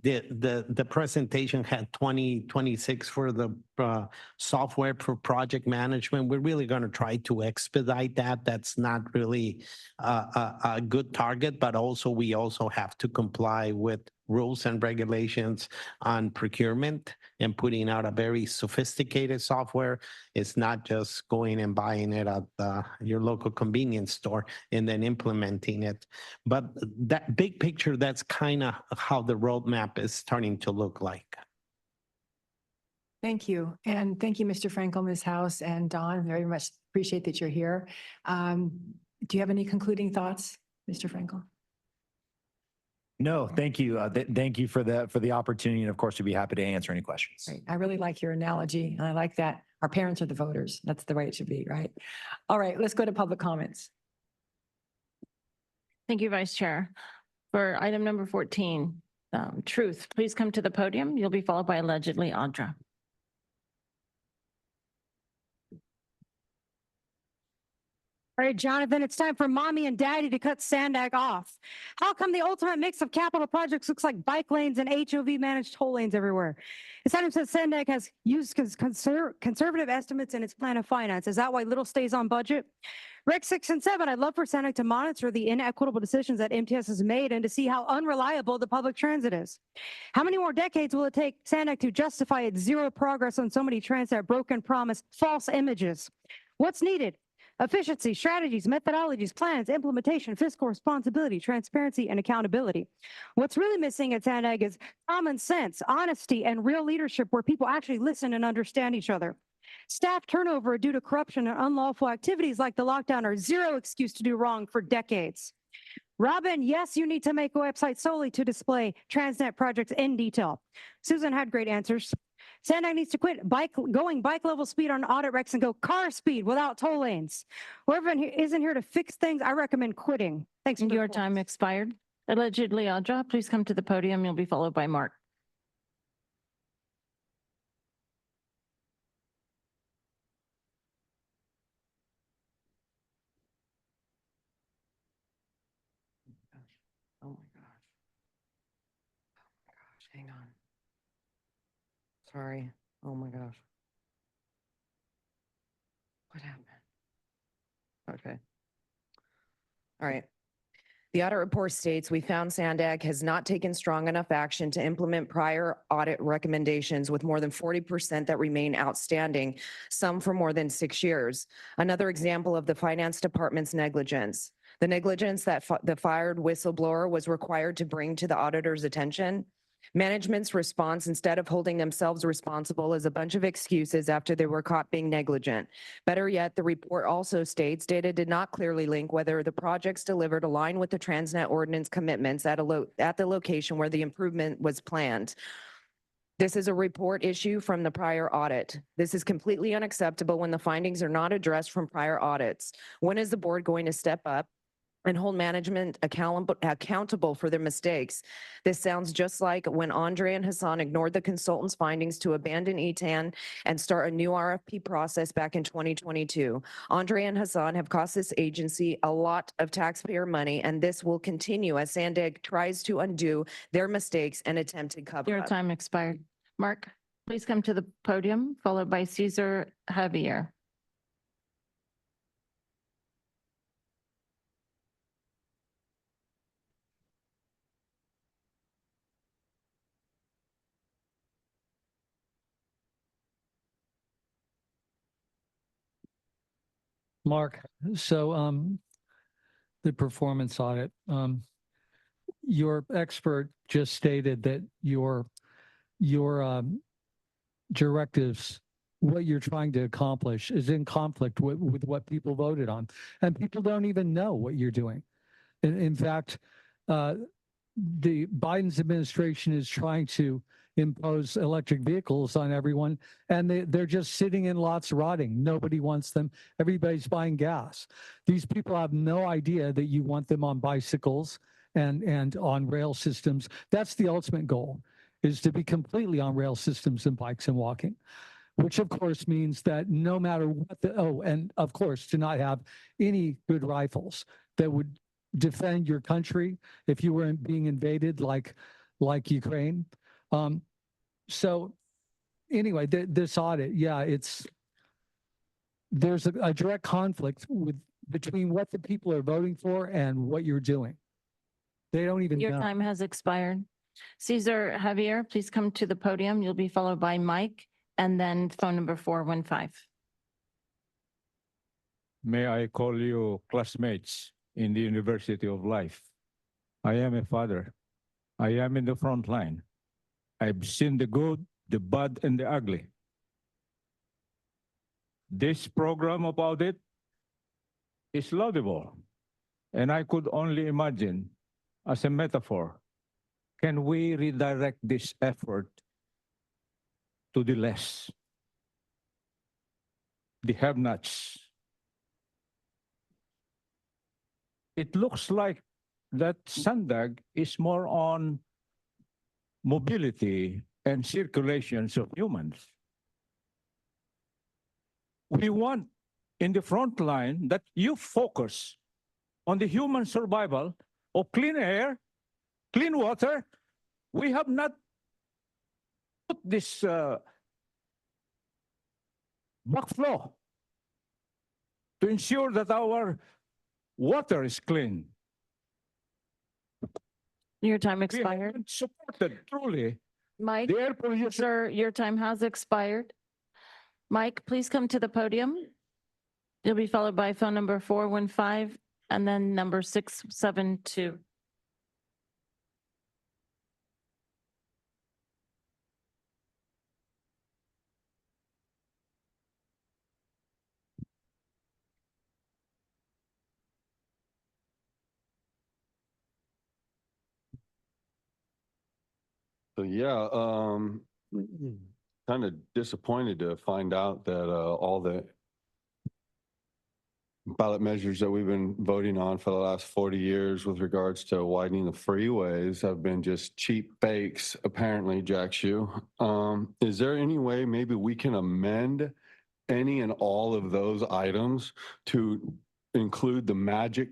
Speaker 12: the presentation had 2026 for the software for project management. We're really going to try to expedite that. That's not really a good target, but also we also have to comply with rules and regulations on procurement and putting out a very sophisticated software. It's not just going and buying it at your local convenience store and then implementing it. But that big picture, that's kind of how the roadmap is starting to look like.
Speaker 1: Thank you. And thank you, Mr. Frankel, Ms. House, and Don. Very much appreciate that you're here. Do you have any concluding thoughts, Mr. Frankel?
Speaker 19: No, thank you. Thank you for the opportunity. And of course, we'd be happy to answer any questions.
Speaker 1: Great. I really like your analogy, and I like that our parents are the voters. That's the way it should be, right? All right, let's go to public comments.
Speaker 4: Thank you, Vice Chair. For item number 14, Truth, please come to the podium. You'll be followed by allegedly Audra.
Speaker 15: All right, Jonathan, it's time for mommy and daddy to cut SANDAG off. How come the ultimate mix of capital projects looks like bike lanes and HOV managed toll lanes everywhere? This item says SANDAG has used conservative estimates in its plan of finance. Is that why little stays on budget? Rec 6 and 7, I'd love for SANDAG to monitor the inequitable decisions that MTS has made and to see how unreliable the public transit is. How many more decades will it take SANDAG to justify its zero progress on so many transit broken promise, false images? What's needed? Efficiency, strategies, methodologies, plans, implementation, fiscal responsibility, transparency, and accountability. What's really missing at SANDAG is common sense, honesty, and real leadership where people actually listen and understand each other. Staff turnover due to corruption and unlawful activities like the lockdown are zero excuse to do wrong for decades. Robin, yes, you need to make a website solely to display Transnet projects in detail. Susan had great answers. SANDAG needs to quit going bike level speed on audit recs and go car speed without toll lanes. Whoever isn't here to fix things, I recommend quitting. Thanks.
Speaker 4: Your time expired. Allegedly Audra, please come to the podium. You'll be followed by Mark.
Speaker 20: Oh my gosh. Oh my gosh, hang on. Sorry. Oh my gosh. What happened? Okay. All right. The audit report states we found SANDAG has not taken strong enough action to implement prior audit recommendations, with more than 40% that remain outstanding, some for more than 6 years. Another example of the finance department's negligence. The negligence that the fired whistleblower was required to bring to the auditor's attention. Management's response, instead of holding themselves responsible, is a bunch of excuses after they were caught being negligent. Better yet, the report also states data did not clearly link whether the projects delivered align with the Transnet ordinance commitments at the location where the improvement was planned. This is a report issue from the prior audit. This is completely unacceptable when the findings are not addressed from prior audits. When is the board going to step up and hold management accountable for their mistakes? This sounds just like when Andre and Hassan ignored the consultant's findings to abandon ETAN and start a new RFP process back in 2022. Andre and Hassan have cost this agency a lot of taxpayer money, and this will continue as SANDAG tries to undo their mistakes and attempted cover-up.
Speaker 4: Your time expired. Mark, please come to the podium, followed by Cesar Javier.
Speaker 22: Mark, so the performance audit, your expert just stated that your directives, what you're trying to accomplish is in conflict with what people voted on. And people don't even know what you're doing. In fact, the Biden's administration is trying to impose electric vehicles on everyone, and they're just sitting in lots rotting. Nobody wants them. Everybody's buying gas. These people have no idea that you want them on bicycles and on rail systems. That's the ultimate goal, is to be completely on rail systems and bikes and walking, which of course means that no matter what and of course to not have any good rifles that would defend your country if you were being invaded like Ukraine. So anyway, this audit, yeah, there's a direct conflict between what the people are voting for and what you're doing. They don't even
Speaker 4: Your
Speaker 22: know.
Speaker 4: time has expired. Cesar Javier, please come to the podium. You'll be followed by Mike and then phone number 415.
Speaker 11: May I call you classmates in the University of Life? I am a father. I am in the front line. I've seen the good, the bad, and the ugly. This program of audit is laudable, and I could only imagine, as a metaphor, can we redirect this effort to the less, the have-nots? It looks like that SANDAG is more on mobility and circulations of humans. We want in the front line that you focus on the human survival of clean air, clean water. We have not put this backflow to ensure that our water is clean.
Speaker 4: Your time expired.
Speaker 11: We supported truly.
Speaker 4: Mike, sir, your time has expired. Mike, please come to the podium. You'll be followed by phone number 415 and then number 672.
Speaker 8: So yeah, kind of disappointed to find out that all the ballot measures that we've been voting on for the last 40 years with regards to widening the freeways have been just cheap fakes, apparently, Jack Shoe. Is there any way maybe we can amend any and all of those items to include the magic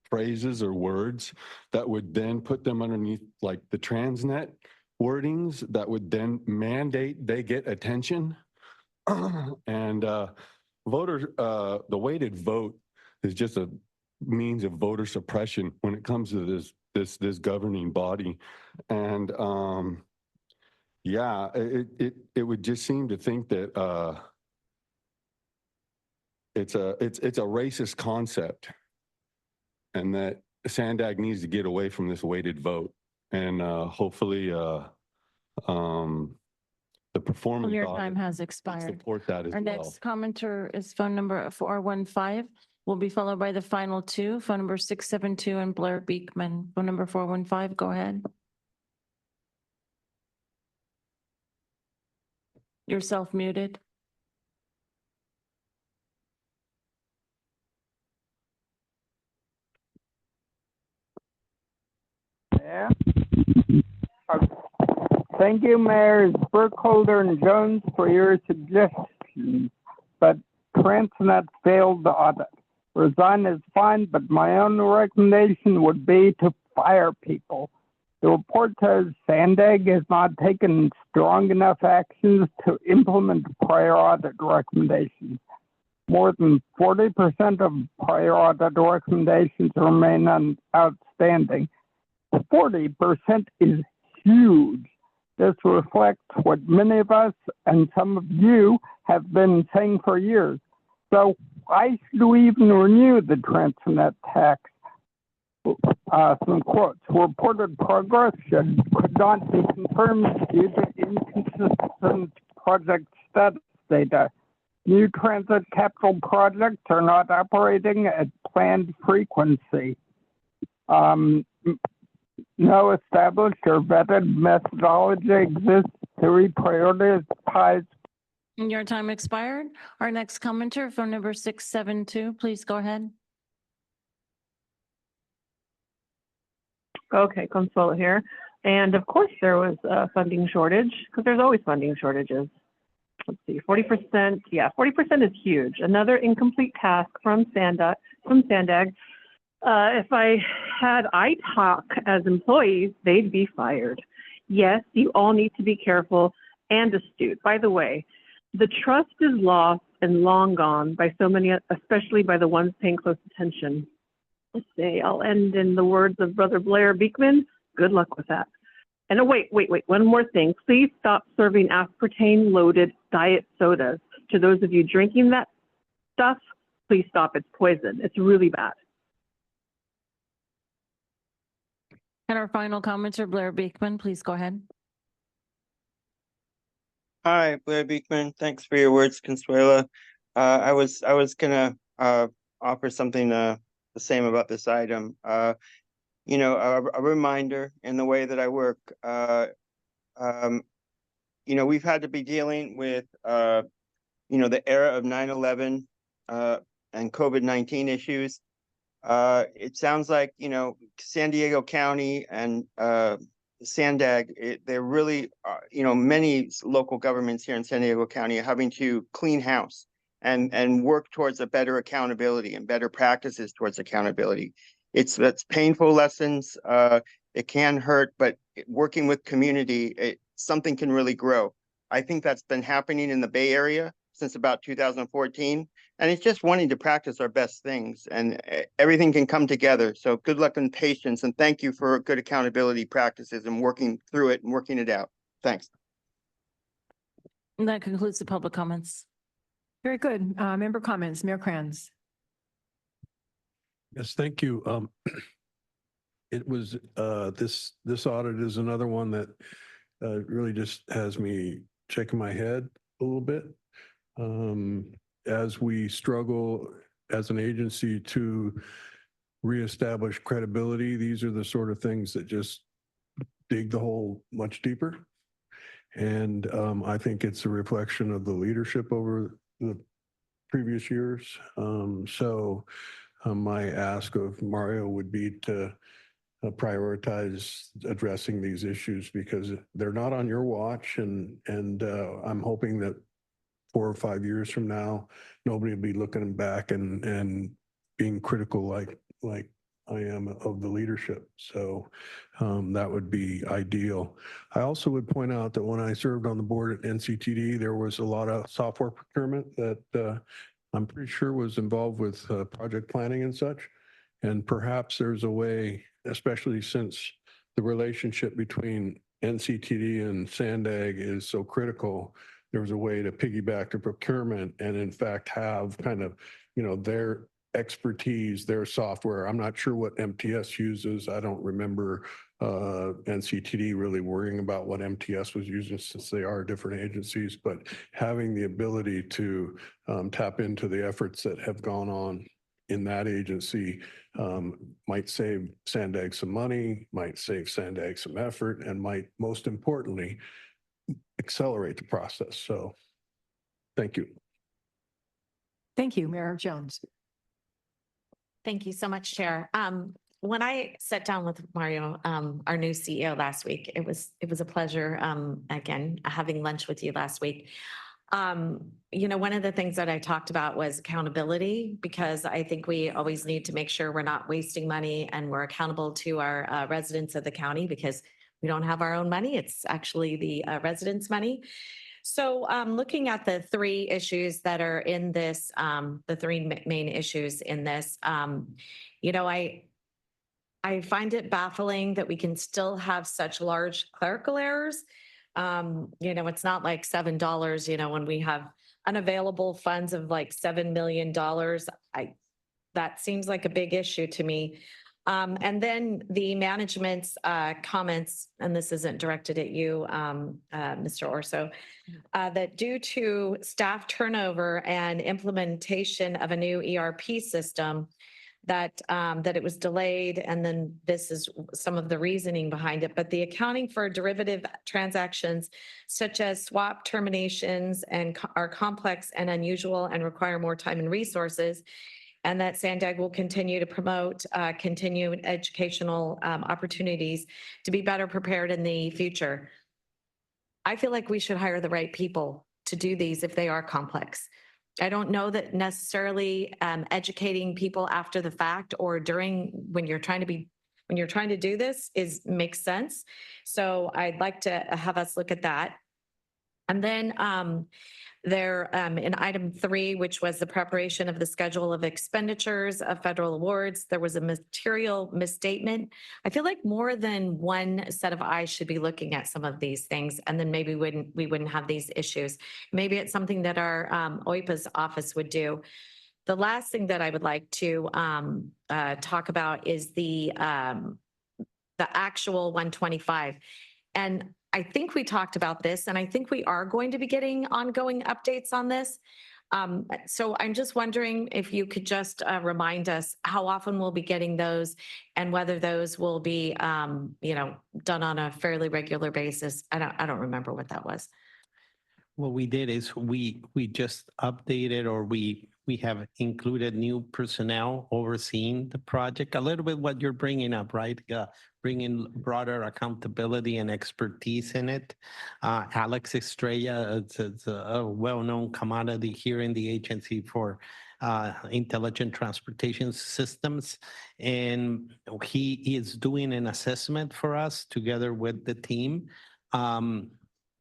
Speaker 8: phrases or words that would then put them underneath like the Transnet wordings that would then mandate they get attention? And the weighted vote is just a means of voter suppression when it comes to this governing body. And yeah, it would just seem to think that it's a racist concept, and that SANDAG needs to get away from this weighted vote. And hopefully the performance
Speaker 4: Your
Speaker 8: audit
Speaker 4: time has expired.
Speaker 8: support that as
Speaker 4: Our
Speaker 8: well.
Speaker 4: next commenter is phone number 415. Will be followed by the final two, phone number 672 and Blair Beekman. Phone number 415, go ahead. You're self-muted.
Speaker 17: Yeah. Thank you, Mayors Burkholder and Jones, for your suggestions, but Transnet failed the audit. Resign is fine, but my own recommendation would be to fire people. The report says SANDAG has not taken strong enough actions to implement prior audit recommendations. More than 40% of prior audit recommendations remain outstanding. 40% is huge. This reflects what many of us and some of you have been saying for years. So why should we even renew the Transnet tax? Some quotes. Reported progress could not be confirmed due to inconsistent project status data. New transit capital projects are not operating at planned frequency. No established or vetted methodology exists to reprioritize.
Speaker 4: Your time expired. Our next commenter, phone number 672, please go ahead.
Speaker 18: Okay, Consuelo here. And of course, there was a funding shortage because there's always funding shortages. Let's see, 40%. Yeah, 40% is huge. Another incomplete task from SANDAG. If I had iTalk as employees, they'd be fired. Yes, you all need to be careful and astute. By the way, the trust is lost and long gone by so many, especially by the ones paying close attention. Let's see, I'll end in the words of Brother Blair Beekman. Good luck with that. And wait, one more thing. Please stop serving aspartame-loaded diet sodas. To those of you drinking that stuff, please stop. It's poison. It's really bad.
Speaker 4: And our final commenter, Blair Beekman, please go ahead.
Speaker 21: Hi, Blair Beekman. Thanks for your words, Consuela. I was gonna offer something the same about this item. You know, a reminder in the way that I work. You know, we've had to be dealing with you know, the era of 9/11 and COVID-19 issues. It sounds like, you know, San Diego County and SANDAG, they're really, you know, many local governments here in San Diego County are having to clean house and work towards a better accountability and better practices towards accountability. That's painful lessons. It can hurt, but working with community, something can really grow. I think that's been happening in the Bay Area since about 2014. And it's just wanting to practice our best things, and everything can come together. So good luck and patience, and thank you for good accountability practices and working through it and working it out. Thanks.
Speaker 4: And that concludes the public comments.
Speaker 1: Very good. Member comments, Mayor Kranz.
Speaker 13: Yes, thank you. It was this audit is another one that really just has me shaking my head a little bit. As we struggle as an agency to reestablish credibility, these are the sort of things that just dig the hole much deeper. And I think it's a reflection of the leadership over the previous years. My ask of Mario would be to prioritize addressing these issues because they're not on your watch, and I'm hoping that 4 or 5 years from now, nobody will be looking back and being critical like I am of the leadership. So that would be ideal. I also would point out that when I served on the board at NCTD, there was a lot of software procurement that I'm pretty sure was involved with project planning and such. And perhaps there's a way, especially since the relationship between NCTD and SANDAG is so critical, there was a way to piggyback the procurement and in fact have kind of, you know, their expertise, their software. I'm not sure what MTS uses. I don't remember NCTD really worrying about what MTS was using since they are different agencies, but having the ability to tap into the efforts that have gone on in that agency might save SANDAG some money, might save SANDAG some effort, and might, most importantly, accelerate the process. So thank you.
Speaker 1: Thank you, Mayor Jones.
Speaker 5: Thank you so much, Chair. When I sat down with Mario, our new CEO last week, it was a pleasure, again, having lunch with you last week. You know, one of the things that I talked about was accountability, because I think we always need to make sure we're not wasting money and we're accountable to our residents of the county, because we don't have our own money. It's actually the residents' money. So looking at the 3 issues that are in this, the 3 main issues in this, you know, I find it baffling that we can still have such large clerical errors. You know, it's not like $7, you know, when we have unavailable funds of like $7 million. That seems like a big issue to me. And then the management's comments, and this isn't directed at you, Mr. Orso, that due to staff turnover and implementation of a new ERP system, that it was delayed, and then this is some of the reasoning behind it. But the accounting for derivative transactions such as swap terminations are complex and unusual and require more time and resources, and that SANDAG will continue to promote continued educational opportunities to be better prepared in the future. I feel like we should hire the right people to do these if they are complex. I don't know that necessarily educating people after the fact or during when you're trying to do this makes sense. So I'd like to have us look at that. And then in item 3, which was the preparation of the schedule of expenditures of federal awards, there was a material misstatement. I feel like more than one set of eyes should be looking at some of these things, and then maybe we wouldn't have these issues. Maybe it's something that our OIPA's office would do. The last thing that I would like to talk about is the actual 125. And I think we talked about this, and I think we are going to be getting ongoing updates on this. So I'm just wondering if you could just remind us how often we'll be getting those and whether those will be, done on a fairly regular basis. I don't remember what that was.
Speaker 12: What we did is we just updated, or we have included new personnel overseeing the project. A little bit what you're bringing up, right? Bringing broader accountability and expertise in it. Alex Estrella, it's a well-known commodity here in the agency for intelligent transportation systems. And he is doing an assessment for us together with the team.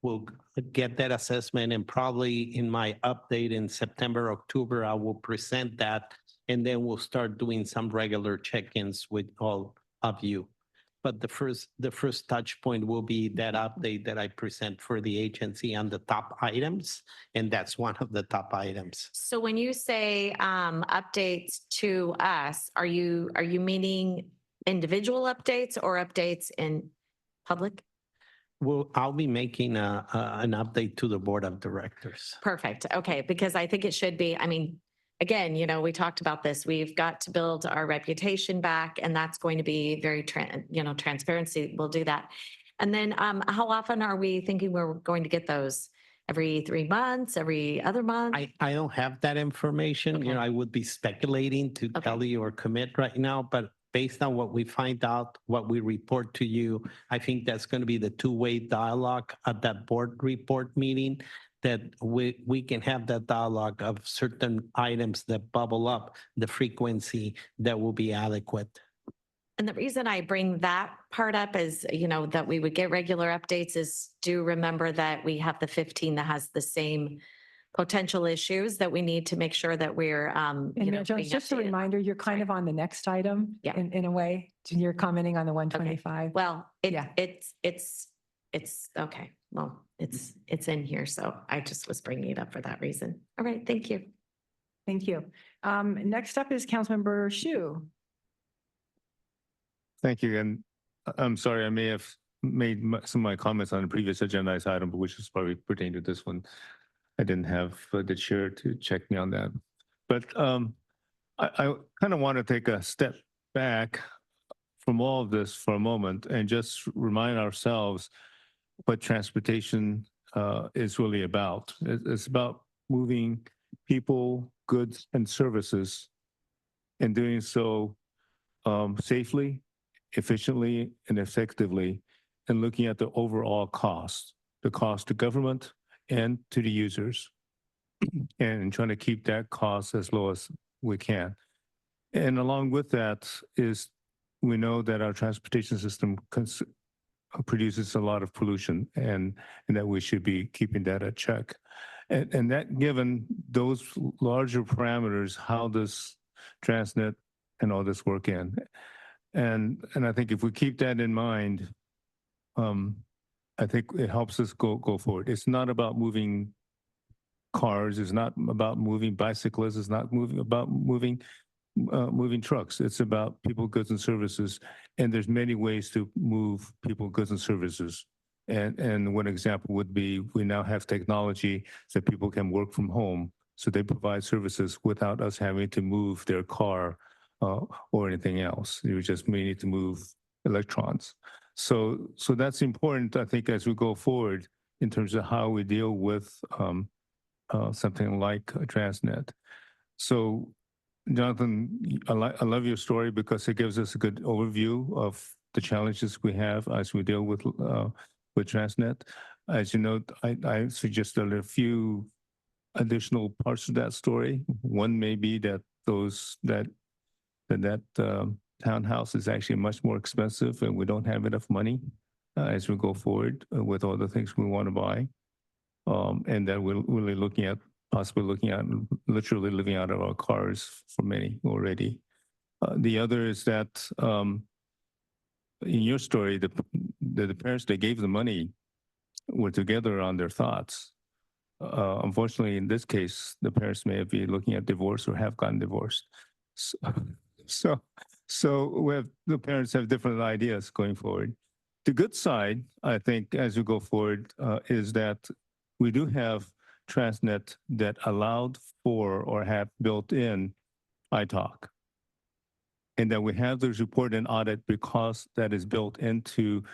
Speaker 12: We'll get that assessment, and probably in my update in September, October, I will present that, and then we'll start doing some regular check-ins with all of you. But the first touch point will be that update that I present for the agency on the top items, and that's one of the top items.
Speaker 5: So when you say updates to us, are you meaning individual updates or updates in public?
Speaker 12: Well, I'll be making an update to the board of directors.
Speaker 5: Perfect. Okay, because I think it should be, I mean, again, we talked about this. We've got to build our reputation back, and that's going to be very, transparency. We'll do that. And then how often are we thinking we're going to get those? Every 3 months, every other month?
Speaker 12: I don't have that information.
Speaker 5: Okay.
Speaker 12: I would be speculating to tell you or commit right now, but based on what we find out, what we report to you, I think that's going to be the two-way dialogue at that board report meeting, that we can have that dialogue of certain items that bubble up, the frequency that will be adequate.
Speaker 5: And the reason I bring that part up is, that we would get regular updates is, do remember that we have the 15 that has the same potential issues that we need to make sure that we're,
Speaker 1: And Mayor Jones, just a reminder, you're kind of on the next item in a way. You're commenting on the 125.
Speaker 5: Well, it's okay. Well, it's in here. So I just was bringing it up for that reason. All right. Thank you.
Speaker 1: Thank you. Next up is Councilmember Shu.
Speaker 6: Thank you. And I'm sorry, I may have made some of my comments on the previous agendized item, but which is probably pertaining to this one. I didn't have the chair to check me on that. But I kind of want to take a step back from all of this for a moment and just remind ourselves what transportation is really about. It's about moving people, goods, and services, and doing so safely, efficiently, and effectively, and looking at the overall cost, the cost to government and to the users, and trying to keep that cost as low as we can. And along with that is, we know that our transportation system produces a lot of pollution, and that we should be keeping that at check. And that, given those larger parameters, how does Transnet and all this work in? And I think if we keep that in mind, I think it helps us go forward. It's not about moving cars. It's not about moving bicyclists. It's not about moving trucks. It's about people, goods, and services. And there's many ways to move people, goods, and services. And one example would be we now have technology so people can work from home. So they provide services without us having to move their car or anything else. You just may need to move electrons. So that's important, I think, as we go forward in terms of how we deal with something like Transnet. So, Jonathan, I love your story because it gives us a good overview of the challenges we have as we deal with Transnet. As you know, I suggested a few additional parts of that story. One may be that that townhouse is actually much more expensive and we don't have enough money as we go forward with all the things we want to buy. And that we're really possibly looking at literally living out of our cars for many already. The other is that in your story, the parents that gave the money were together on their thoughts. Unfortunately, in this case, the parents may be looking at divorce or have gotten divorced. So the parents have different ideas going forward. The good side, I think, as we go forward, is that we do have Transnet that allowed for or have built in iTalk. And that we have this report and audit because that is built into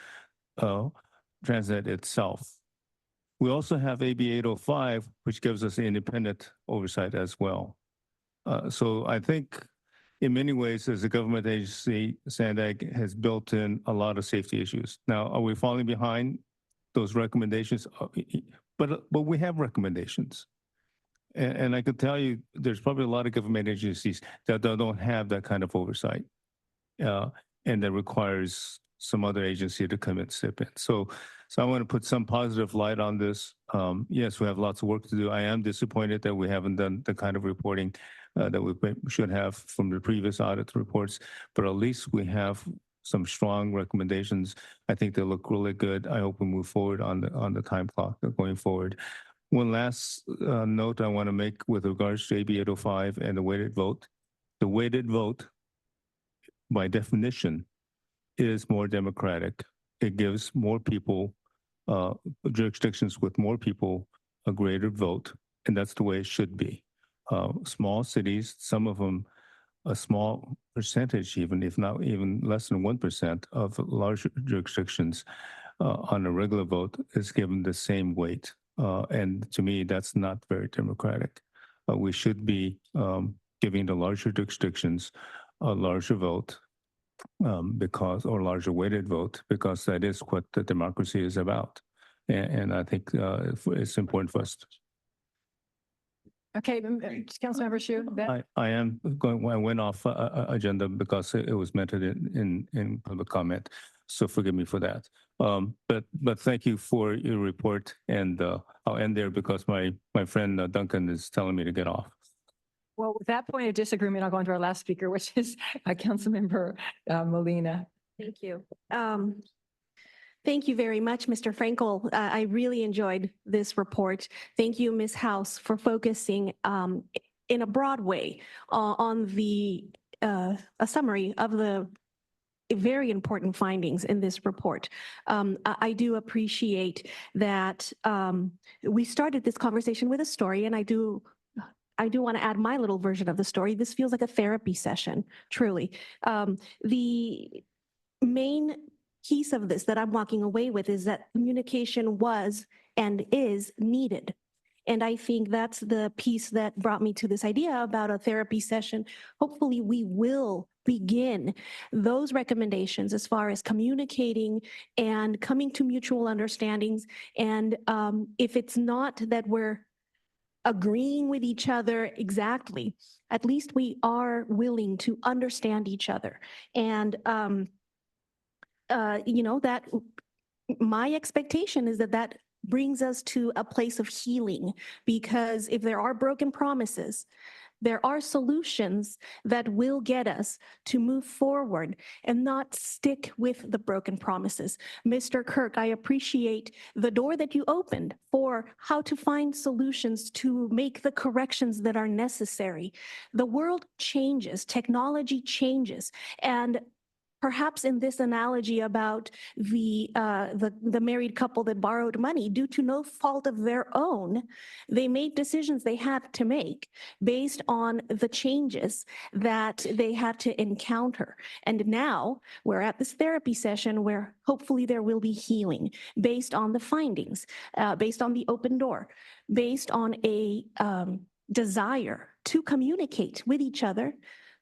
Speaker 6: Transnet itself. We also have AB 805, which gives us independent oversight as well. So I think in many ways, as a government agency, SANDAG has built in a lot of safety issues. Now, are we falling behind those recommendations? But we have recommendations. And I can tell you, there's probably a lot of government agencies that don't have that kind of oversight. And that requires some other agency to come and step in. So I want to put some positive light on this. Yes, we have lots of work to do. I am disappointed that we haven't done the kind of reporting that we should have from the previous audit reports, but at least we have some strong recommendations. I think they look really good. I hope we move forward on the time clock going forward. One last note I want to make with regards to AB 805 and the weighted vote. The weighted vote, by definition, is more democratic. It gives more people, jurisdictions with more people, a greater vote, and that's the way it should be. Small cities, some of them, a small percentage, even if not even less than 1% of larger jurisdictions on a regular vote is given the same weight. And to me, that's not very democratic. We should be giving the larger jurisdictions a larger vote or larger weighted vote, because that is what the democracy is about. And I think it's important for us.
Speaker 1: Okay, Councilmember Shu.
Speaker 6: I am going. I went off agenda because it was mentioned in public comment, so forgive me for that. But thank you for your report, and I'll end there because my friend Duncan is telling me to get off.
Speaker 1: Well, with that point of disagreement, I'll go on to our last speaker, which is Councilmember Molina.
Speaker 3: Thank you. Thank you very much, Mr. Frankel. I really enjoyed this report. Thank you, Ms. House, for focusing in a broad way on a summary of the very important findings in this report. I do appreciate that we started this conversation with a story, and I do want to add my little version of the story. This feels like a therapy session, truly. The main piece of this that I'm walking away with is that communication was and is needed. And I think that's the piece that brought me to this idea about a therapy session. Hopefully we will begin those recommendations as far as communicating and coming to mutual understandings. And if it's not that we're agreeing with each other exactly, at least we are willing to understand each other. And that my expectation is that brings us to a place of healing, because if there are broken promises,
Speaker 2: There are solutions that will get us to move forward and not stick with the broken promises. Mr. Kirk, I appreciate the door that you opened for how to find solutions to make the corrections that are necessary. The world changes, technology changes, and perhaps in this analogy about the married couple that borrowed money due to no fault of their own, they made decisions they had to make based on the changes that they had to encounter. And now we're at this therapy session where hopefully there will be healing based on the findings, based on the open door, based on a desire to communicate with each other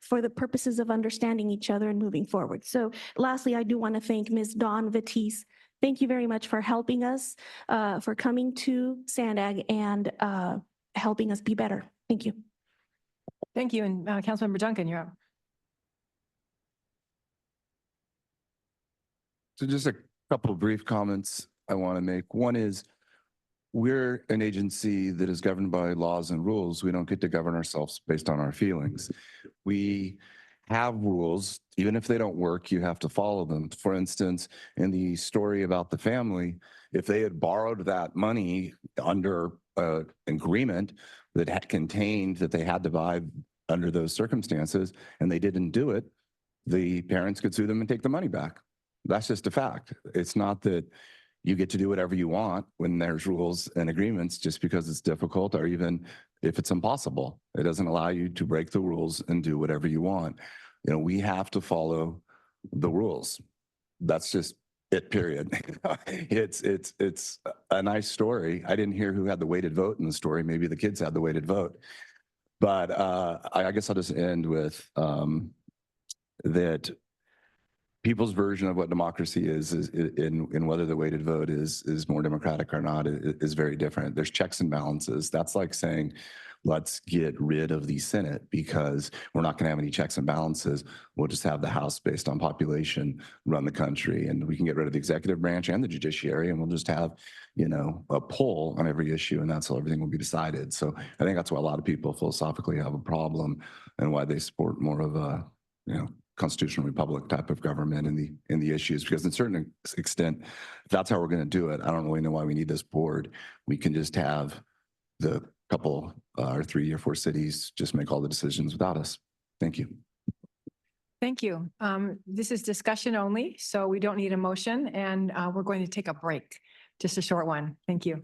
Speaker 2: for the purposes of understanding each other and moving forward. So lastly, I do want to thank Ms. Dawn Vettis. Thank you very much for helping us, for coming to SANDAG and helping us be better. Thank you.
Speaker 1: Thank you. And Councilmember Duncan, you're up.
Speaker 14: So just a couple of brief comments I want to make. One is we're an agency that is governed by laws and rules. We don't get to govern ourselves based on our feelings. We have rules. Even if they don't work, you have to follow them. For instance, in the story about the family, if they had borrowed that money under an agreement that had contained that they had to buy under those circumstances and they didn't do it, the parents could sue them and take the money back. That's just a fact. It's not that you get to do whatever you want when there's rules and agreements just because it's difficult or even if it's impossible. It doesn't allow you to break the rules and do whatever you want. You know, we have to follow the rules. That's just it, period. It's a nice story. I didn't hear who had the weighted vote in the story. Maybe the kids had the weighted vote. But I guess I'll just end with that people's version of what democracy is in whether the weighted vote is more democratic or not is very different. There's checks and balances. That's like saying, let's get rid of the Senate because we're not going to have any checks and balances. We'll just have the House based on population run the country, and we can get rid of the executive branch and the judiciary, and we'll just have, you know, a poll on every issue, and that's how everything will be decided. So I think that's why a lot of people philosophically have a problem and why they support more of a, you know, constitutional republic type of government in the issues, because in a certain extent, if that's how we're going to do it, I don't really know why we need this board. We can just have the couple or 3 or 4 cities just make all the decisions without us. Thank you.
Speaker 1: Thank you. This is discussion only, so we don't need a motion, and we're going to take a break, just a short one. Thank you.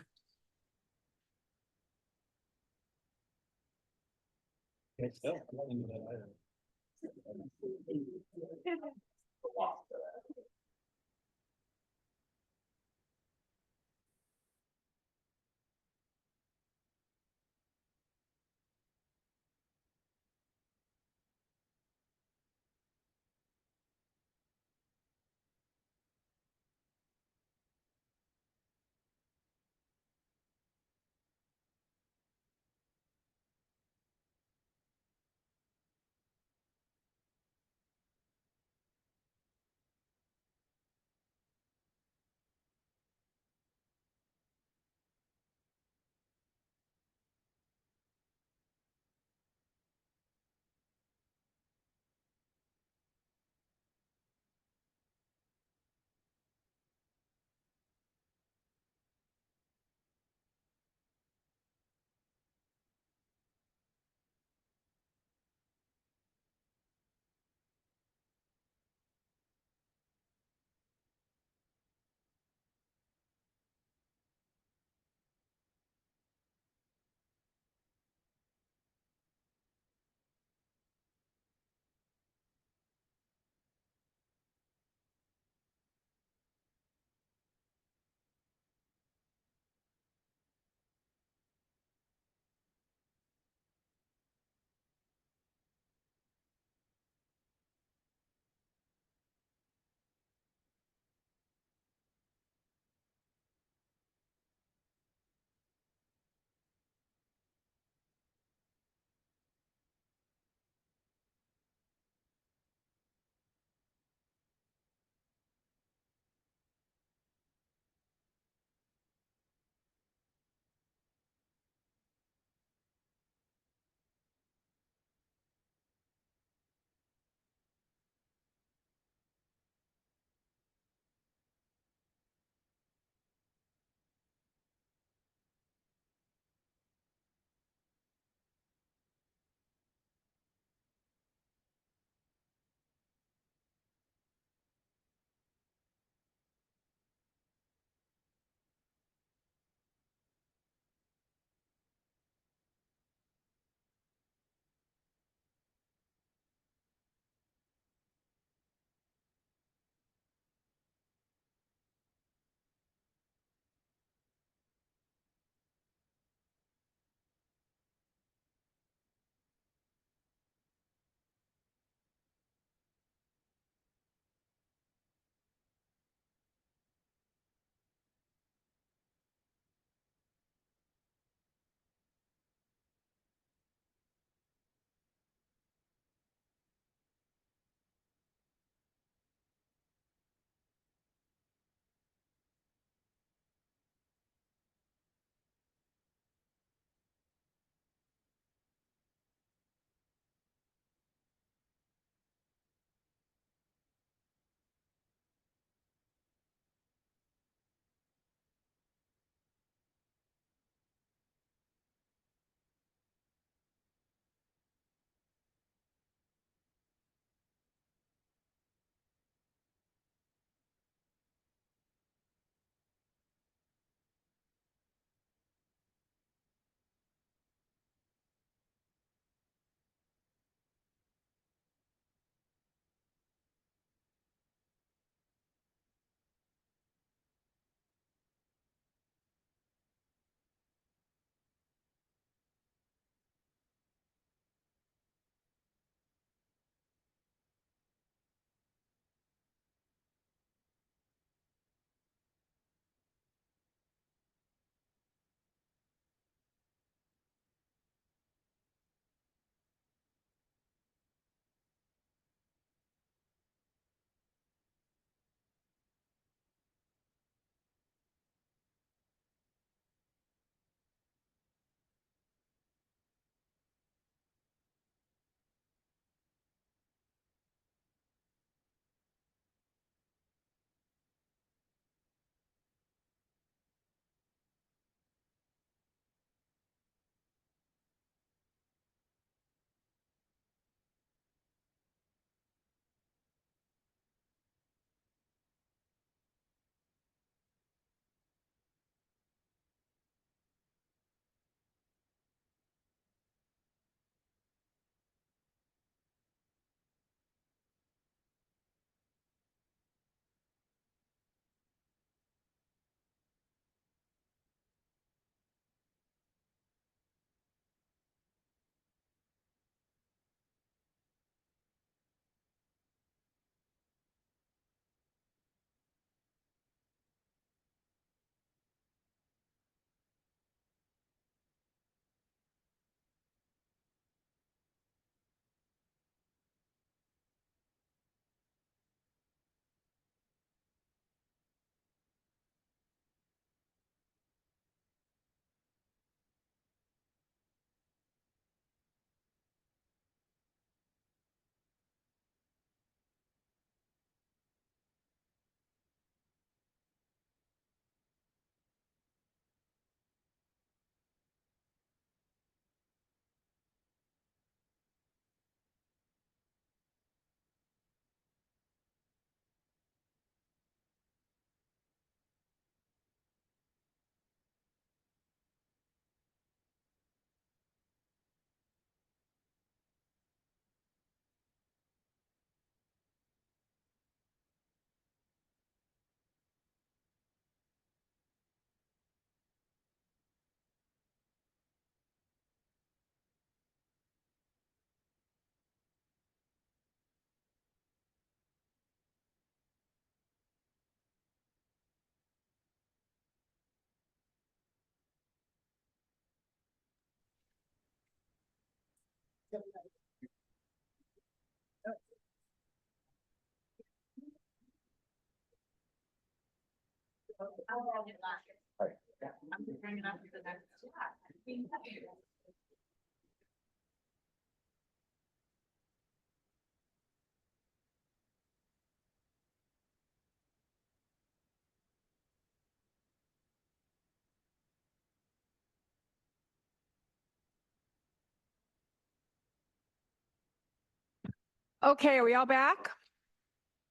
Speaker 1: Okay, are we all back?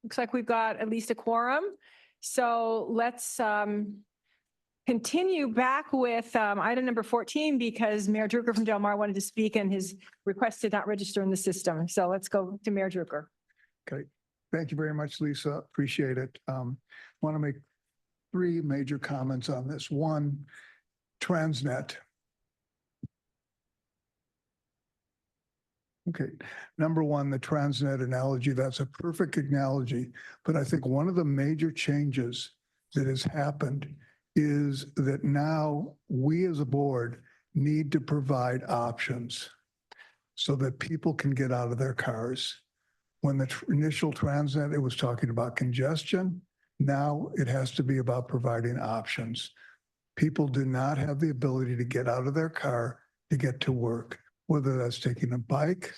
Speaker 1: Looks like we've got at least a quorum. So let's continue back with item number 14 because Mayor Drucker from Del Mar wanted to speak and his request did not register in the system. So let's go to Mayor Drucker.
Speaker 7: Okay, thank you very much, Lisa. Appreciate it. Want to make three major comments on this. One, Transnet. Okay, number one, the Transnet analogy, that's a perfect analogy. But I think one of the major changes that has happened is that now we as a board need to provide options so that people can get out of their cars. When the initial Transnet, it was talking about congestion. Now it has to be about providing options. People do not have the ability to get out of their car to get to work, whether that's taking a bike,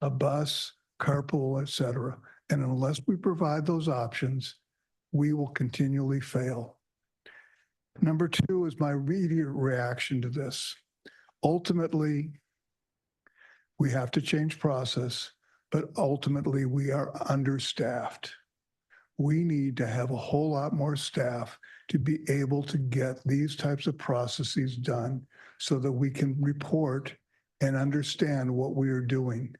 Speaker 7: a bus, carpool, et cetera. And unless we provide those options, we will continually fail. Number two is my immediate reaction to this. Ultimately, we have to change process, but ultimately we are understaffed. We need to have a whole lot more staff to be able to get these types of processes done so that we can report and understand what we are doing.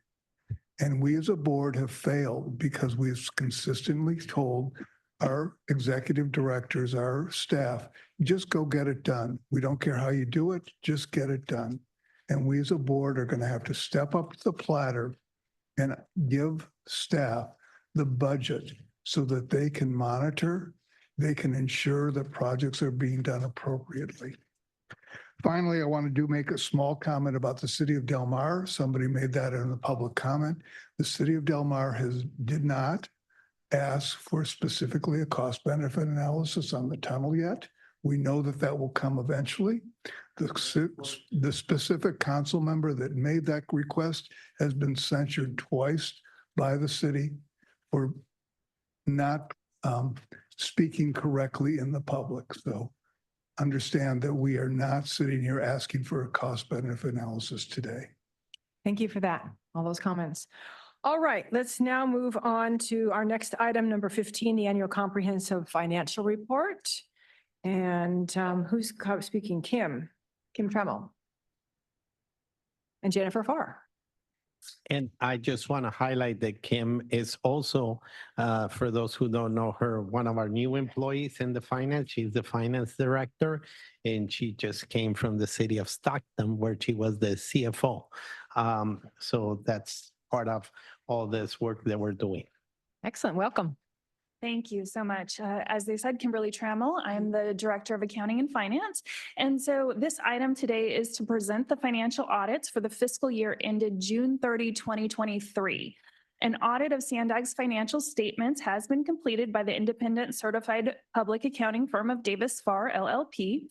Speaker 7: And we as a board have failed because we've consistently told our executive directors, our staff, just go get it done. We don't care how you do it, just get it done. And we as a board are going to have to step up to the platter and give staff the budget so that they can monitor, they can ensure that projects are being done appropriately. Finally, I want to make a small comment about the city of Del Mar. Somebody made that in the public comment. The city of Del Mar did not ask for specifically a cost benefit analysis on the tunnel yet. We know that that will come eventually. The specific council member that made that request has been censured twice by the city for not speaking correctly in the public. So understand that we are not sitting here asking for a cost benefit analysis today.
Speaker 1: Thank you for that, all those comments. All right, let's now move on to our next item, number 15, the annual comprehensive financial report. And who's speaking? Kim Tremmel. And Jennifer Farr.
Speaker 12: And I just want to highlight that Kim is also, for those who don't know her, one of our new employees in the finance. She's the finance director, and she just came from the city of Stockton, where she was the CFO. So that's part of all this work that we're doing.
Speaker 1: Excellent, welcome.
Speaker 16: Thank you so much. As they said, Kimberly Trammell, I'm the Director of Accounting and Finance. And so this item today is to present the financial audits for the fiscal year ended June 30, 2023. An audit of SANDAG's financial statements has been completed by the independent certified public accounting firm of Davis Farr LLP.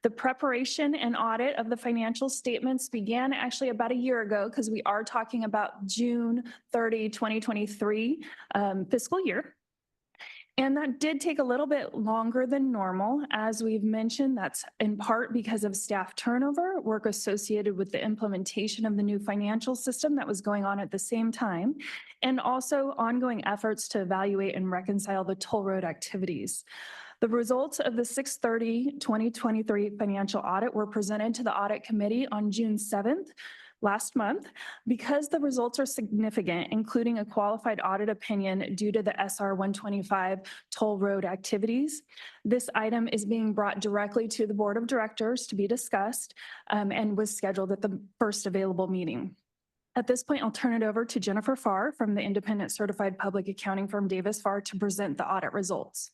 Speaker 16: The preparation and audit of the financial statements began actually about a year ago because we are talking about June 30, 2023 fiscal year. And that did take a little bit longer than normal. As we've mentioned, that's in part because of staff turnover, work associated with the implementation of the new financial system that was going on at the same time, and also ongoing efforts to evaluate and reconcile the toll road activities. The results of the 6/30/2023 financial audit were presented to the audit committee on June 7th. Last month, because the results are significant, including a qualified audit opinion due to the SR 125 toll road activities. This item is being brought directly to the board of directors to be discussed and was scheduled at the first available meeting. At this point, I'll turn it over to Jennifer Farr from the independent certified public accounting firm Davis Farr to present the audit results.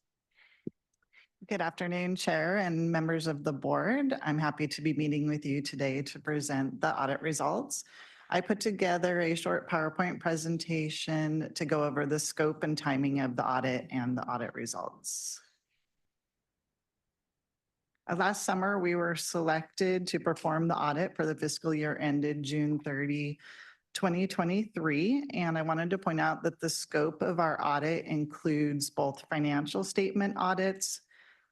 Speaker 23: Good afternoon, Chair and members of the board. I'm happy to be meeting with you today to present the audit results. I put together a short PowerPoint presentation to go over the scope and timing of the audit and the audit results. Last summer, we were selected to perform the audit for the fiscal year ended June 30, 2023. And I wanted to point out that the scope of our audit includes both financial statement audits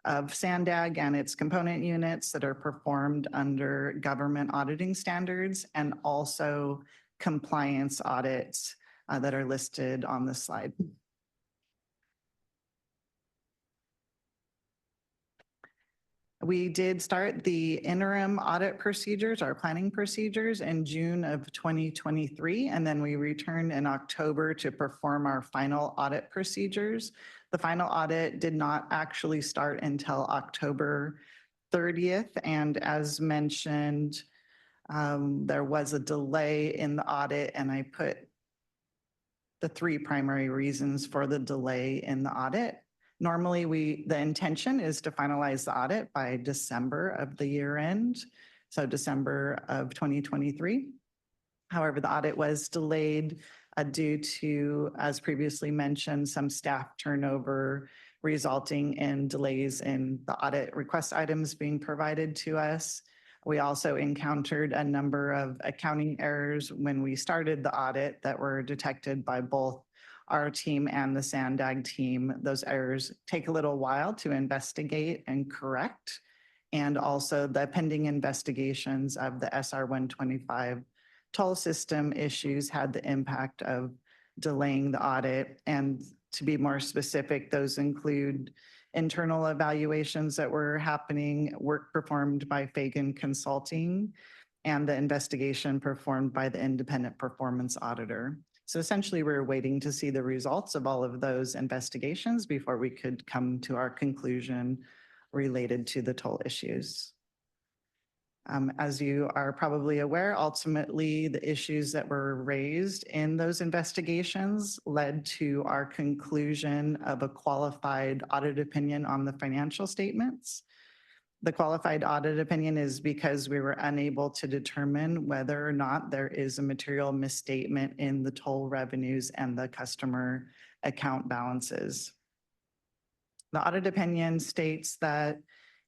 Speaker 23: of SANDAG and its component units that are performed under government auditing standards, and also compliance audits that are listed on the slide. We did start the interim audit procedures, our planning procedures, in June of 2023, and then we returned in October to perform our final audit procedures. The final audit did not actually start until October 30th, and as mentioned, there was a delay in the audit, and I put the 3 primary reasons for the delay in the audit. Normally, the intention is to finalize the audit by December of the year end, so December of 2023. However, the audit was delayed due to, as previously mentioned, some staff turnover resulting in delays in the audit request items being provided to us. We also encountered a number of accounting errors when we started the audit that were detected by both our team and the SANDAG team. Those errors take a little while to investigate and correct. And also the pending investigations of the SR 125 toll system issues had the impact of delaying the audit. And to be more specific, those include internal evaluations that were happening, work performed by Fagan Consulting, and the investigation performed by the independent performance auditor. So essentially, we're waiting to see the results of all of those investigations before we could come to our conclusion related to the toll issues. As you are probably aware, ultimately, the issues that were raised in those investigations led to our conclusion of a qualified audit opinion on the financial statements. The qualified audit opinion is because we were unable to determine whether or not there is a material misstatement in the toll revenues and the customer account balances. The audit opinion states that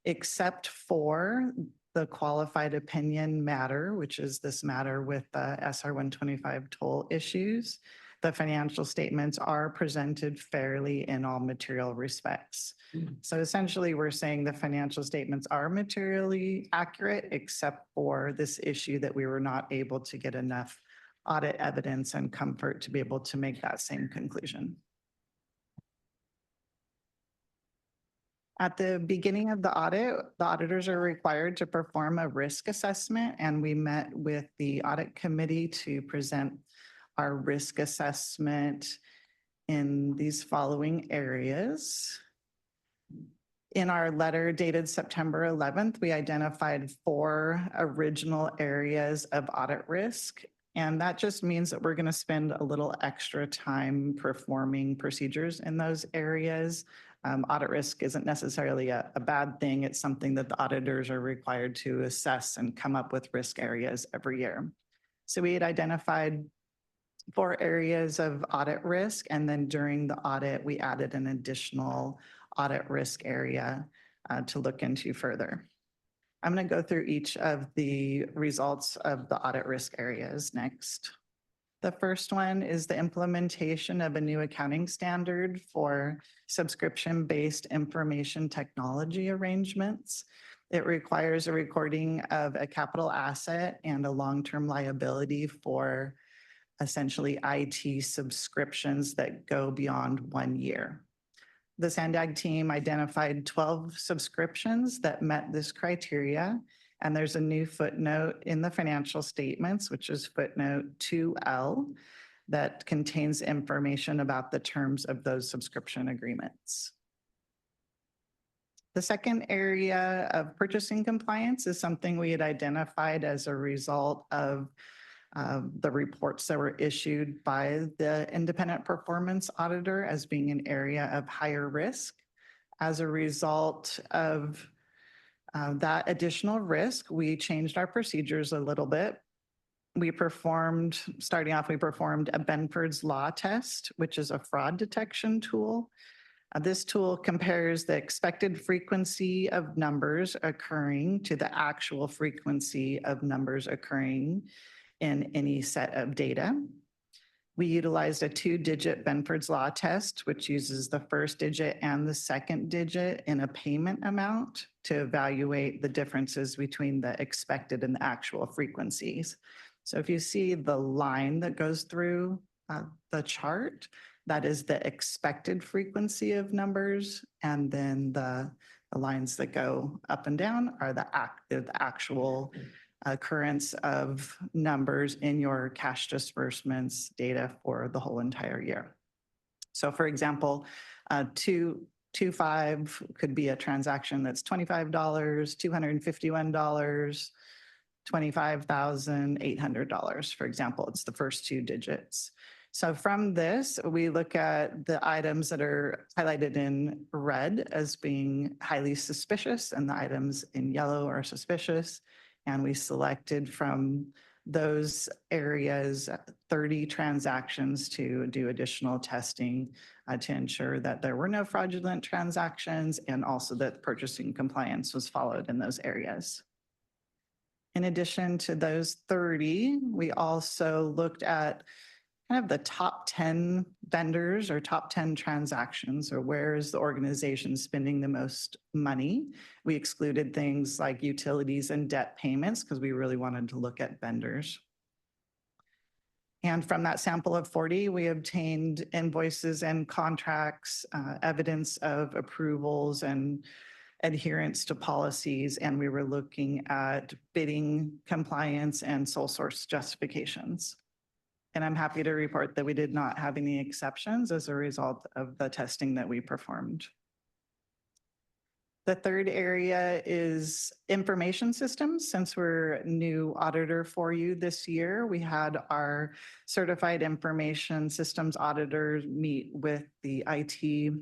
Speaker 23: except for the qualified opinion matter, which is this matter with the SR 125 toll issues, the financial statements are presented fairly in all material respects. So essentially, we're saying the financial statements are materially accurate, except for this issue that we were not able to get enough audit evidence and comfort to be able to make that same conclusion. At the beginning of the audit, the auditors are required to perform a risk assessment, and we met with the audit committee to present our risk assessment in these following areas. In our letter dated September 11th, we identified 4 original areas of audit risk. And that just means that we're going to spend a little extra time performing procedures in those areas. Audit risk isn't necessarily a bad thing. It's something that the auditors are required to assess and come up with risk areas every year. So we had identified 4 areas of audit risk, and then during the audit, we added an additional audit risk area to look into further. I'm going to go through each of the results of the audit risk areas next. The first one is the implementation of a new accounting standard for subscription-based information technology arrangements. It requires a recording of a capital asset and a long-term liability for essentially IT subscriptions that go beyond 1 year. The SANDAG team identified 12 subscriptions that met this criteria, and there's a new footnote in the financial statements, which is footnote 2L, that contains information about the terms of those subscription agreements. The second area of purchasing compliance is something we had identified as a result of the reports that were issued by the independent performance auditor as being an area of higher risk. As a result of that additional risk, we changed our procedures a little bit. starting off, we performed a Benford's Law test, which is a fraud detection tool. This tool compares the expected frequency of numbers occurring to the actual frequency of numbers occurring in any set of data. We utilized a 2-digit Benford's Law test, which uses the first digit and the second digit in a payment amount to evaluate the differences between the expected and the actual frequencies. So if you see the line that goes through the chart, that is the expected frequency of numbers, and then the lines that go up and down are the actual occurrence of numbers in your cash disbursements data for the whole entire year. So for example, 225 could be a transaction that's $25, $251, $25,800, for example. It's the first 2 digits. So from this, we look at the items that are highlighted in red as being highly suspicious, and the items in yellow are suspicious. And we selected from those areas 30 transactions to do additional testing to ensure that there were no fraudulent transactions and also that purchasing compliance was followed in those areas. In addition to those 30, we also looked at kind of the top 10 vendors or top 10 transactions, or where is the organization spending the most money. We excluded things like utilities and debt payments because we really wanted to look at vendors. And from that sample of 40, we obtained invoices and contracts, evidence of approvals and adherence to policies, and we were looking at bidding compliance and sole source justifications. And I'm happy to report that we did not have any exceptions as a result of the testing that we performed. The third area is information systems. Since we're new auditor for you this year, we had our certified information systems auditors meet with the IT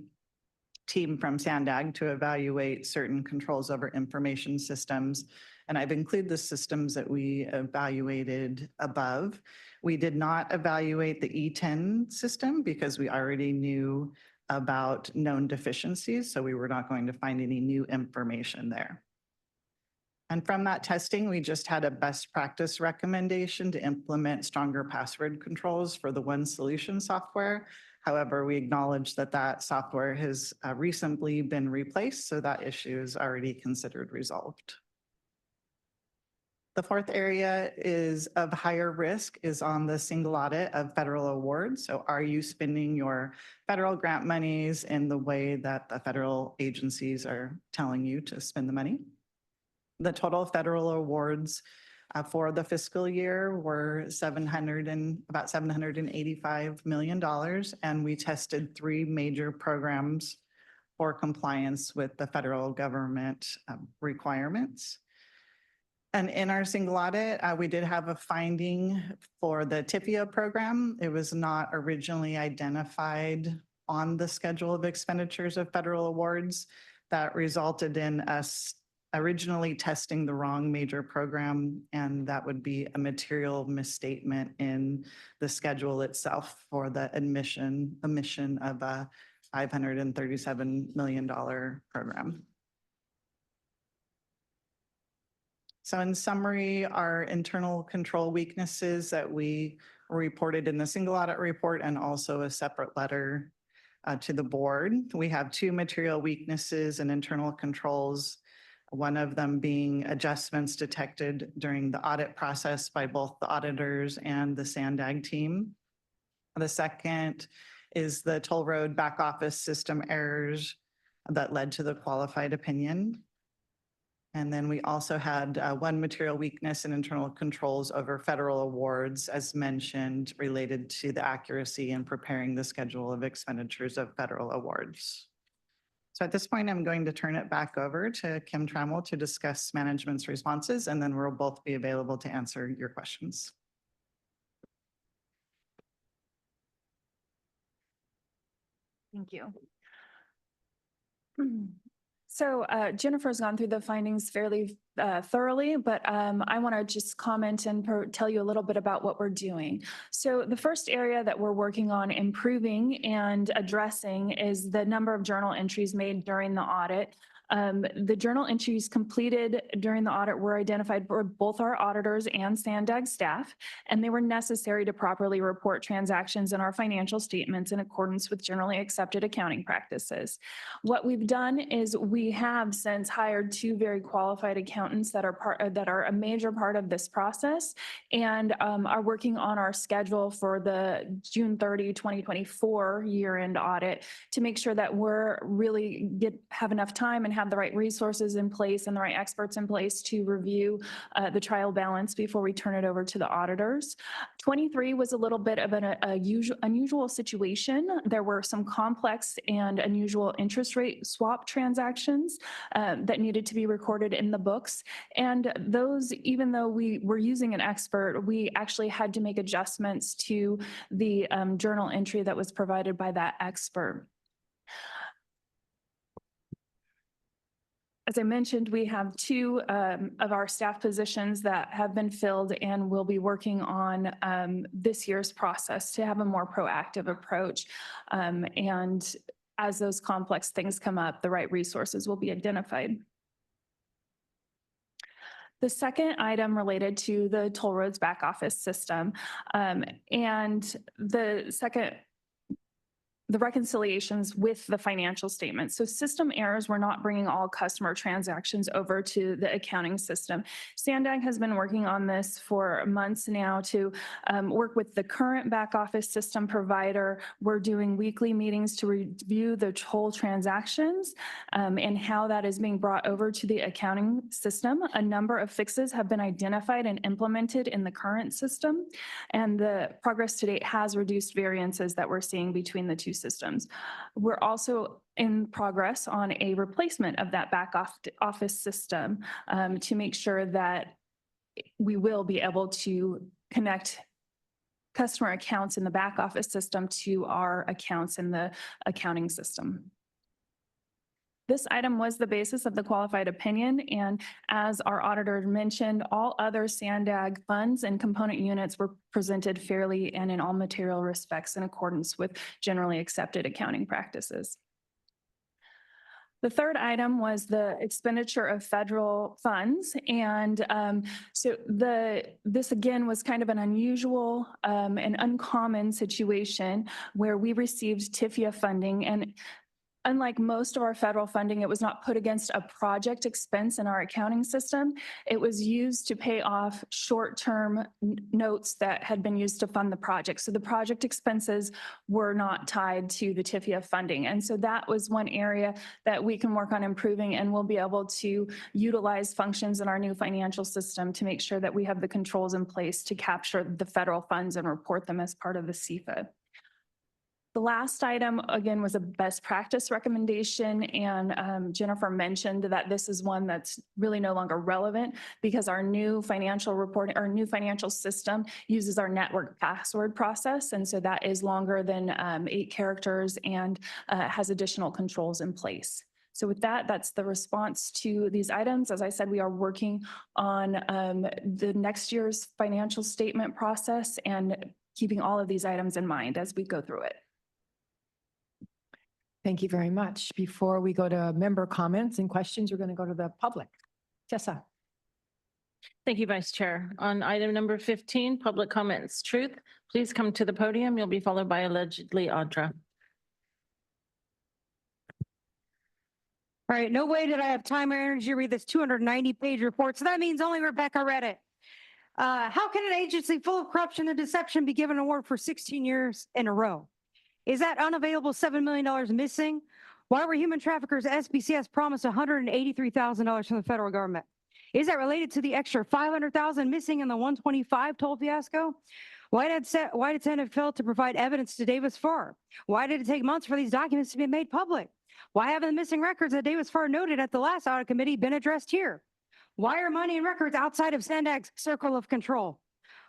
Speaker 23: team from SANDAG to evaluate certain controls over information systems. And I've included the systems that we evaluated above. We did not evaluate the E10 system because we already knew about known deficiencies, so we were not going to find any new information there. And from that testing, we just had a best practice recommendation to implement stronger password controls for the One Solution software. However, we acknowledge that that software has recently been replaced, so that issue is already considered resolved. The fourth area is of higher risk is on the single audit of federal awards. So are you spending your federal grant monies in the way that the federal agencies are telling you to spend the money? The total federal awards for the fiscal year were about $785 million, and we tested 3 major programs for compliance with the federal government requirements. And in our single audit, we did have a finding for the TIFIA program. It was not originally identified on the schedule of expenditures of federal awards. That resulted in us originally testing the wrong major program, and that would be a material misstatement in the schedule itself for the omission of a $537 million program. So in summary, our internal control weaknesses that we reported in the single audit report and also a separate letter to the board. We have 2 material weaknesses in internal controls, one of them being adjustments detected during the audit process by both the auditors and the SANDAG team. The second is the toll road back office system errors that led to the qualified opinion. And then we also had 1 material weakness in internal controls over federal awards, as mentioned, related to the accuracy in preparing the schedule of expenditures of federal awards. So at this point, I'm going to turn it back over to Kim Trammell to discuss management's responses, and then we'll both be available to answer your questions.
Speaker 16: Thank you. So Jennifer's gone through the findings fairly thoroughly, but I want to just comment and tell you a little bit about what we're doing. So the first area that we're working on improving and addressing is the number of journal entries made during the audit. The journal entries completed during the audit were identified by both our auditors and SANDAG staff, and they were necessary to properly report transactions in our financial statements in accordance with generally accepted accounting practices. What we've done is we have since hired 2 very qualified accountants that are a major part of this process and are working on our schedule for the June 30, 2024 year-end audit to make sure that we're really have enough time and have the right resources in place and the right experts in place to review the trial balance before we turn it over to the auditors. 23 was a little bit of an unusual situation. There were some complex and unusual interest rate swap transactions that needed to be recorded in the books. And those, even though we were using an expert, we actually had to make adjustments to the journal entry that was provided by that expert. As I mentioned, we have 2 of our staff positions that have been filled and we'll be working on this year's process to have a more proactive approach. And as those complex things come up, the right resources will be identified. The second item related to the toll roads back office system, and the reconciliations with the financial statements. So system errors were not bringing all customer transactions over to the accounting system. SANDAG has been working on this for months now to work with the current back office system provider. We're doing weekly meetings to review the toll transactions and how that is being brought over to the accounting system. A number of fixes have been identified and implemented in the current system, and the progress to date has reduced variances that we're seeing between the 2 systems. We're also in progress on a replacement of that back office system to make sure that we will be able to connect customer accounts in the back office system to our accounts in the accounting system. This item was the basis of the qualified opinion, and as our auditor mentioned, all other SANDAG funds and component units were presented fairly and in all material respects in accordance with generally accepted accounting practices. The third item was the expenditure of federal funds. And this again was kind of an unusual and uncommon situation where we received TIFIA funding, and unlike most of our federal funding, it was not put against a project expense in our accounting system. It was used to pay off short-term notes that had been used to fund the project. So the project expenses were not tied to the TIFIA funding. And so that was one area that we can work on improving, and we'll be able to utilize functions in our new financial system to make sure that we have the controls in place to capture the federal funds and report them as part of the CFA. The last item, again, was a best practice recommendation, and Jennifer mentioned that this is one that's really no longer relevant because our new financial reporting, our new financial system uses our network password process, and so that is longer than 8 characters and has additional controls in place. So with that, that's the response to these items. As I said, we are working on the next year's financial statement process and keeping all of these items in mind as we go through it.
Speaker 1: Thank you very much. Before we go to member comments and questions, we're going to go to the public. Tessa.
Speaker 4: Thank you, Vice Chair. On item number 15, public comments. Truth, please come to the podium. You'll be followed by allegedly Audra.
Speaker 15: All right, no way did I have time or energy to read this 290-page report, so that means only Rebecca read it. How can an agency full of corruption and deception be given an award for 16 years in a row? Is that unavailable $7 million missing? Why were human traffickers at SBCS promised $183,000 from the federal government? Is that related to the extra $500,000 missing in the 125 toll fiasco? Why did SANDAG fail to provide evidence to Davis Farr? Why did it take months for these documents to be made public? Why haven't the missing records that Davis Farr noted at the last audit committee been addressed here? Why are money and records outside of SANDAG's circle of control?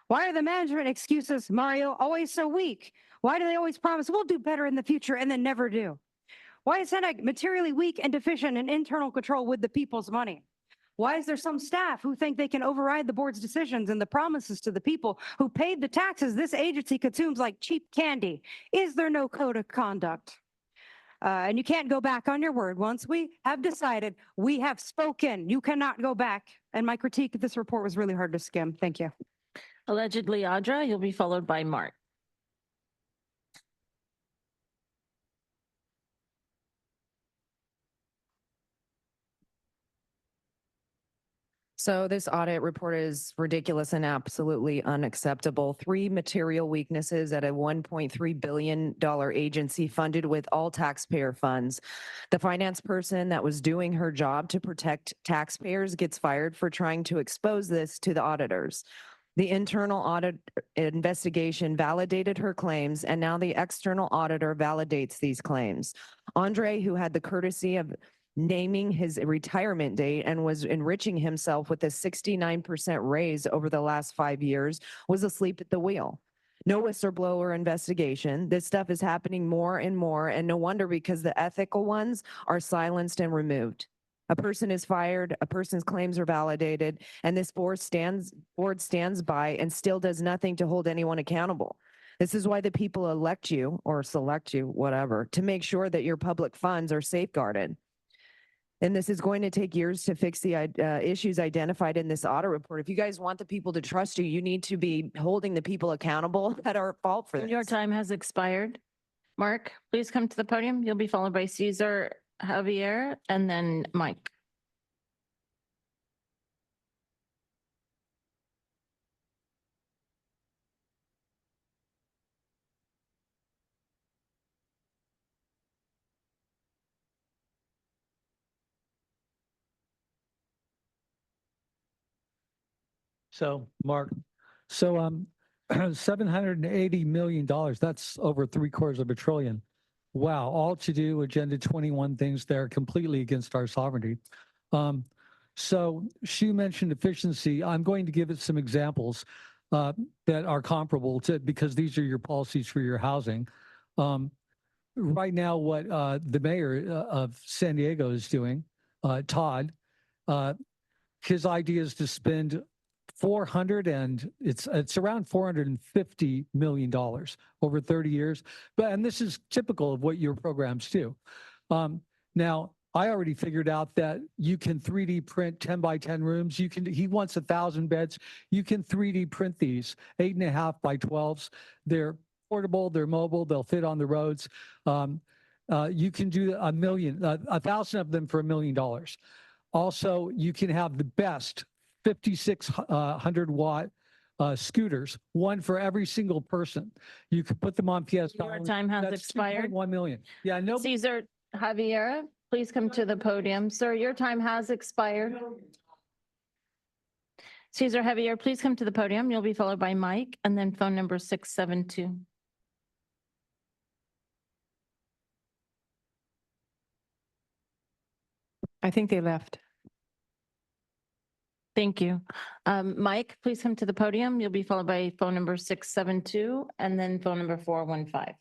Speaker 15: Why are the management excuses, Mario, always so weak? Why do they always promise we'll do better in the future and then never do? Why is SANDAG materially weak and deficient in internal control with the people's money? Why is there some staff who think they can override the board's decisions and the promises to the people who paid the taxes this agency consumes like cheap candy? Is there no code of conduct? And you can't go back on your word. Once we have decided, we have spoken. You cannot go back. And my critique of this report was really hard to skim. Thank you.
Speaker 4: Allegedly, Audra, you'll be followed by Mark.
Speaker 20: So this audit report is ridiculous and absolutely unacceptable. 3 material weaknesses at a $1.3 billion agency funded with all taxpayer funds. The finance person that was doing her job to protect taxpayers gets fired for trying to expose this to the auditors. The internal audit investigation validated her claims, and now the external auditor validates these claims. Andre, who had the courtesy of naming his retirement date and was enriching himself with a 69% raise over the last 5 years, was asleep at the wheel. No whistleblower investigation. This stuff is happening more and more, and no wonder, because the ethical ones are silenced and removed. A person is fired, a person's claims are validated, and this board stands by and still does nothing to hold anyone accountable. This is why the people elect you or select you, whatever, to make sure that your public funds are safeguarded. And this is going to take years to fix the issues identified in this audit report. If you guys want the people to trust you, you need to be holding the people accountable that are at fault for this.
Speaker 4: Your time has expired. Mark, please come to the podium. You'll be followed by Cesar, Javier, and then Mike.
Speaker 22: So, Mark, so $780 million, that's over 750 billion. Wow, all to do Agenda 21 things that are completely against our sovereignty. So Shu mentioned efficiency. I'm going to give it some examples that are comparable to, because these are your policies for your housing. Right now, what the mayor of San Diego is doing, Todd, his idea is to spend it's around $450 million over 30 years. And this is typical of what your programs do. Now, I already figured out that you can 3D print 10 by 10 rooms. He wants 1,000 beds. You can 3D print these 8.5 by 12s. They're portable, they're mobile, they'll fit on the roads. You can do 1,000 of them for $1 million. Also, you can have the best 5,600 watt scooters, one for every single person. You could put them on PS.
Speaker 4: Your time has expired.
Speaker 22: 1 million. Yeah, no.
Speaker 4: Cesar, Javier, please come to the podium. Sir, your time has expired. Cesar, Javier, please come to the podium. You'll be followed by Mike, and then phone number 672.
Speaker 1: I think they left.
Speaker 4: Thank you. Mike, please come to the podium. You'll be followed by phone number 672 and then phone number 415.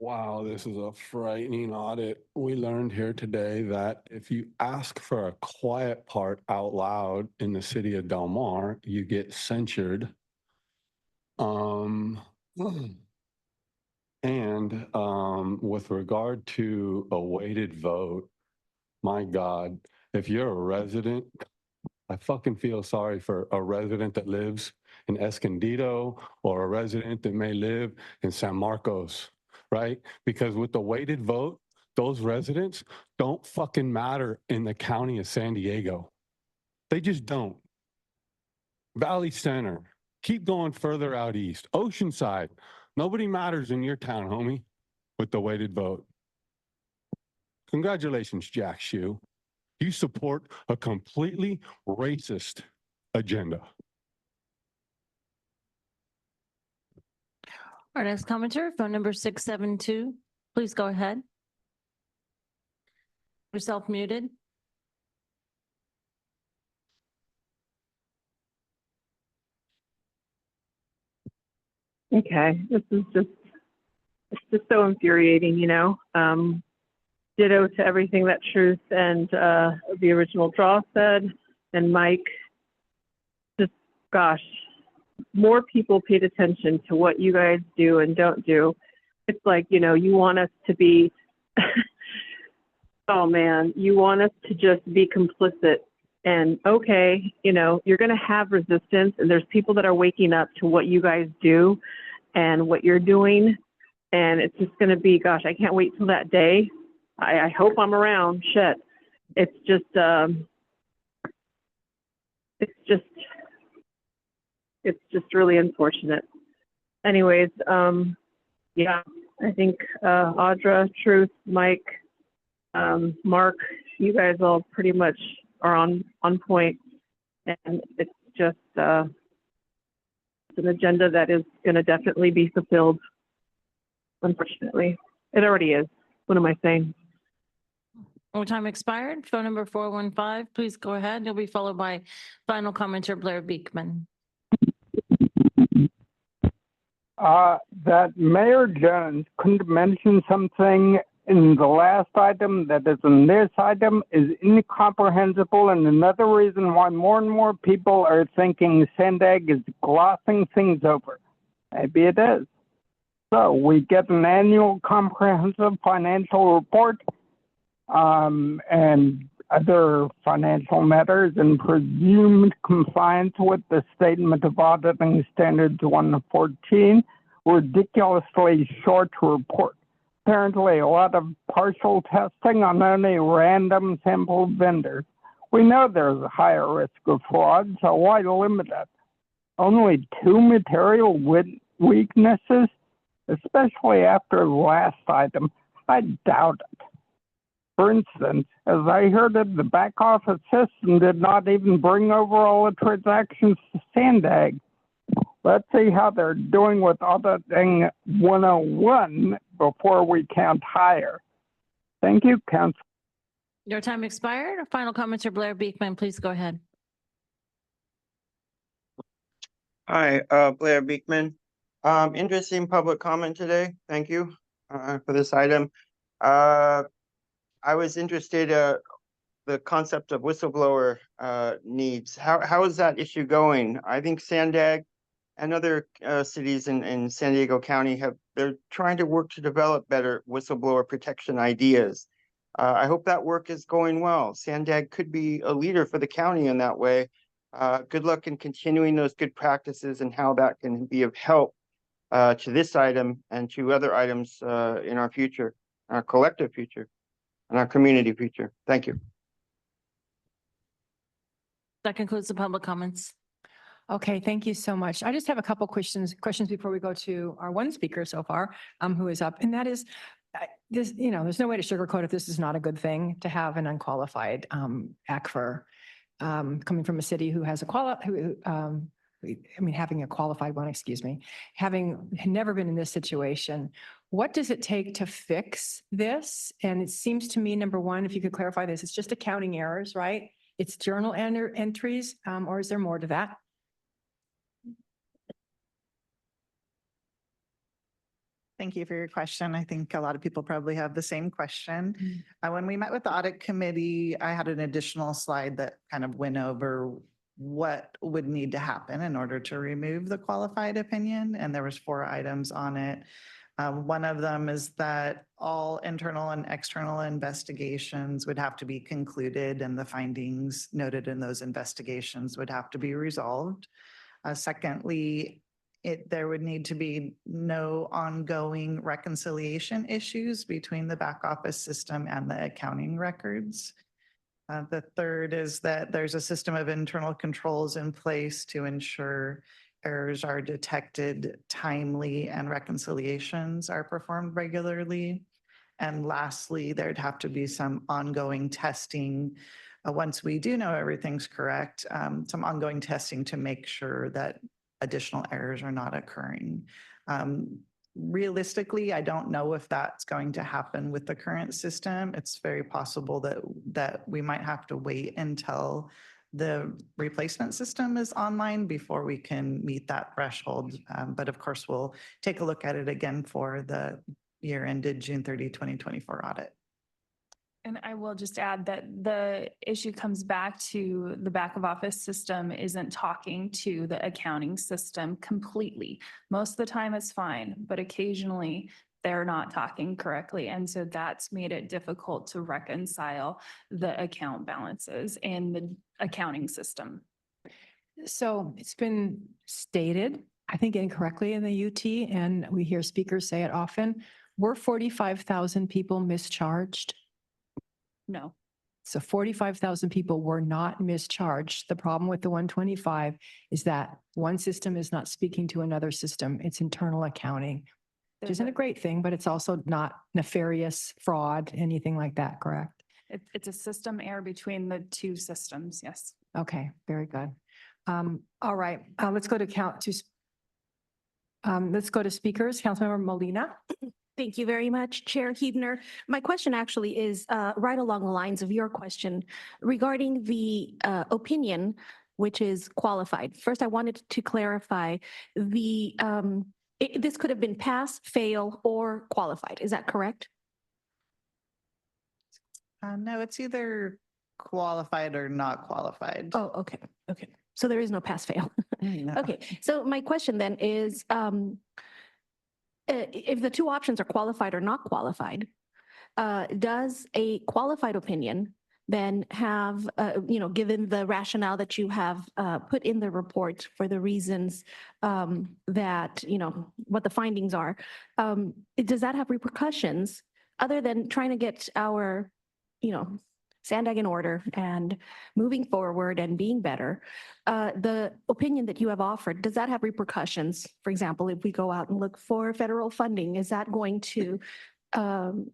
Speaker 8: Wow, this is a frightening audit. We learned here today that if you ask for a quiet part out loud in the city of Del Mar, you get censured. And with regard to a weighted vote, my God, if you're a resident, I fucking feel sorry for a resident that lives in Escondido or a resident that may live in San Marcos, right? Because with the weighted vote, those residents don't fucking matter in the county of San Diego. They just don't. Valley Center, keep going further out east. Oceanside, nobody matters in your town, homie, with the weighted vote. Congratulations, Jack Shu. You support a completely racist agenda.
Speaker 4: Our next commenter, phone number 672. Please go ahead. Yourself muted.
Speaker 18: Okay, it's just so infuriating, you know. ditto to everything that Truth and the original draw said. And Mike, just gosh, more people paid attention to what you guys do and don't do. It's like, you know, you want us to be, oh man, you want us to just be complicit. And okay, you know, you're going to have resistance, and there's people that are waking up to what you guys do and what you're doing. And it's just going to be, gosh, I can't wait till that day. I hope I'm around. Shit. It's just really unfortunate. Anyways, yeah, I think Audra, Truth, Mike, Mark, you guys all pretty much are on point, and it's just it's an agenda that is going to definitely be fulfilled. Unfortunately, it already is. What am I saying?
Speaker 4: More time expired. Phone number 415, please go ahead. You'll be followed by final commenter Blair Beekman.
Speaker 17: That Mayor Jones couldn't mention something in the last item that is in this item is incomprehensible, and another reason why more and more people are thinking SANDAG is glossing things over. Maybe it is. So we get an annual comprehensive financial report and other financial matters in presumed compliance with the Statement of Auditing Standards 114, ridiculously short report. Apparently a lot of partial testing on only random sample vendors. We know there's a higher risk of fraud, so why limit it? Only 2 material weaknesses, especially after the last item. I doubt it. For instance, as I heard it, the back office system did not even bring over all the transactions to SANDAG. Let's see how they're doing with auditing 101 before we count higher. Thank you, Council.
Speaker 4: Your time expired. Final commenter Blair Beekman, please go ahead.
Speaker 21: Hi, Blair Beekman. Interesting public comment today. Thank you for this item. I was interested the concept of whistleblower needs. How is that issue going? I think SANDAG and other cities in San Diego County they're trying to work to develop better whistleblower protection ideas. I hope that work is going well. SANDAG could be a leader for the county in that way. Good luck in continuing those good practices and how that can be of help to this item and to other items in our future, our collective future, and our community future. Thank you.
Speaker 4: That concludes the public comments.
Speaker 1: Okay, thank you so much. I just have a couple questions before we go to our one speaker so far, who is up, and that is, this, you know, there's no way to sugarcoat if this is not a good thing to have an unqualified ACFR coming from a city who has having a qualified one, excuse me, having never been in this situation. What does it take to fix this? And it seems to me, number one, if you could clarify this, it's just accounting errors, right? It's journal entries, or is there more to that?
Speaker 23: Thank you for your question. I think a lot of people probably have the same question. When we met with the audit committee, I had an additional slide that kind of went over what would need to happen in order to remove the qualified opinion. And there was 4 items on it. One of them is that all internal and external investigations would have to be concluded, and the findings noted in those investigations would have to be resolved. Secondly, there would need to be no ongoing reconciliation issues between the back office system and the accounting records. The third is that there's a system of internal controls in place to ensure errors are detected timely and reconciliations are performed regularly. And lastly, there'd have to be some ongoing testing once we do know everything's correct, some ongoing testing to make sure that additional errors are not occurring. Realistically, I don't know if that's going to happen with the current system. It's very possible that we might have to wait until the replacement system is online before we can meet that threshold. But of course, we'll take a look at it again for the year ended June 30, 2024 audit.
Speaker 16: And I will just add that the issue comes back to the back of office system isn't talking to the accounting system completely. Most of the time it's fine, but occasionally they're not talking correctly. And so that's made it difficult to reconcile the account balances in the accounting system.
Speaker 1: So it's been stated, I think incorrectly in the UT, and we hear speakers say it often, were 45,000 people mischarged?
Speaker 16: No.
Speaker 1: So 45,000 people were not mischarged. The problem with the 125 is that one system is not speaking to another system. It's internal accounting, which isn't a great thing, but it's also not nefarious fraud, anything like that, correct?
Speaker 16: It's a system error between the two systems, yes.
Speaker 1: Okay, very good. All right, let's go to let's go to speakers. Councilmember Molina.
Speaker 2: Thank you very much, Chair Huebner. My question actually is right along the lines of your question regarding the opinion, which is qualified. First, I wanted to clarify this could have been pass, fail, or qualified. Is that correct?
Speaker 23: No, it's either qualified or not qualified.
Speaker 2: Oh, okay. Okay. So there is no pass, fail.
Speaker 23: No.
Speaker 2: Okay. So my question then is, if the two options are qualified or not qualified, does a qualified opinion then have, given the rationale that you have put in the report for the reasons that, what the findings are, does that have repercussions other than trying to get our, SANDAG in order and moving forward and being better? The opinion that you have offered, does that have repercussions? For example, if we go out and look for federal funding, is that going to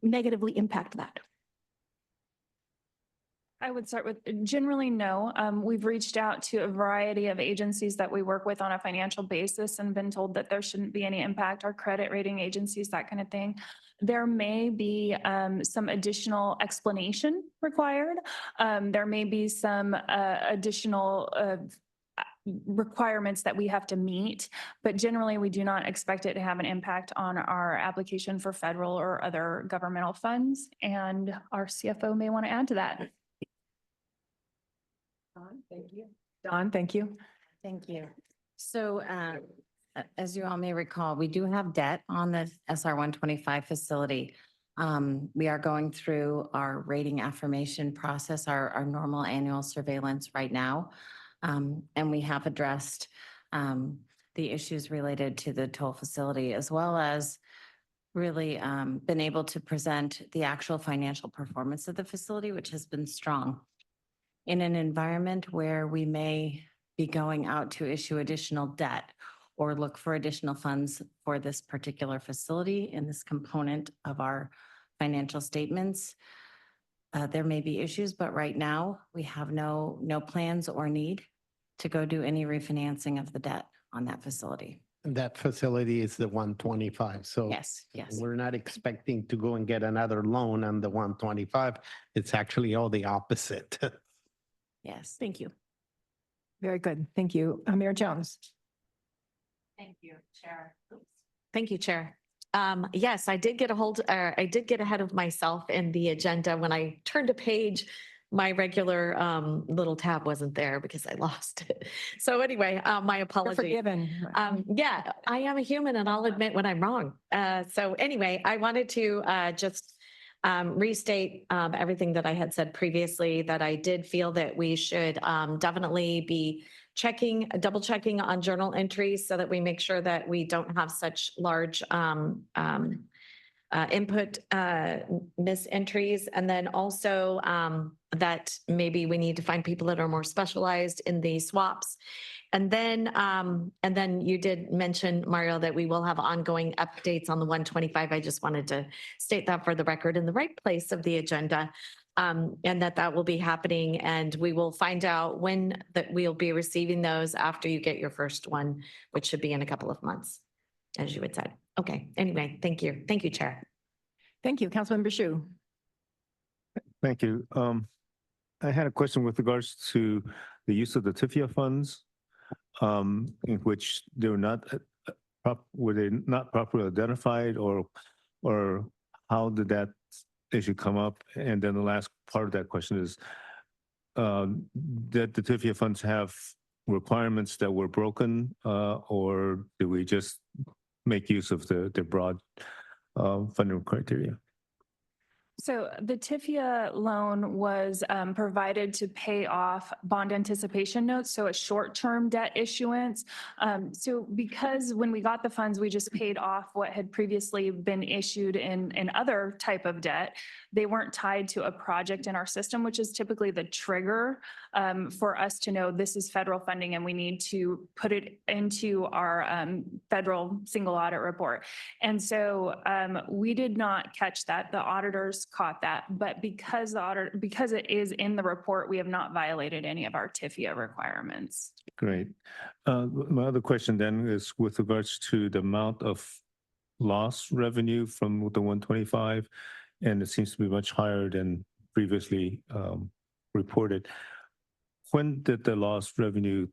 Speaker 2: negatively impact that?
Speaker 16: I would start with generally no. We've reached out to a variety of agencies that we work with on a financial basis and been told that there shouldn't be any impact, our credit rating agencies, that kind of thing. There may be some additional explanation required. There may be some additional requirements that we have to meet, but generally we do not expect it to have an impact on our application for federal or other governmental funds. And our CFO may want to add to that.
Speaker 1: Thank you. Dawn, thank you.
Speaker 9: Thank you. So as you all may recall, we do have debt on the SR 125 facility. We are going through our rating affirmation process, our normal annual surveillance right now. And we have addressed the issues related to the toll facility, as well as really been able to present the actual financial performance of the facility, which has been strong. In an environment where we may be going out to issue additional debt or look for additional funds for this particular facility in this component of our financial statements, there may be issues, but right now we have no plans or need to go do any refinancing of the debt on that facility.
Speaker 12: That facility is the 125. So
Speaker 9: Yes, yes.
Speaker 12: we're not expecting to go and get another loan on the 125. It's actually all the opposite.
Speaker 2: Yes, thank you.
Speaker 1: Very good. Thank you. Mayor Jones.
Speaker 5: Thank you, Chair. Thank you, Chair. Yes, I did get ahead of myself in the agenda. When I turned a page, my regular little tab wasn't there because I lost it. So anyway, my
Speaker 1: You're
Speaker 5: apologies.
Speaker 1: forgiven.
Speaker 5: Yeah, I am a human and I'll admit when I'm wrong. So anyway, I wanted to just restate everything that I had said previously, that I did feel that we should definitely be double checking on journal entries so that we make sure that we don't have such large input misentries. And then also that maybe we need to find people that are more specialized in the swaps. And then you did mention, Mario, that we will have ongoing updates on the 125. I just wanted to state that for the record in the right place of the agenda, and that will be happening. And we will find out when that we'll be receiving those after you get your first one, which should be in a couple of months, as you had said. Okay, anyway, thank you. Thank you, Chair.
Speaker 1: Thank you. Councilmember Shu.
Speaker 6: Thank you. I had a question with regards to the use of the TIFIA funds, in which they were not were they not properly identified, or how did that issue come up? And then the last part of that question is, that the TIFIA funds have requirements that were broken, or do we just make use of the broad funding criteria?
Speaker 16: So the TIFIA loan was provided to pay off bond anticipation notes, so a short-term debt issuance. So because when we got the funds, we just paid off what had previously been issued in other type of debt, they weren't tied to a project in our system, which is typically the trigger for us to know this is federal funding and we need to put it into our federal single audit report. And so we did not catch that. The auditors caught that, but because it is in the report, we have not violated any of our TIFIA requirements.
Speaker 6: Great. My other question then is with regards to the amount of lost revenue from the 125, and it seems to be much higher than previously reported. When did the lost revenue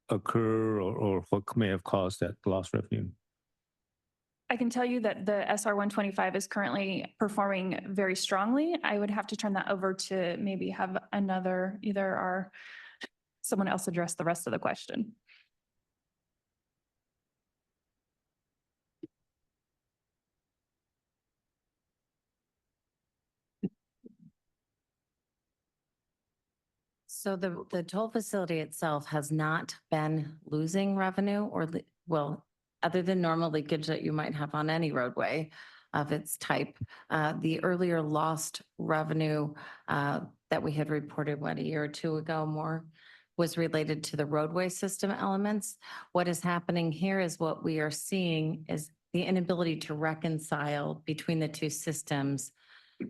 Speaker 6: occur, or what may have caused that lost revenue?
Speaker 16: I can tell you that the SR 125 is currently performing very strongly. I would have to turn that over to maybe have someone else address the rest of the question.
Speaker 9: So the toll facility itself has not been losing revenue well, other than normal leakage that you might have on any roadway of its type. The earlier lost revenue that we had reported, a year or two ago more, was related to the roadway system elements. What is happening here is what we are seeing is the inability to reconcile between the two systems.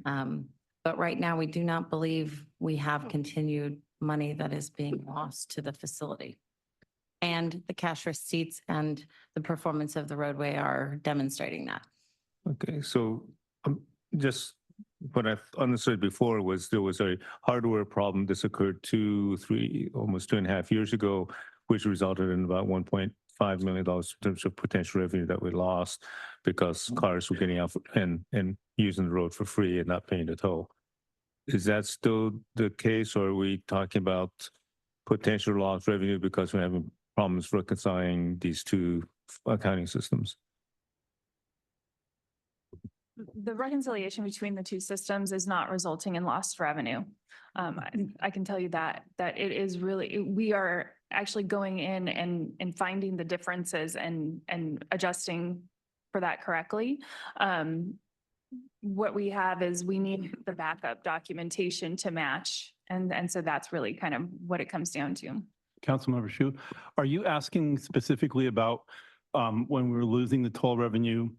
Speaker 9: But right now, we do not believe we have continued money that is being lost to the facility. And the cash receipts and the performance of the roadway are demonstrating that.
Speaker 6: Okay, so just what I understood before was there was a hardware problem. This occurred almost 2.5 years ago, which resulted in about $1.5 million in terms of potential revenue that we lost because cars were getting out and using the road for free and not paying the toll. Is that still the case, or are we talking about potential lost revenue because we're having problems reconciling these two accounting systems?
Speaker 16: The reconciliation between the two systems is not resulting in lost revenue. I can tell you that it is really, we are actually going in and finding the differences and adjusting for that correctly. What we have is we need the backup documentation to match. And so that's really kind of what it comes down to.
Speaker 10: Councilmember Shu, are you asking specifically about when we were losing the toll revenue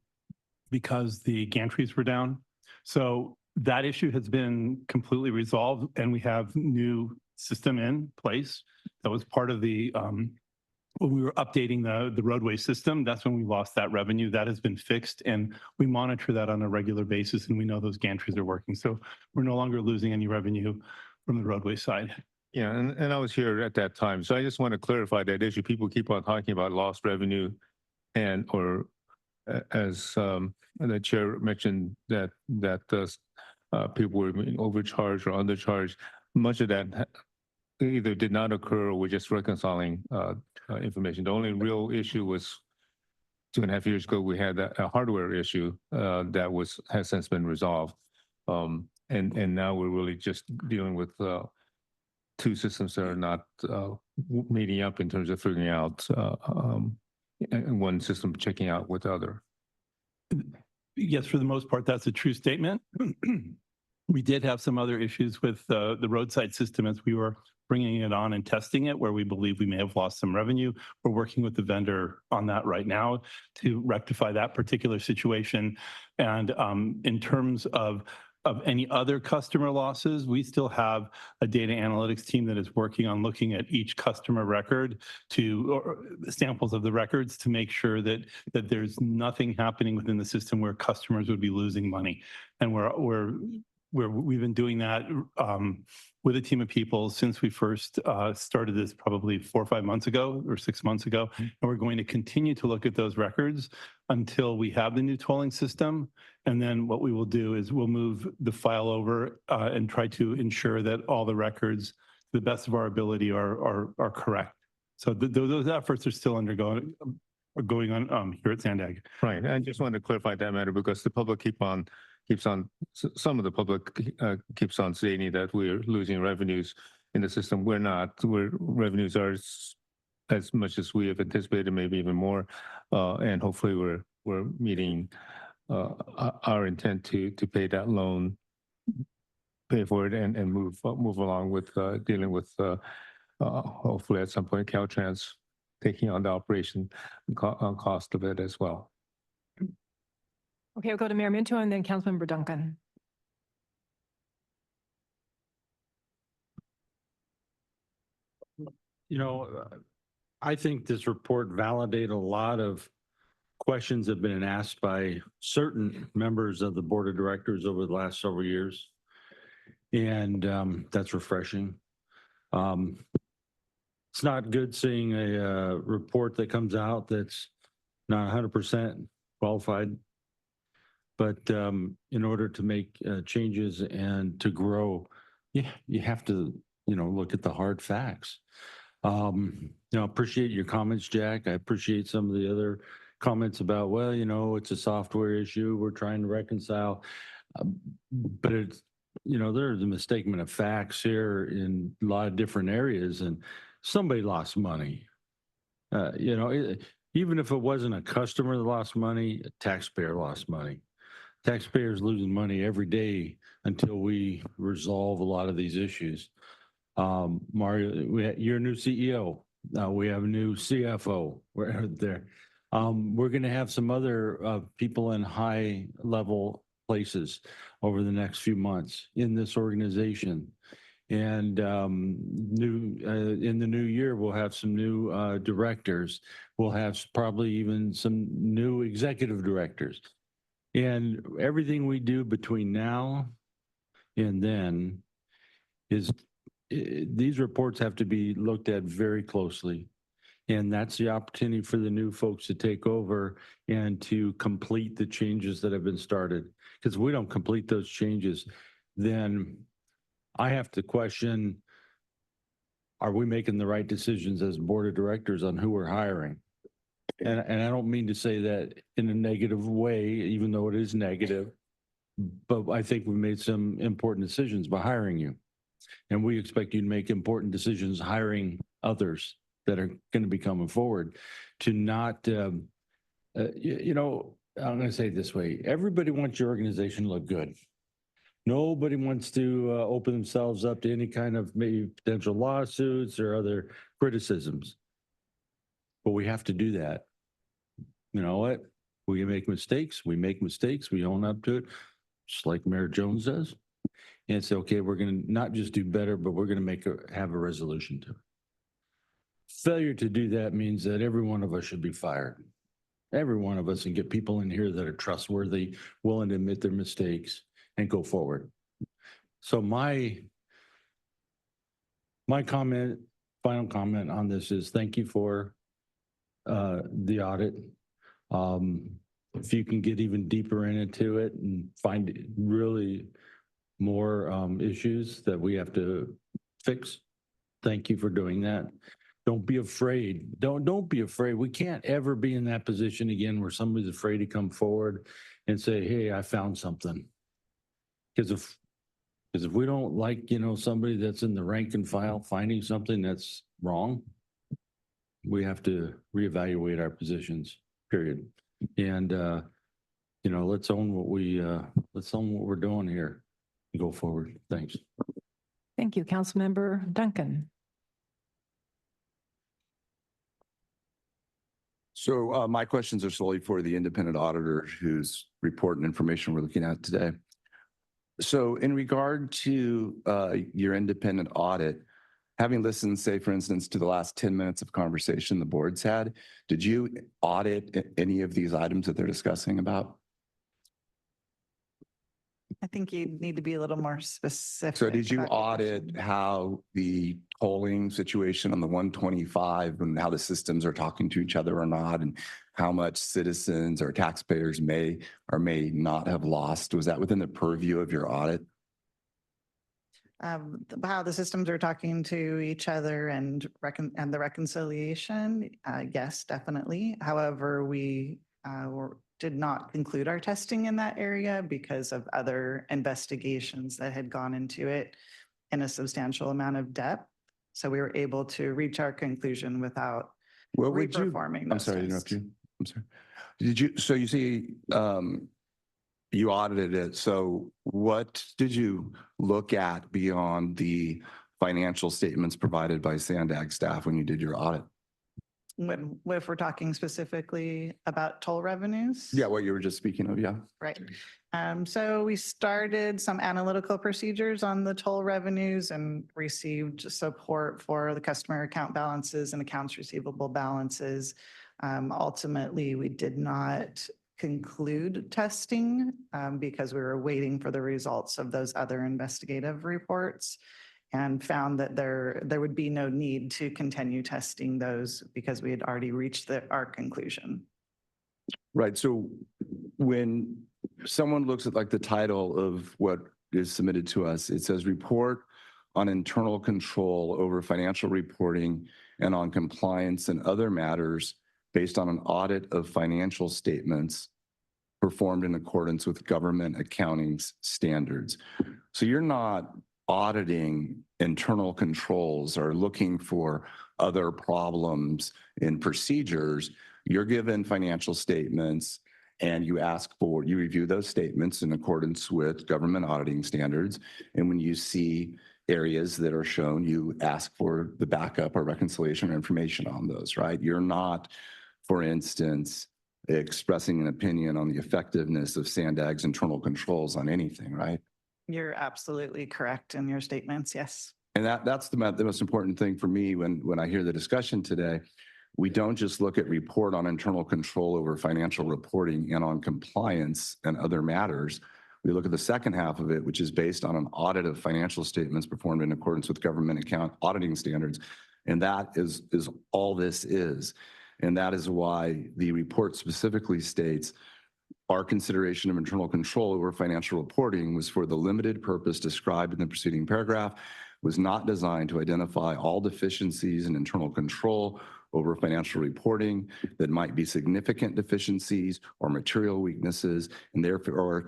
Speaker 10: because the gantries were down? So that issue has been completely resolved and we have new system in place. That was part of the, when we were updating the roadway system, that's when we lost that revenue. That has been fixed and we monitor that on a regular basis and we know those gantries are working. So we're no longer losing any revenue from the roadway side.
Speaker 6: Yeah, and I was here at that time. So I just want to clarify that issue. People keep on talking about lost revenue or as the chair mentioned that people were being overcharged or undercharged. Much of that either did not occur or we're just reconciling information. The only real issue was 2.5 years ago, we had a hardware issue that has since been resolved. And now we're really just dealing with two systems that are not meeting up in terms of figuring out one system checking out with the other.
Speaker 10: Yes, for the most part, that's a true statement. We did have some other issues with the roadside system as we were bringing it on and testing it, where we believe we may have lost some revenue. We're working with the vendor on that right now to rectify that particular situation. And in terms of any other customer losses, we still have a data analytics team that is working on looking at each customer record or samples of the records to make sure that there's nothing happening within the system where customers would be losing money. And we're we've been doing that with a team of people since we first started this probably 4 or 5 months ago or 6 months ago. And we're going to continue to look at those records until we have the new tolling system. And then what we will do is we'll move the file over and try to ensure that all the records, to the best of our ability, are correct. So those efforts are still going on here at SANDAG.
Speaker 6: Right. I just wanted to clarify that matter because the public some of the public keeps on stating that we're losing revenues in the system. We're not. Revenues are as much as we have anticipated, maybe even more. And hopefully we're meeting our intent to pay that loan, pay for it, and move along with dealing with hopefully at some point Caltrans taking on the operation cost of it as well.
Speaker 1: Okay, we'll go to Mayor Minto and then Councilmember Duncan.
Speaker 11: You know, I think this report validated a lot of questions that have been asked by certain members of the board of directors over the last several years. And that's refreshing. It's not good seeing a report that comes out that's not 100% qualified. But in order to make changes and to grow, you have to, look at the hard facts. Appreciate your comments, Jack. I appreciate some of the other comments about, well, it's a software issue. We're trying to reconcile. But it's, there's a misstatement of facts here in a lot of different areas, and somebody lost money. Even if it wasn't a customer that lost money, a taxpayer lost money. Taxpayers losing money every day until we resolve a lot of these issues. Mario, you're a new CEO. We have a new CFO. We're there. We're going to have some other people in high level places over the next few months in this organization. And in the new year, we'll have some new directors. We'll have probably even some new executive directors. And everything we do between now and then is these reports have to be looked at very closely. And that's the opportunity for the new folks to take over and to complete the changes that have been started. Because if we don't complete those changes, then I have to question, are we making the right decisions as board of directors on who we're hiring? And I don't mean to say that in a negative way, even though it is negative, but I think we made some important decisions by hiring you. And we expect you to make important decisions hiring others that are going to be coming forward to not, I'm going to say it this way. Everybody wants your organization to look good. Nobody wants to open themselves up to any kind of maybe potential lawsuits or other criticisms. But we have to do that. You know what? We make mistakes. We make mistakes. We own up to it, just like Mayor Jones does. And say, okay, we're going to not just do better, but we're going to have a resolution to it. Failure to do that means that every one of us should be fired. Every one of us, and get people in here that are trustworthy, willing to admit their mistakes and go forward. So my final comment on this is thank you for the audit. If you can get even deeper into it and find really more issues that we have to fix, thank you for doing that. Don't be afraid. Don't be afraid. We can't ever be in that position again where somebody's afraid to come forward and say, hey, I found something. Because if we don't like, somebody that's in the rank and file finding something that's wrong, we have to reevaluate our positions, period. And, let's own what we're doing here and go forward. Thanks.
Speaker 1: Thank you, Councilmember Duncan.
Speaker 14: So my questions are solely for the independent auditor whose report and information we're looking at today. So in regard to your independent audit, having listened, say, for instance, to the last 10 minutes of conversation the board's had, did you audit any of these items that they're discussing about?
Speaker 23: think you need to be a little more specific.
Speaker 14: So did you
Speaker 23: about your
Speaker 14: audit
Speaker 23: question.
Speaker 14: how the tolling situation on the 125 and how the systems are talking to each other or not, and how much citizens or taxpayers may or may not have lost? Was that within the purview of your audit?
Speaker 23: How the systems are talking to each other and the reconciliation, yes, definitely. However, we did not conclude our testing in that area because of other investigations that had gone into it in a substantial amount of depth. So we were able to reach our conclusion without
Speaker 14: What would you,
Speaker 23: reperforming
Speaker 14: I'm
Speaker 23: those
Speaker 14: sorry to
Speaker 23: tests.
Speaker 14: interrupt you. I'm sorry. Did you, so you see, you audited it. So what did you look at beyond the financial statements provided by SANDAG staff when you did your audit?
Speaker 23: If we're talking specifically about toll revenues?
Speaker 14: Yeah, what you were just speaking of, yeah.
Speaker 23: Right. So we started some analytical procedures on the toll revenues and received support for the customer account balances and accounts receivable balances. Ultimately, we did not conclude testing because we were waiting for the results of those other investigative reports, and found that there would be no need to continue testing those because we had already reached our conclusion.
Speaker 14: Right. So when someone looks at like the title of what is submitted to us, it says report on internal control over financial reporting and on compliance and other matters based on an audit of financial statements performed in accordance with government accounting standards. So you're not auditing internal controls or looking for other problems in procedures. You're given financial statements and you review those statements in accordance with government auditing standards. And when you see areas that are shown, you ask for the backup or reconciliation or information on those, right? You're not, for instance, expressing an opinion on the effectiveness of SANDAG's internal controls on anything, right?
Speaker 23: You're absolutely correct in your statements, yes.
Speaker 14: And that's the most important thing for me when I hear the discussion today. We don't just look at report on internal control over financial reporting and on compliance and other matters. We look at the second half of it, which is based on an audit of financial statements performed in accordance with government account auditing standards. And that is all this is. And that is why the report specifically states our consideration of internal control over financial reporting was for the limited purpose described in the preceding paragraph, was not designed to identify all deficiencies in internal control over financial reporting that might be significant deficiencies or material weaknesses, and therefore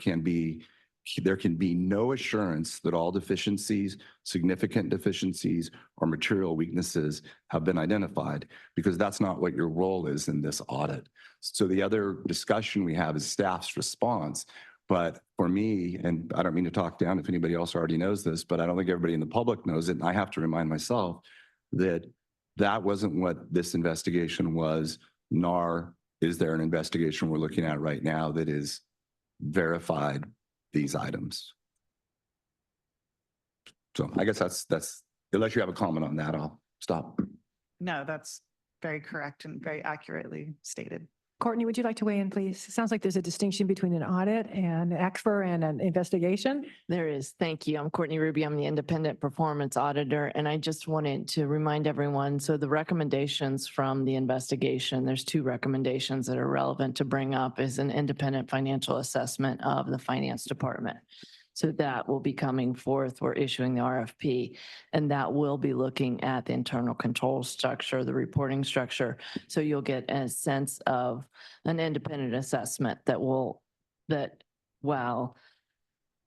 Speaker 14: there can be no assurance that all deficiencies, significant deficiencies, or material weaknesses have been identified, because that's not what your role is in this audit. So the other discussion we have is staff's response. But for me, and I don't mean to talk down if anybody else already knows this, but I don't think everybody in the public knows it, and I have to remind myself that that wasn't what this investigation was, nor is there an investigation we're looking at right now that is verified these items. So I guess that's, unless you have a comment on that, I'll stop.
Speaker 23: No, that's very correct and very accurately stated.
Speaker 1: Courtney, would you like to weigh in, please? It sounds like there's a distinction between an audit and an ECFR and an investigation.
Speaker 4: There is. Thank you. I'm Courtney Ruby. I'm the independent performance auditor. And I just wanted to remind everyone, so the recommendations from the investigation, there's two recommendations that are relevant to bring up, is an independent financial assessment of the finance department. So that will be coming forth. We're issuing the RFP, and that will be looking at the internal control structure, the reporting structure. So you'll get a sense of an independent assessment that while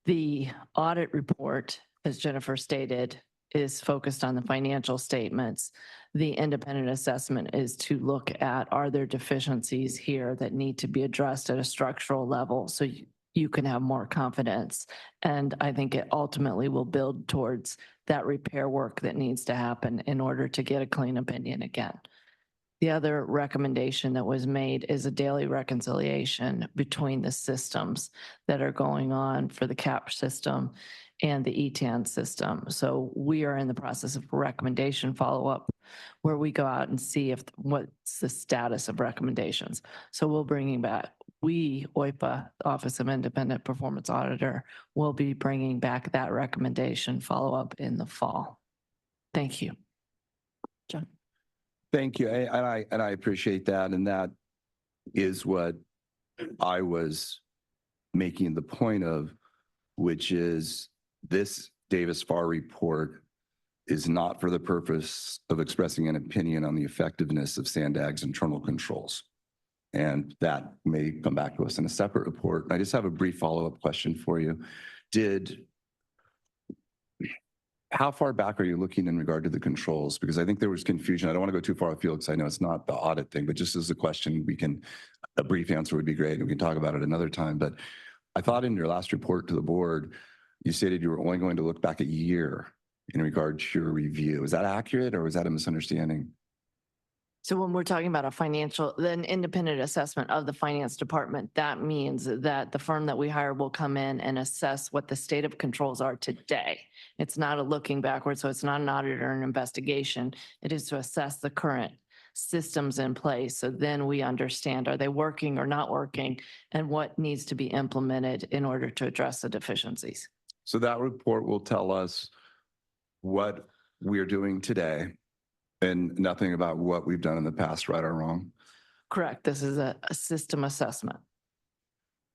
Speaker 4: the audit report, as Jennifer stated, is focused on the financial statements, the independent assessment is to look at, are there deficiencies here that need to be addressed at a structural level? So you can have more confidence. And I think it ultimately will build towards that repair work that needs to happen in order to get a clean opinion again. The other recommendation that was made is a daily reconciliation between the systems that are going on for the CAP system and the ETAN system. So we are in the process of recommendation follow-up where we go out and see what's the status of recommendations. So we'll
Speaker 20: we, OIPA, Office of Independent Performance Auditor, will be bringing back that recommendation follow-up in the fall. Thank you. John.
Speaker 14: Thank you. And I appreciate that. And that is what I was making the point of, which is this Davis-Farr report is not for the purpose of expressing an opinion on the effectiveness of SANDAG's internal controls. And that may come back to us in a separate report. I just have a brief follow-up question for you. How far back are you looking in regard to the controls? Because I think there was confusion. I don't want to go too far afield because I know it's not the audit thing, but just as a question, a brief answer would be great. And we can talk about it another time. But I thought in your last report to the board, you stated you were only going to look back a year in regard to your review. Is that accurate or was that a misunderstanding?
Speaker 20: So when we're talking about an independent assessment of the finance department, that means that the firm that we hire will come in and assess what the state of controls are today. It's not a looking backwards, so it's not an audit or an investigation. It is to assess the current systems in place. So then we understand, are they working or not working, and what needs to be implemented in order to address the deficiencies.
Speaker 14: So that report will tell us what we're doing today and nothing about what we've done in the past, right or wrong?
Speaker 20: Correct. This is a system assessment.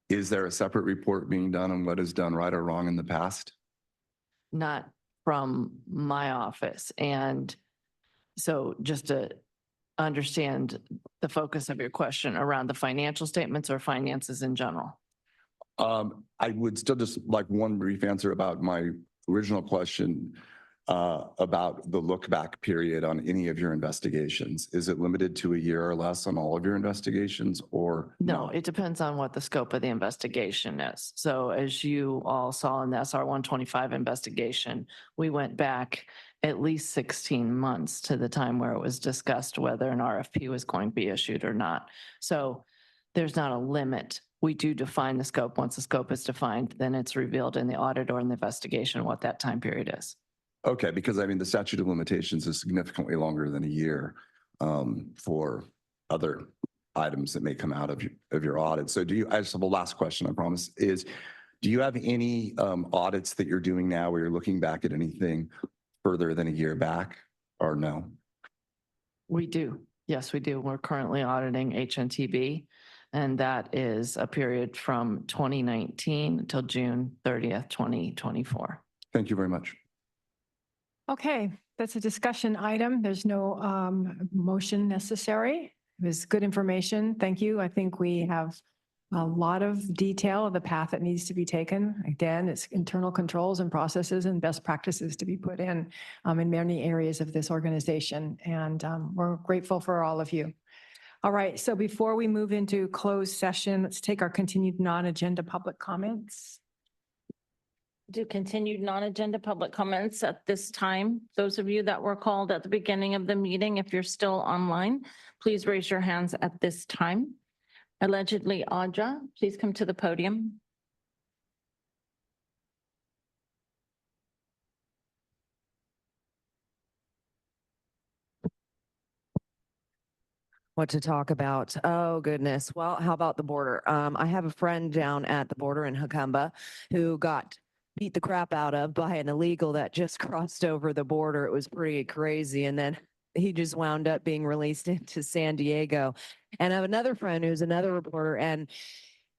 Speaker 14: Is there a separate report being done on what is done right or wrong in the past?
Speaker 20: Not from my office. And so just to understand the focus of your question around the financial statements or finances in general.
Speaker 14: I would still just like one brief answer about my original question about the look back period on any of your investigations. Is it limited to a year or less on all of your investigations or?
Speaker 20: No, it depends on what the scope of the investigation is. So as you all saw in the SR 125 investigation, we went back at least 16 months to the time where it was discussed whether an RFP was going to be issued or not. So there's not a limit. We do define the scope. Once the scope is defined, then it's revealed in the audit or in the investigation what that time period is.
Speaker 14: Okay, because I mean, the statute of limitations is significantly longer than a year for other items that may come out of your audit. So I just have a last question, I promise, is do you have any audits that you're doing now where you're looking back at anything further than a year back or no?
Speaker 20: We do. Yes, we do. We're currently auditing HNTB, and that is a period from 2019 until June 30th, 2024.
Speaker 14: Thank you very much.
Speaker 1: Okay, that's a discussion item. There's no motion necessary. It was good information. Thank you. I think we have a lot of detail of the path that needs to be taken. Again, it's internal controls and processes and best practices to be put in many areas of this organization. And we're grateful for all of you. All right, so before we move into closed session, let's take our continued non-agenda public comments.
Speaker 4: Do continued non-agenda public comments at this time. Those of you that were called at the beginning of the meeting, if you're still online, please raise your hands at this time. Allegedly Audra, please come to the podium.
Speaker 20: What to talk about? Oh, goodness. Well, how about the border? I have a friend down at the border in Jacamba who got beat the crap out of by an illegal that just crossed over the border. It was pretty crazy. And then he just wound up being released into San Diego. And I have another friend who's another reporter, and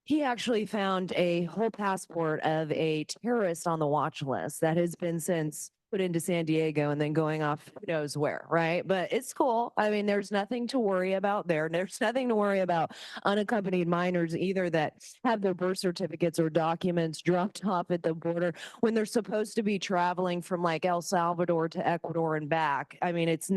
Speaker 20: he actually found a whole passport of a terrorist on the watch list that has been since put into San Diego and then going off who knows where, right? But it's cool. I mean, there's nothing to worry about there. There's nothing to worry about unaccompanied minors either that have their birth certificates or documents dropped off at the border when they're supposed to be traveling from like El Salvador to Ecuador and back. I mean, it's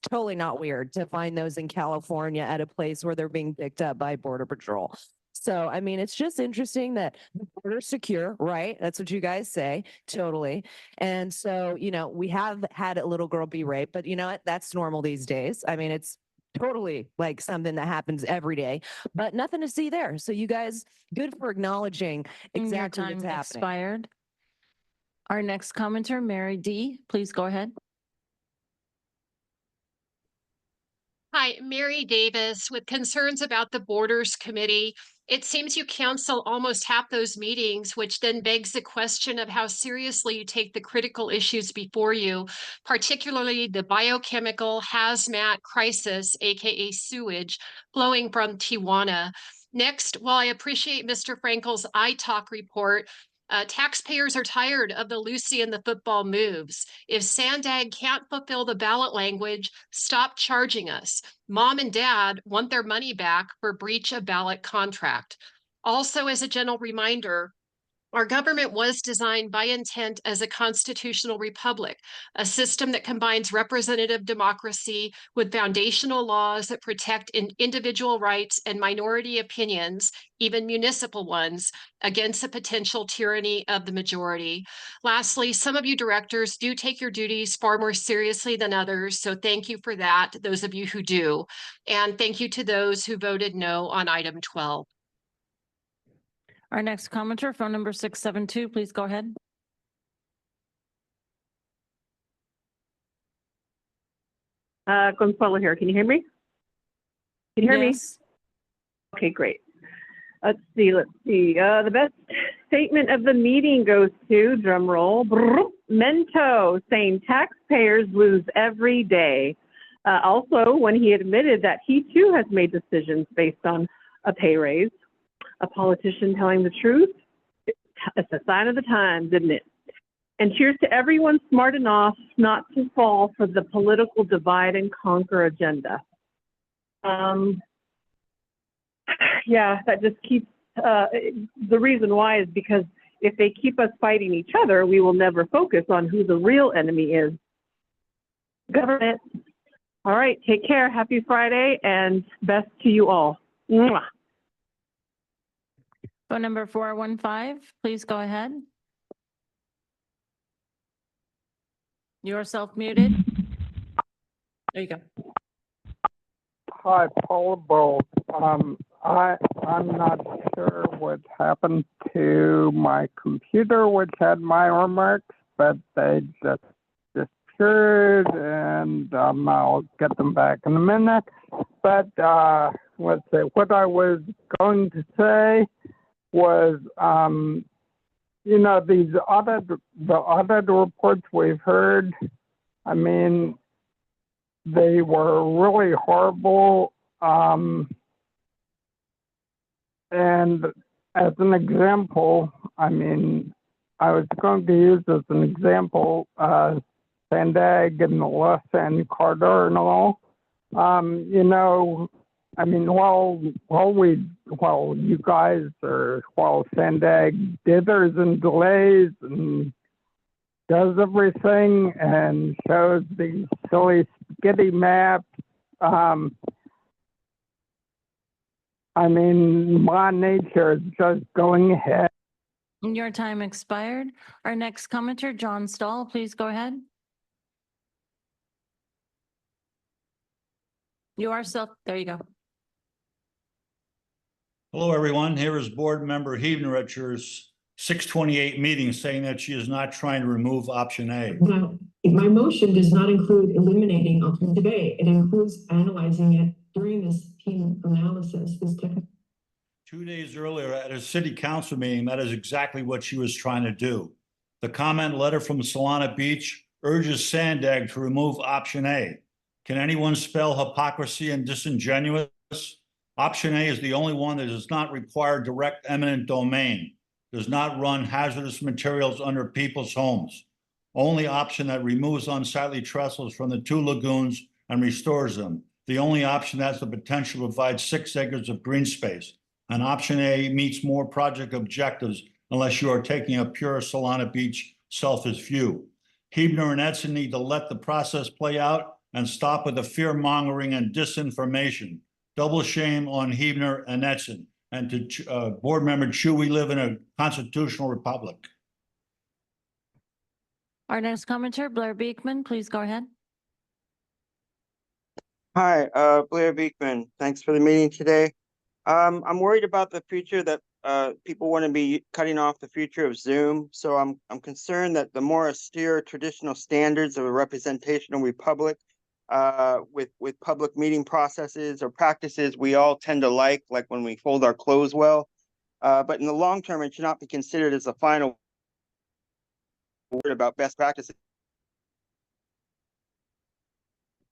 Speaker 20: totally not weird to find those in California at a place where they're being picked up by Border Patrol. So, I mean, it's just interesting that the border's secure, right? That's what you guys say, totally. And so, we have had a little girl be raped, but you know what? That's normal these days. I mean, it's totally like something that happens every day, but nothing to see there. So you guys, good for acknowledging exactly what's happening.
Speaker 4: Expired. Our next commenter, Mary D., please go ahead.
Speaker 3: Hi, Mary Davis with concerns about the Borders Committee. It seems you cancel almost half those meetings, which then begs the question of how seriously you take the critical issues before you, particularly the biochemical hazmat crisis, aka sewage, flowing from Tijuana. Next, while I appreciate Mr. Frankel's iTalk report, taxpayers are tired of the Lucy and the football moves. If SANDAG can't fulfill the ballot language, stop charging us. Mom and dad want their money back for breach of ballot contract. Also, as a gentle reminder, our government was designed by intent as a constitutional republic, a system that combines representative democracy with foundational laws that protect individual rights and minority opinions, even municipal ones, against the potential tyranny of the majority. Lastly, some of you directors do take your duties far more seriously than others, so thank you for that, those of you who do. And thank you to those who voted no on item 12.
Speaker 4: Our next commenter, phone number 672, please go ahead.
Speaker 18: Consuelo here. Can you hear me? Can you hear
Speaker 4: Yes.
Speaker 18: me? Okay, great. Let's see. The best statement of the meeting goes to, drum roll, Mento, saying taxpayers lose every day. Also, when he admitted that he too has made decisions based on a pay raise. A politician telling the truth, it's a sign of the times, isn't it? And cheers to everyone smart enough not to fall for the political divide and conquer agenda. Yeah, that just keeps, the reason why is because if they keep us fighting each other, we will never focus on who the real enemy is. Government. All right, take care. Happy Friday and best to you all. Mwah.
Speaker 4: Phone number 415, please go ahead. You are self-muted. There you go.
Speaker 17: Hi, Paula Bowles. I'm not sure what happened to my computer, which had my remarks, but they just disappeared, and I'll get them back in a minute. But let's see, what I was going to say was, you know, the audit reports we've heard, I mean, they were really horrible. And as an example, I mean, I was going to use as an example, SANDAG and the Los Angeles corridor and all. You know, I mean, while you guys while SANDAG dithers and delays and does everything and shows these silly spaghetti maps, I mean, my nature is just going ahead.
Speaker 4: Your time expired. Our next commenter, John Stahl, please go ahead. There you go.
Speaker 13: Hello, everyone. Here is Board Member Huebner at your 628 meeting saying that she is not trying to remove option A.
Speaker 19: Now, my motion does not include eliminating alternative A. It includes analyzing it during this team analysis.
Speaker 13: 2 days earlier at a city council meeting, that is exactly what she was trying to do. The comment letter from Solana Beach urges SANDAG to remove option A. Can anyone spell hypocrisy and disingenuous? Option A is the only one that does not require direct eminent domain, does not run hazardous materials under people's homes. Only option that removes unsightly trestles from the 2 lagoons and restores them. The only option that has the potential to provide 6 acres of green space. And option A meets more project objectives unless you are taking a pure Solana Beach selfish view. Huebner and Edson need to let the process play out and stop with the fear mongering and disinformation. Double shame on Huebner and Edson. And to Board Member Chu, we live in a constitutional republic.
Speaker 4: Our next commenter, Blair Beekman, please go ahead.
Speaker 21: Hi, Blair Beekman. Thanks for the meeting today. I'm worried about the future that people want to be cutting off the future of Zoom. So I'm concerned that the more austere traditional standards of a representational republic with public meeting processes or practices we all tend to like when we fold our clothes well. But in the long term, it should not be considered as the final word about best practices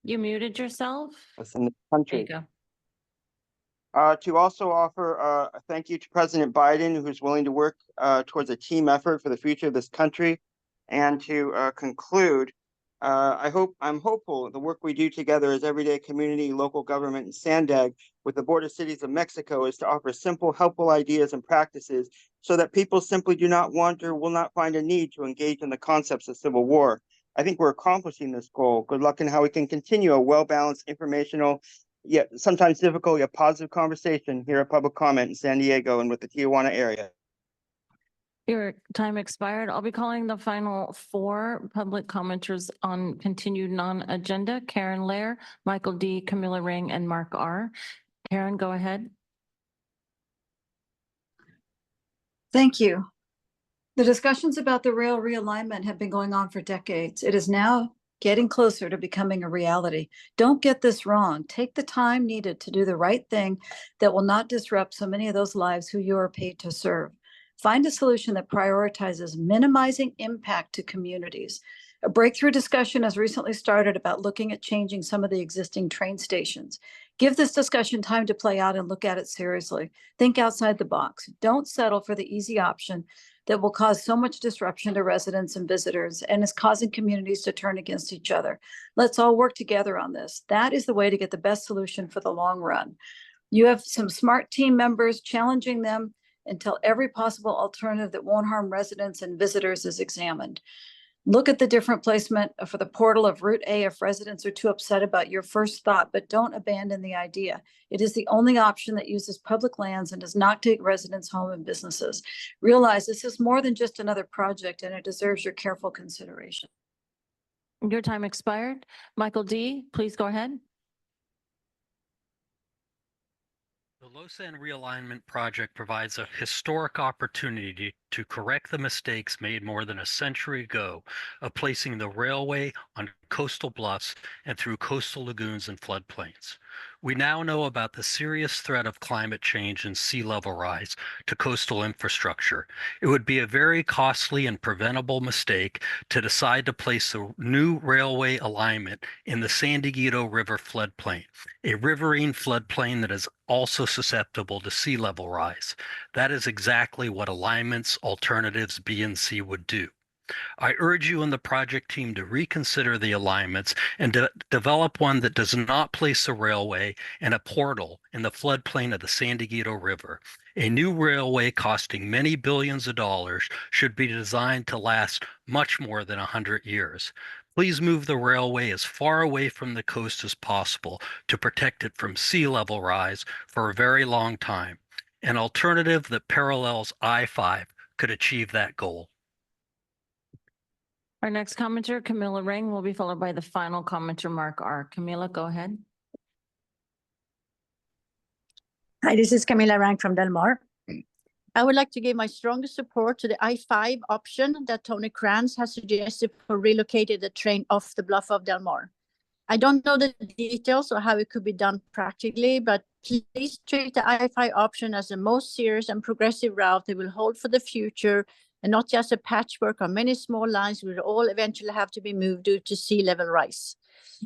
Speaker 4: You muted yourself.
Speaker 21: in the
Speaker 4: There
Speaker 21: country.
Speaker 4: you go.
Speaker 21: To also offer a thank you to President Biden, who's willing to work towards a team effort for the future of this country. And to conclude, I'm hopeful the work we do together as everyday community, local government, and SANDAG with the Board of Cities of Mexico is to offer simple, helpful ideas and practices so that people simply do not want or will not find a need to engage in the concepts of civil war. I think we're accomplishing this goal. Good luck in how we can continue a well-balanced, informational, yet sometimes difficult, yet positive conversation here at Public Comment in San Diego and with the Tijuana area.
Speaker 4: Your time expired. I'll be calling the final 4 public commenters on continued non-agenda: Karen Lair, Michael D., Camilla Ring, and Mark R. Karen, go ahead.
Speaker 7: Thank you. The discussions about the rail realignment have been going on for decades. It is now getting closer to becoming a reality. Don't get this wrong. Take the time needed to do the right thing that will not disrupt so many of those lives who you are paid to serve. Find a solution that prioritizes minimizing impact to communities. A breakthrough discussion has recently started about looking at changing some of the existing train stations. Give this discussion time to play out and look at it seriously. Think outside the box. Don't settle for the easy option that will cause so much disruption to residents and visitors and is causing communities to turn against each other. Let's all work together on this. That is the way to get the best solution for the long run. You have some smart team members challenging them until every possible alternative that won't harm residents and visitors is examined. Look at the different placement for the portal of Route A if residents are too upset about your first thought, but don't abandon the idea. It is the only option that uses public lands and does not take residents home and businesses. Realize this is more than just another project and it deserves your careful consideration.
Speaker 4: Your time expired. Michael D., please go ahead.
Speaker 15: The Lausanne Realignment Project provides a historic opportunity to correct the mistakes made more than a century ago of placing the railway on coastal bluffs and through coastal lagoons and floodplains. We now know about the serious threat of climate change and sea level rise to coastal infrastructure. It would be a very costly and preventable mistake to decide to place a new railway alignment in the San Diego River floodplain, a riverine floodplain that is also susceptible to sea level rise. That is exactly what alignments, alternatives B and C would do. I urge you and the project team to reconsider the alignments and to develop one that does not place a railway and a portal in the floodplain of the San Diego River. A new railway costing many billions of dollars should be designed to last much more than 100 years. Please move the railway as far away from the coast as possible to protect it from sea level rise for a very long time. An alternative that parallels I-5 could achieve that goal.
Speaker 4: Our next commenter, Camilla Ring, will be followed by the final commenter, Mark R. Camilla, go ahead.
Speaker 22: Hi, this is Camilla Rang from Del Mar. I would like to give my strongest support to the I-5 option that Tony Kranz has suggested for relocating the train off the bluff of Del Mar. I don't know the details or how it could be done practically, but please treat the I-5 option as the most serious and progressive route that will hold for the future and not just a patchwork of many small lines which will all eventually have to be moved due to sea level rise.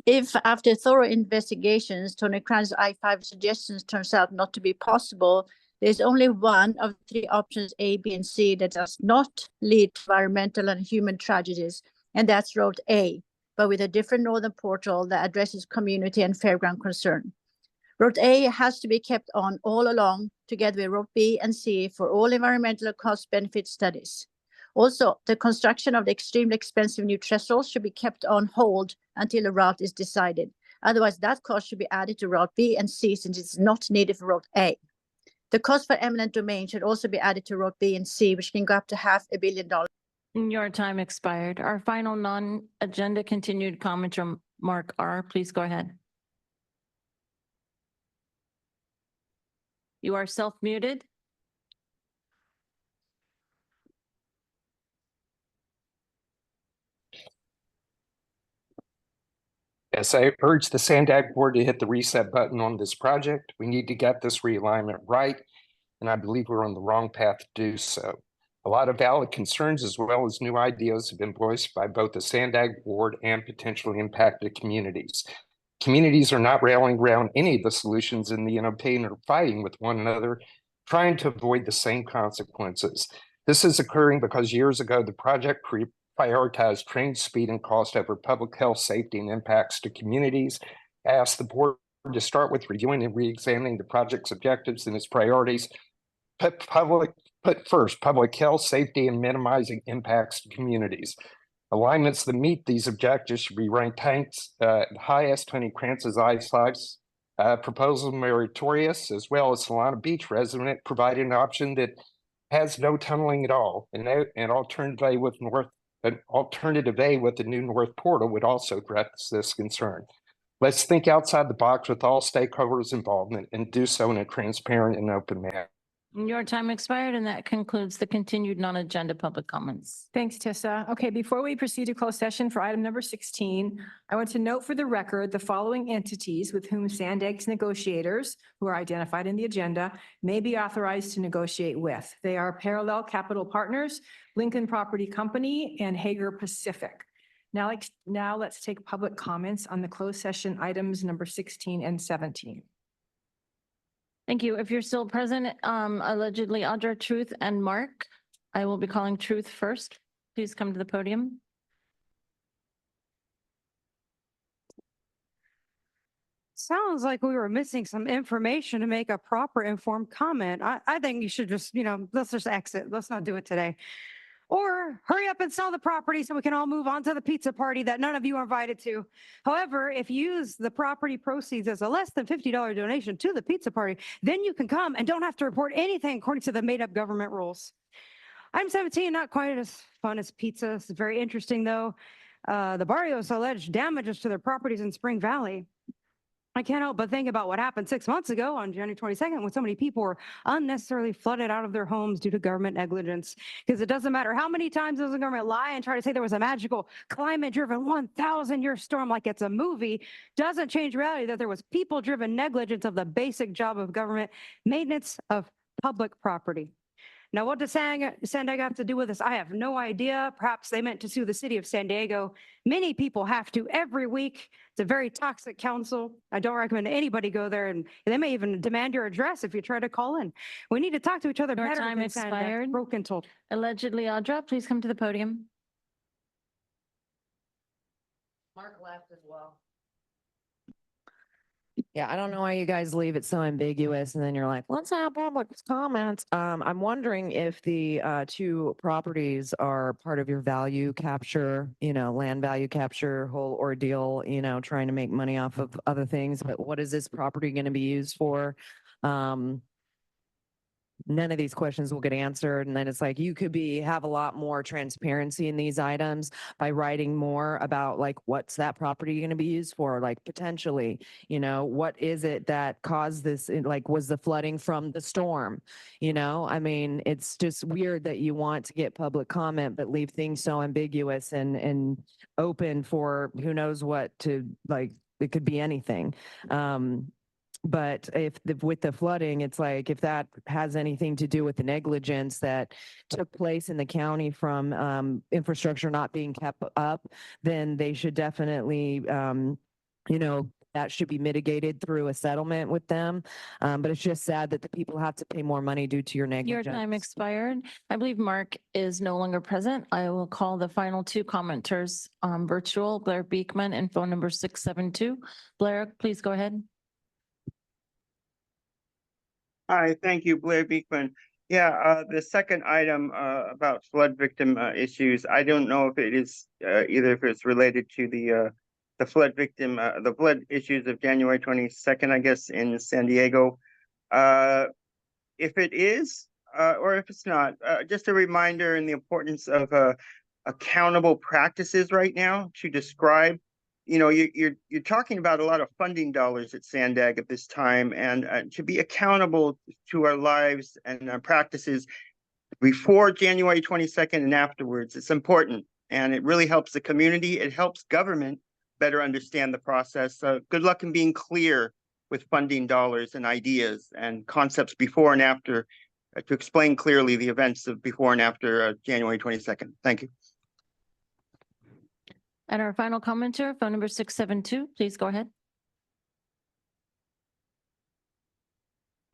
Speaker 22: If after thorough investigations, Tony Kranz's I-5 suggestions turns out not to be possible, there's only one of 3 options A, B, and C that does not lead to environmental and human tragedies, and that's Route A, but with a different northern portal that addresses community and fairground concern. Route A has to be kept on all along, together with Route B and C for all environmental cost-benefit studies. Also, the construction of the extremely expensive new trestles should be kept on hold until a route is decided. Otherwise, that cost should be added to Route B and C since it's not needed for Route A. The cost for eminent domain should also be added to Route B and C, which can go up to $500 million.
Speaker 4: Your time expired. Our final non-agenda continued commenter, Mark R. Please go ahead. You are self-muted.
Speaker 2: As I urge the SANDAG board to hit the reset button on this project, we need to get this realignment right, and I believe we're on the wrong path to do so. A lot of valid concerns as well as new ideas have been voiced by both the SANDAG board and potentially impacted communities. Communities are not rallying around any of the solutions in the pain or fighting with one another, trying to avoid the same consequences. This is occurring because years ago, the project prioritized train speed and cost over public health, safety, and impacts to communities. I asked the board to start with reviewing and re-examining the project's objectives and its priorities. Put first public health, safety, and minimizing impacts to communities. Alignments that meet these objectives should be ranked highest. Tony Kranz's I-5's proposal meritorious, as well as Solana Beach resident provided an option that has no tunneling at all. And an alternative A with the new North Portal would also address this concern. Let's think outside the box with all stakeholders' involvement and do so in a transparent and open manner.
Speaker 4: Your time expired, and that concludes the continued non-agenda public comments.
Speaker 1: Thanks, Tissa. Okay, before we proceed to closed session for item number 16, I want to note for the record the following entities with whom SANDAG's negotiators, who are identified in the agenda, may be authorized to negotiate with. They are Parallel Capital Partners, Lincoln Property Company, and Hager Pacific. Now let's take public comments on the closed session items number 16 and 17.
Speaker 4: Thank you. If you're still present, allegedly Audra, Truth, and Mark, I will be calling Truth first. Please come to the podium.
Speaker 8: Sounds like we were missing some information to make a proper informed comment. I think you should just, let's just exit. Let's not do it today. Or hurry up and sell the property so we can all move on to the pizza party that none of you are invited to. However, if you use the property proceeds as a less than $50 donation to the pizza party, then you can come and don't have to report anything according to the made-up government rules. Item 17, not quite as fun as pizza. This is very interesting, though. The Barrios alleged damages to their properties in Spring Valley. I can't help but think about what happened 6 months ago on January 22nd when so many people were unnecessarily flooded out of their homes due to government negligence. Because it doesn't matter how many times does the government lie and try to say there was a magical climate-driven 1,000-year storm like it's a movie, doesn't change reality that there was people-driven negligence of the basic job of government, maintenance of public property. Now, what does SANDAG have to do with this? I have no idea. Perhaps they meant to sue the city of San Diego. Many people have to every week. It's a very toxic council. I don't recommend anybody go there, and they may even demand your address if you try to call in. We need to talk to each other
Speaker 4: Your
Speaker 8: better
Speaker 4: time
Speaker 8: than SANDAG.
Speaker 4: expired.
Speaker 8: Broken told.
Speaker 4: Allegedly Audra, please come to the podium.
Speaker 20: Mark left as well. Yeah, I don't know why you guys leave it so ambiguous and then you're like, let's have public comments. I'm wondering if the two properties are part of your value capture, land value capture whole ordeal, trying to make money off of other things. But what is this property going to be used for? None of these questions will get answered. And then it's like, you could have a lot more transparency in these items by writing more about what's that property going to be used for? Potentially, what is it that caused this? Was the flooding from the storm? It's just weird that you want to get public comment, but leave things so ambiguous and open for who knows what it could be anything. But with the flooding, it's like if that has anything to do with the negligence that took place in the county from infrastructure not being kept up, then they should definitely, that should be mitigated through a settlement with them. But it's just sad that the people have to pay more money due to your negligence.
Speaker 4: Your time expired. I believe Mark is no longer present. I will call the final two commenters virtual, Blair Beekman and phone number 672. Blair, please go ahead.
Speaker 21: Hi, thank you, Blair Beekman. Yeah, the second item about flood victim issues, I don't know if it is either if it's related to the flood victim, the flood issues of January 22nd, I guess, in San Diego. If it is, or if it's not, just a reminder in the importance of accountable practices right now to describe. You're talking about a lot of funding dollars at SANDAG at this time, and to be accountable to our lives and our practices before January 22nd and afterwards, it's important, and it really helps the community. It helps government better understand the process. Good luck in being clear with funding dollars and ideas and concepts before and after to explain clearly the events of before and after January 22nd. Thank you.
Speaker 4: And our final commenter, phone number 672, please go ahead.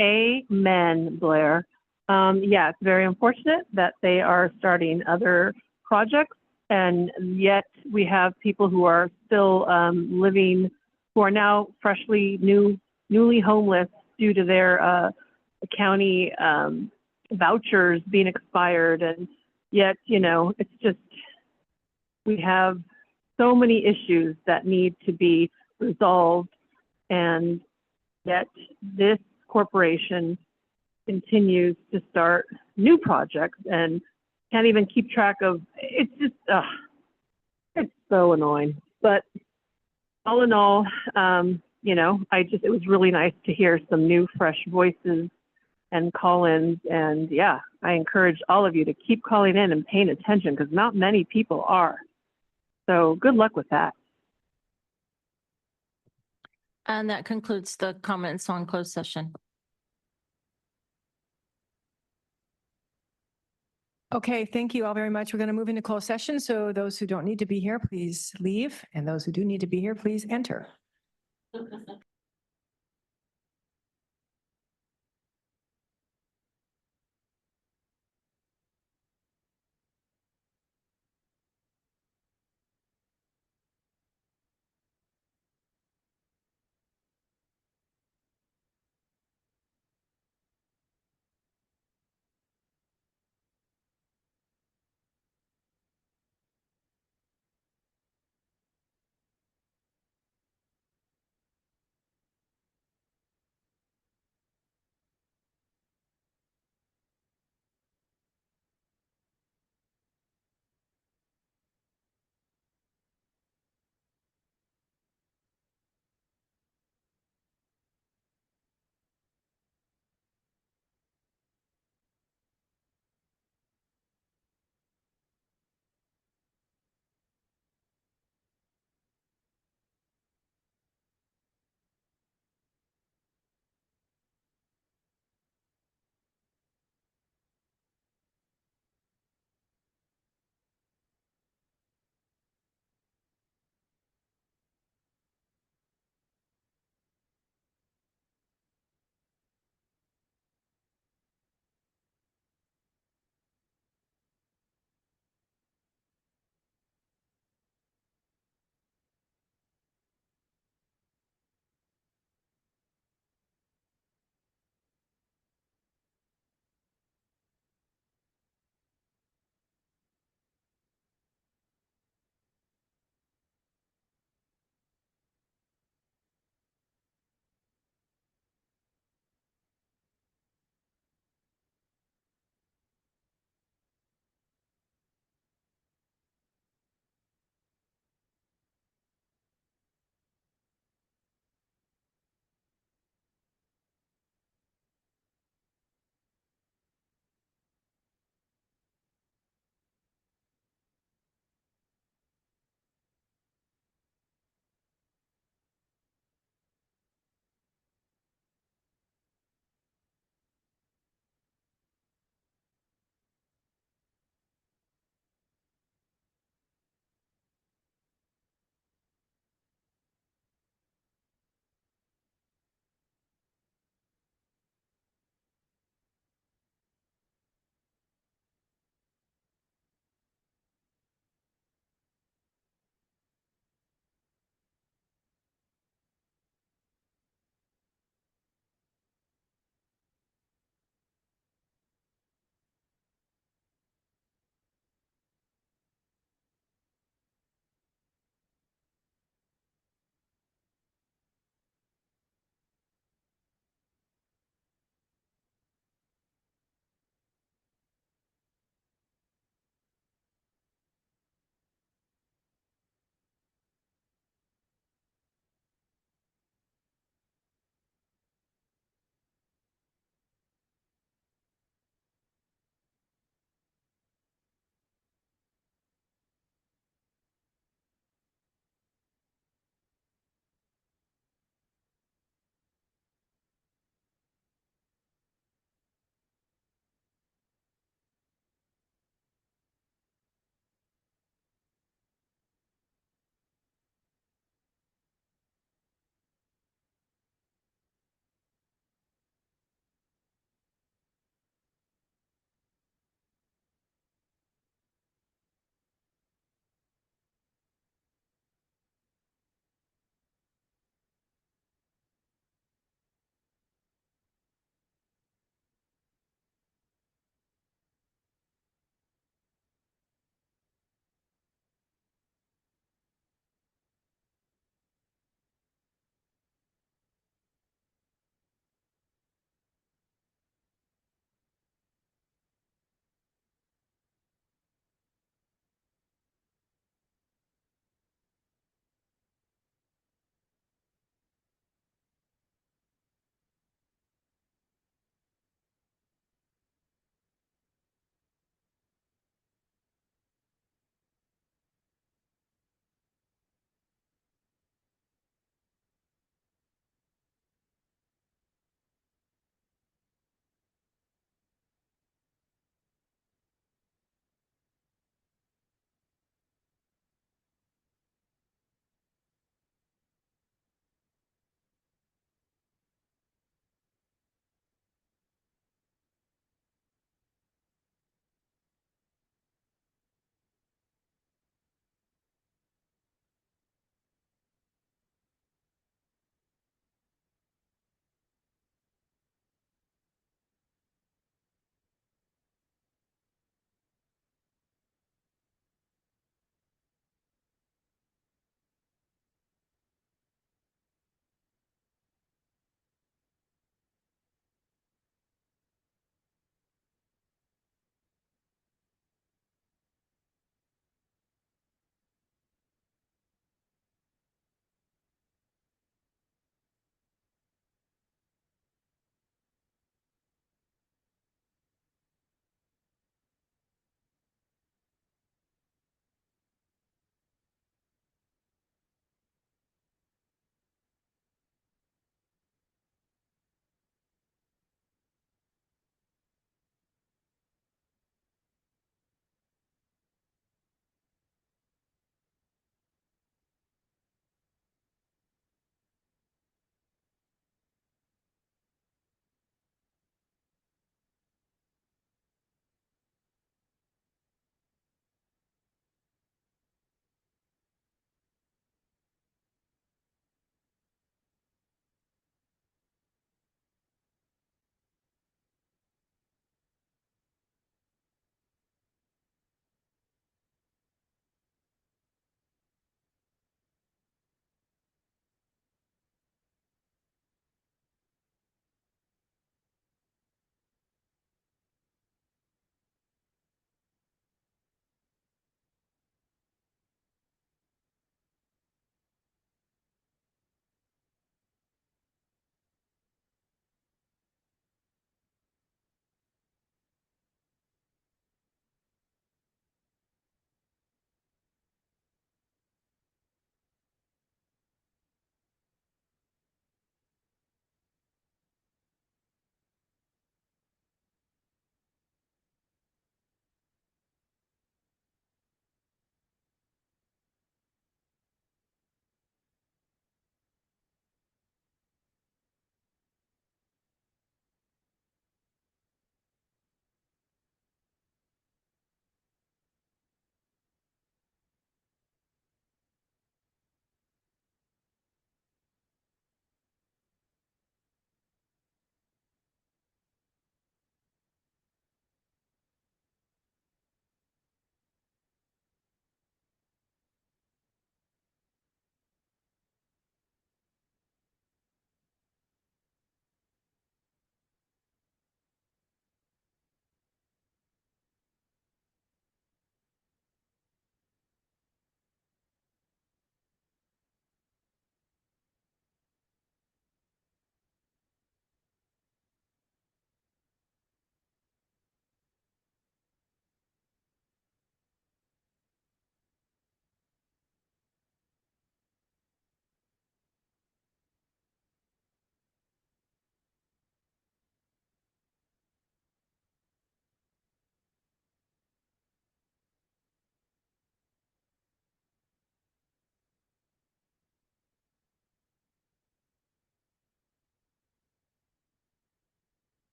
Speaker 18: Amen, Blair. Yeah, it's very unfortunate that they are starting other projects, and yet we have people who are still living, who are now newly homeless due to their county vouchers being expired. And yet, you know, it's just, we have so many issues that need to be resolved, and yet this corporation continues to start new projects and can't even keep track of, it's just, it's so annoying. But all in all, you know, it was really nice to hear some new fresh voices and call-ins. And yeah, I encourage all of you to keep calling in and paying attention, because not many people are. So good luck with that.
Speaker 4: And that concludes the comments on closed session.
Speaker 1: Okay, thank you all very much. We're going to move into closed session. So those who don't need to be here, please leave. And those who do need to be here, please enter.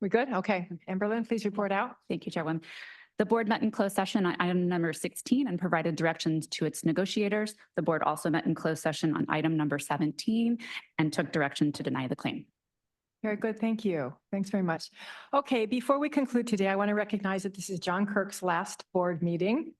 Speaker 1: We good? Okay. Amberlynn, please report out.
Speaker 5: Thank you, Chairwoman. The board met in closed session on item number 16 and provided directions to its negotiators. The board also met in closed session on item number 17 and took direction to deny the claim.
Speaker 1: Very good. Thank you. Thanks very much. Okay, before we conclude today, I want to recognize that this is John Kirk's last board meeting.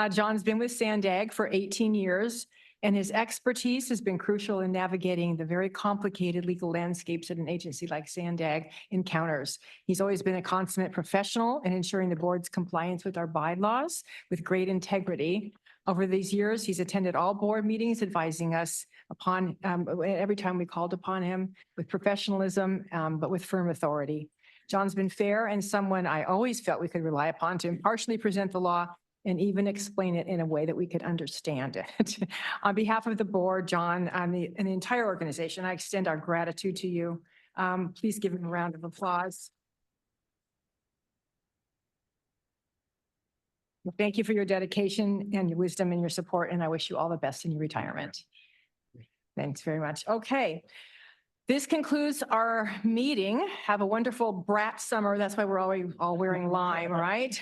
Speaker 1: John's been with SANDAG for 18 years, and his expertise has been crucial in navigating the very complicated legal landscapes that an agency like SANDAG encounters. He's always been a consummate professional in ensuring the board's compliance with our bylaws with great integrity. Over these years, he's attended all board meetings, advising us upon every time we called upon him with professionalism, but with firm authority. John's been fair and someone I always felt we could rely upon to impartially present the law and even explain it in a way that we could understand it. On behalf of the board, John, and the entire organization, I extend our gratitude to you. Please give him a round of applause. Well, thank you for your dedication and your wisdom and your support, and I wish you all the best in your retirement. Thanks very much. Okay. This concludes our meeting. Have a wonderful brat summer. That's why we're all wearing lime, right?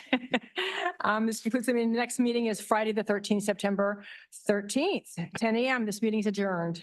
Speaker 1: This concludes the meeting. The next meeting is Friday, the 13th, September 13th, 10 a.m. This meeting is adjourned.